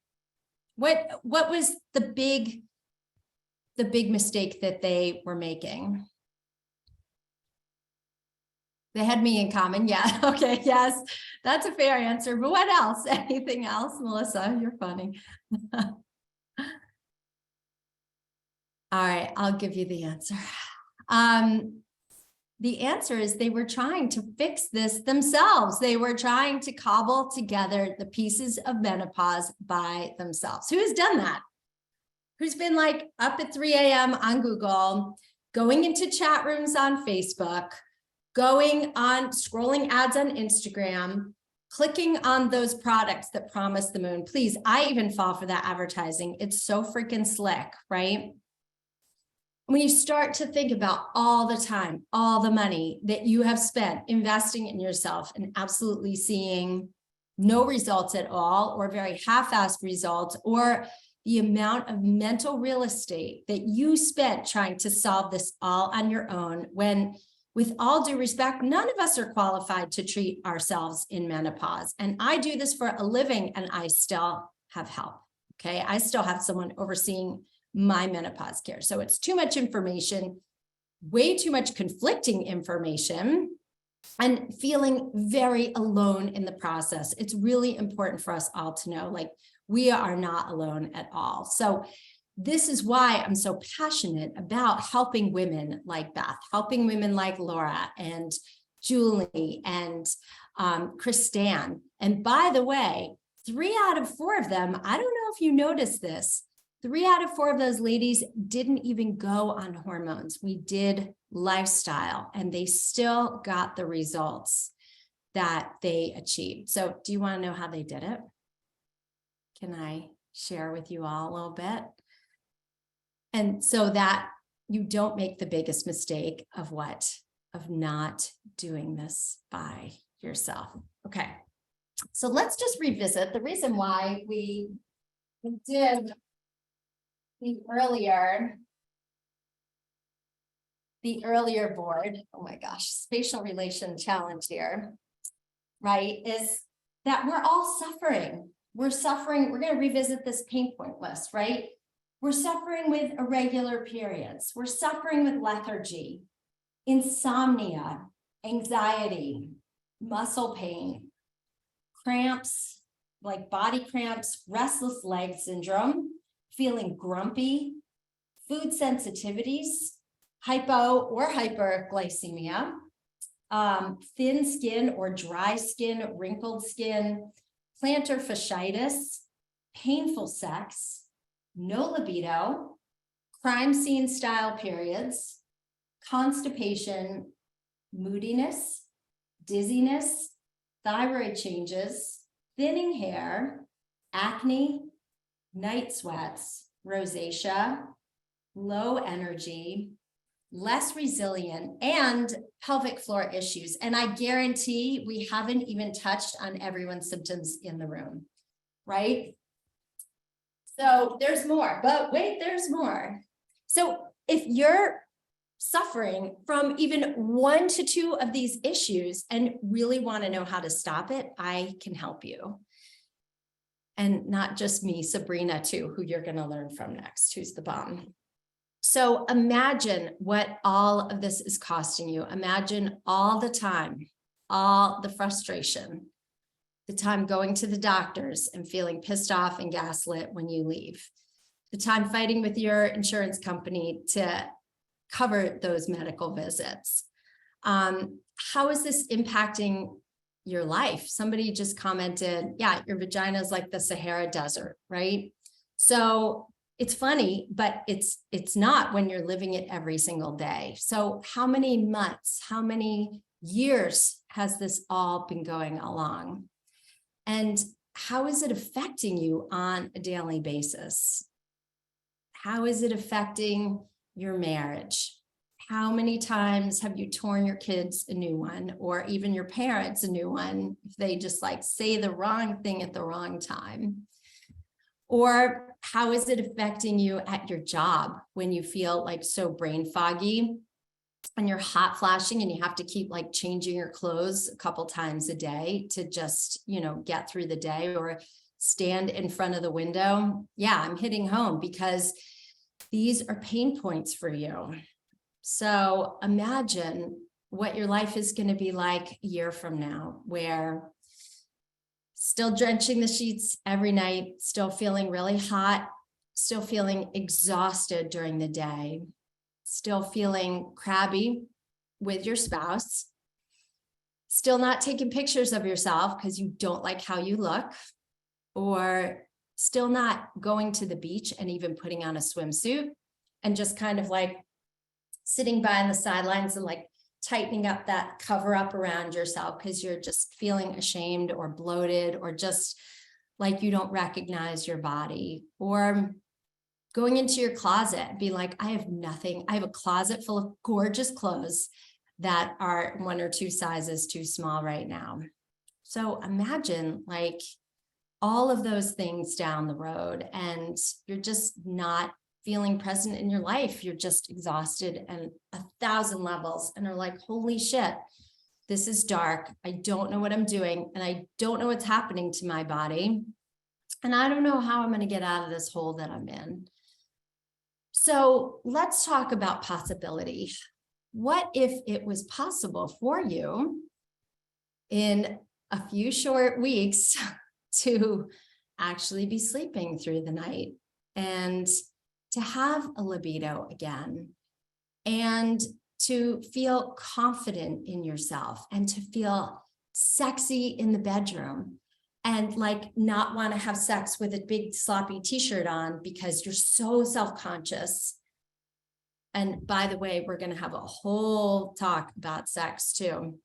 What was the big mistake that they were making? They had me in common. Yeah. Okay. Yes, that's a fair answer. But what else? Anything else? Melissa, you're funny. All right. I'll give you the answer. The answer is they were trying to fix this themselves. They were trying to cobble together the pieces of menopause by themselves. Who's done that? Who's been like up at 3 a.m. on Google, going into chat rooms on Facebook, scrolling ads on Instagram, clicking on those products that promise the moon? Please, I even fall for that advertising. It's so freaking slick, right? When you start to think about all the time, all the money that you have spent investing in yourself and absolutely seeing no results at all, or very half-assed results, or the amount of mental real estate that you spent trying to solve this all on your own, when, with all due respect, none of us are qualified to treat ourselves in menopause. And I do this for a living and I still have help, okay? I still have someone overseeing my menopause care. So it's too much information, way too much conflicting information, and feeling very alone in the process. It's really important for us all to know, like, we are not alone at all. So this is why I'm so passionate about helping women like Beth, helping women like Laura and Julie and Kristan. And by the way, 3 out of 4 of them, I don't know if you noticed this, 3 out of 4 of those ladies didn't even go on hormones. We did lifestyle and they still got the results that they achieved. So do you want to know how they did it? Can I share with you all a little bit? And so that you don't make the biggest mistake of not doing this by yourself. Okay. So let's just revisit the reason why we did the earlier board. Oh my gosh, spatial relation challenge here, right? Is that we're all suffering. We're suffering. We're going to revisit this pain point list, right? We're suffering with irregular periods. We're suffering with lethargy, insomnia, anxiety, muscle pain, cramps, like body cramps, restless leg syndrome, feeling grumpy, food sensitivities, hypo or hyperglycemia, thin skin or dry skin, wrinkled skin, plantar fasciitis, painful sex, no libido, crime scene style periods, constipation, moodiness, dizziness, thyroid changes, thinning hair, acne, night sweats, rosacea, low energy, less resilient, and pelvic floor issues. And I guarantee we haven't even touched on everyone's symptoms in the room, right? So there's more, but wait, there's more. So if you're suffering from even 1 to 2 of these issues and really want to know how to stop it, I can help you. And not just me, Sabrina too, who you're going to learn from next, who's the bomb. So imagine what all of this is costing you. Imagine all the time, all the frustration, the time going to the doctors and feeling pissed off and gaslit when you leave, the time fighting with your insurance company to cover those medical visits. How is this impacting your life? Somebody just commented, yeah, your vagina is like the Sahara Desert, right? So it's funny, but it's not when you're living it every single day. So how many months, how many years has this all been going along? And how is it affecting you on a daily basis? How is it affecting your marriage? How many times have you torn your kids a new one, or even your parents a new one, if they just like say the wrong thing at the wrong time? Or how is it affecting you at your job when you feel like so brain foggy and you're hot flashing and you have to keep like changing your clothes a couple times a day to just, get through the day, or stand in front of the window? Yeah, I'm hitting home because these are pain points for you. So imagine what your life is going to be like a year from now, where still drenching the sheets every night, still feeling really hot, still feeling exhausted during the day, still feeling crabby with your spouse, still not taking pictures of yourself because you don't like how you look, or still not going to the beach and even putting on a swimsuit, and just kind of like sitting by on the sidelines and like tightening up that cover up around yourself because you're just feeling ashamed or bloated, or just like you don't recognize your body. Or going into your closet and be like, I have nothing. I have a closet full of gorgeous clothes that are 1 or 2 sizes too small right now. So imagine like all of those things down the road, and you're just not feeling present in your life. You're just exhausted and 1,000 levels, and are like, holy shit, this is dark. I don't know what I'm doing, and I don't know what's happening to my body. And I don't know how I'm going to get out of this hole that I'm in. So let's talk about possibility. What if it was possible for you in a few short weeks to actually be sleeping through the night, and to have a libido again, and to feel confident in yourself, and to feel sexy in the bedroom, and like not want to have sex with a big sloppy t-shirt on because you're so self-conscious. And by the way, we're going to have a whole talk about sex too.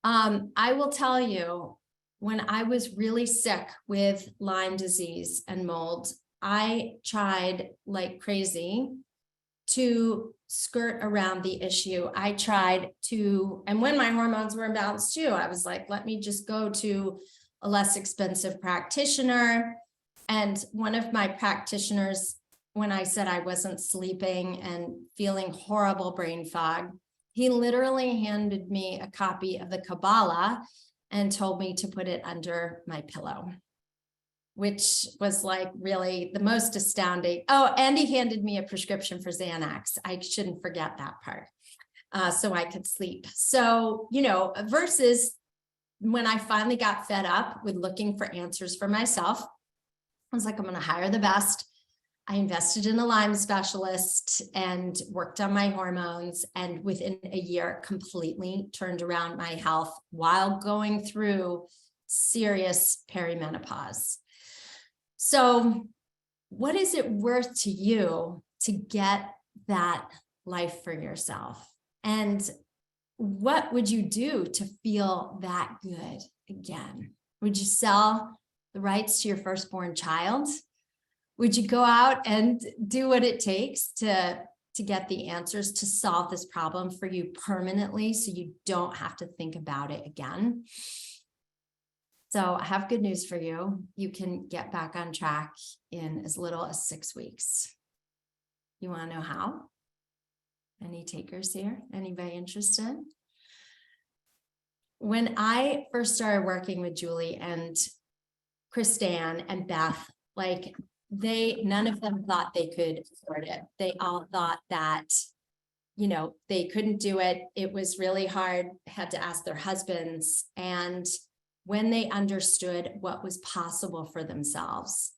I will tell you, when I was really sick with Lyme disease and mold, I tried like crazy to skirt around the issue. I tried to, and when my hormones were imbalanced too, I was like, let me just go to a less expensive practitioner. And one of my practitioners, when I said I wasn't sleeping and feeling horrible brain fog, he literally handed me a copy of the Kabbalah and told me to put it under my pillow, which was like really the most astounding. Oh, and he handed me a prescription for Xanax. I shouldn't forget that part. So I could sleep. So, versus when I finally got fed up with looking for answers for myself, I was like, I'm going to hire the best. I invested in a Lyme specialist and worked on my hormones, and within a year completely turned around my health while going through serious perimenopause. So what is it worth to you to get that life for yourself? And what would you do to feel that good again? Would you sell the rights to your firstborn child? Would you go out and do what it takes to to get the answers to solve this problem for you permanently, so you don't have to think about it again. So I have good news for you. You can get back on track in as little as 6 weeks. You want to know how? Any takers here? Anybody interested? When I first started working with Julie and Kristan and Beth, like none of them thought they could afford it. They all thought that, you know, they couldn't do it. It was really hard, had to ask their husbands. And when they understood what was possible for themselves,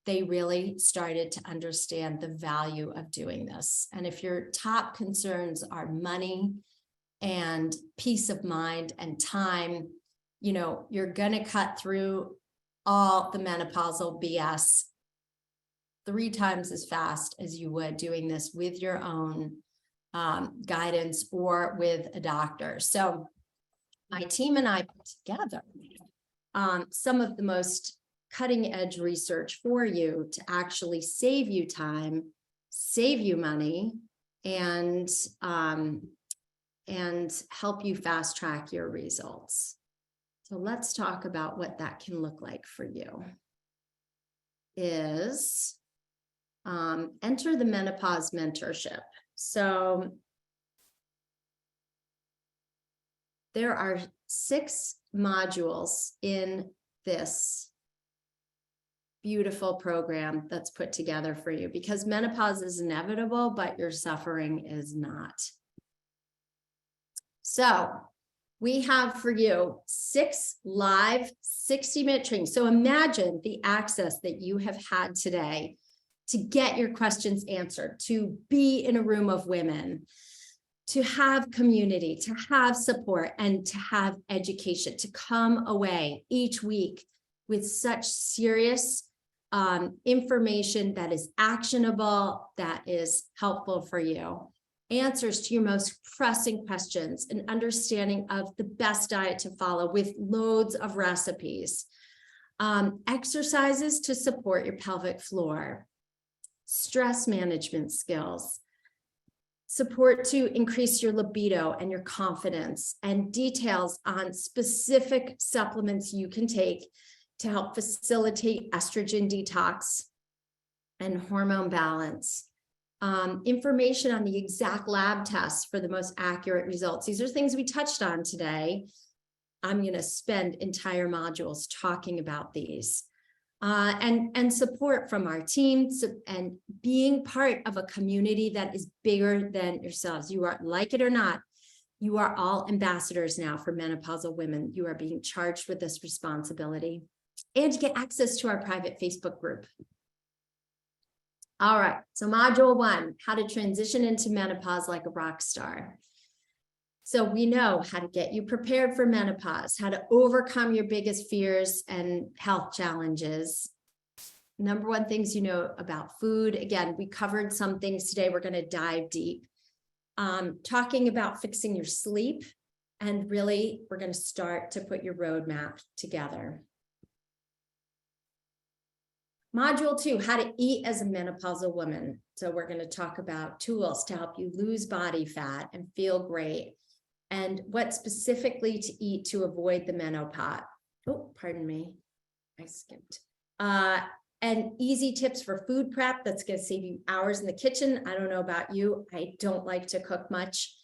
they really started to understand the value of doing this. And if your top concerns are money and peace of mind and time, you know, you're going to cut through all the menopausal BS 3 times as fast as you would doing this with your own guidance or with a doctor. So my team and I put together some of the most cutting edge research for you to actually save you time, save you money, and help you fast track your results. So let's talk about what that can look like for you. Is enter the Menopause Mentorship. So there are 6 modules in this beautiful program that's put together for you, because menopause is inevitable, but your suffering is not. So we have for you 6 live 60-minute trainings. So imagine the access that you have had today to get your questions answered, to be in a room of women, to have community, to have support, and to have education, to come away each week with such serious information that is actionable, that is helpful for you. Answers to your most pressing questions, an understanding of the best diet to follow with loads of recipes, exercises to support your pelvic floor, stress management skills, support to increase your libido and your confidence, and details on specific supplements you can take to help facilitate estrogen detox and hormone balance. Information on the exact lab tests for the most accurate results. These are things we touched on today. I'm going to spend entire modules talking about these. And support from our team, and being part of a community that is bigger than yourselves. You are, like it or not, you are all ambassadors now for menopausal women. You are being charged with this responsibility, and you get access to our private Facebook group. All right, so module 1, how to transition into menopause like a rock star. So we know how to get you prepared for menopause, how to overcome your biggest fears and health challenges. Number 1 things you know about food. Again, we covered some things today. We're going to dive deep. Talking about fixing your sleep, and really we're going to start to put your roadmap together. Module 2, how to eat as a menopausal woman. So we're going to talk about tools to help you lose body fat and feel great, and what specifically to eat to avoid the menopause. Oh, pardon me, I skipped. And easy tips for food prep that's going to save you hours in the kitchen. I don't know about you, I don't like to cook much.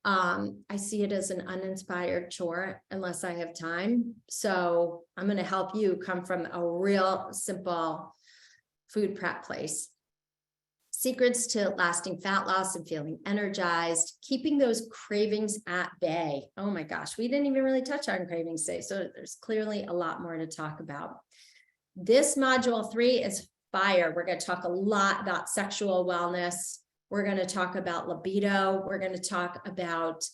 I see it as an uninspired chore unless I have time. So I'm going to help you come from a real simple food prep place. Secrets to lasting fat loss and feeling energized, keeping those cravings at bay. Oh my gosh, we didn't even really touch on cravings today. So there's clearly a lot more to talk about. This module 3 is fire. We're going to talk a lot about sexual wellness. We're going to talk about libido. We're going to talk about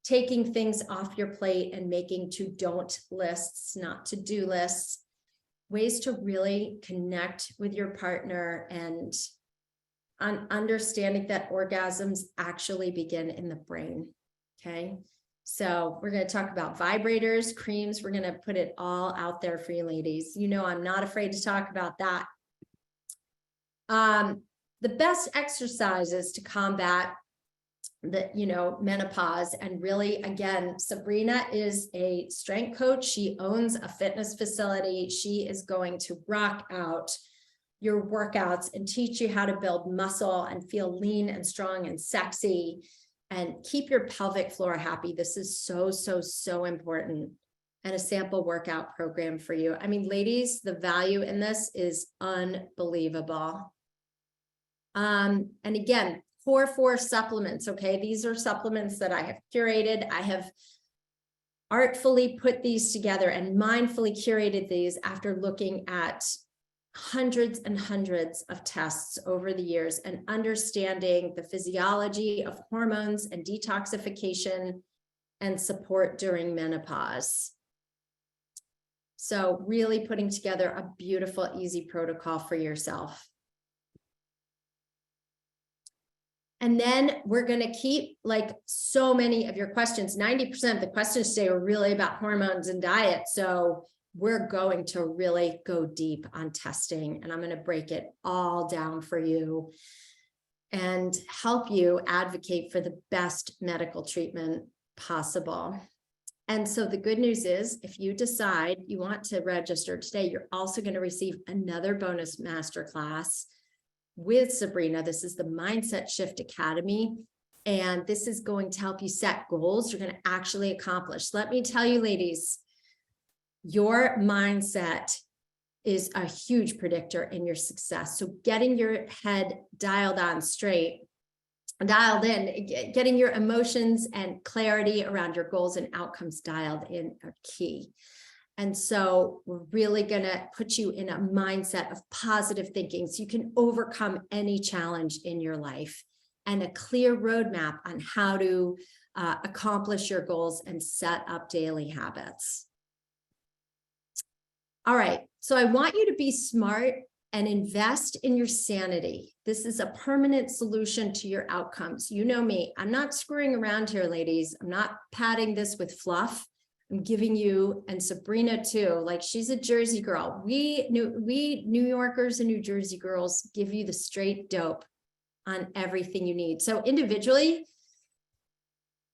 taking things off your plate and making to-don't lists, not to-do lists, ways to really connect with your partner, and on understanding that orgasms actually begin in the brain. Okay. So we're going to talk about vibrators, creams. We're going to put it all out there for you ladies. You know, I'm not afraid to talk about that. the best exercises to combat the, menopause. And really, again, Sabrina is a strength coach. She owns a fitness facility. She is going to rock out your workouts and teach you how to build muscle and feel lean and strong and sexy and keep your pelvic floor happy. This is so, so, so important. And a sample workout program for you. I mean, ladies, the value in this is unbelievable. And again, core 4 supplements, okay? These are supplements that I have curated. I have artfully put these together and mindfully curated these after looking at hundreds and hundreds of tests over the years and understanding the physiology of hormones and detoxification and support during menopause. So really putting together a beautiful, easy protocol for yourself. And then we're going to keep, like so many of your questions, 90% of the questions today are really about hormones and diet. So we're going to really go deep on testing, and I'm going to break it all down for you and help you advocate for the best medical treatment possible. And so the good news is, if you decide you want to register today, you're also going to receive another bonus masterclass with Sabrina. This is the Mindset Shift Academy, and this is going to help you set goals you're going to actually accomplish. Let me tell you, ladies, your mindset is a huge predictor in your success. So getting your head dialed on straight, dialed in, getting your emotions and clarity around your goals and outcomes dialed in are key. And so we're really going to put you in a mindset of positive thinking so you can overcome any challenge in your life, and a clear roadmap on how to accomplish your goals and set up daily habits. All right, so I want you to be smart and invest in your sanity. This is a permanent solution to your outcomes. You know me, I'm not screwing around here, ladies. I'm not padding this with fluff. I'm giving you, and Sabrina too, like she's a Jersey girl. We New Yorkers and New Jersey girls give you the straight dope on everything you need. So individually,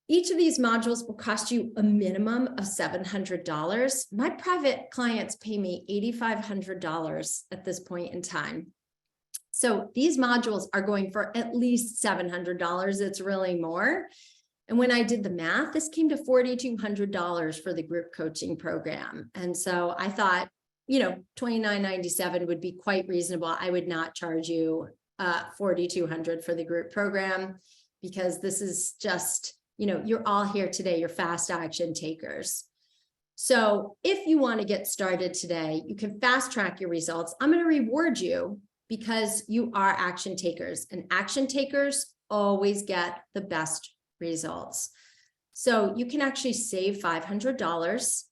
each of these modules will cost you a minimum of $700. My private clients pay me $8,500 at this point in time. So these modules are going for at least $700. It's really more. And when I did the math, this came to $4,200 for the group coaching program. And so I thought, $29.97 would be quite reasonable. I would not charge you $4,200 for the group program, because this is just, you're all here today. You're fast action takers. So if you want to get started today, you can fast track your results. I'm going to reward you because you are action takers, and action takers always get the best results. So you can actually save $500.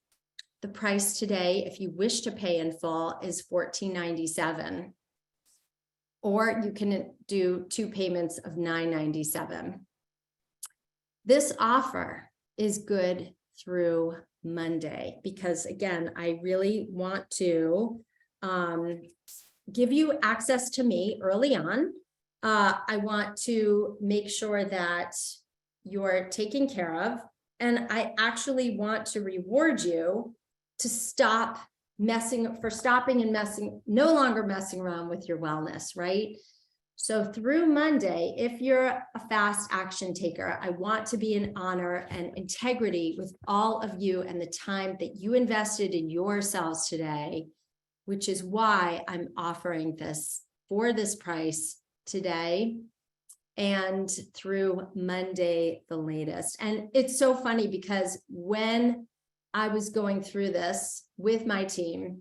The price today, if you wish to pay in full, is $14.97, or you can do 2 payments of $9.97. This offer is good through Monday, because again, I really want to give you access to me early on. I want to make sure that you're taken care of, and I actually want to reward you to no longer messing around with your wellness, right? So through Monday, if you're a fast action taker, I want to be in honor and integrity with all of you and the time that you invested in yourselves today, which is why I'm offering this for this price today and through Monday, the latest. And it's so funny because when I was going through this with my team,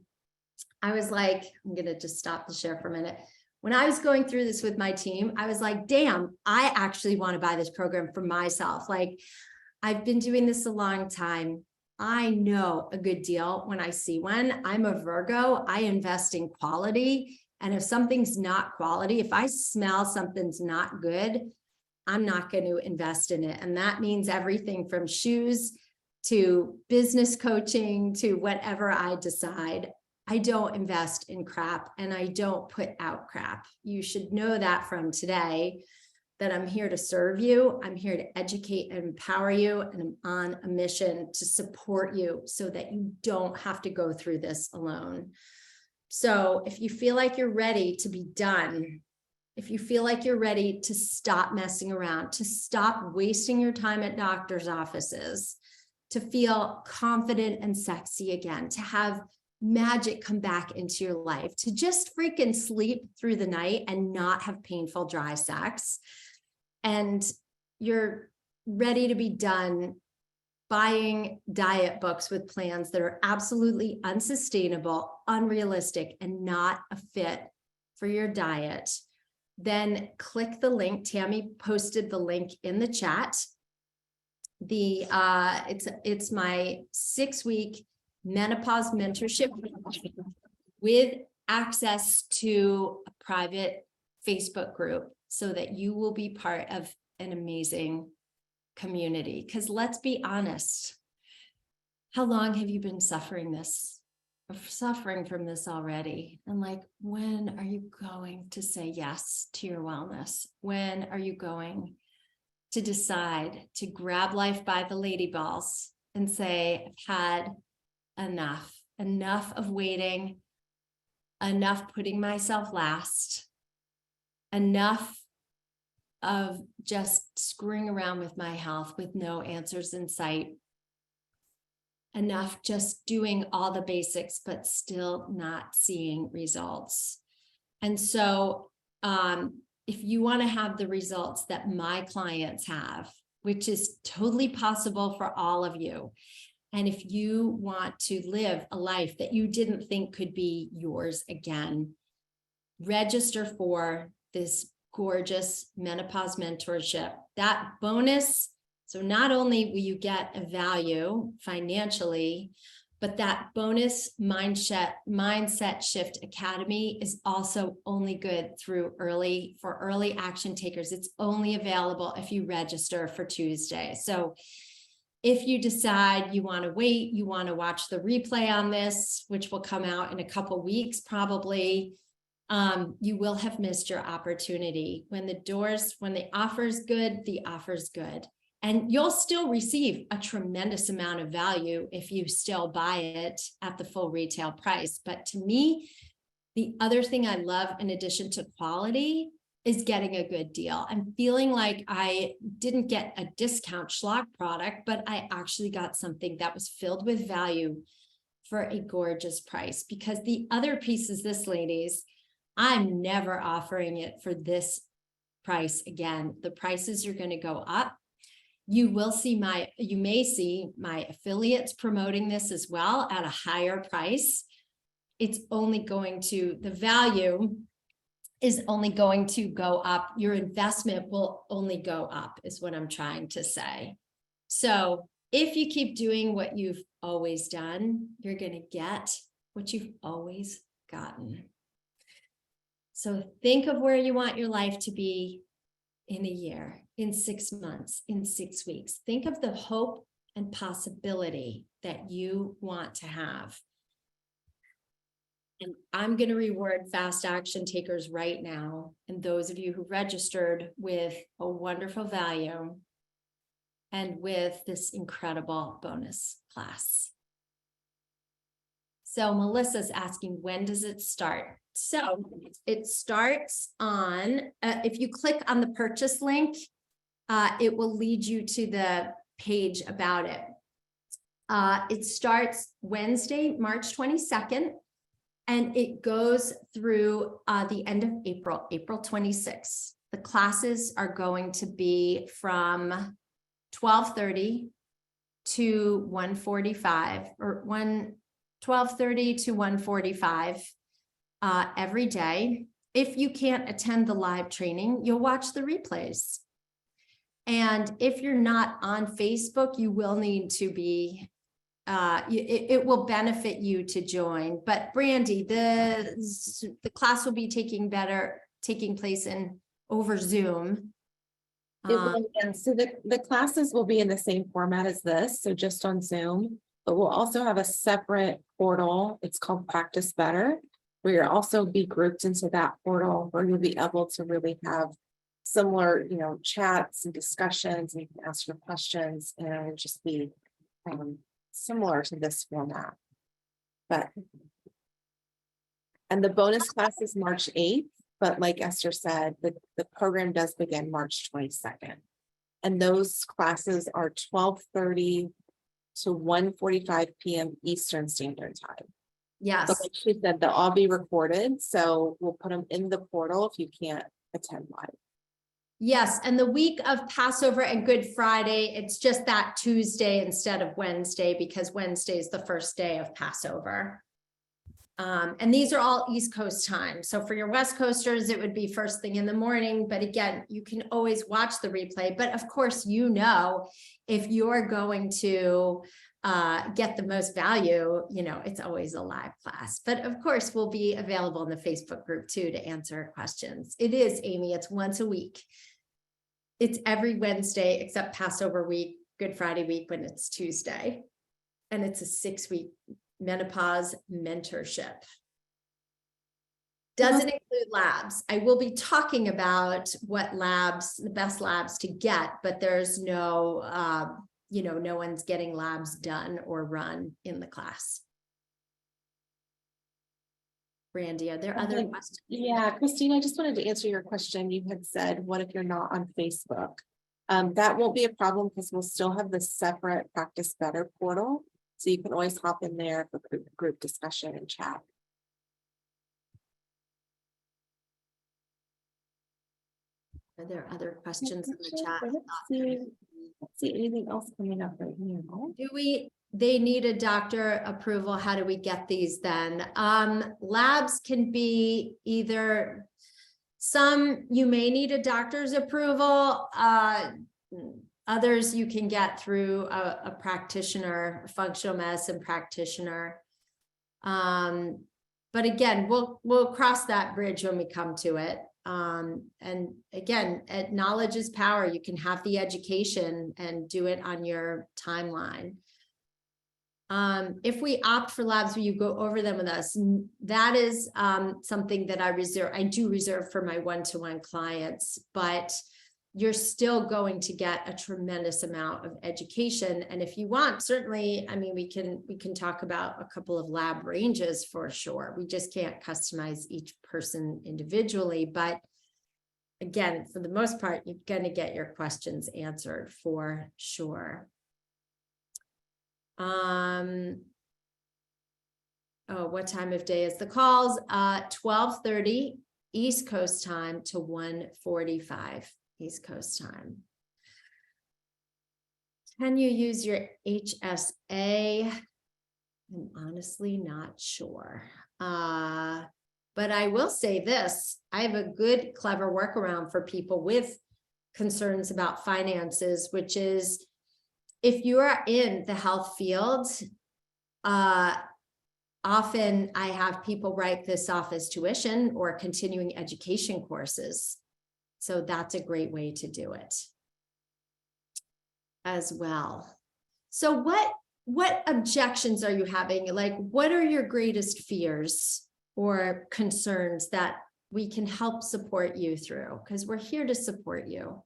I was like, I'm going to just stop the share for a minute. When I was going through this with my team, I was like, damn, I actually want to buy this program for myself. Like, I've been doing this a long time. I know a good deal when I see one. I'm a Virgo. I invest in quality. And if something's not quality, if I smell something's not good, I'm not going to invest in it. And that means everything from shoes to business coaching to whatever I decide. I don't invest in crap and I don't put out crap. You should know that from today, that I'm here to serve you. I'm here to educate and empower you. And I'm on a mission to support you so that you don't have to go through this alone. So if you feel like you're ready to be done, if you feel like you're ready to stop messing around, to stop wasting your time at doctor's offices, to feel confident and sexy again, to have magic come back into your life, to just freaking sleep through the night and not have painful dry sex, and you're ready to be done buying diet books with plans that are absolutely unsustainable, unrealistic, and not a fit for your diet, then click the link. Tammy posted the link in the chat. It's my 6-week menopause mentorship with access to a private Facebook group so that you will be part of an amazing community. Because let's be honest, how long have you been suffering from this already? And like, when are you going to say yes to your wellness? When are you going to decide to grab life by the lady balls and say, I've had enough of waiting, enough putting myself last, enough of just screwing around with my health with no answers in sight, enough just doing all the basics, but still not seeing results. And so if you want to have the results that my clients have, which is totally possible for all of you, and if you want to live a life that you didn't think could be yours again, register for this gorgeous menopause mentorship. That bonus, so not only will you get a value financially, but that bonus mindset shift academy is also only good through early action takers. It's only available if you register for Tuesday. So if you decide you want to wait, you want to watch the replay on this, which will come out in a couple weeks, probably, you will have missed your opportunity. When the offer's good, the offer's good. And you'll still receive a tremendous amount of value if you still buy it at the full retail price. But to me, the other thing I love in addition to quality is getting a good deal. I'm feeling like I didn't get a discount schlock product, but I actually got something that was filled with value for a gorgeous price. Because the other piece is this, ladies, I'm never offering it for this price again. The prices are going to go up. You may see my affiliates promoting this as well at a higher price. The value is only going to go up. Your investment will only go up, is what I'm trying to say. So if you keep doing what you've always done, you're going to get what you've always gotten. So think of where you want your life to be in a year, in 6 months, in 6 weeks. Think of the hope and possibility that you want to have. And I'm going to reward fast action takers right now, and those of you who registered, with a wonderful value and with this incredible bonus class. So Melissa's asking, when does it start? So it starts on, if you click on the purchase link, it will lead you to the page about it. It starts Wednesday, March 22nd. And it goes through the end of April 26th. The classes are going to be from 12:30 to 1:45, or 12:30 to 1:45 every day. If you can't attend the live training, you'll watch the replays. And if you're not on Facebook, you will need to be it will benefit you to join. But Brandy, the class will be taking place over Zoom. So the classes will be in the same format as this, so just on Zoom, But we'll also have a separate portal. It's called Practice Better, where you'll also be grouped into that portal where you'll be able to really have similar, chats and discussions, and you can ask your questions, and it'll just be similar to this format. And the bonus class is March 8th, but like Esther said, the program does begin March 22nd. And those classes are 12:30 to 1:45 p.m. Eastern Standard Time. Yes. So like she said, they'll all be recorded, so we'll put them in the portal if you can't attend live. Yes, and the week of Passover and Good Friday, it's just that Tuesday instead of Wednesday, because Wednesday is the first day of Passover. And these are all East Coast time. So for your West Coasters, it would be first thing in the morning. But again, you can always watch the replay. But of course, if you're going to get the most value, it's always a live class. But of course, we'll be available in the Facebook group too to answer questions. It is, Amy, it's once a week. It's every Wednesday except Passover week, Good Friday week when it's Tuesday. And it's a 6-week Menopause Mentorship. Doesn't include labs. I will be talking about what labs, the best labs to get, but there's no, no one's getting labs done or run in the class. Brandy, are there other questions? Yeah, Christine, I just wanted to answer your question. You had said, what if you're not on Facebook? That won't be a problem because we'll still have the separate Practice Better portal. So you can always hop in there for group discussion and chat. Are there other questions in the chat? Let's see anything else coming up right now. They need a doctor approval. How do we get these then? Labs can be either you may need a doctor's approval. Others you can get through a practitioner, a functional medicine practitioner. But again, we'll cross that bridge when we come to it. And again, knowledge is power. You can have the education and do it on your timeline. If we opt for labs, will you go over them with us? That is something that I do reserve for my one-to-one clients, but you're still going to get a tremendous amount of education. And if you want, certainly, we can talk about a couple of lab ranges for sure. We just can't customize each person individually, but again, for the most part, you're going to get your questions answered for sure. What time of day is the calls? 12:30 East Coast time to 1:45 East Coast time. Can you use your HSA? I'm honestly not sure. But I will say this, I have a good, clever workaround for people with concerns about finances, which is if you are in the health field, often I have people write this off as tuition or continuing education courses. So that's a great way to do it as well. So what objections are you having? Like, what are your greatest fears or concerns that we can help support you through? Because we're here to support you.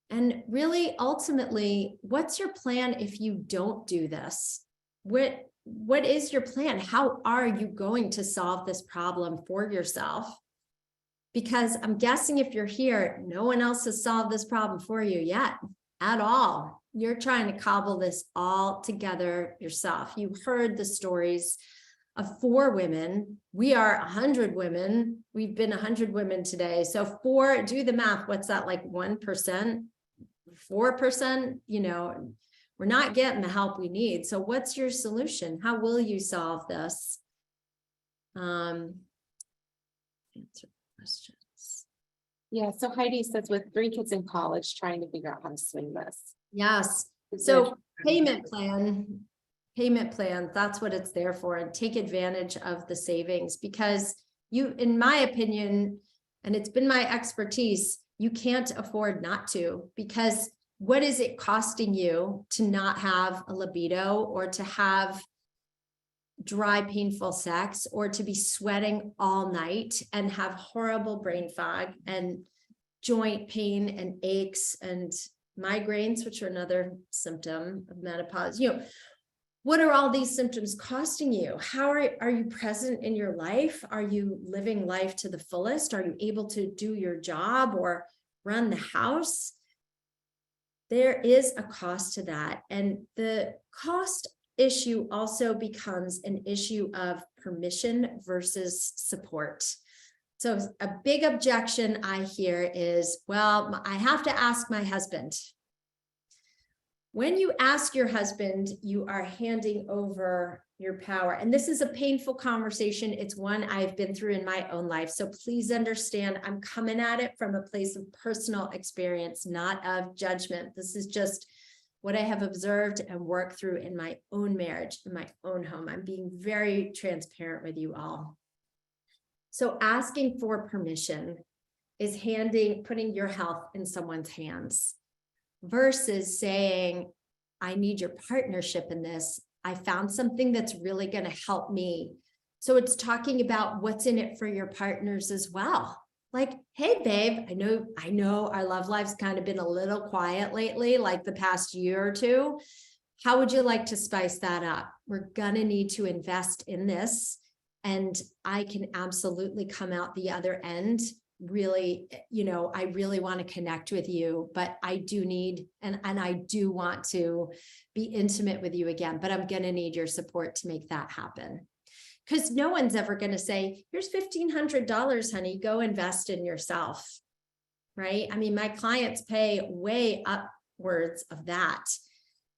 And really, ultimately, what's your plan if you don't do this? What is your plan? How are you going to solve this problem for yourself? Because I'm guessing if you're here, no one else has solved this problem for you yet at all. You're trying to cobble this all together yourself. You've heard the stories of 4 women. We are 100 women. We've been 100 women today. So 4, do the math. What's that, like 1%? 4%? We're not getting the help we need. So what's your solution? How will you solve this? Answer questions. Yeah, so Heidi says with 3 kids in college, trying to figure out how to swing this. Yes. So payment plan, that's what it's there for. And take advantage of the savings, because in my opinion, and it's been my expertise, you can't afford not to, because what is it costing you to not have a libido, or to have dry, painful sex, or to be sweating all night and have horrible brain fog and joint pain and aches and migraines, which are another symptom of menopause? What are all these symptoms costing you? How are you present in your life? Are you living life to the fullest? Are you able to do your job or run the house? There is a cost to that. And the cost issue also becomes an issue of permission versus support. So a big objection I hear is, well, I have to ask my husband. When you ask your husband, you are handing over your power. And this is a painful conversation. It's one I've been through in my own life. So please understand, I'm coming at it from a place of personal experience, not of judgment. This is just what I have observed and worked through in my own marriage, in my own home. I'm being very transparent with you all. So asking for permission is putting your health in someone's hands, versus saying, I need your partnership in this. I found something that's really going to help me. So it's talking about what's in it for your partners as well. Like, hey, babe, I know our love life's kind of been a little quiet lately, like the past year or two. How would you like to spice that up? We're going to need to invest in this. And I can absolutely come out the other end. Really, I really want to connect with you, but I do need, and I do want to be intimate with you again, but I'm going to need your support to make that happen. Because no one's ever going to say, here's $1,500, honey, go invest in yourself. Right? I mean, my clients pay way upwards of that.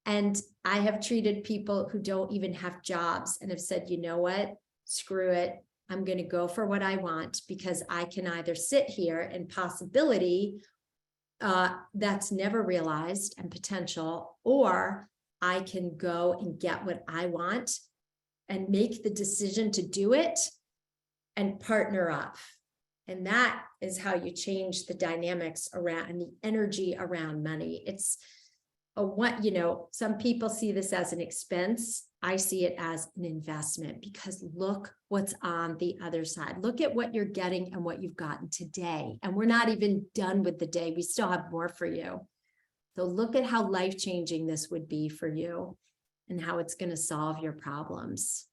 And I have treated people who don't even have jobs and have said, you know what, screw it. I'm going to go for what I want, because I can either sit here in possibility that's never realized and potential, or I can go and get what I want and make the decision to do it and partner up. And that is how you change the dynamics around and the energy around money. It's some people see this as an expense. I see it as an investment, because look what's on the other side. Look at what you're getting and what you've gotten today. And we're not even done with the day. We still have more for you. So look at how life-changing this would be for you and how it's going to solve your problems.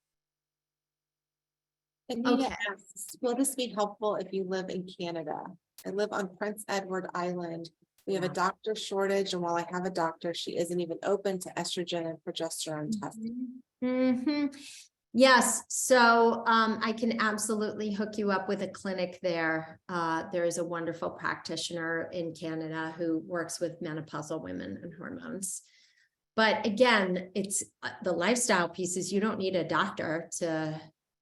Anita asks, will this be helpful if you live in Canada? I live on Prince Edward Island. We have a doctor shortage, and while I have a doctor, she isn't even open to estrogen and progesterone testing. Mm-hmm. Yes, so I can absolutely hook you up with a clinic there. There is a wonderful practitioner in Canada who works with menopausal women and hormones. But again, it's the lifestyle pieces. You don't need a doctor to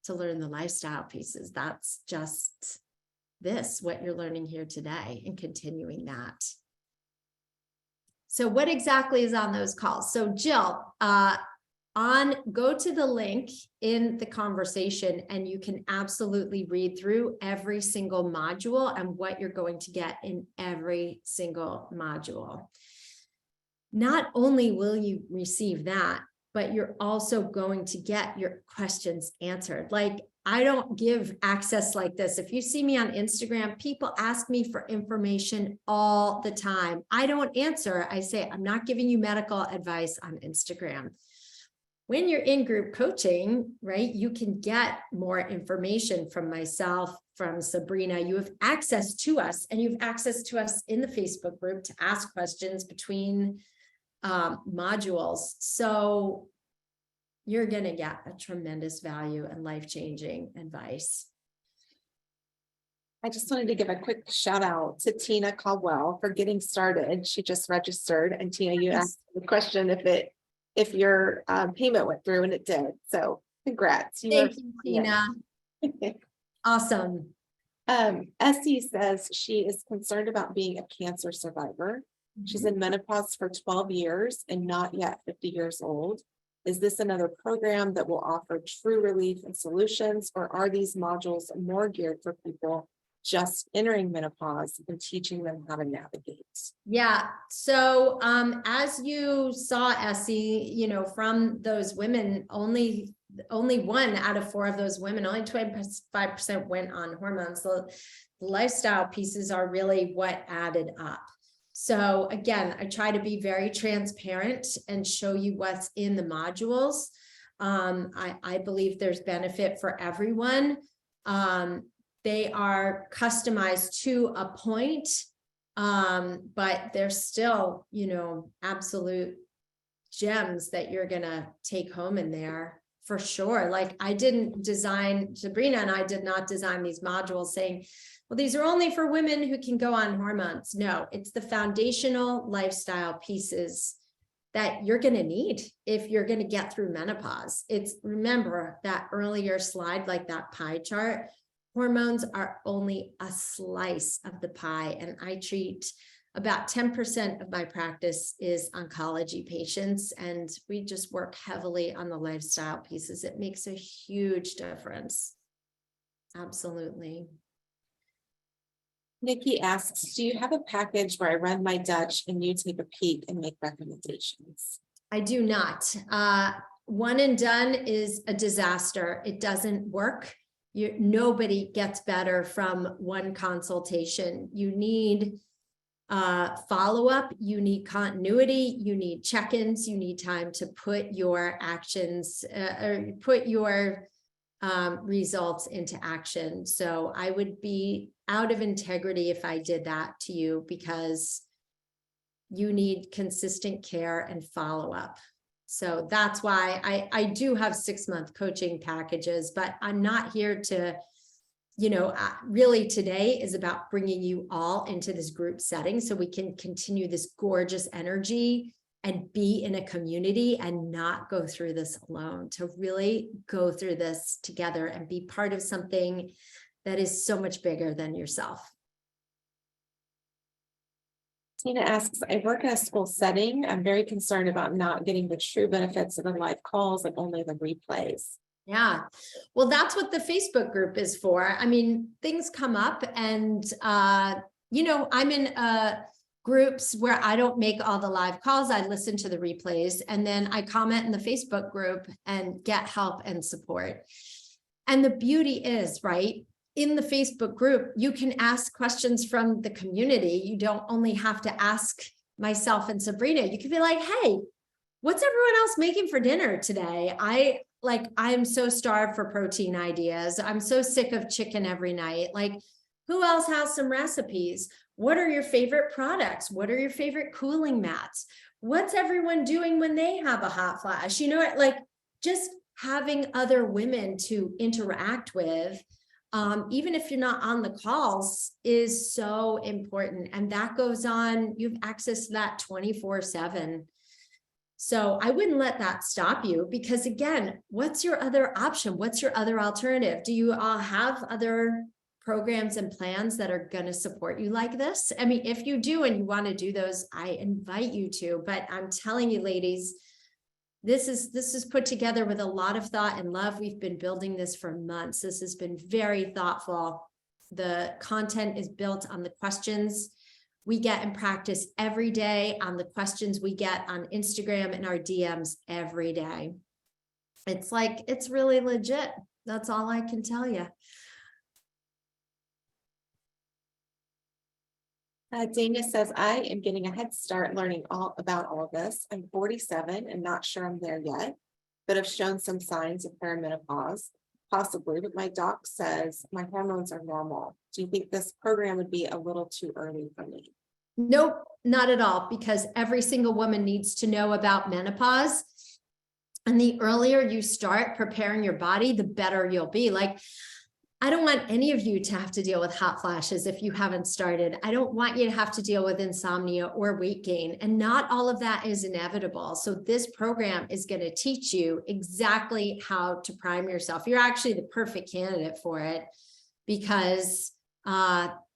learn the lifestyle pieces. That's just what you're learning here today, and continuing that. So what exactly is on those calls? So Jill, go to the link in the conversation, and you can absolutely read through every single module and what you're going to get in every single module. Not only will you receive that, but you're also going to get your questions answered. Like, I don't give access like this. If you see me on Instagram, people ask me for information all the time. I don't answer. I say, I'm not giving you medical advice on Instagram. When you're in group coaching, right, you can get more information from myself, from Sabrina. You have access to us, and you have access to us in the Facebook group to ask questions between modules. So you're going to get a tremendous value and life-changing advice. I just wanted to give a quick shout out to Tina Caldwell for getting started. She just registered, and Tina, you asked the question if your payment went through, and it did. So congrats. Thank you, Tina. Awesome. Essie says she is concerned about being a cancer survivor. She's in menopause for 12 years and not yet 50 years old. Is this another program that will offer true relief and solutions, or are these modules more geared for people just entering menopause and teaching them how to navigate? Yeah. So as you saw, Essie, you know, from those women, only 1 out of 4 of those women, only 25% went on hormones. So the lifestyle pieces are really what added up. So again, I try to be very transparent and show you what's in the modules. I believe there's benefit for everyone. They are customized to a point, but they're still, you know, absolute gems that you're gonna take home in there for sure. Like Sabrina and I did not design these modules saying, well, these are only for women who can go on hormones. No, it's the foundational lifestyle pieces that you're going to need if you're going to get through menopause. Remember that earlier slide, like that pie chart, hormones are only a slice of the pie. And I treat about 10% of my practice is oncology patients, and we just work heavily on the lifestyle pieces. It makes a huge difference. Absolutely. Nikki asks, do you have a package where I run my Dutch and you take a peek and make recommendations? I do not. One and done is a disaster. It doesn't work. Nobody gets better from one consultation. You need follow-up, you need continuity, you need check-ins, you need time to put your actions or put your results into action. So I would be out of integrity if I did that to you, because you need consistent care and follow-up. So that's why I do have 6-month coaching packages, but I'm not here to, you know, really today is about bringing you all into this group setting so we can continue this gorgeous energy and be in a community and not go through this alone, to really go through this together and be part of something that is so much bigger than yourself. Tina asks, I work in a school setting. I'm very concerned about not getting the true benefits of the live calls and only the replays. Yeah, well, that's what the Facebook group is for. I mean, things come up and, you know, I'm in groups where I don't make all the live calls. I listen to the replays and then I comment in the Facebook group and get help and support. And the beauty is, right, in the Facebook group, you can ask questions from the community. You don't only have to ask myself and Sabrina. You can be like, hey, what's everyone else making for dinner today? I'm so starved for protein ideas. I'm so sick of chicken every night. Like, who else has some recipes? What are your favorite products? What are your favorite cooling mats? What's everyone doing when they have a hot flash? You know, like just having other women to interact with, even if you're not on the calls, is so important. And that goes on, you have access to that 24/7. So I wouldn't let that stop you, because again, what's your other option? What's your other alternative? Do you all have other programs and plans that are going to support you like this? I mean, if you do and you want to do those, I invite you to, but I'm telling you, ladies, this is put together with a lot of thought and love. We've been building this for months. This has been very thoughtful. The content is built on the questions we get in practice every day, on the questions we get on Instagram and our DMs every day. It's really legit. That's all I can tell you. Dana says, I am getting a head start learning all about all this. I'm 47 and not sure I'm there yet, but have shown some signs of perimenopause, possibly, but my doc says my hormones are normal. Do you think this program would be a little too early for me? Nope, not at all, because every single woman needs to know about menopause. And the earlier you start preparing your body, the better you'll be. Like, I don't want any of you to have to deal with hot flashes if you haven't started. I don't want you to have to deal with insomnia or weight gain. And not all of that is inevitable. So this program is going to teach you exactly how to prime yourself. You're actually the perfect candidate for it, because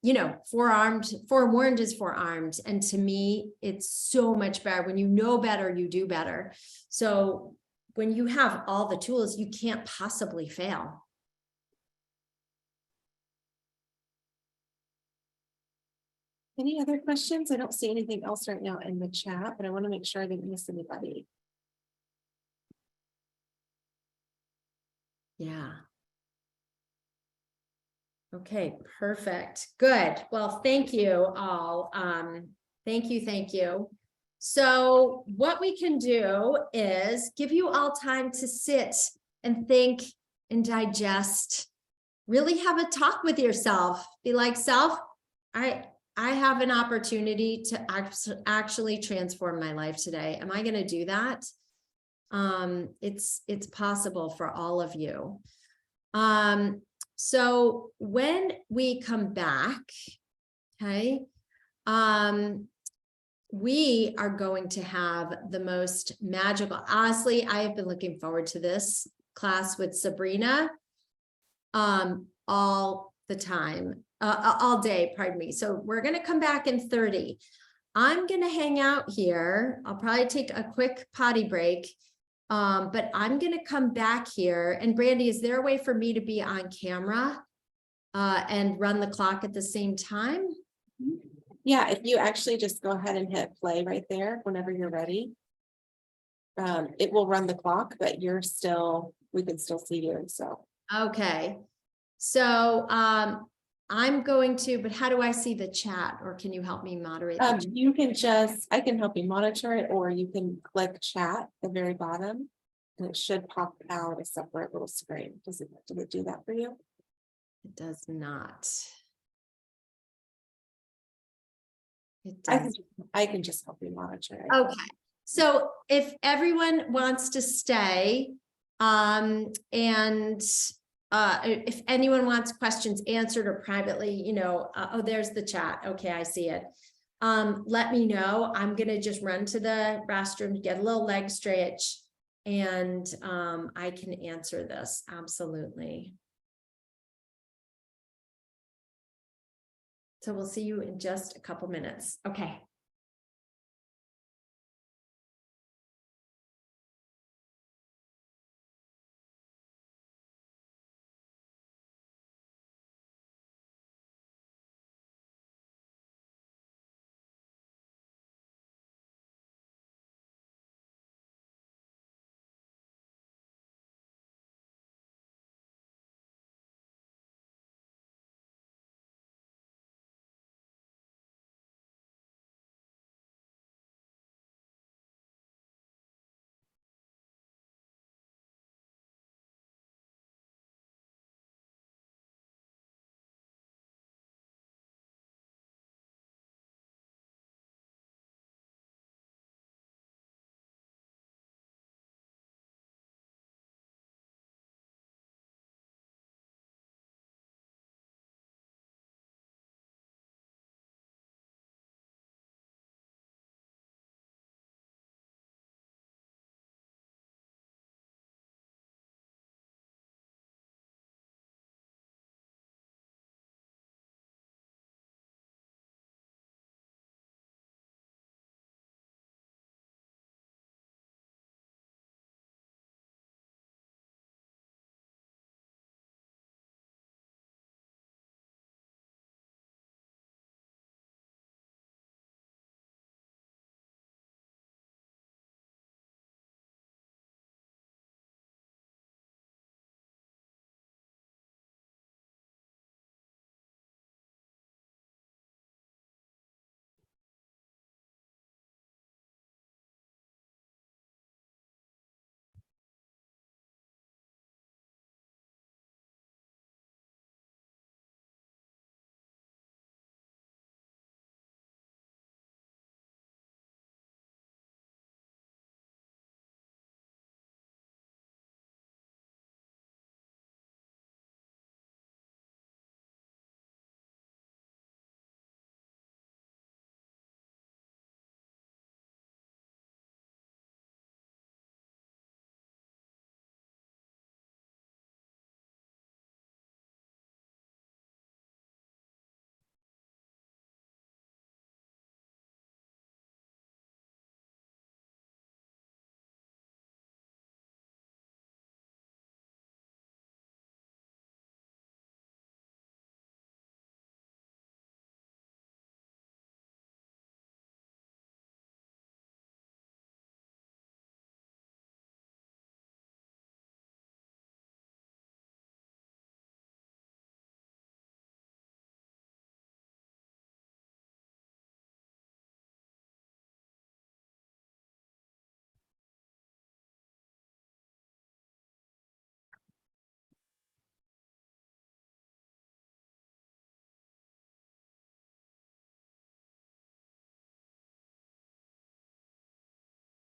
you know, forewarned is forearmed. And to me, it's so much better. When you know better, you do better. So when you have all the tools, you can't possibly fail. Any other questions? I don't see anything else right now in the chat, but I want to make sure I didn't miss anybody. Yeah. Okay, perfect. Good. Well, thank you all. Thank you, thank you. So what we can do is give you all time to sit and think and digest. Really have a talk with yourself. Be like, self, I have an opportunity to actually transform my life today. Am I going to do that? It's possible for all of you. So when we come back, okay, we are going to have the most magical, honestly, I have been looking forward to this class with Sabrina, all the time, all day, pardon me. So we're going to come back in 30. I'm going to hang out here. I'll probably take a quick potty break. But I'm going to come back here. And Brandy, is there a way for me to be on camera and run the clock at the same time? Yeah, if you actually just go ahead and hit play right there whenever you're ready. It will run the clock, but we can still see you. So Okay. So I'm going to, but how do I see the chat, or can you help me moderate? you can I can help you monitor it, or you can click chat at the very bottom and it should pop out a separate little screen. Does it do that for you? It does not. It I does. can just help you monitor it. Okay. So if everyone wants to stay, and if anyone wants questions answered or privately, oh, there's the chat. Okay, I see it. Let me know. I'm going to just run to the restroom, get a little leg stretch, and I can answer this. Absolutely. So we'll see you in just a couple minutes. Okay.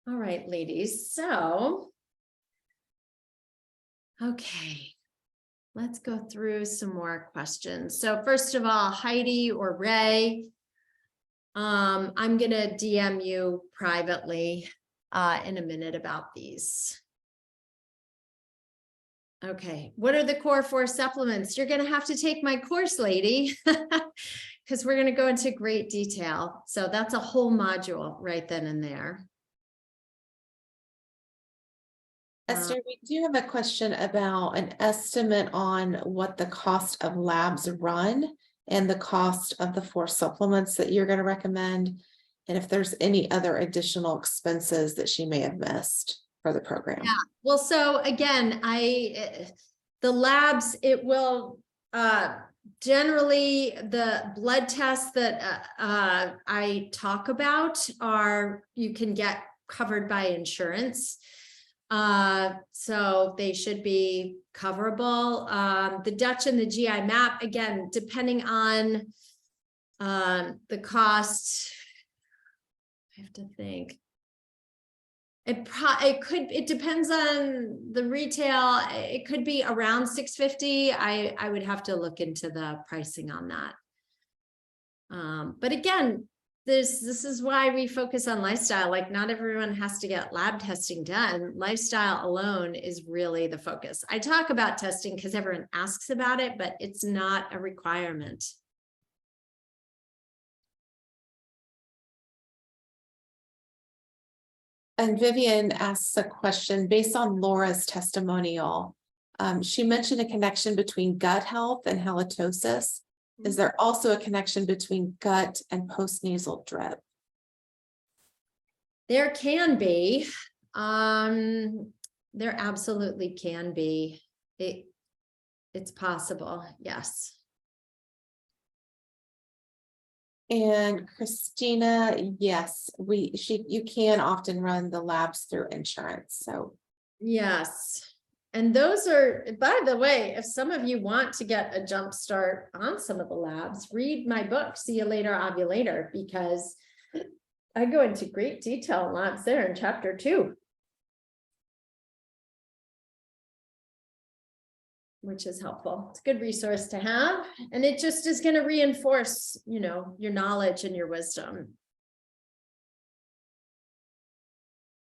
All right, ladies, so. Okay, let's go through some more questions. So first of all, Heidi or Ray, I'm gonna DM you privately in a minute about these. Okay, what are the core 4 supplements? You're gonna have to take my course, lady, because we're gonna go into great detail. So that's a whole module right then and there. Esther, we do have a question about an estimate on what the cost of labs run and the cost of the 4 supplements that you're going to recommend, and if there's any other additional expenses that she may have missed for the program. Yeah, well, so again, the labs, it will generally the blood tests that I talk about you can get covered by insurance. So they should be coverable. The Dutch and the GI map, again, depending on the cost, I have to think. It depends on the retail. It could be around $650. I would have to look into the pricing on that. But again, this is why we focus on lifestyle. Like, not everyone has to get lab testing done. Lifestyle alone is really the focus. I talk about testing because everyone asks about it, but it's not a requirement. And Vivian asks a question based on Laura's testimonial. She mentioned a connection between gut health and halitosis. Is there also a connection between gut and postnasal drip? There can be. There absolutely can be. It's possible, yes. And Christina, yes, you can often run the labs through insurance. So yes. And those are, by the way, if some of you want to get a jump start on some of the labs, read my book, See You Later, Ovulator, because I go into great detail on labs there in chapter 2. Which is helpful. It's a good resource to have. And it just is going to reinforce, your knowledge and your wisdom.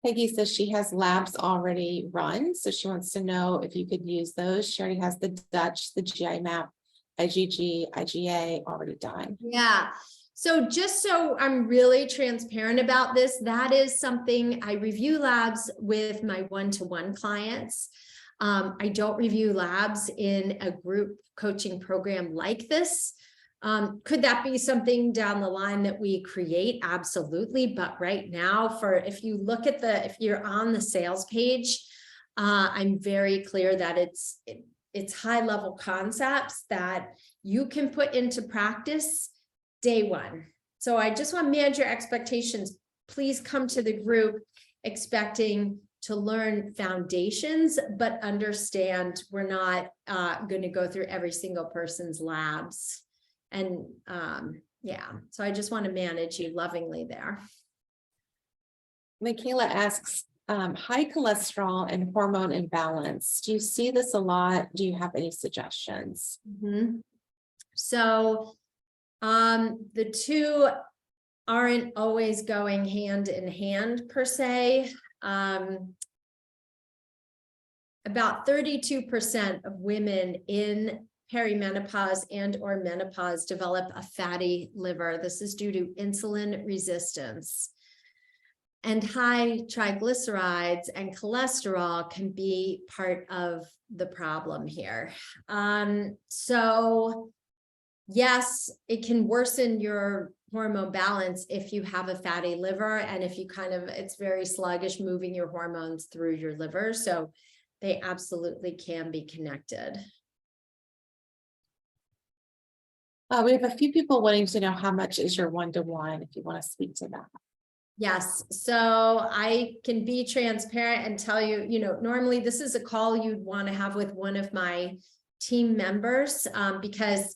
Peggy says she has labs already run, so she wants to know if you could use those. She already has the Dutch, the GI map, IgG, IgA already done. Yeah. So just so I'm really transparent about this, that is something I review labs with my one-to-one clients. I don't review labs in a group coaching program like this. Could that be something down the line that we create? Absolutely. But right now, if you look at if you're on the sales page, I'm very clear that it's high level concepts that you can put into practice day one. So I just want to manage your expectations. Please come to the group expecting to learn foundations, but understand we're not going to go through every single person's labs. And yeah, so I just want to manage you lovingly there. Michaela asks, high cholesterol and hormone imbalance. Do you see this a lot? Do you have any suggestions? Mm-hmm. So the two aren't always going hand in hand per se. About 32% of women in perimenopause and or menopause develop a fatty liver. This is due to insulin resistance. And high triglycerides and cholesterol can be part of the problem here. So yes, it can worsen your hormone balance if you have a fatty liver and if you it's very sluggish moving your hormones through your liver. So they absolutely can be connected. We have a few people wanting to know how much is your one-to-one, if you want to speak to that. Yes, so I can be transparent and tell you, normally this is a call you'd want to have with one of my team members because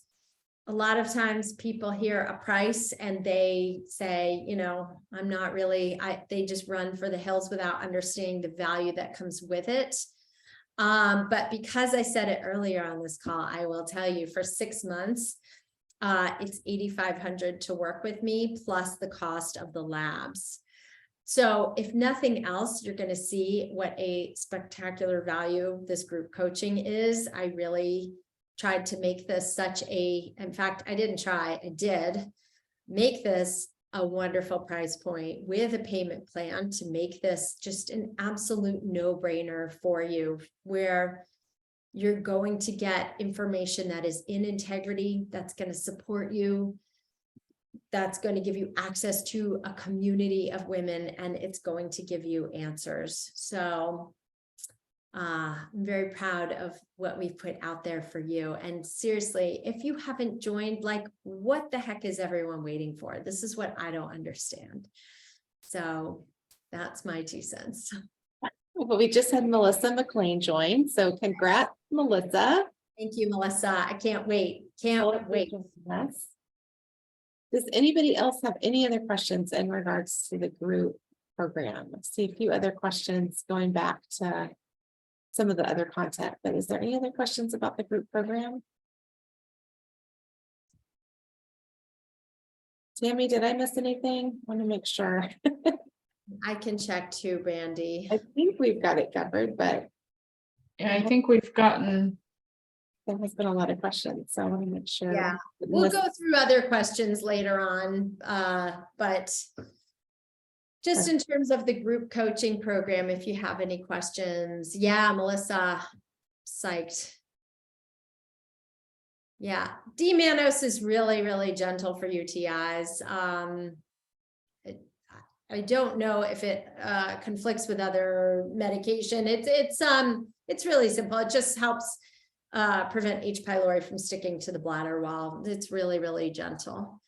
a lot of times people hear a price and they say, you know, I'm not really, they just run for the hills without understanding the value that comes with it. But because I said it earlier on this call, I will tell you for 6 months, it's $8,500 to work with me plus the cost of the labs. So if nothing else, you're going to see what a spectacular value this group coaching is. I really tried to make this in fact, I didn't try, I did make this a wonderful price point with a payment plan to make this just an absolute no-brainer for you, where you're going to get information that is in integrity, that's going to support you, that's going to give you access to a community of women, and it's going to give you answers. So I'm very proud of what we've put out there for you. And seriously, if you haven't joined, like, what the heck is everyone waiting for? This is what I don't understand. So that's my 2 cents. Well, we just had Melissa McLean join. So congrats, Melissa. Thank you, Melissa. I can't wait. Can't wait. Does anybody else have any other questions in regards to the group program? Let's see a few other questions going back to some of the other content, but is there any other questions about the group program? Tammy, did I miss anything? I want to make sure. I can check too, Brandy. I think we've got it covered, but yeah, I think we've gotten. There has been a lot of questions, so I want to make sure. Yeah, we'll go through other questions later on, but just in terms of the group coaching program, if you have any questions. Yeah, Melissa, psyched. Yeah, D-Manos is really, really gentle for UTIs. I don't know if it conflicts with other medication. It's really simple. It just helps prevent H. pylori from sticking to the bladder wall. It's really, really gentle.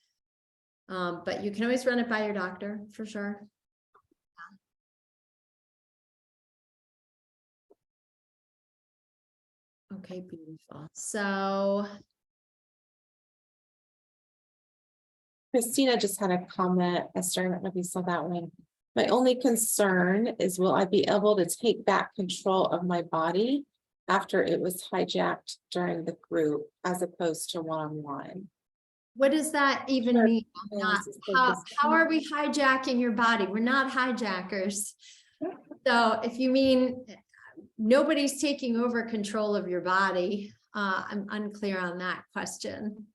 But you can always run it by your doctor for sure. Okay, beautiful. So Christina just had a comment. Esther, I don't know if you saw that one. My only concern is, will I be able to take back control of my body after it was hijacked during the group as opposed to one-on-one? what does that even mean? How are we hijacking your body? We're not hijackers. So if you mean nobody's taking over control of your body, I'm unclear on that question.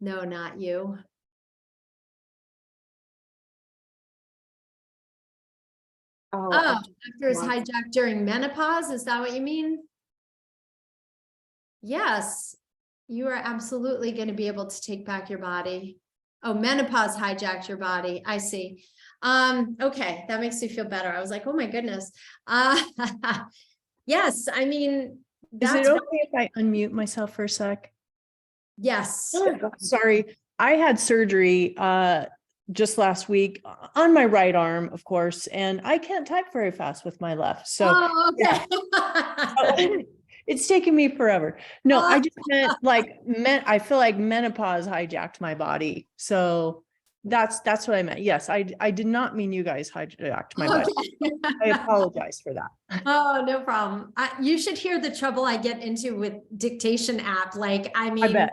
No, not you. Oh, after it's hijacked during menopause, is that what you mean? Yes, you are absolutely going to be able to take back your body. Oh, menopause hijacked your body. I see. Okay, that makes me feel better. I was like, oh my goodness. Yes, I mean, is it okay if I unmute myself for a sec? Yes. Sorry, I had surgery just last week on my right arm, of course, and I can't type very fast with my left. So okay. It's taken me forever. No, I just meant I feel like menopause hijacked my body. So that's what I meant. Yes, I did not mean you guys hijacked my body. I apologize for that. Oh, no problem. You should hear the trouble I get into with dictation app. Like, I mean, I bet.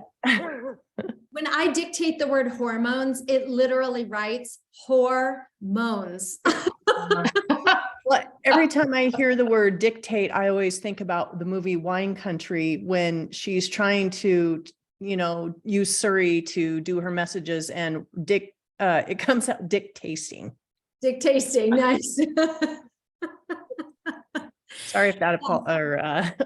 When I dictate the word hormones, it literally writes hormones. Well, every time I hear the word dictate, I always think about the movie Wine Country when she's trying to, use Surrey to do her messages, and it comes out dictating. Dictating, nice. Sorry if that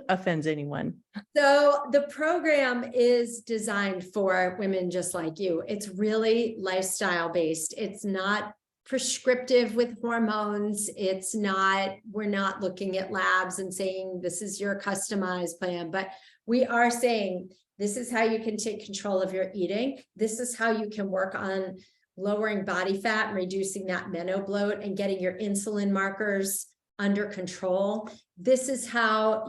offends anyone. So the program is designed for women just like you. It's really lifestyle based. It's not prescriptive with hormones. It's not, we're not looking at labs and saying this is your customized plan, but we are saying this is how you can take control of your eating. This is how you can work on lowering body fat and reducing that meno bloat and getting your insulin markers under control. This is how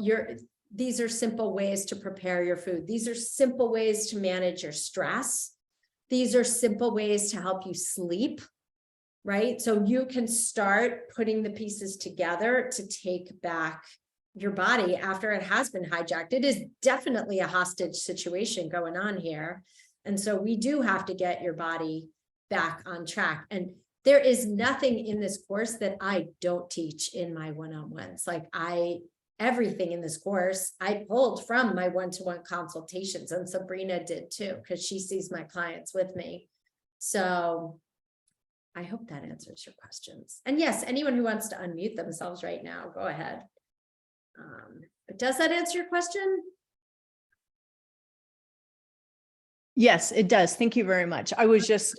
these are simple ways to prepare your food. These are simple ways to manage your stress. These are simple ways to help you sleep, right? So you can start putting the pieces together to take back your body after it has been hijacked. It is definitely a hostage situation going on here. And so we do have to get your body back on track. And there is nothing in this course that I don't teach in my one-on-ones. Like everything in this course, I pulled from my one-to-one consultations, and Sabrina did too, because she sees my clients with me. So I hope that answers your questions. And yes, anyone who wants to unmute themselves right now, go ahead. But does that answer your question? Yes, it does. Thank you very much. I was just,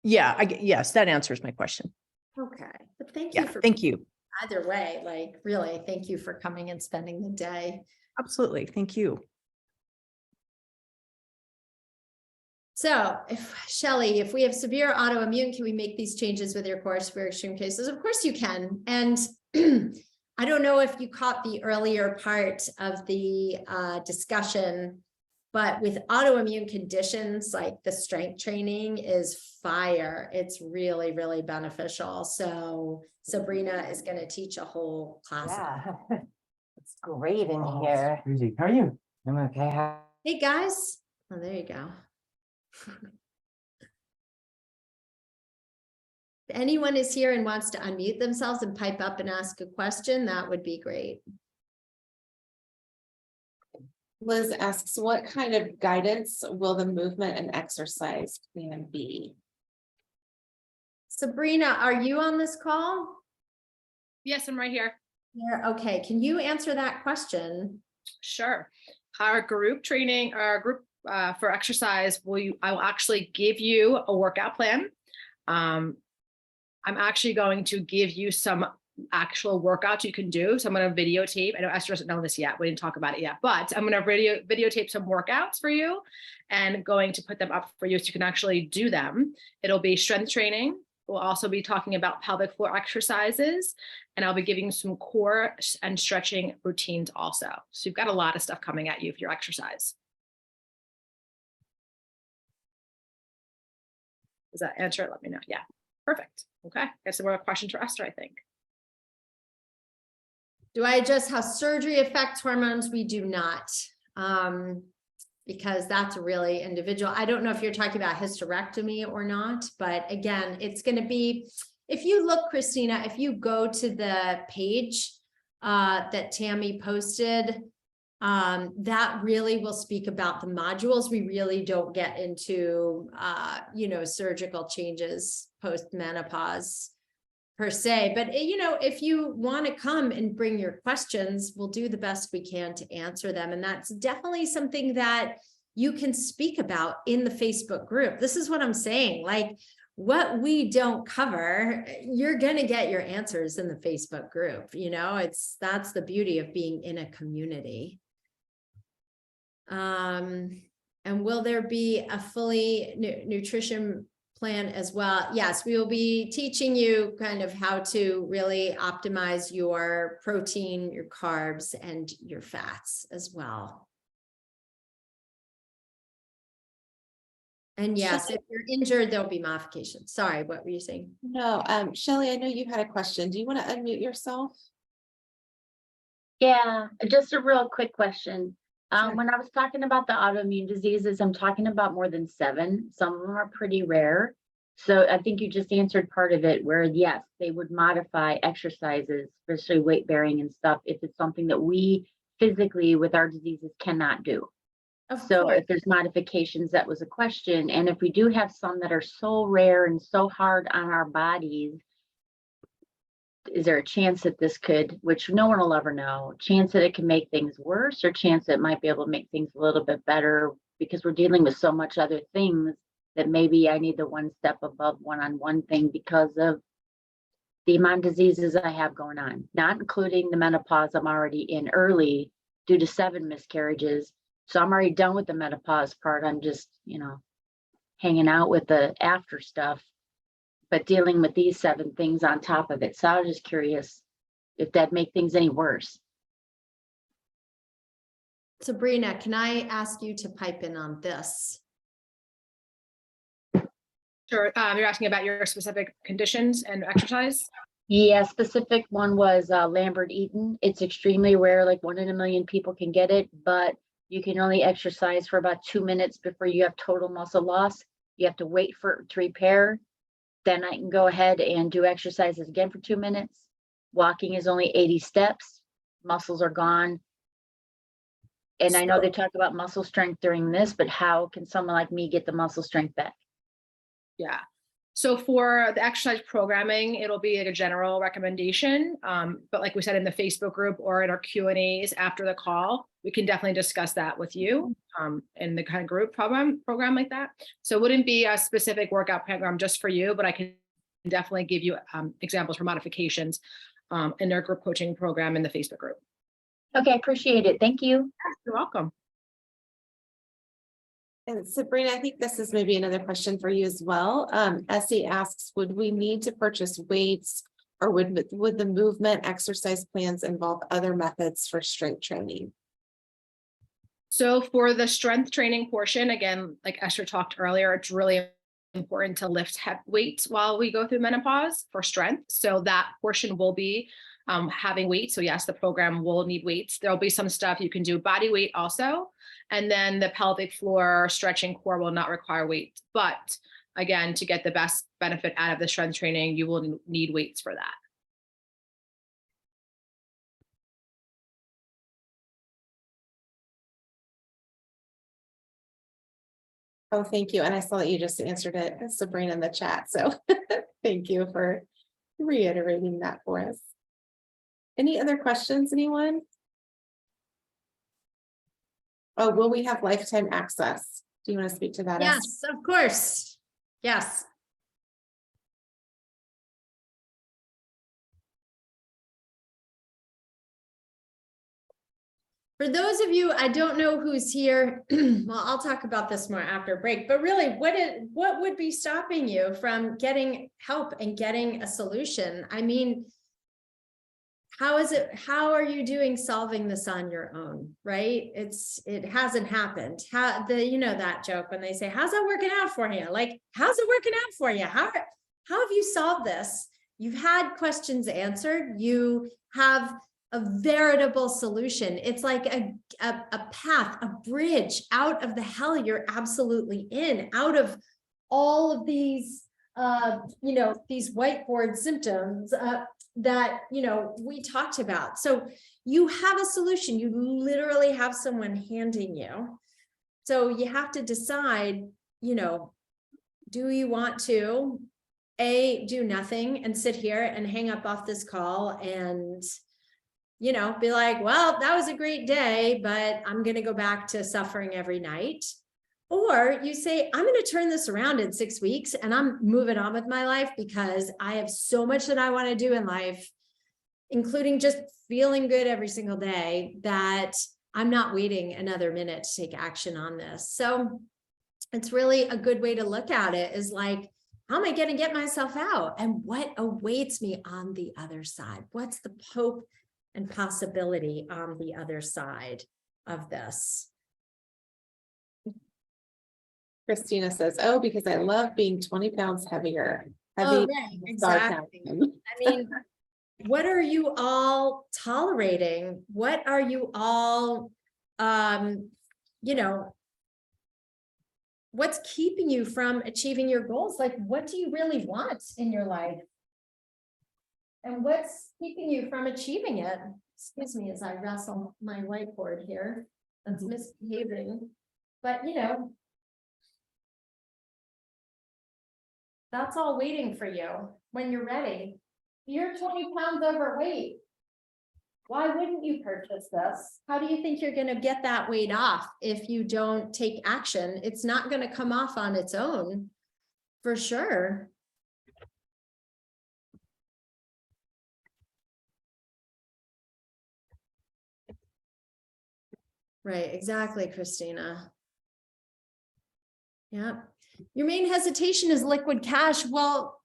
yes, that answers my question. Okay, but thank Yeah, you for thank you. either way, like really, thank you for coming and spending the day. Absolutely. Thank you. So Shelley, if we have severe autoimmune, can we make these changes with your course for extreme cases? Of course you can. And I don't know if you caught the earlier part of the discussion, but with autoimmune conditions, like the strength training is fire. It's really, really beneficial. So Sabrina is going to teach a whole class. Yeah, it's great in here. Susie, how are you? I'm okay. Hey guys. Oh, there you go. If anyone is here and wants to unmute themselves and pipe up and ask a question, that would be great. Liz asks, what kind of guidance will the movement and exercise plan be? Sabrina, are you on this call? Yes, I'm right here. Yeah, okay. Can you answer that question? Sure. Our group training, our group for exercise, I will actually give you a workout plan. I'm actually going to give you some actual workouts you can do. So I'm going to videotape. I know Esther doesn't know this yet. We didn't talk about it yet, but I'm going to videotape some workouts for you and going to put them up for you so you can actually do them. It'll be strength training. We'll also be talking about pelvic floor exercises, and I'll be giving some core and stretching routines also. So you've got a lot of stuff coming at you for your exercise. Does that answer it? Let me know. Yeah, perfect. Okay, I guess we're a question for Esther, I think. Do I adjust how surgery affects hormones? We do not, because that's really individual. I don't know if you're talking about hysterectomy or not, but again, it's going to be, if you look, Christina, if you go to the page that Tammy posted, that really will speak about the modules. We really don't get into, surgical changes post-menopause per se, but if you want to come and bring your questions, we'll do the best we can to answer them. And that's definitely something that you can speak about in the Facebook group. This is what I'm saying. Like, what we don't cover, you're going to get your answers in the Facebook group. That's the beauty of being in a community. And will there be a fully nutrition plan as well? Yes, we will be teaching you kind of how to really optimize your protein, your carbs, and your fats as well. And yes, if you're injured, there'll be modifications. Sorry, what were you saying? No, Shelley, I know you had a question. Do you want to unmute yourself? Yeah, just a real quick question. Sure. When I was talking about the autoimmune diseases, I'm talking about more than 7. Some of them are pretty rare. So I think you just answered part of it where, yes, they would modify exercises, especially weight bearing and stuff, if it's something that we physically with our diseases cannot do. So if there's modifications, that was a question. And if we do have some that are so rare and so hard on our bodies, is there a chance that this could, which no one will ever know, chance that it can make things worse, or chance that it might be able to make things a little bit better, because we're dealing with so much other things that maybe I need the one step above one-on-one thing because of the amount of diseases I have going on, not including the menopause I'm already in early due to 7 miscarriages. So I'm already done with the menopause part. I'm just, hanging out with the after stuff, but dealing with these 7 things on top of it. So I was just curious if that'd make things any worse. Sabrina, can I ask you to pipe in on this? Sure. You're asking about your specific conditions and exercise? Yeah, specific one was Lambert-Eaton. It's extremely rare, like 1 in a million people can get it, but you can only exercise for about 2 minutes before you have total muscle loss. You have to wait for it to repair. Then I can go ahead and do exercises again for 2 minutes. Walking is only 80 steps. Muscles are gone. And I know they talk about muscle strength during this, but how can someone like me get the muscle strength back? Yeah. So for the exercise programming, it'll be like a general recommendation. But like we said in the Facebook group or in our Q&As after the call, we can definitely discuss that with you in the kind of group program like that. So it wouldn't be a specific workout program just for you, but I can definitely give you examples for modifications in our group coaching program in the Facebook group. Okay, appreciate it. Thank you. You're welcome. And Sabrina, I think this is maybe another question for you as well. Essie asks, would we need to purchase weights, or would the movement exercise plans involve other methods for strength training? So for the strength training portion, again, like Esther talked earlier, it's really important to lift weights while we go through menopause for strength. So that portion will be having weights. So yes, the program will need weights. There'll be some stuff you can do body weight also. And then the pelvic floor stretching core will not require weights. But again, to get the best benefit out of the strength training, you will need weights for that. Oh, thank you. And I saw that you just answered it, Sabrina, in the chat. So thank you for reiterating that for us. Any other questions, anyone? Oh, will we have lifetime access? Do you want to speak to that? Yes, of course. Yes. For those of you, I don't know who's here. Well, I'll talk about this more after break, but really what would be stopping you from getting help and getting a solution? I mean, how are you doing solving this on your own, right? It hasn't happened. You know that joke when they say, how's that working out for you? Like, how's it working out for you? How have you solved this? You've had questions answered. You have a veritable solution. It's like a path, a bridge out of the hell you're absolutely in, out of all of these, these whiteboard symptoms that, we talked about. So you have a solution. You literally have someone handing you. So you have to decide, do you want to do nothing and sit here and hang up off this call and be like, well, that was a great day, but I'm going to go back to suffering every night. Or you say, I'm going to turn this around in 6 weeks and I'm moving on with my life because I have so much that I want to do in life, including just feeling good every single day, that I'm not waiting another minute to take action on this. So it's really a good way to look at it, is like, how am I going to get myself out? And what awaits me on the other side? What's the hope and possibility on the other side of this? Christina says, oh, because I love being 20 pounds heavier. Oh, right, exactly. I mean, what are you all tolerating? What are you all, what's keeping you from achieving your goals? Like, what do you really want in your life? And what's keeping you from achieving it? Excuse me as I wrestle my whiteboard here. That's misbehaving. But, that's all waiting for you when you're ready. You're 20 pounds overweight. Why wouldn't you purchase this? How do you think you're going to get that weight off if you don't take action? It's not going to come off on its own, for sure. Right, exactly, Christina. Yeah. Your main hesitation is liquid cash. Well,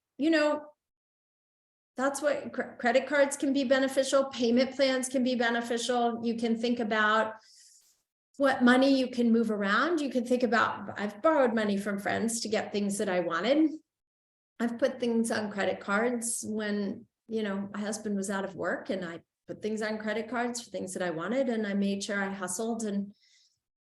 that's what credit cards can be beneficial. Payment plans can be beneficial. You can think about, what money you can move around. You can think about, I've borrowed money from friends to get things that I wanted. I've put things on credit cards when, you know, my husband was out of work, and I put things on credit cards for things that I wanted, and I made sure I hustled and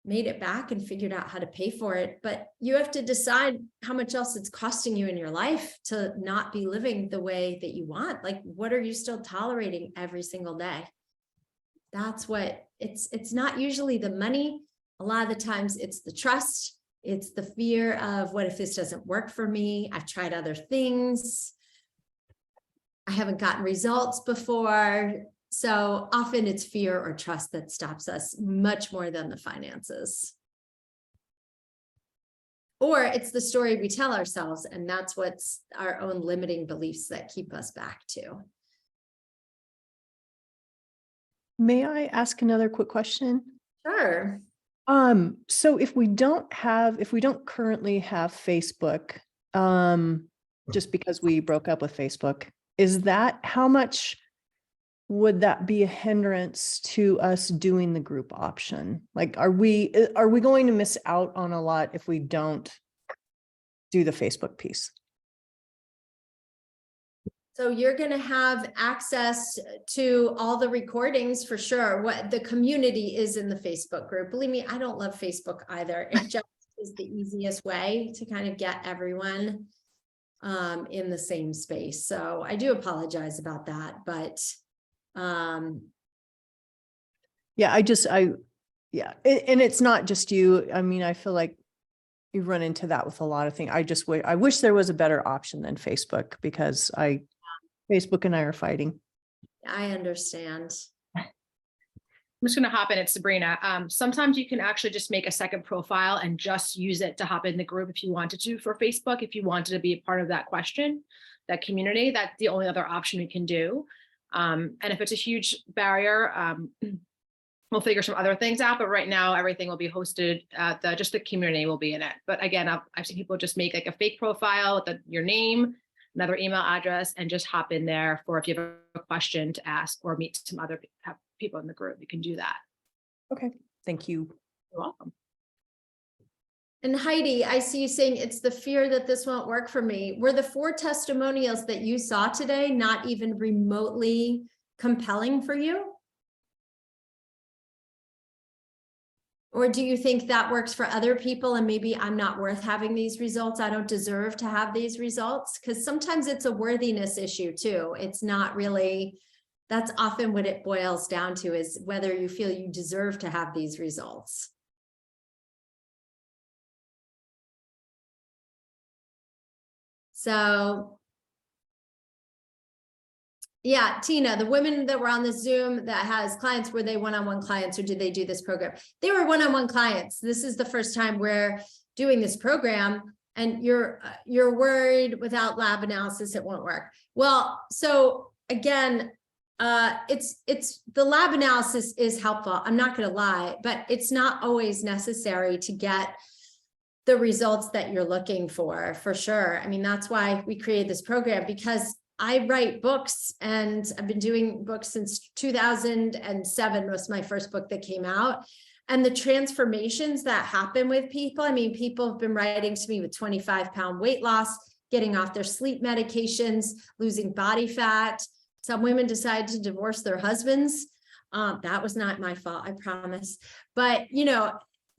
made it back and figured out how to pay for it. But you have to decide how much else it's costing you in your life to not be living the way that you want. Like, what are you still tolerating every single day? That's what it's not usually the money. A lot of the times it's the trust. It's the fear of, what if this doesn't work for me? I've tried other things. I haven't gotten results before. So often it's fear or trust that stops us much more than the finances. Or it's the story we tell ourselves, and that's what's our own limiting beliefs that keep us back to. May I ask another quick question? Sure. So if we don't currently have Facebook, just because we broke up with Facebook, how much would that be a hindrance to us doing the group option? Like, are we going to miss out on a lot if we don't do the Facebook piece? So you're going to have access to all the recordings for sure. What the community is in the Facebook group. Believe me, I don't love Facebook either. It just is the easiest way to kind of get everyone in the same space. So I do apologize about that, but yeah, and it's not just you. I mean, I feel like you run into that with a lot of things. I wish there was a better option than Facebook, because Facebook and I are fighting. I understand. I'm just going to hop in. It's Sabrina. Sometimes you can actually just make a second profile and just use it to hop in the group if you wanted to for Facebook. If you wanted to be a part of that question, that community, that's the only other option we can do. And if it's a huge barrier, we'll figure some other things out. But right now, everything will be hosted at just the community will be in it. But again, I've seen people just make like a fake profile with your name, another email address, and just hop in there for if you have a question to ask or meet some other people in the group. You can do that. Okay, thank you. You're welcome. And Heidi, I see you saying it's the fear that this won't work for me. Were the 4 testimonials that you saw today not even remotely compelling for you? Or do you think that works for other people and maybe I'm not worth having these results? I don't deserve to have these results? Because sometimes it's a worthiness issue too. It's not really, that's often what it boils down to, is whether you feel you deserve to have these results. So yeah, Tina, the women that were on the Zoom that has clients, were they one-on-one clients, or did they do this program? They were one-on-one clients. This is the first time we're doing this program, and you're worried without lab analysis, it won't work. Well, so again, it's the lab analysis is helpful. I'm not going to lie, but it's not always necessary to get the results that you're looking for sure. I mean, that's why we created this program, because I write books, and I've been doing books since 2007 was my first book that came out. And the transformations that happen with people, I mean, people have been writing to me with 25-pound weight loss, getting off their sleep medications, losing body fat. Some women decide to divorce their husbands. That was not my fault, I promise. But, you know,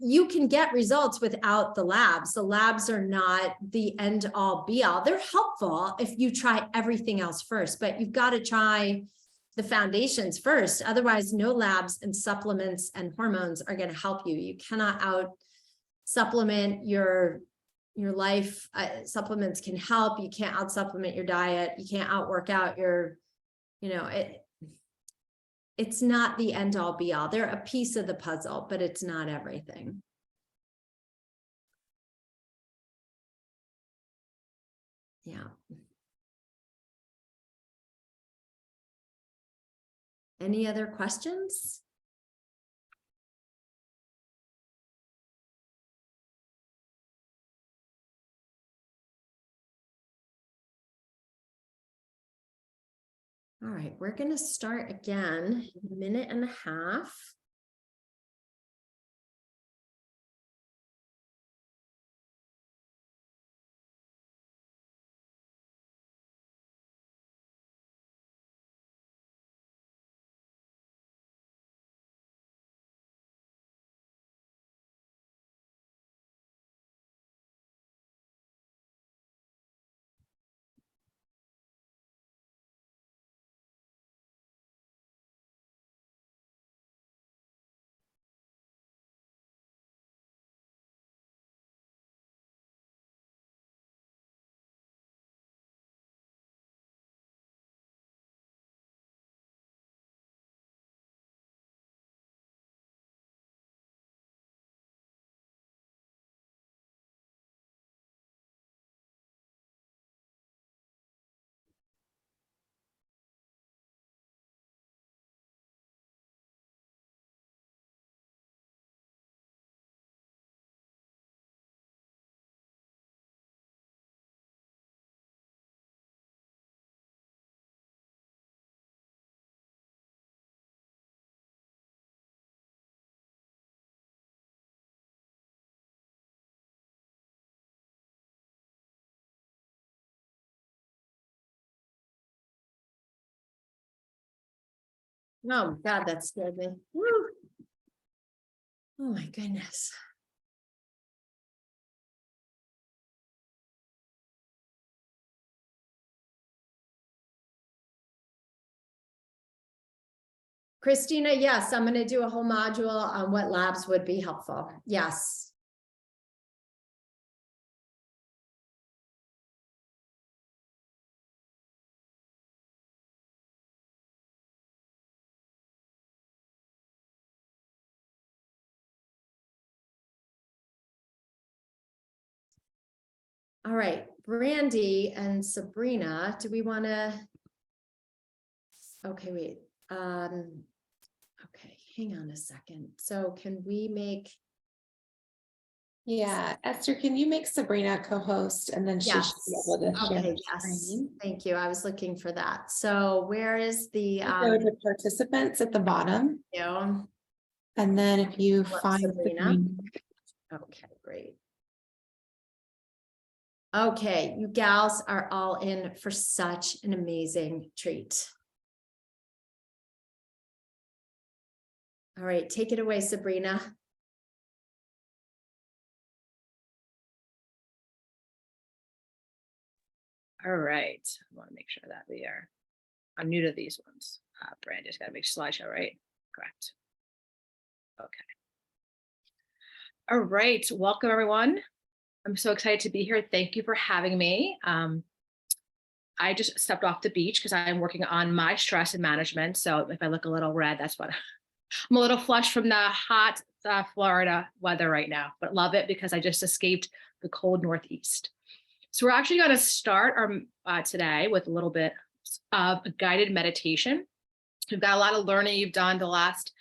you can get results without the labs. The labs are not the end all be all. They're helpful if you try everything else first, but you've got to try the foundations first. Otherwise, no labs and supplements and hormones are going to help you. You cannot out supplement your life. Supplements can help. You can't out supplement your diet. You can't out work out your, you know, it's not the end all be all. They're a piece of the puzzle, but it's not everything. Yeah. Any other questions? All right, we're going to start again in a minute and a half. Oh, God, that scared me. Woo. Oh, my goodness. Christina, yes, I'm going to do a whole module on what labs would be helpful. Yes. All right, Brandy and Sabrina, do we want to? Okay, wait. Okay, hang on a second. So can we make? Yeah, Esther, can you make Sabrina co-host and then she should be able to share Okay, her yes. screen? Thank you. I was looking for that. So where is the Go to participants at the bottom. Yeah. And then if you What, find Sabrina? Sabrina. Okay, great. Okay, you gals are all in for such an amazing treat. All right, take it away, Sabrina. All right, I want to make sure that I'm new to these ones. Brandy's got to make slideshow, right? Correct. Okay. All right, welcome everyone. I'm so excited to be here. Thank you for having me. I just stepped off the beach because I'm working on my stress and management. So if I look a little red, that's what I'm a little flushed from the hot Florida weather right now, but love it because I just escaped the cold Northeast. So we're actually going to start our today with a little bit of a guided meditation. We've got a lot of learning you've done the last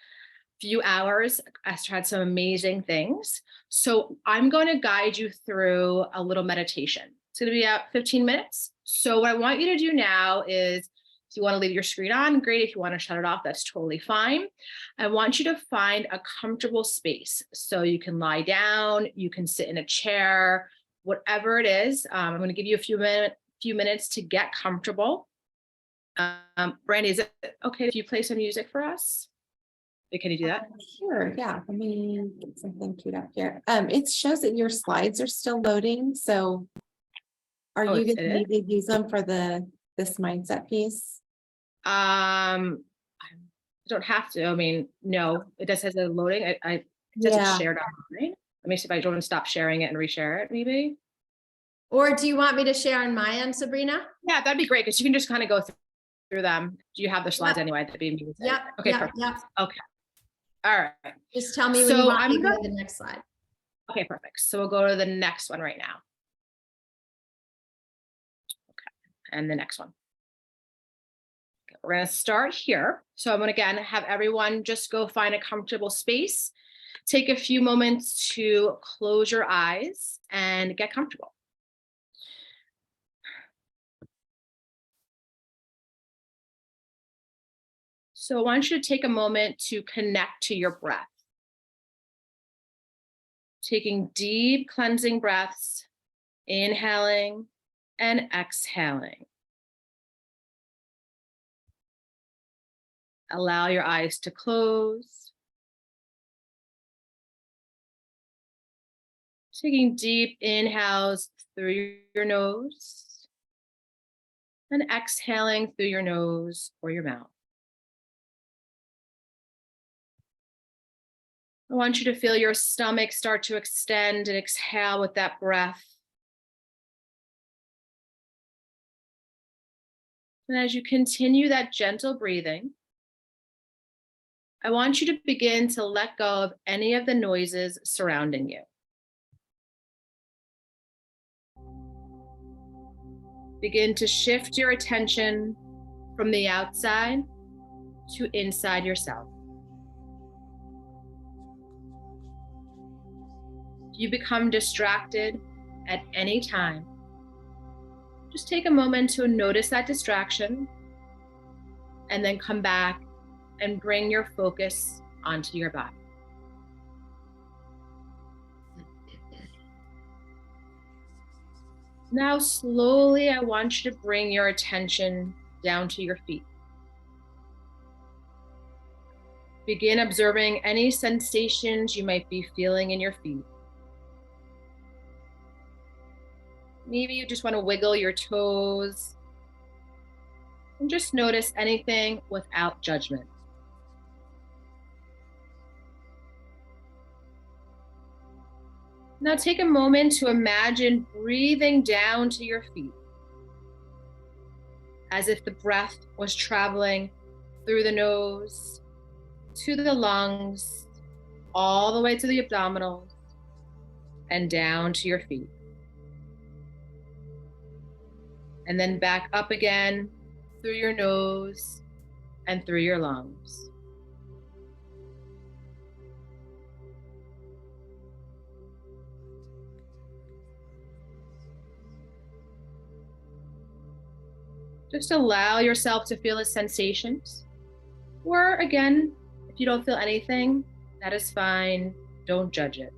few hours. Esther had some amazing things. So I'm going to guide you through a little meditation. It's going to be about 15 minutes. So what I want you to do now is, if you want to leave your screen on, great. If you want to shut it off, that's totally fine. I want you to find a comfortable space. So you can lie down, you can sit in a chair, whatever it is. I'm going to give you a few minutes to get comfortable. Brandy, is it okay if you play some music for us? Can you do that? Sure, yeah. Let me get something queued up here. It shows that your slides are still loading. So are you going to need to use them for this mindset piece? I don't have to. I mean, no, it just says it's loading. It says it's shared online. Let me see if I don't stop sharing it and reshare it, maybe. Or do you want me to share on my end, Sabrina? Yeah, that'd be great because you can just kind of go through them. Do you have the slides anyway? That'd be amazing. Yep. Okay, yep, perfect. yep. Okay. All right. Just tell me when you want me to go to the next slide. Okay, perfect. So we'll go to the next one right now. Okay, and the next one. Okay, we're going to start here. So I'm going to again have everyone just go find a comfortable space. Take a few moments to close your eyes and get comfortable. So I want you to take a moment to connect to your breath. Taking deep cleansing breaths, inhaling and exhaling. Allow your eyes to close. Taking deep inhales through your nose and exhaling through your nose or your mouth. I want you to feel your stomach start to extend and exhale with that breath. And as you continue that gentle breathing, I want you to begin to let go of any of the noises surrounding you. Begin to shift your attention from the outside to inside yourself. If you become distracted at any time, just take a moment to notice that distraction and then come back and bring your focus onto your body. Now, slowly, I want you to bring your attention down to your feet. Begin observing any sensations you might be feeling in your feet. Maybe you just want to wiggle your toes and just notice anything without judgment. Now take a moment to imagine breathing down to your feet, as if the breath was traveling through the nose, to the lungs, all the way to the abdominals, and down to your feet. And then back up again through your nose and through your lungs. Just allow yourself to feel the sensations. Or again, if you don't feel anything, that is fine. Don't judge it.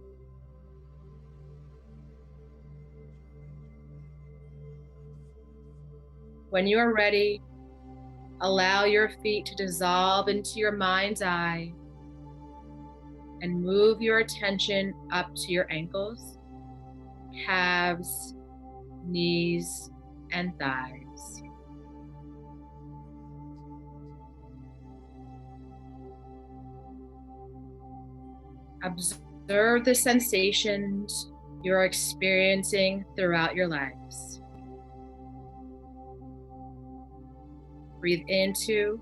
When you are ready, allow your feet to dissolve into your mind's eye and move your attention up to your ankles, calves, knees, and thighs. Observe the sensations you're experiencing throughout your legs. Breathe into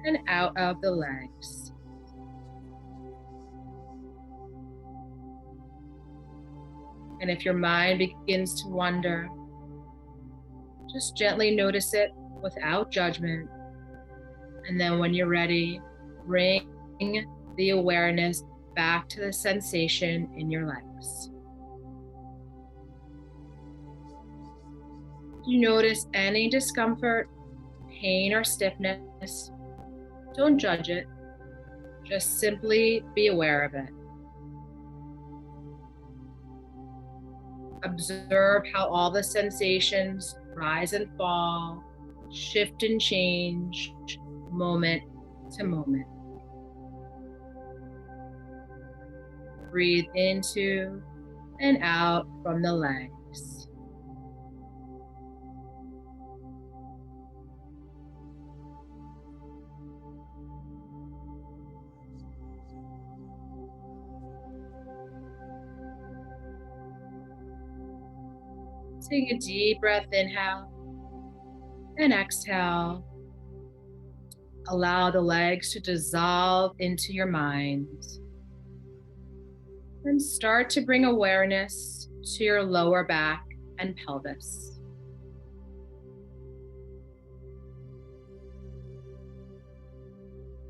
and out of the legs. And if your mind begins to wander, just gently notice it without judgment. And then when you're ready, bring the awareness back to the sensation in your legs. Do you notice any discomfort, pain, or stiffness? Don't judge it. Just simply be aware of it. Observe how all the sensations rise and fall, shift and change, moment to moment. Breathe into and out from the legs. Take a deep breath, inhale and exhale. Allow the legs to dissolve into your mind. And start to bring awareness to your lower back and pelvis.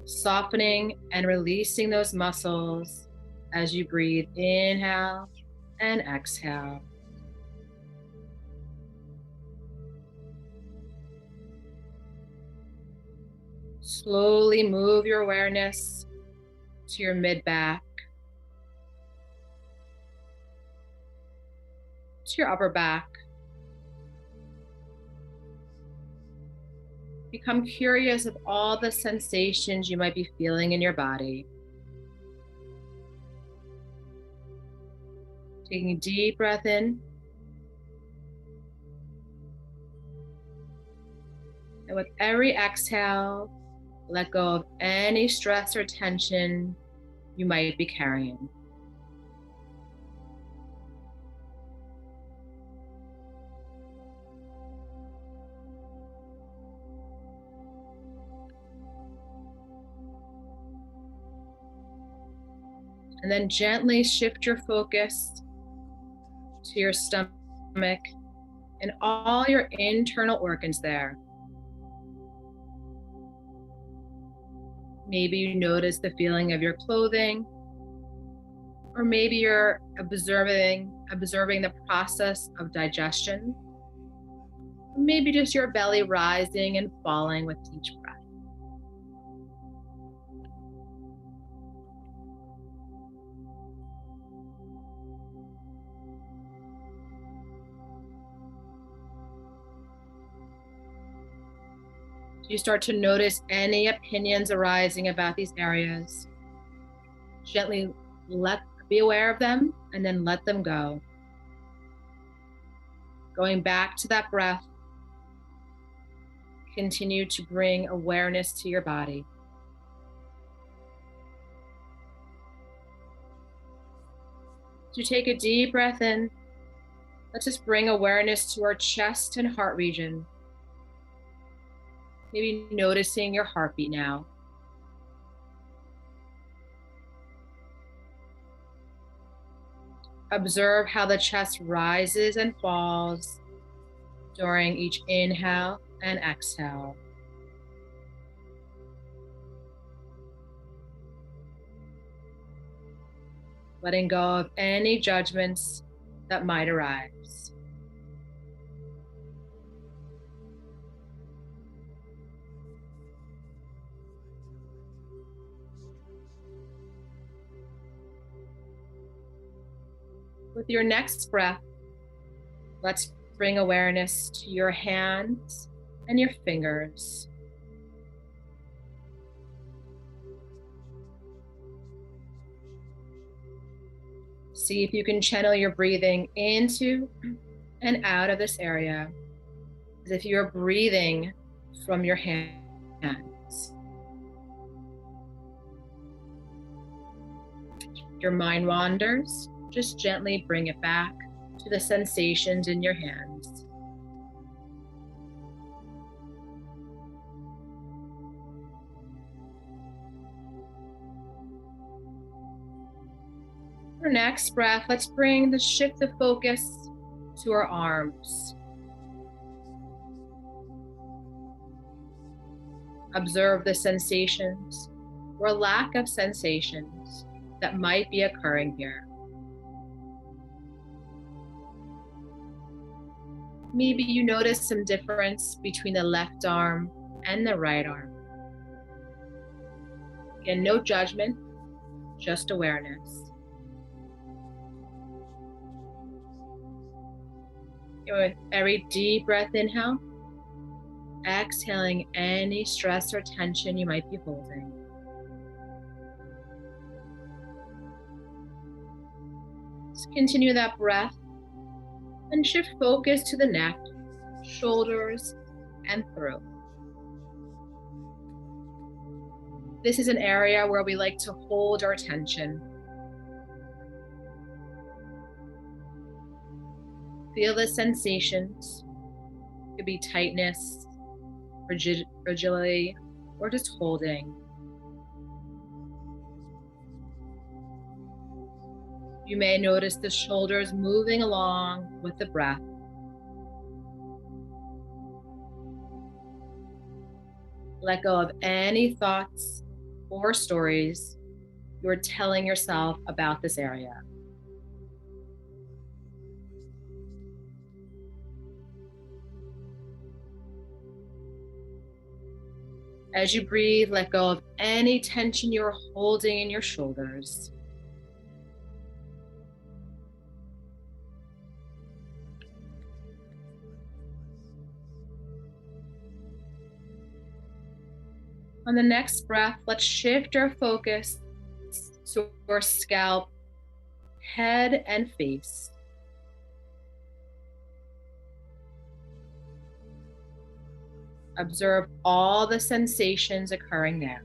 Softening and releasing those muscles as you breathe, inhale and exhale. Slowly move your awareness to your mid-back, to your upper back. Become curious of all the sensations you might be feeling in your body. Taking a deep breath in. And with every exhale, let go of any stress or tension you might be carrying. And then gently shift your focus to your stomach and all your internal organs there. Maybe you notice the feeling of your clothing, or maybe you're observing the process of digestion. Or maybe just your belly rising and falling with each breath. You start to notice any opinions arising about these areas. Gently be aware of them and then let them go. Going back to that breath, continue to bring awareness to your body. So you take a deep breath in. Let's just bring awareness to our chest and heart region. Maybe noticing your heartbeat now. Observe how the chest rises and falls during each inhale and exhale. Letting go of any judgments that might arise. With your next breath, let's bring awareness to your hands and your fingers. See if you can channel your breathing into and out of this area, as if you're breathing from your hands. If your mind wanders, just gently bring it back to the sensations in your hands. For next breath, let's shift the focus to our arms. Observe the sensations or lack of sensations that might be occurring here. Maybe you notice some difference between the left arm and the right arm. Again, no judgment, just awareness. With every deep breath inhale, exhaling any stress or tension you might be holding. Just continue that breath and shift focus to the neck, shoulders, and throat. This is an area where we like to hold our tension. Feel the sensations. It could be tightness, fragility, or just holding. You may notice the shoulders moving along with the breath. Let go of any thoughts or stories you're telling yourself about this area. As you breathe, let go of any tension you're holding in your shoulders. On the next breath, let's shift our focus to our scalp, head, and face. Observe all the sensations occurring there.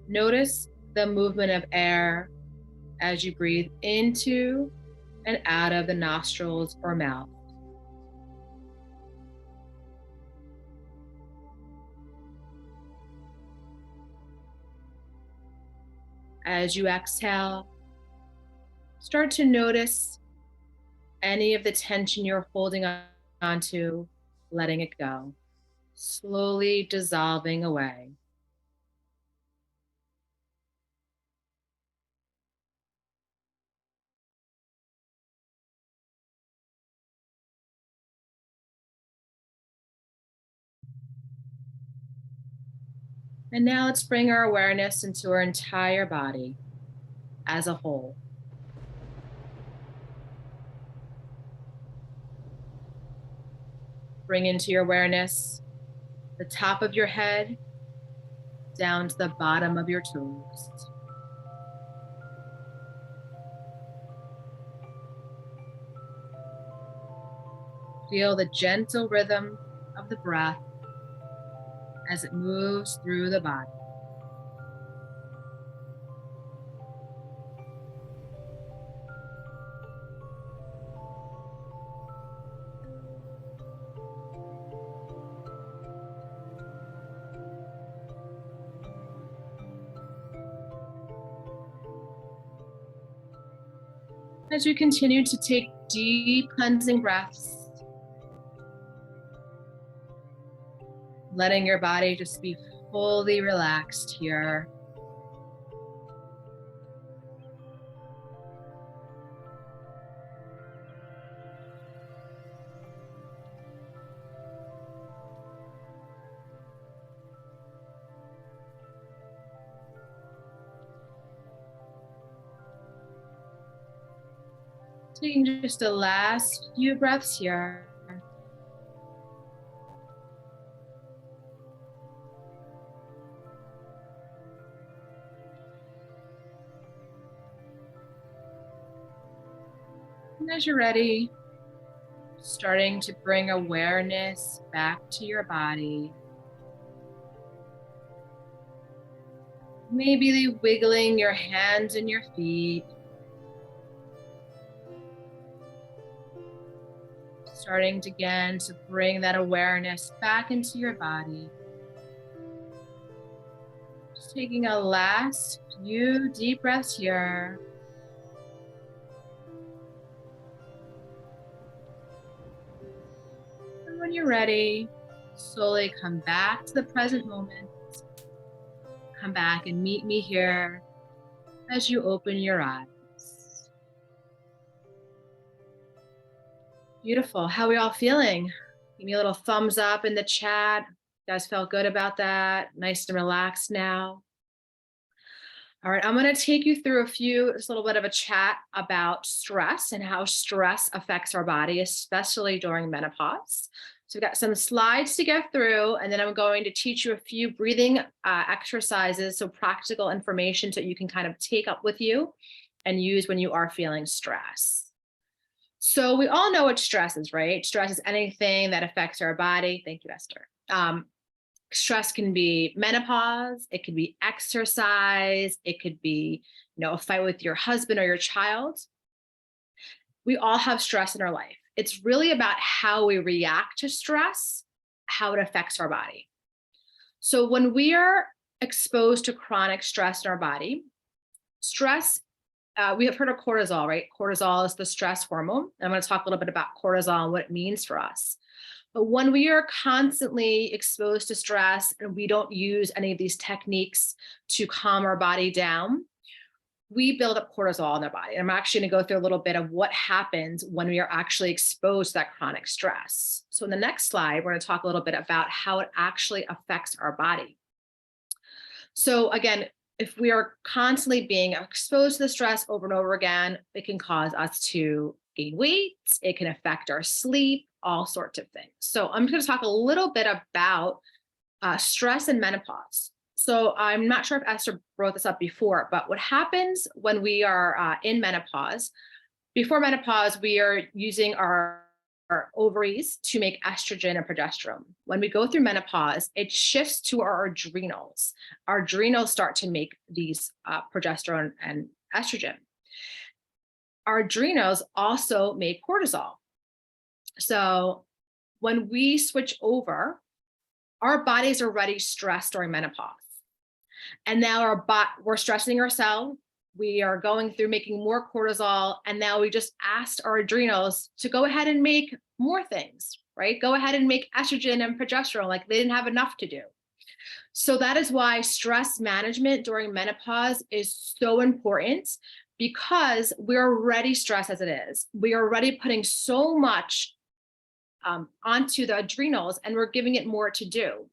Notice the movement of air as you breathe into and out of the nostrils or mouth. As you exhale, start to notice any of the tension you're holding on to, letting it go, slowly dissolving away. And now let's bring our awareness into our entire body as a whole. Bring into your awareness the top of your head down to the bottom of your toes. Feel the gentle rhythm of the breath as it moves through the body. As you continue to take deep cleansing breaths, letting your body just be fully relaxed here. Taking just the last few breaths here. And as you're ready, starting to bring awareness back to your body. Maybe wiggling your hands and your feet. Starting to again to bring that awareness back into your body. Just taking a last few deep breaths here. And when you're ready, slowly come back to the present moment. Come back and meet me here as you open your eyes. Beautiful. How are we all feeling? Give me a little thumbs up in the chat. You guys felt good about that? Nice and relaxed now. All right, I'm going to take you through just a little bit of a chat about stress and how stress affects our body, especially during menopause. So we've got some slides to get through, and then I'm going to teach you a few breathing exercises, so practical information so you can kind of take up with you and use when you are feeling stress. So we all know what stress is, right? Stress is anything that affects our body. Thank you, Esther. Stress can be menopause, it could be exercise, it could be, a fight with your husband or your child. We all have stress in our life. It's really about how we react to stress, how it affects our body. So when we are exposed to chronic stress in our body, stress, we have heard of cortisol, right? Cortisol is the stress hormone. I'm going to talk a little bit about cortisol and what it means for us. But when we are constantly exposed to stress and we don't use any of these techniques to calm our body down, we build up cortisol in our body. And I'm actually going to go through a little bit of what happens when we are actually exposed to that chronic stress. So in the next slide, we're going to talk a little bit about how it actually affects our body. So again, if we are constantly being exposed to the stress over and over again, it can cause us to gain weight. It can affect our sleep, all sorts of things. So I'm going to talk a little bit about stress and menopause. So I'm not sure if Esther brought this up before, but what happens when we are in menopause, before menopause, we are using our ovaries to make estrogen and progesterone. When we go through menopause, it shifts to our adrenals. Our adrenals start to make these progesterone and estrogen. Our adrenals also make cortisol. So when we switch over, our bodies are already stressed during menopause. And now we're stressing ourselves. We are going through making more cortisol. And now we just asked our adrenals to go ahead and make more things, right? Go ahead and make estrogen and progesterone, like they didn't have enough to do. So that is why stress management during menopause is so important, because we're already stressed as it is. We are already putting so much onto the adrenals, and we're giving it more to do.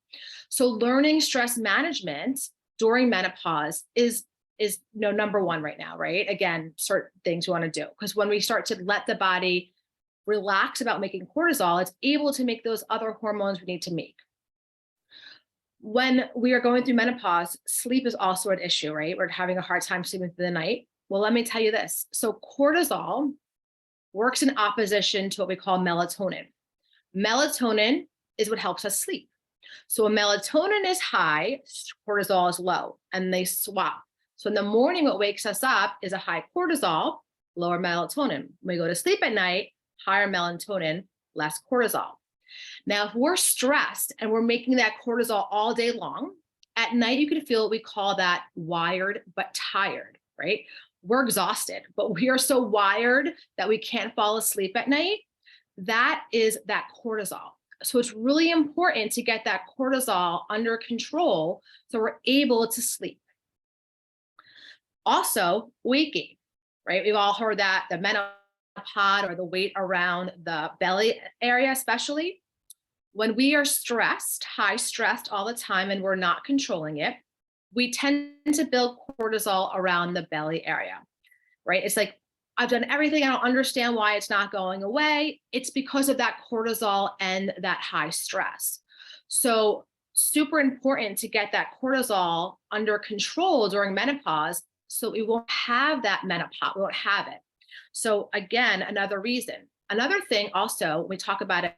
So learning stress management during menopause is number one right now, right? Again, certain things we want to do, because when we start to let the body relaxed about making cortisol, it's able to make those other hormones we need to make. When we are going through menopause, sleep is also an issue, right? We're having a hard time sleeping through the night. Well, let me tell you this. So cortisol works in opposition to what we call melatonin. Melatonin is what helps us sleep. So when melatonin is high, cortisol is low, and they swap. So in the morning, what wakes us up is a high cortisol, lower melatonin. When we go to sleep at night, higher melatonin, less cortisol. Now, if we're stressed and we're making that cortisol all day long, at night you can feel what we call that wired but tired, right? We're exhausted, but we are so wired that we can't fall asleep at night. That is that cortisol. So it's really important to get that cortisol under control so we're able to sleep. Also, weight gain, right? We've all heard that the menopause or the weight around the belly area, especially when we are stressed, high stressed all the time, and we're not controlling it, we tend to build cortisol around the belly area, right? It's like, I've done everything. I don't understand why it's not going away. It's because of that cortisol and that high stress. So super important to get that cortisol under control during menopause so we won't have that menopause, we won't have it. So again, another reason. Another thing also, we talk about it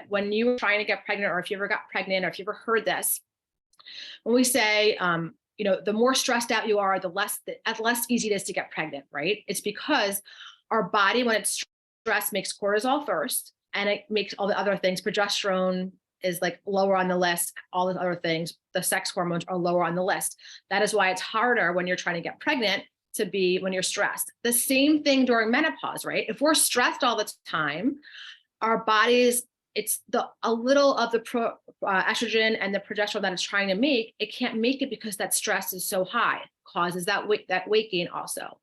when you were trying to get pregnant, or if you ever got pregnant, or if you ever heard this, when we say, the more stressed out you are, the less easy it is to get pregnant, right? It's because our body, when it's stressed, makes cortisol first, and it makes all the other things. Progesterone is like lower on the list. All the other things, the sex hormones are lower on the list. That is why it's harder when you're trying to get pregnant to be when you're stressed. The same thing during menopause, right? If we're stressed all the time, our bodies, it's a little of the estrogen and the progesterone that it's trying to make, it can't make it because that stress is so high. It causes that weight gain also.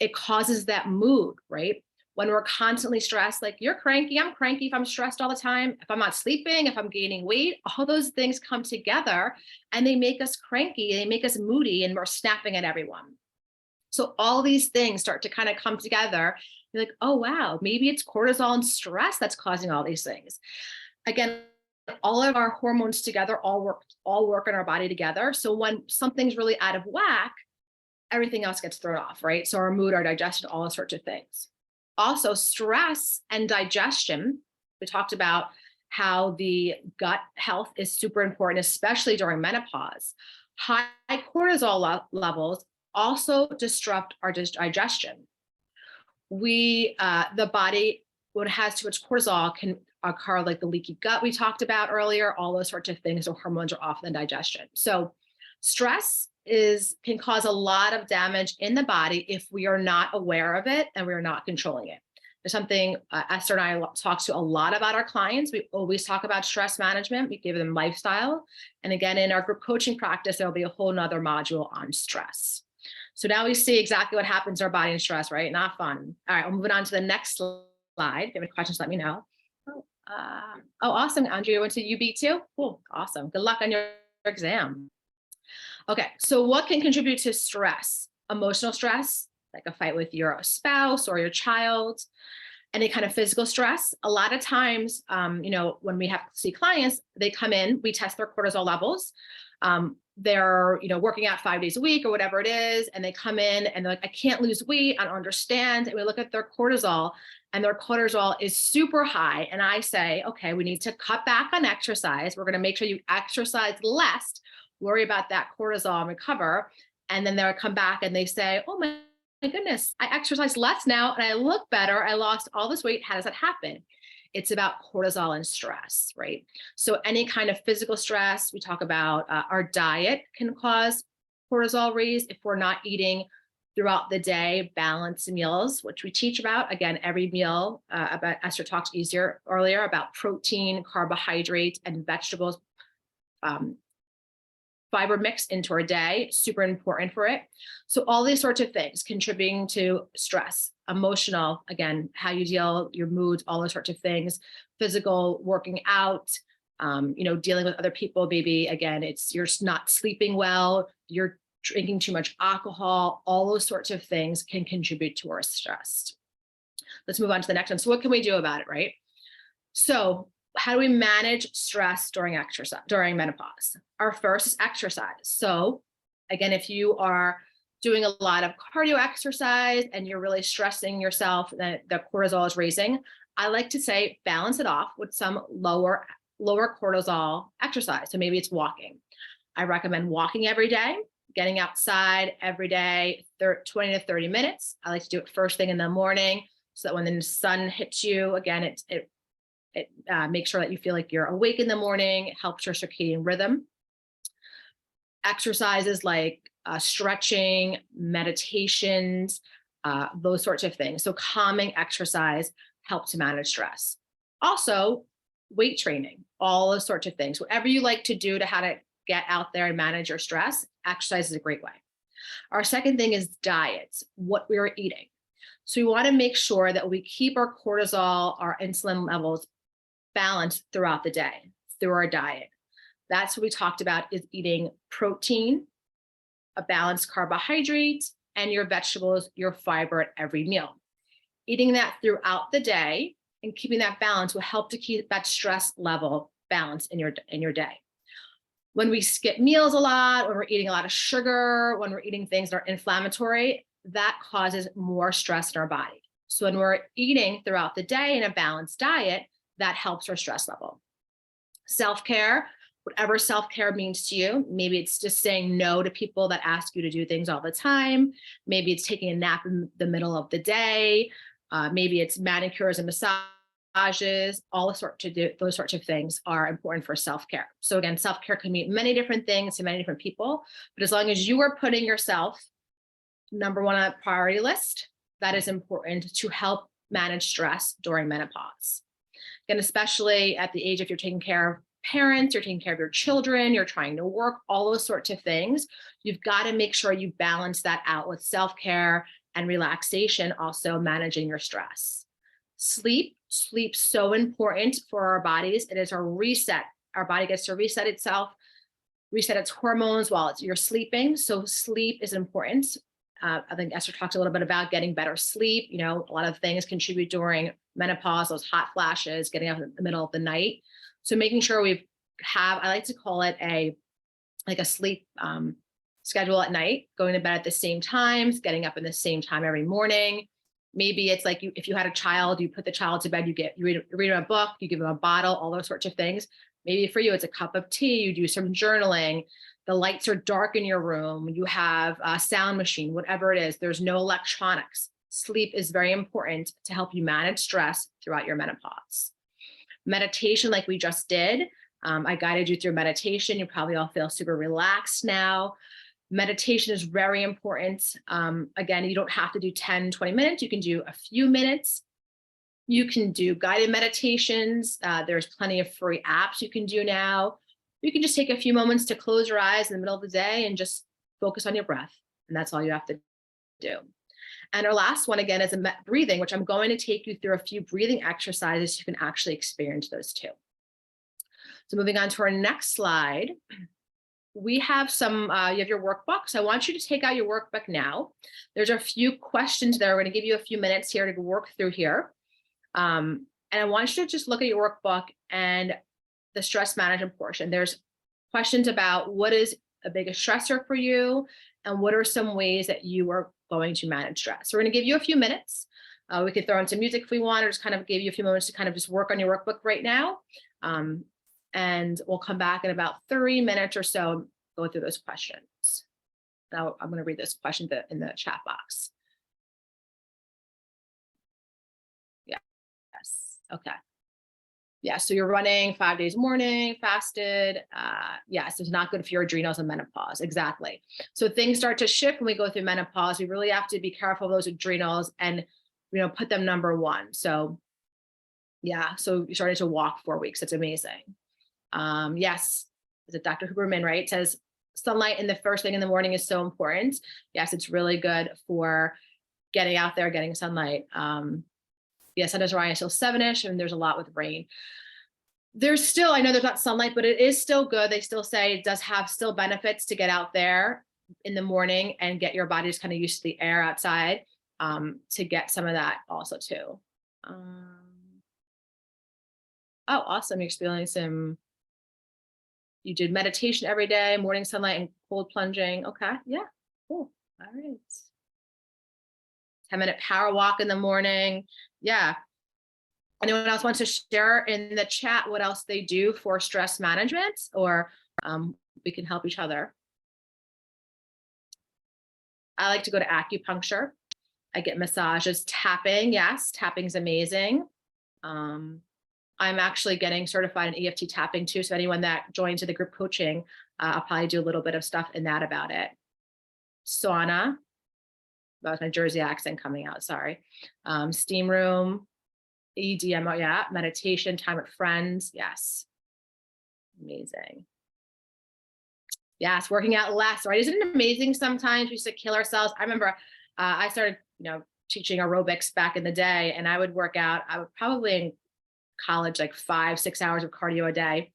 It causes that mood, right? When we're constantly stressed, like you're cranky, I'm cranky if I'm stressed all the time, if I'm not sleeping, if I'm gaining weight, all those things come together and they make us cranky, they make us moody, and we're snapping at everyone. So all these things start to kind of come together. You're like, oh, wow, maybe it's cortisol and stress that's causing all these things. Again, all of our hormones together all work in our body together. So when something's really out of whack, everything else gets thrown off, right? So our mood, our digestion, all those sorts of things. Also, stress and digestion. We talked about how the gut health is super important, especially during menopause. High cortisol levels also disrupt our digestion. The body, when it has too much cortisol, can occur like the leaky gut we talked about earlier, all those sorts of things. So hormones are off in digestion. So stress can cause a lot of damage in the body if we are not aware of it and we're not controlling it. There's something Esther and I talk to a lot about our clients. We always talk about stress management. We give them lifestyle. And again, in our group coaching practice, there'll be a whole nother module on stress. So now we see exactly what happens to our body in stress, right? Not fun. All right, I'm moving on to the next slide. If you have any questions, let me know. Awesome. Andrea, you went to UB too? Cool, awesome. Good luck on your exam. Okay, so what can contribute to stress? Emotional stress, like a fight with your spouse or your child, any kind of physical stress. A lot of times, when we have to see clients, they come in, we test their cortisol levels. They're, working out 5 days a week or whatever it is. And they come in and they're like, I can't lose weight. I don't understand. And we look at their cortisol and their cortisol is super high. And I say, okay, we need to cut back on exercise. We're going to make sure you exercise less, worry about that cortisol and recover. And then they'll come back and they say, oh my goodness, I exercise less now and I look better. I lost all this weight. How does that happen? It's about cortisol and stress, right? So any kind of physical stress, we talk about our diet can cause cortisol raise if we're not eating throughout the day, balanced meals, which we teach about. Again, every meal, about Esther talked earlier about protein, carbohydrates, and vegetables, fiber mix into our day, super important for it. So all these sorts of things contributing to stress, emotional, again, how you deal, your moods, all those sorts of things, physical, working out, dealing with other people, maybe, again, you're not sleeping well, you're drinking too much alcohol, all those sorts of things can contribute to our stress. Let's move on to the next one. So what can we do about it, right? So how do we manage stress during menopause? Our first is exercise. So again, if you are doing a lot of cardio exercise and you're really stressing yourself, that the cortisol is raising, I like to say balance it off with some lower cortisol exercise. So maybe it's walking. I recommend walking every day, getting outside every day, 20 to 30 minutes. I like to do it first thing in the morning so that when the sun hits you, again, it makes sure that you feel like you're awake in the morning. It helps your circadian rhythm. Exercises like stretching, meditations, those sorts of things. So calming exercise helps to manage stress. Also, weight training, all those sorts of things. Whatever you like to do to how to get out there and manage your stress, exercise is a great way. Our second thing is diets, what we're eating. So we want to make sure that we keep our cortisol, our insulin levels balanced throughout the day through our diet. That's what we talked about, is eating protein, a balanced carbohydrate, and your vegetables, your fiber at every meal. Eating that throughout the day and keeping that balance will help to keep that stress level balanced in your day. When we skip meals a lot, when we're eating a lot of sugar, when we're eating things that are inflammatory, that causes more stress in our body. So when we're eating throughout the day in a balanced diet, that helps our stress level. Self-care, whatever self-care means to you. Maybe it's just saying no to people that ask you to do things all the time. Maybe it's taking a nap in the middle of the day. Maybe it's manicures and massages. Those sorts of things are important for self-care. So again, self-care can mean many different things to many different people, but as long as you are putting yourself number one on a priority list, that is important to help manage stress during menopause. And especially at the age, if you're taking care of parents, you're taking care of your children, you're trying to work, all those sorts of things, you've got to make sure you balance that out with self-care and relaxation, also managing your stress. Sleep's so important for our bodies. It is a reset. Our body gets to reset itself, reset its hormones while you're sleeping. So sleep is important. I think Esther talked a little bit about getting better sleep. You know, a lot of things contribute during menopause, those hot flashes, getting up in the middle of the night. So making sure I like to call it a sleep schedule at night, going to bed at the same times, getting up in the same time every morning. Maybe it's like if you had a child, you put the child to bed, you read them a book, you give them a bottle, all those sorts of things. Maybe for you, it's a cup of tea, you do some journaling, the lights are dark in your room, you have a sound machine, whatever it is, there's no electronics. Sleep is very important to help you manage stress throughout your menopause. Meditation, like we just did, I guided you through meditation. You probably all feel super relaxed now. Meditation is very important. Again, you don't have to do 10, 20 minutes. You can do a few minutes. You can do guided meditations. There's plenty of free apps you can do now. You can just take a few moments to close your eyes in the middle of the day and just focus on your breath. And that's all you have to do. And our last one, again, is breathing, which I'm going to take you through a few breathing exercises. You can actually experience those too. So moving on to our next slide, we have you have your workbook. So I want you to take out your workbook now. There's a few questions there. We're going to give you a few minutes here to work through here. And I want you to just look at your workbook and the stress management portion. There's questions about what is a biggest stressor for you and what are some ways that you are going to manage stress. So we're going to give you a few minutes. We could throw in some music if we want, or just kind of give you a few moments to kind of just work on your workbook right now. And we'll come back in about 3 minutes or so, go through those questions. Now I'm going to read this question in the chat box. Yeah. Yes. Okay. Yeah. So you're running 5 days morning, fasted. Yes, it's not good for your adrenals and menopause. Exactly. So things start to shift when we go through menopause. We really have to be careful of those adrenals and, put them number one. So yeah. So you're starting to walk 4 weeks. That's amazing. Yes. Is it Dr. Huberman, right? It says sunlight in the first thing in the morning is so important. Yes, it's really good for getting out there, getting sunlight. Yeah, sun is rising until 7-ish, and there's a lot with rain. There's still, I know there's not sunlight, but it is still good. They still say it does have still benefits to get out there in the morning and get your body just kind of used to the air outside. to get some of that also too. Oh, awesome. You're experiencing you did meditation every day, morning sunlight and cold plunging. Okay. Yeah. Cool. All right. 10-minute power walk in the morning. Yeah. Anyone else want to share in the chat what else they do for stress management, or we can help each other? I like to go to acupuncture. I get massages, tapping. Yes, tapping is amazing. I'm actually getting certified in EFT tapping too. So anyone that joins the group coaching, I'll probably do a little bit of stuff in that about it. Sauna. That was my Jersey accent coming out, sorry. Steam room, EDM, oh yeah, meditation, time with friends, yes. Amazing. Yes, working out less, right? Isn't it amazing sometimes we used to kill ourselves? I remember I started, teaching aerobics back in the day, and I would work out, I would probably in college, like 5-6 hours of cardio a day.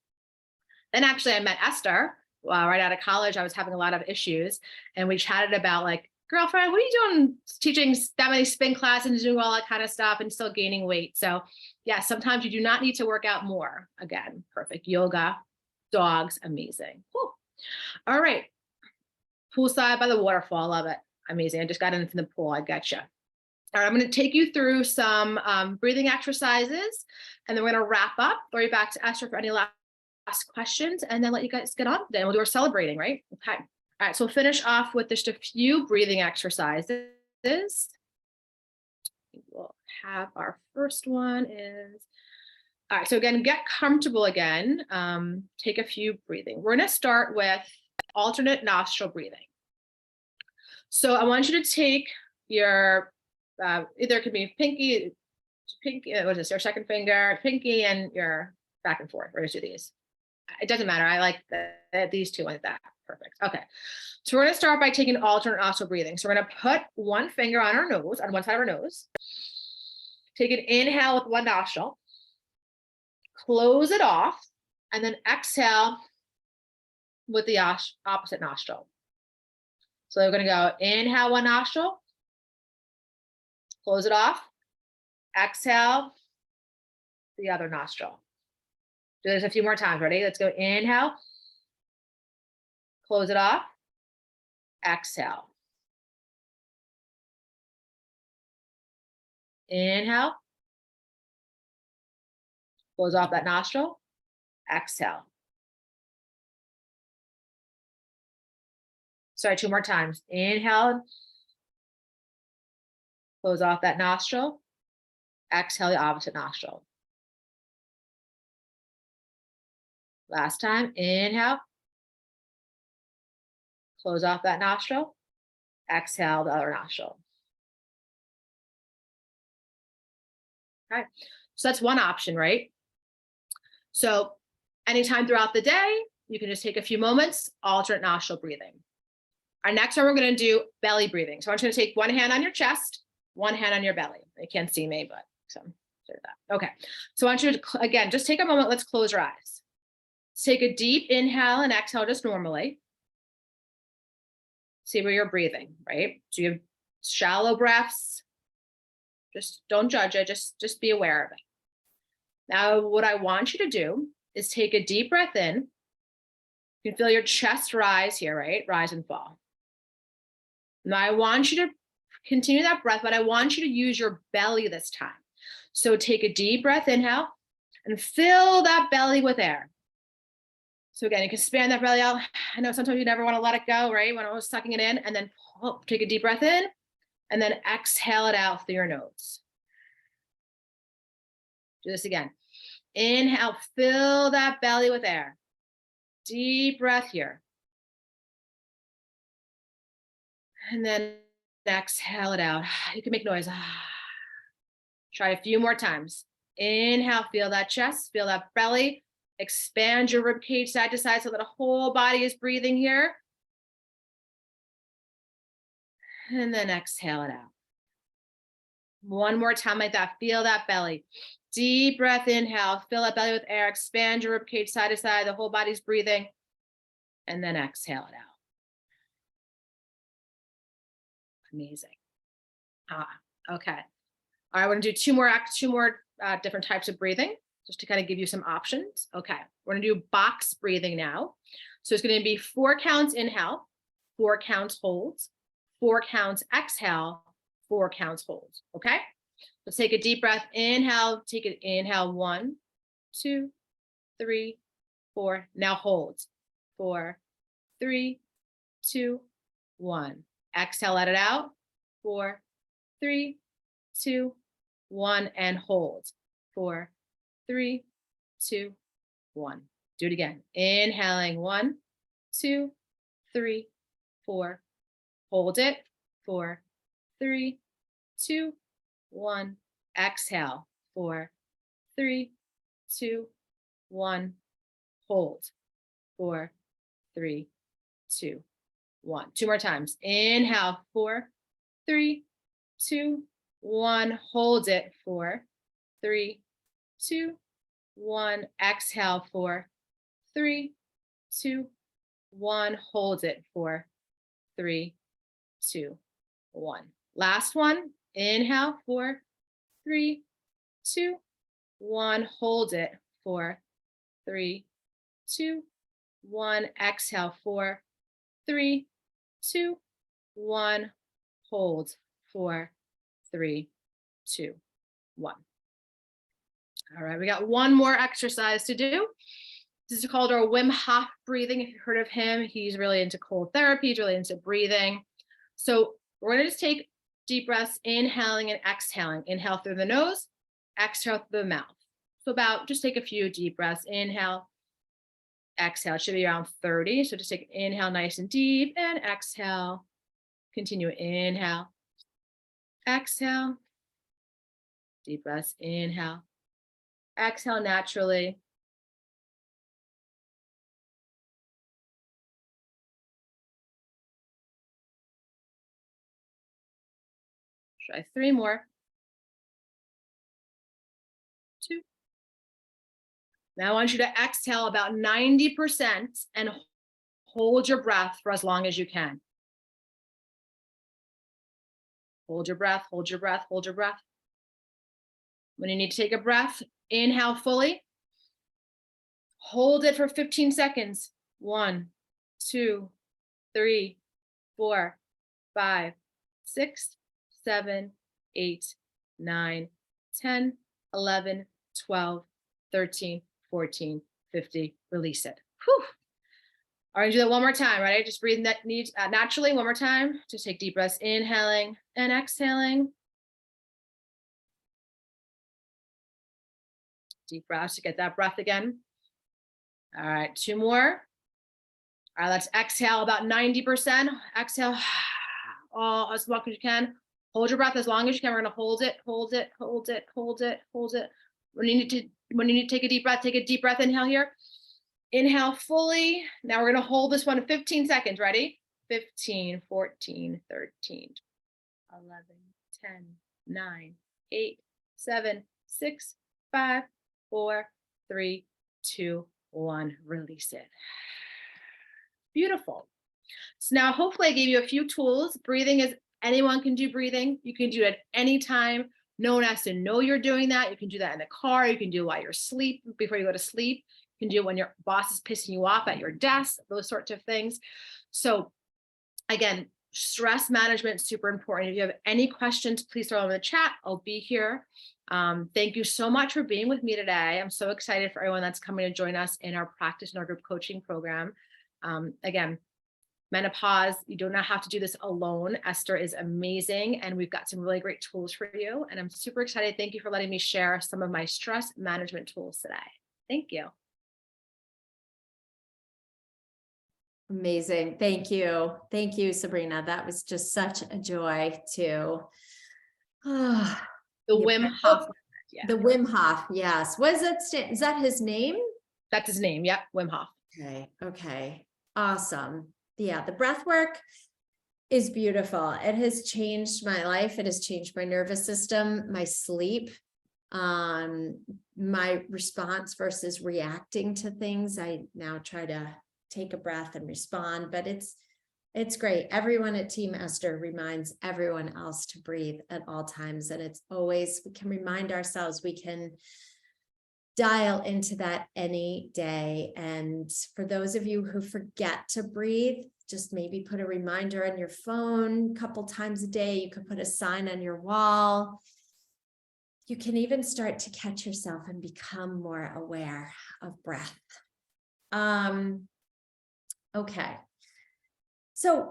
Then actually I met Esther right out of college. I was having a lot of issues, and we chatted about like, girlfriend, what are you doing teaching that many spin classes and doing all that kind of stuff and still gaining weight? So yeah, sometimes you do not need to work out more. Again, perfect. Yoga, dogs, amazing. Whew. All right. Poolside by the waterfall, love it. Amazing. I just got in from the pool. I gotcha. All right, I'm going to take you through some breathing exercises, and then we're going to wrap up. Throw you back to Esther for any last questions, and then let you guys get on. Then we'll do our celebrating, right? Okay. All right, so we'll finish off with just a few breathing exercises. We'll have our first one is, all right, so again, get comfortable again. Take a few breathing. We're going to start with alternate nostril breathing. So I want you to take your, either it could be pinky, what is this, your second finger, pinky, and your back and forth. We're going to do these. It doesn't matter. I like these two like that. Perfect. Okay. So we're going to start by taking alternate nostril breathing. So we're going to put one finger on our nose, on one side of our nose. Take an inhale with one nostril. Close it off. And then exhale with the opposite nostril. So we're going to go inhale one nostril. Close it off. Exhale the other nostril. Do this a few more times. Ready? Let's go. Inhale. Close it off. Exhale. Inhale. Close off that nostril. Exhale. Sorry, 2 more times. Inhale. Close off that nostril. Exhale the opposite nostril. Last time. Inhale. Close off that nostril. Exhale the other nostril. Okay, so that's one option, right? So anytime throughout the day, you can just take a few moments, alternate nostril breathing. Our next one, we're going to do belly breathing. So I want you to take one hand on your chest, one hand on your belly. You can't see me, but so do that. Okay, so I want you to, again, just take a moment. Let's close your eyes. Take a deep inhale and exhale just normally. See where you're breathing, right? So you have shallow breaths. Just don't judge it. Just be aware of it. Now, what I want you to do is take a deep breath in. You can feel your chest rise here, right? Rise and fall. Now, I want you to continue that breath, but I want you to use your belly this time. So take a deep breath, inhale, and fill that belly with air. So again, you can expand that belly out. I know sometimes you never want to let it go, right? When I was sucking it in, and then take a deep breath in, and then exhale it out through your nose. Do this again. Inhale, fill that belly with air. Deep breath here. And then exhale it out. You can make noise. Try a few more times. Inhale, feel that chest, feel that belly. Expand your rib cage side to side so that the whole body is breathing here. And then exhale it out. One more time like that. Feel that belly. Deep breath, inhale. Fill that belly with air. Expand your rib cage side to side. The whole body's breathing. And then exhale it out. Amazing. Okay. All right, we're gonna do two more different types of breathing, just to kind of give you some options. Okay, we're gonna do box breathing now. So it's gonna be 4 counts inhale, 4 counts holds, 4 counts exhale, 4 counts holds. Okay, let's take a deep breath. Inhale, take it. Inhale, 1, 2, 3, 4. Now hold. 4, 3, 2, 1. Exhale, let it out. 4, 3, 2, 1, and hold. 4, 3, 2, 1. Do it again. Inhaling 1, 2, 3, 4. Hold it. 4, 3, 2, 1. Exhale. 4, 3, 2, 1. Hold. 4, 3, 2, 1. 2 more times. Inhale. 4, 3, 2, 1. Hold it. 4, 3, 2, 1. Exhale. 4, 3, 2, 1. Hold it. 4, 3, 2, 1. Last one. Inhale. 4, 3, 2, 1. Hold it. 4, 3, 2, 1. Exhale. 4, 3, 2, 1. Hold. 4, 3, 2, 1. All right, we got one more exercise to do. This is called our Wim Hof breathing. If you've heard of him, he's really into cold therapy, he's really into breathing. So we're going to just take deep breaths, inhaling and exhaling. Inhale through the nose, exhale through the mouth. So just take a few deep breaths. Inhale, exhale. It should be around 30. So just take an inhale nice and deep and exhale. Continue. Inhale, exhale. Deep breaths. Inhale, exhale naturally. Try 3 more. 2. Now I want you to exhale about 90% and hold your breath for as long as you can. Hold your breath, hold your breath, hold your breath. When you need to take a breath, inhale fully. Hold it for 15 seconds. 1, 2, 3, 4, 5, 6, 7, 8, 9, 10, 11, 12, 13, 14, 15. Release it. Whew. All right, do that one more time. Ready? Just breathe naturally. One more time. Just take deep breaths, inhaling and exhaling. Deep breaths to get that breath again. All right, 2 more. All right, let's exhale about 90%. Exhale as long as you can. Hold your breath as long as you can. We're gonna hold it, hold it, hold it, hold it, hold it. When you need to take a deep breath, inhale here. Inhale fully. Now we're gonna hold this one 15 seconds. Ready? 15, 14, 13, 11, 10, 9, 8, 7, 6, 5, 4, 3, 2, 1. Release it. Beautiful. So now hopefully I gave you a few tools. Breathing is, anyone can do breathing. You can do it at any time. No one has to know you're doing that. You can do that in the car. You can do it while you're asleep, before you go to sleep. You can do it when your boss is pissing you off at your desk, those sorts of things. So again, stress management is super important. If you have any questions, please throw them in the chat. I'll be here. Thank you so much for being with me today. I'm so excited for everyone that's coming to join us in our practice and our group coaching program. Again, menopause, you do not have to do this alone. Esther is amazing, and we've got some really great tools for you. And I'm super excited. Thank you for letting me share some of my stress management tools today. Thank you. Amazing. Thank you. Thank you, Sabrina. That was just such a joy to the Wim Hof. Yeah. The Wim Hof. Yes. What is that? Is that his name? That's his name. Yep. Wim Hof. Okay. Okay. Awesome. Yeah. The breath work is beautiful. It has changed my life. It has changed my nervous system, my sleep, my response versus reacting to things. I now try to take a breath and respond, but it's It's great. Everyone at Team Esther reminds everyone else to breathe at all times. And it's always, we can remind ourselves, we can dial into that any day. And for those of you who forget to breathe, just maybe put a reminder on your phone a couple times a day. You could put a sign on your wall. You can even start to catch yourself and become more aware of breath. Okay. So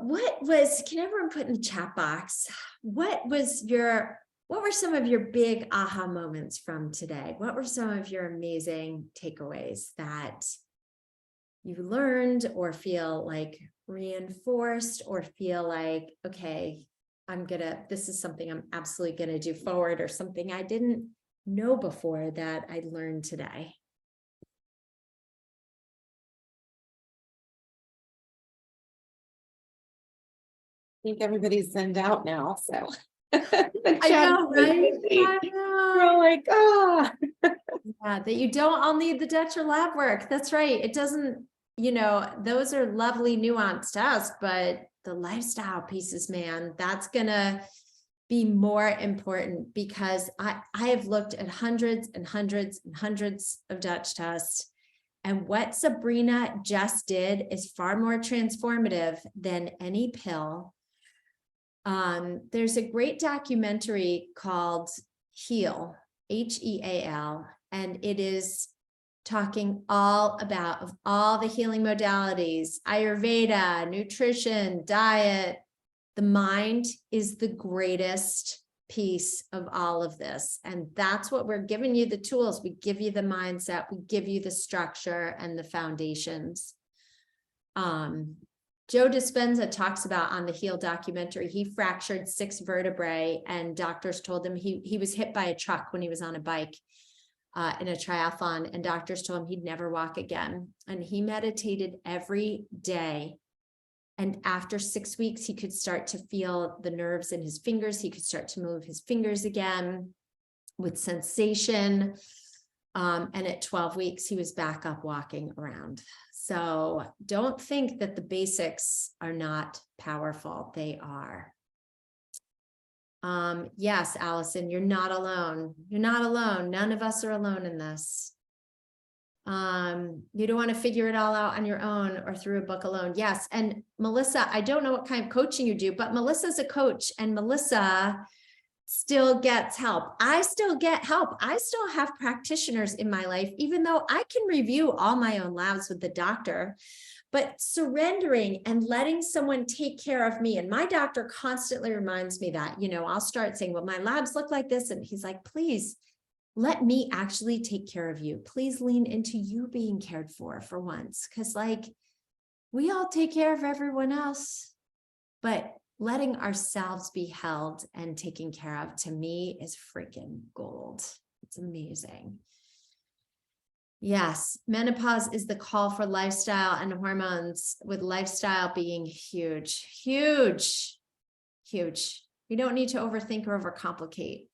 can everyone put in the chat box, what were some of your big aha moments from today? What were some of your amazing takeaways that you learned or feel like reinforced or feel like, okay, this is something I'm absolutely going to do forward, or something I didn't know before that I learned today? I think everybody's sent out now, so. I know, right? We're all like, ah. Yeah, that you don't all need the Dutch or lab work. That's right. It doesn't, those are lovely nuanced tests, but the lifestyle pieces, man, that's gonna be more important, because I have looked at hundreds and hundreds and hundreds of Dutch tests. And what Sabrina just did is far more transformative than any pill. There's a great documentary called Heal, Heal, and it is talking all about of all the healing modalities, Ayurveda, nutrition, diet. The mind is the greatest piece of all of this. And that's what we're giving you, the tools. We give you the mindset, we give you the structure and the foundations. Joe Dispenza talks about on the Heal documentary, he fractured 6 vertebrae, and doctors told him he was hit by a truck when he was on a bike in a triathlon, and doctors told him he'd never walk again. And he meditated every day. And after 6 weeks, he could start to feel the nerves in his fingers. He could start to move his fingers again with sensation. And at 12 weeks, he was back up walking around. So don't think that the basics are not powerful. They are. Yes, Allison, you're not alone. You're not alone. None of us are alone in this. You don't want to figure it all out on your own or through a book alone. Yes. And Melissa, I don't know what kind of coaching you do, but Melissa's a coach, and Melissa still gets help. I still get help. I still have practitioners in my life, even though I can review all my own labs with the doctor. But surrendering and letting someone take care of me, and my doctor constantly reminds me that, I'll start saying, well, my labs look like this. And he's like, please let me actually take care of you. Please lean into you being cared for once. Because we all take care of everyone else, but letting ourselves be held and taken care of, to me, is freaking gold. It's amazing. Yes, menopause is the call for lifestyle and hormones, with lifestyle being huge, huge, huge. We don't need to overthink or overcomplicate.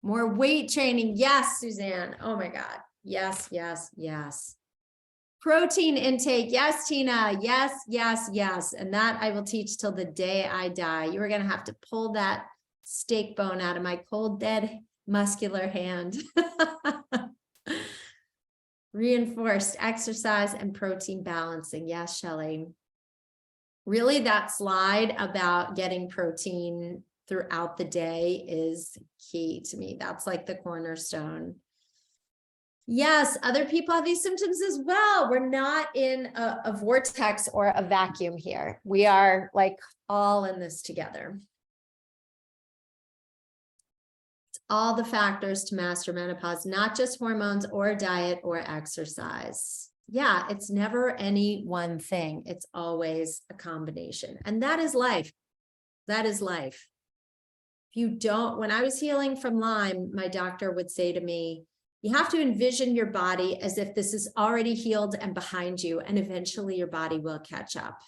More weight training. Yes, Suzanne. Oh my God. Yes, yes, yes. Protein intake. Yes, Tina. Yes, yes, yes. And that I will teach till the day I die. You are going to have to pull that steak bone out of my cold, dead, muscular hand. Reinforced exercise and protein balancing. Yes, Shelley. Really, that slide about getting protein throughout the day is key to me. That's like the cornerstone. Yes, other people have these symptoms as well. We're not in a vortex or a vacuum here. We are all in this together. It's all the factors to master menopause, not just hormones or diet or exercise. Yeah, it's never any one thing. It's always a combination. And that is life. That is life. If you don't, when I was healing from Lyme, my doctor would say to me, you have to envision your body as if this is already healed and behind you, and eventually your body will catch up.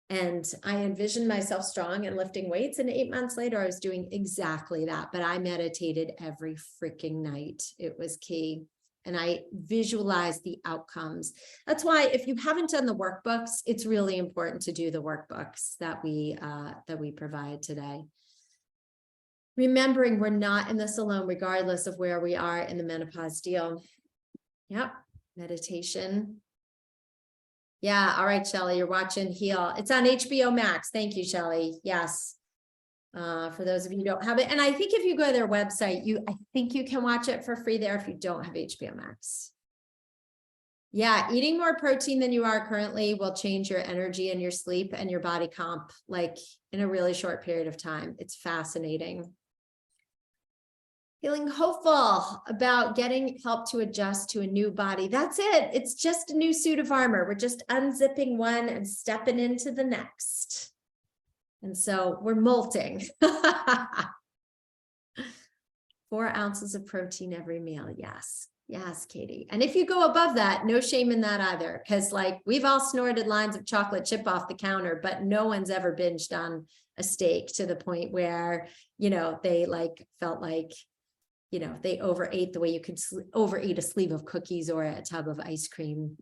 And I envisioned myself strong and lifting weights, and 8 months later, I was doing exactly that. But I meditated every freaking night. It was key. and I visualize the outcomes. That's why if you haven't done the workbooks, it's really important to do the workbooks that we provide today. Remembering we're not in this alone, regardless of where we are in the menopause deal. Yep, meditation. Yeah, all right, Shelley, you're watching Heal. It's on HBO Max. Thank you, Shelley. Yes. For those of you who don't have it. And I think if you go to their website, I think you can watch it for free there if you don't have HBO Max. Yeah, eating more protein than you are currently will change your energy and your sleep and your body comp, like in a really short period of time. It's fascinating. Feeling hopeful about getting help to adjust to a new body. That's it. It's just a new suit of armor. We're just unzipping one and stepping into the next. And so we're molting. 4 ounces of protein every meal. Yes. Yes, Katie. And if you go above that, no shame in that either. Because like we've all snorted lines of chocolate chip off the counter, but no one's ever binged on a steak to the point where, you know, they like felt like, you know, they overate the way you could overeat a sleeve of cookies or a tub of ice cream.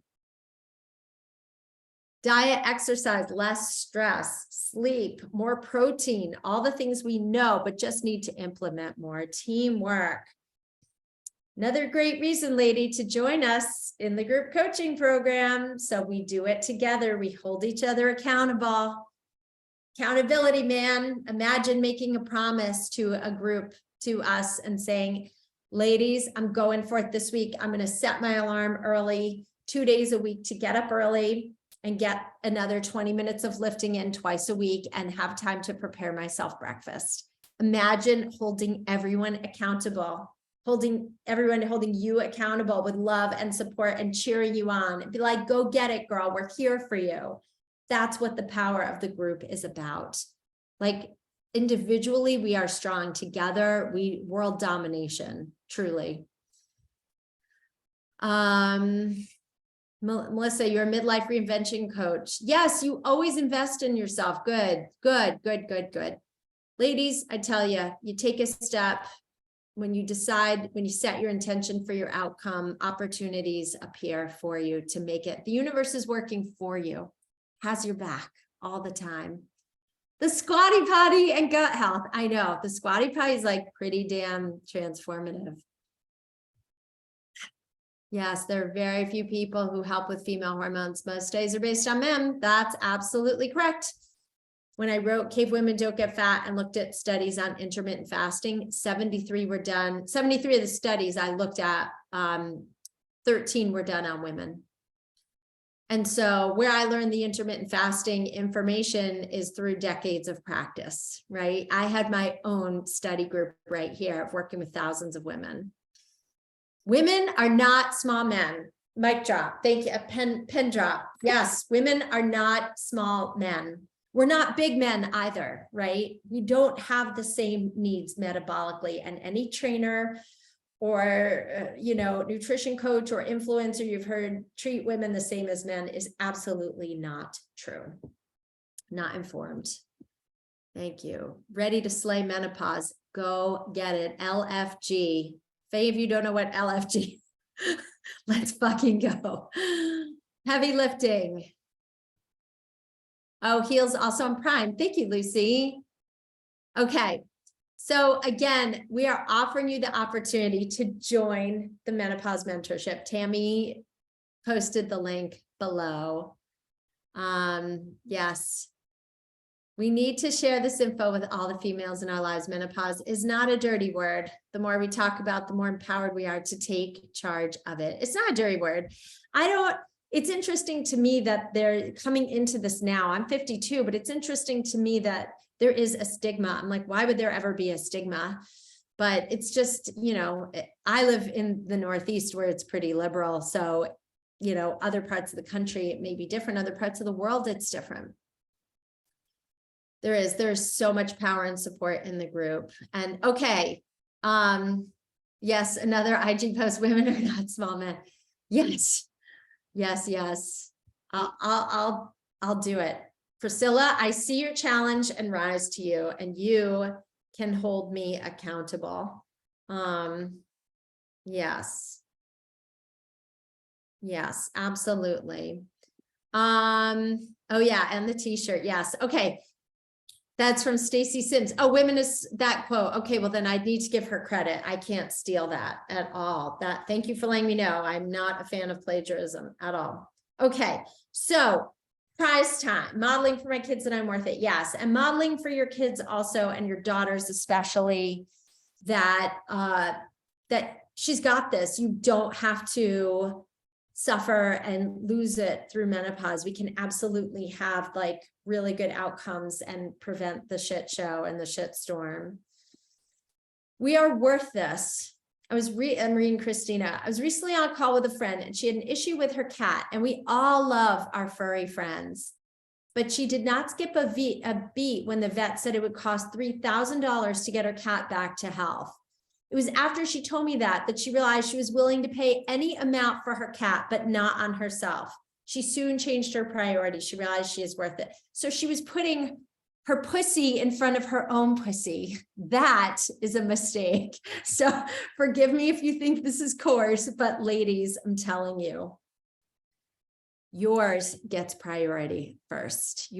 Diet, exercise, less stress, sleep, more protein, all the things we know, but just need to implement more. Teamwork. Another great reason, lady, to join us in the group coaching program. So we do it together. We hold each other accountable. Accountability, man. Imagine making a promise to a group, to us, and saying, ladies, I'm going forth this week. I'm going to set my alarm early, 2 days a week to get up early and get another 20 minutes of lifting in twice a week and have time to prepare myself breakfast. Imagine holding everyone accountable, holding you accountable with love and support and cheering you on and be like, go get it, girl. We're here for you. That's what the power of the group is about. Like individually, we are strong. Together, world domination, truly. Melissa, you're a midlife reinvention coach. Yes, you always invest in yourself. Good. Ladies, I tell you, you take a step. When you set your intention for your outcome, opportunities appear for you to make it. The universe is working for you, has your back all the time. The squatty potty and gut health. I know the squatty potty is like pretty damn transformative. Yes, there are very few people who help with female hormones. Most studies are based on men. That's absolutely correct. When I wrote Cave Women Don't Get Fat and looked at studies on intermittent fasting, 73 were done. 73 of the studies I looked at, 13 were done on women. And so where I learned the intermittent fasting information is through decades of practice, right? I had my own study group right here of working with thousands of women. Women are not small men. Mic drop. Thank you. A pen drop. Yes, women are not small men. We're not big men either, right? We don't have the same needs metabolically, and any trainer or, nutrition coach or influencer you've heard treat women the same as men is absolutely not true. Not informed. Thank you. Ready to slay menopause. Go get it. LFG. If any of you don't know what LFG, let's fucking go. Heavy lifting. Oh, Heels also on Prime. Thank you, Lucy. Okay. So again, we are offering you the opportunity to join the Menopause Mentorship. Tammy posted the link below. Yes. We need to share this info with all the females in our lives. Menopause is not a dirty word. The more we talk about, the more empowered we are to take charge of it. It's not a dirty word. It's interesting to me that they're coming into this now. I'm 52, but it's interesting to me that there is a stigma. I'm like, why would there ever be a stigma? But it's just, I live in the Northeast where it's pretty liberal. So, other parts of the country, it may be different. Other parts of the world, it's different. There's so much power and support in the group. And okay. Yes, another IG post, women are not small men. Yes. I'll do it. Priscilla, I see your challenge and rise to you, and you can hold me accountable. Yes. Yes, absolutely. Oh yeah, and the t-shirt. Yes. Okay. That's from Stacy Sims. Oh, women is that quote. Okay, well then I need to give her credit. I can't steal that at all. Thank you for letting me know. I'm not a fan of plagiarism at all. Okay, so prize time, modeling for my kids that I'm worth it. Yes, and modeling for your kids also, and your daughters especially, that that she's got this. You don't have to suffer and lose it through menopause. We can absolutely have like really good outcomes and prevent the shit show and the shit storm. We are worth this. I'm reading Christina. I was recently on a call with a friend and she had an issue with her cat, and we all love our furry friends. But she did not skip a beat when the vet said it would cost $3,000 to get her cat back to health. It was after she told me that she realized she was willing to pay any amount for her cat, but not on herself. She soon changed her priority. She realized she is worth it. So she was putting her pussy in front of her own pussy. That is a mistake. So forgive me if you think this is coarse, but ladies, I'm telling you, yours gets priority first.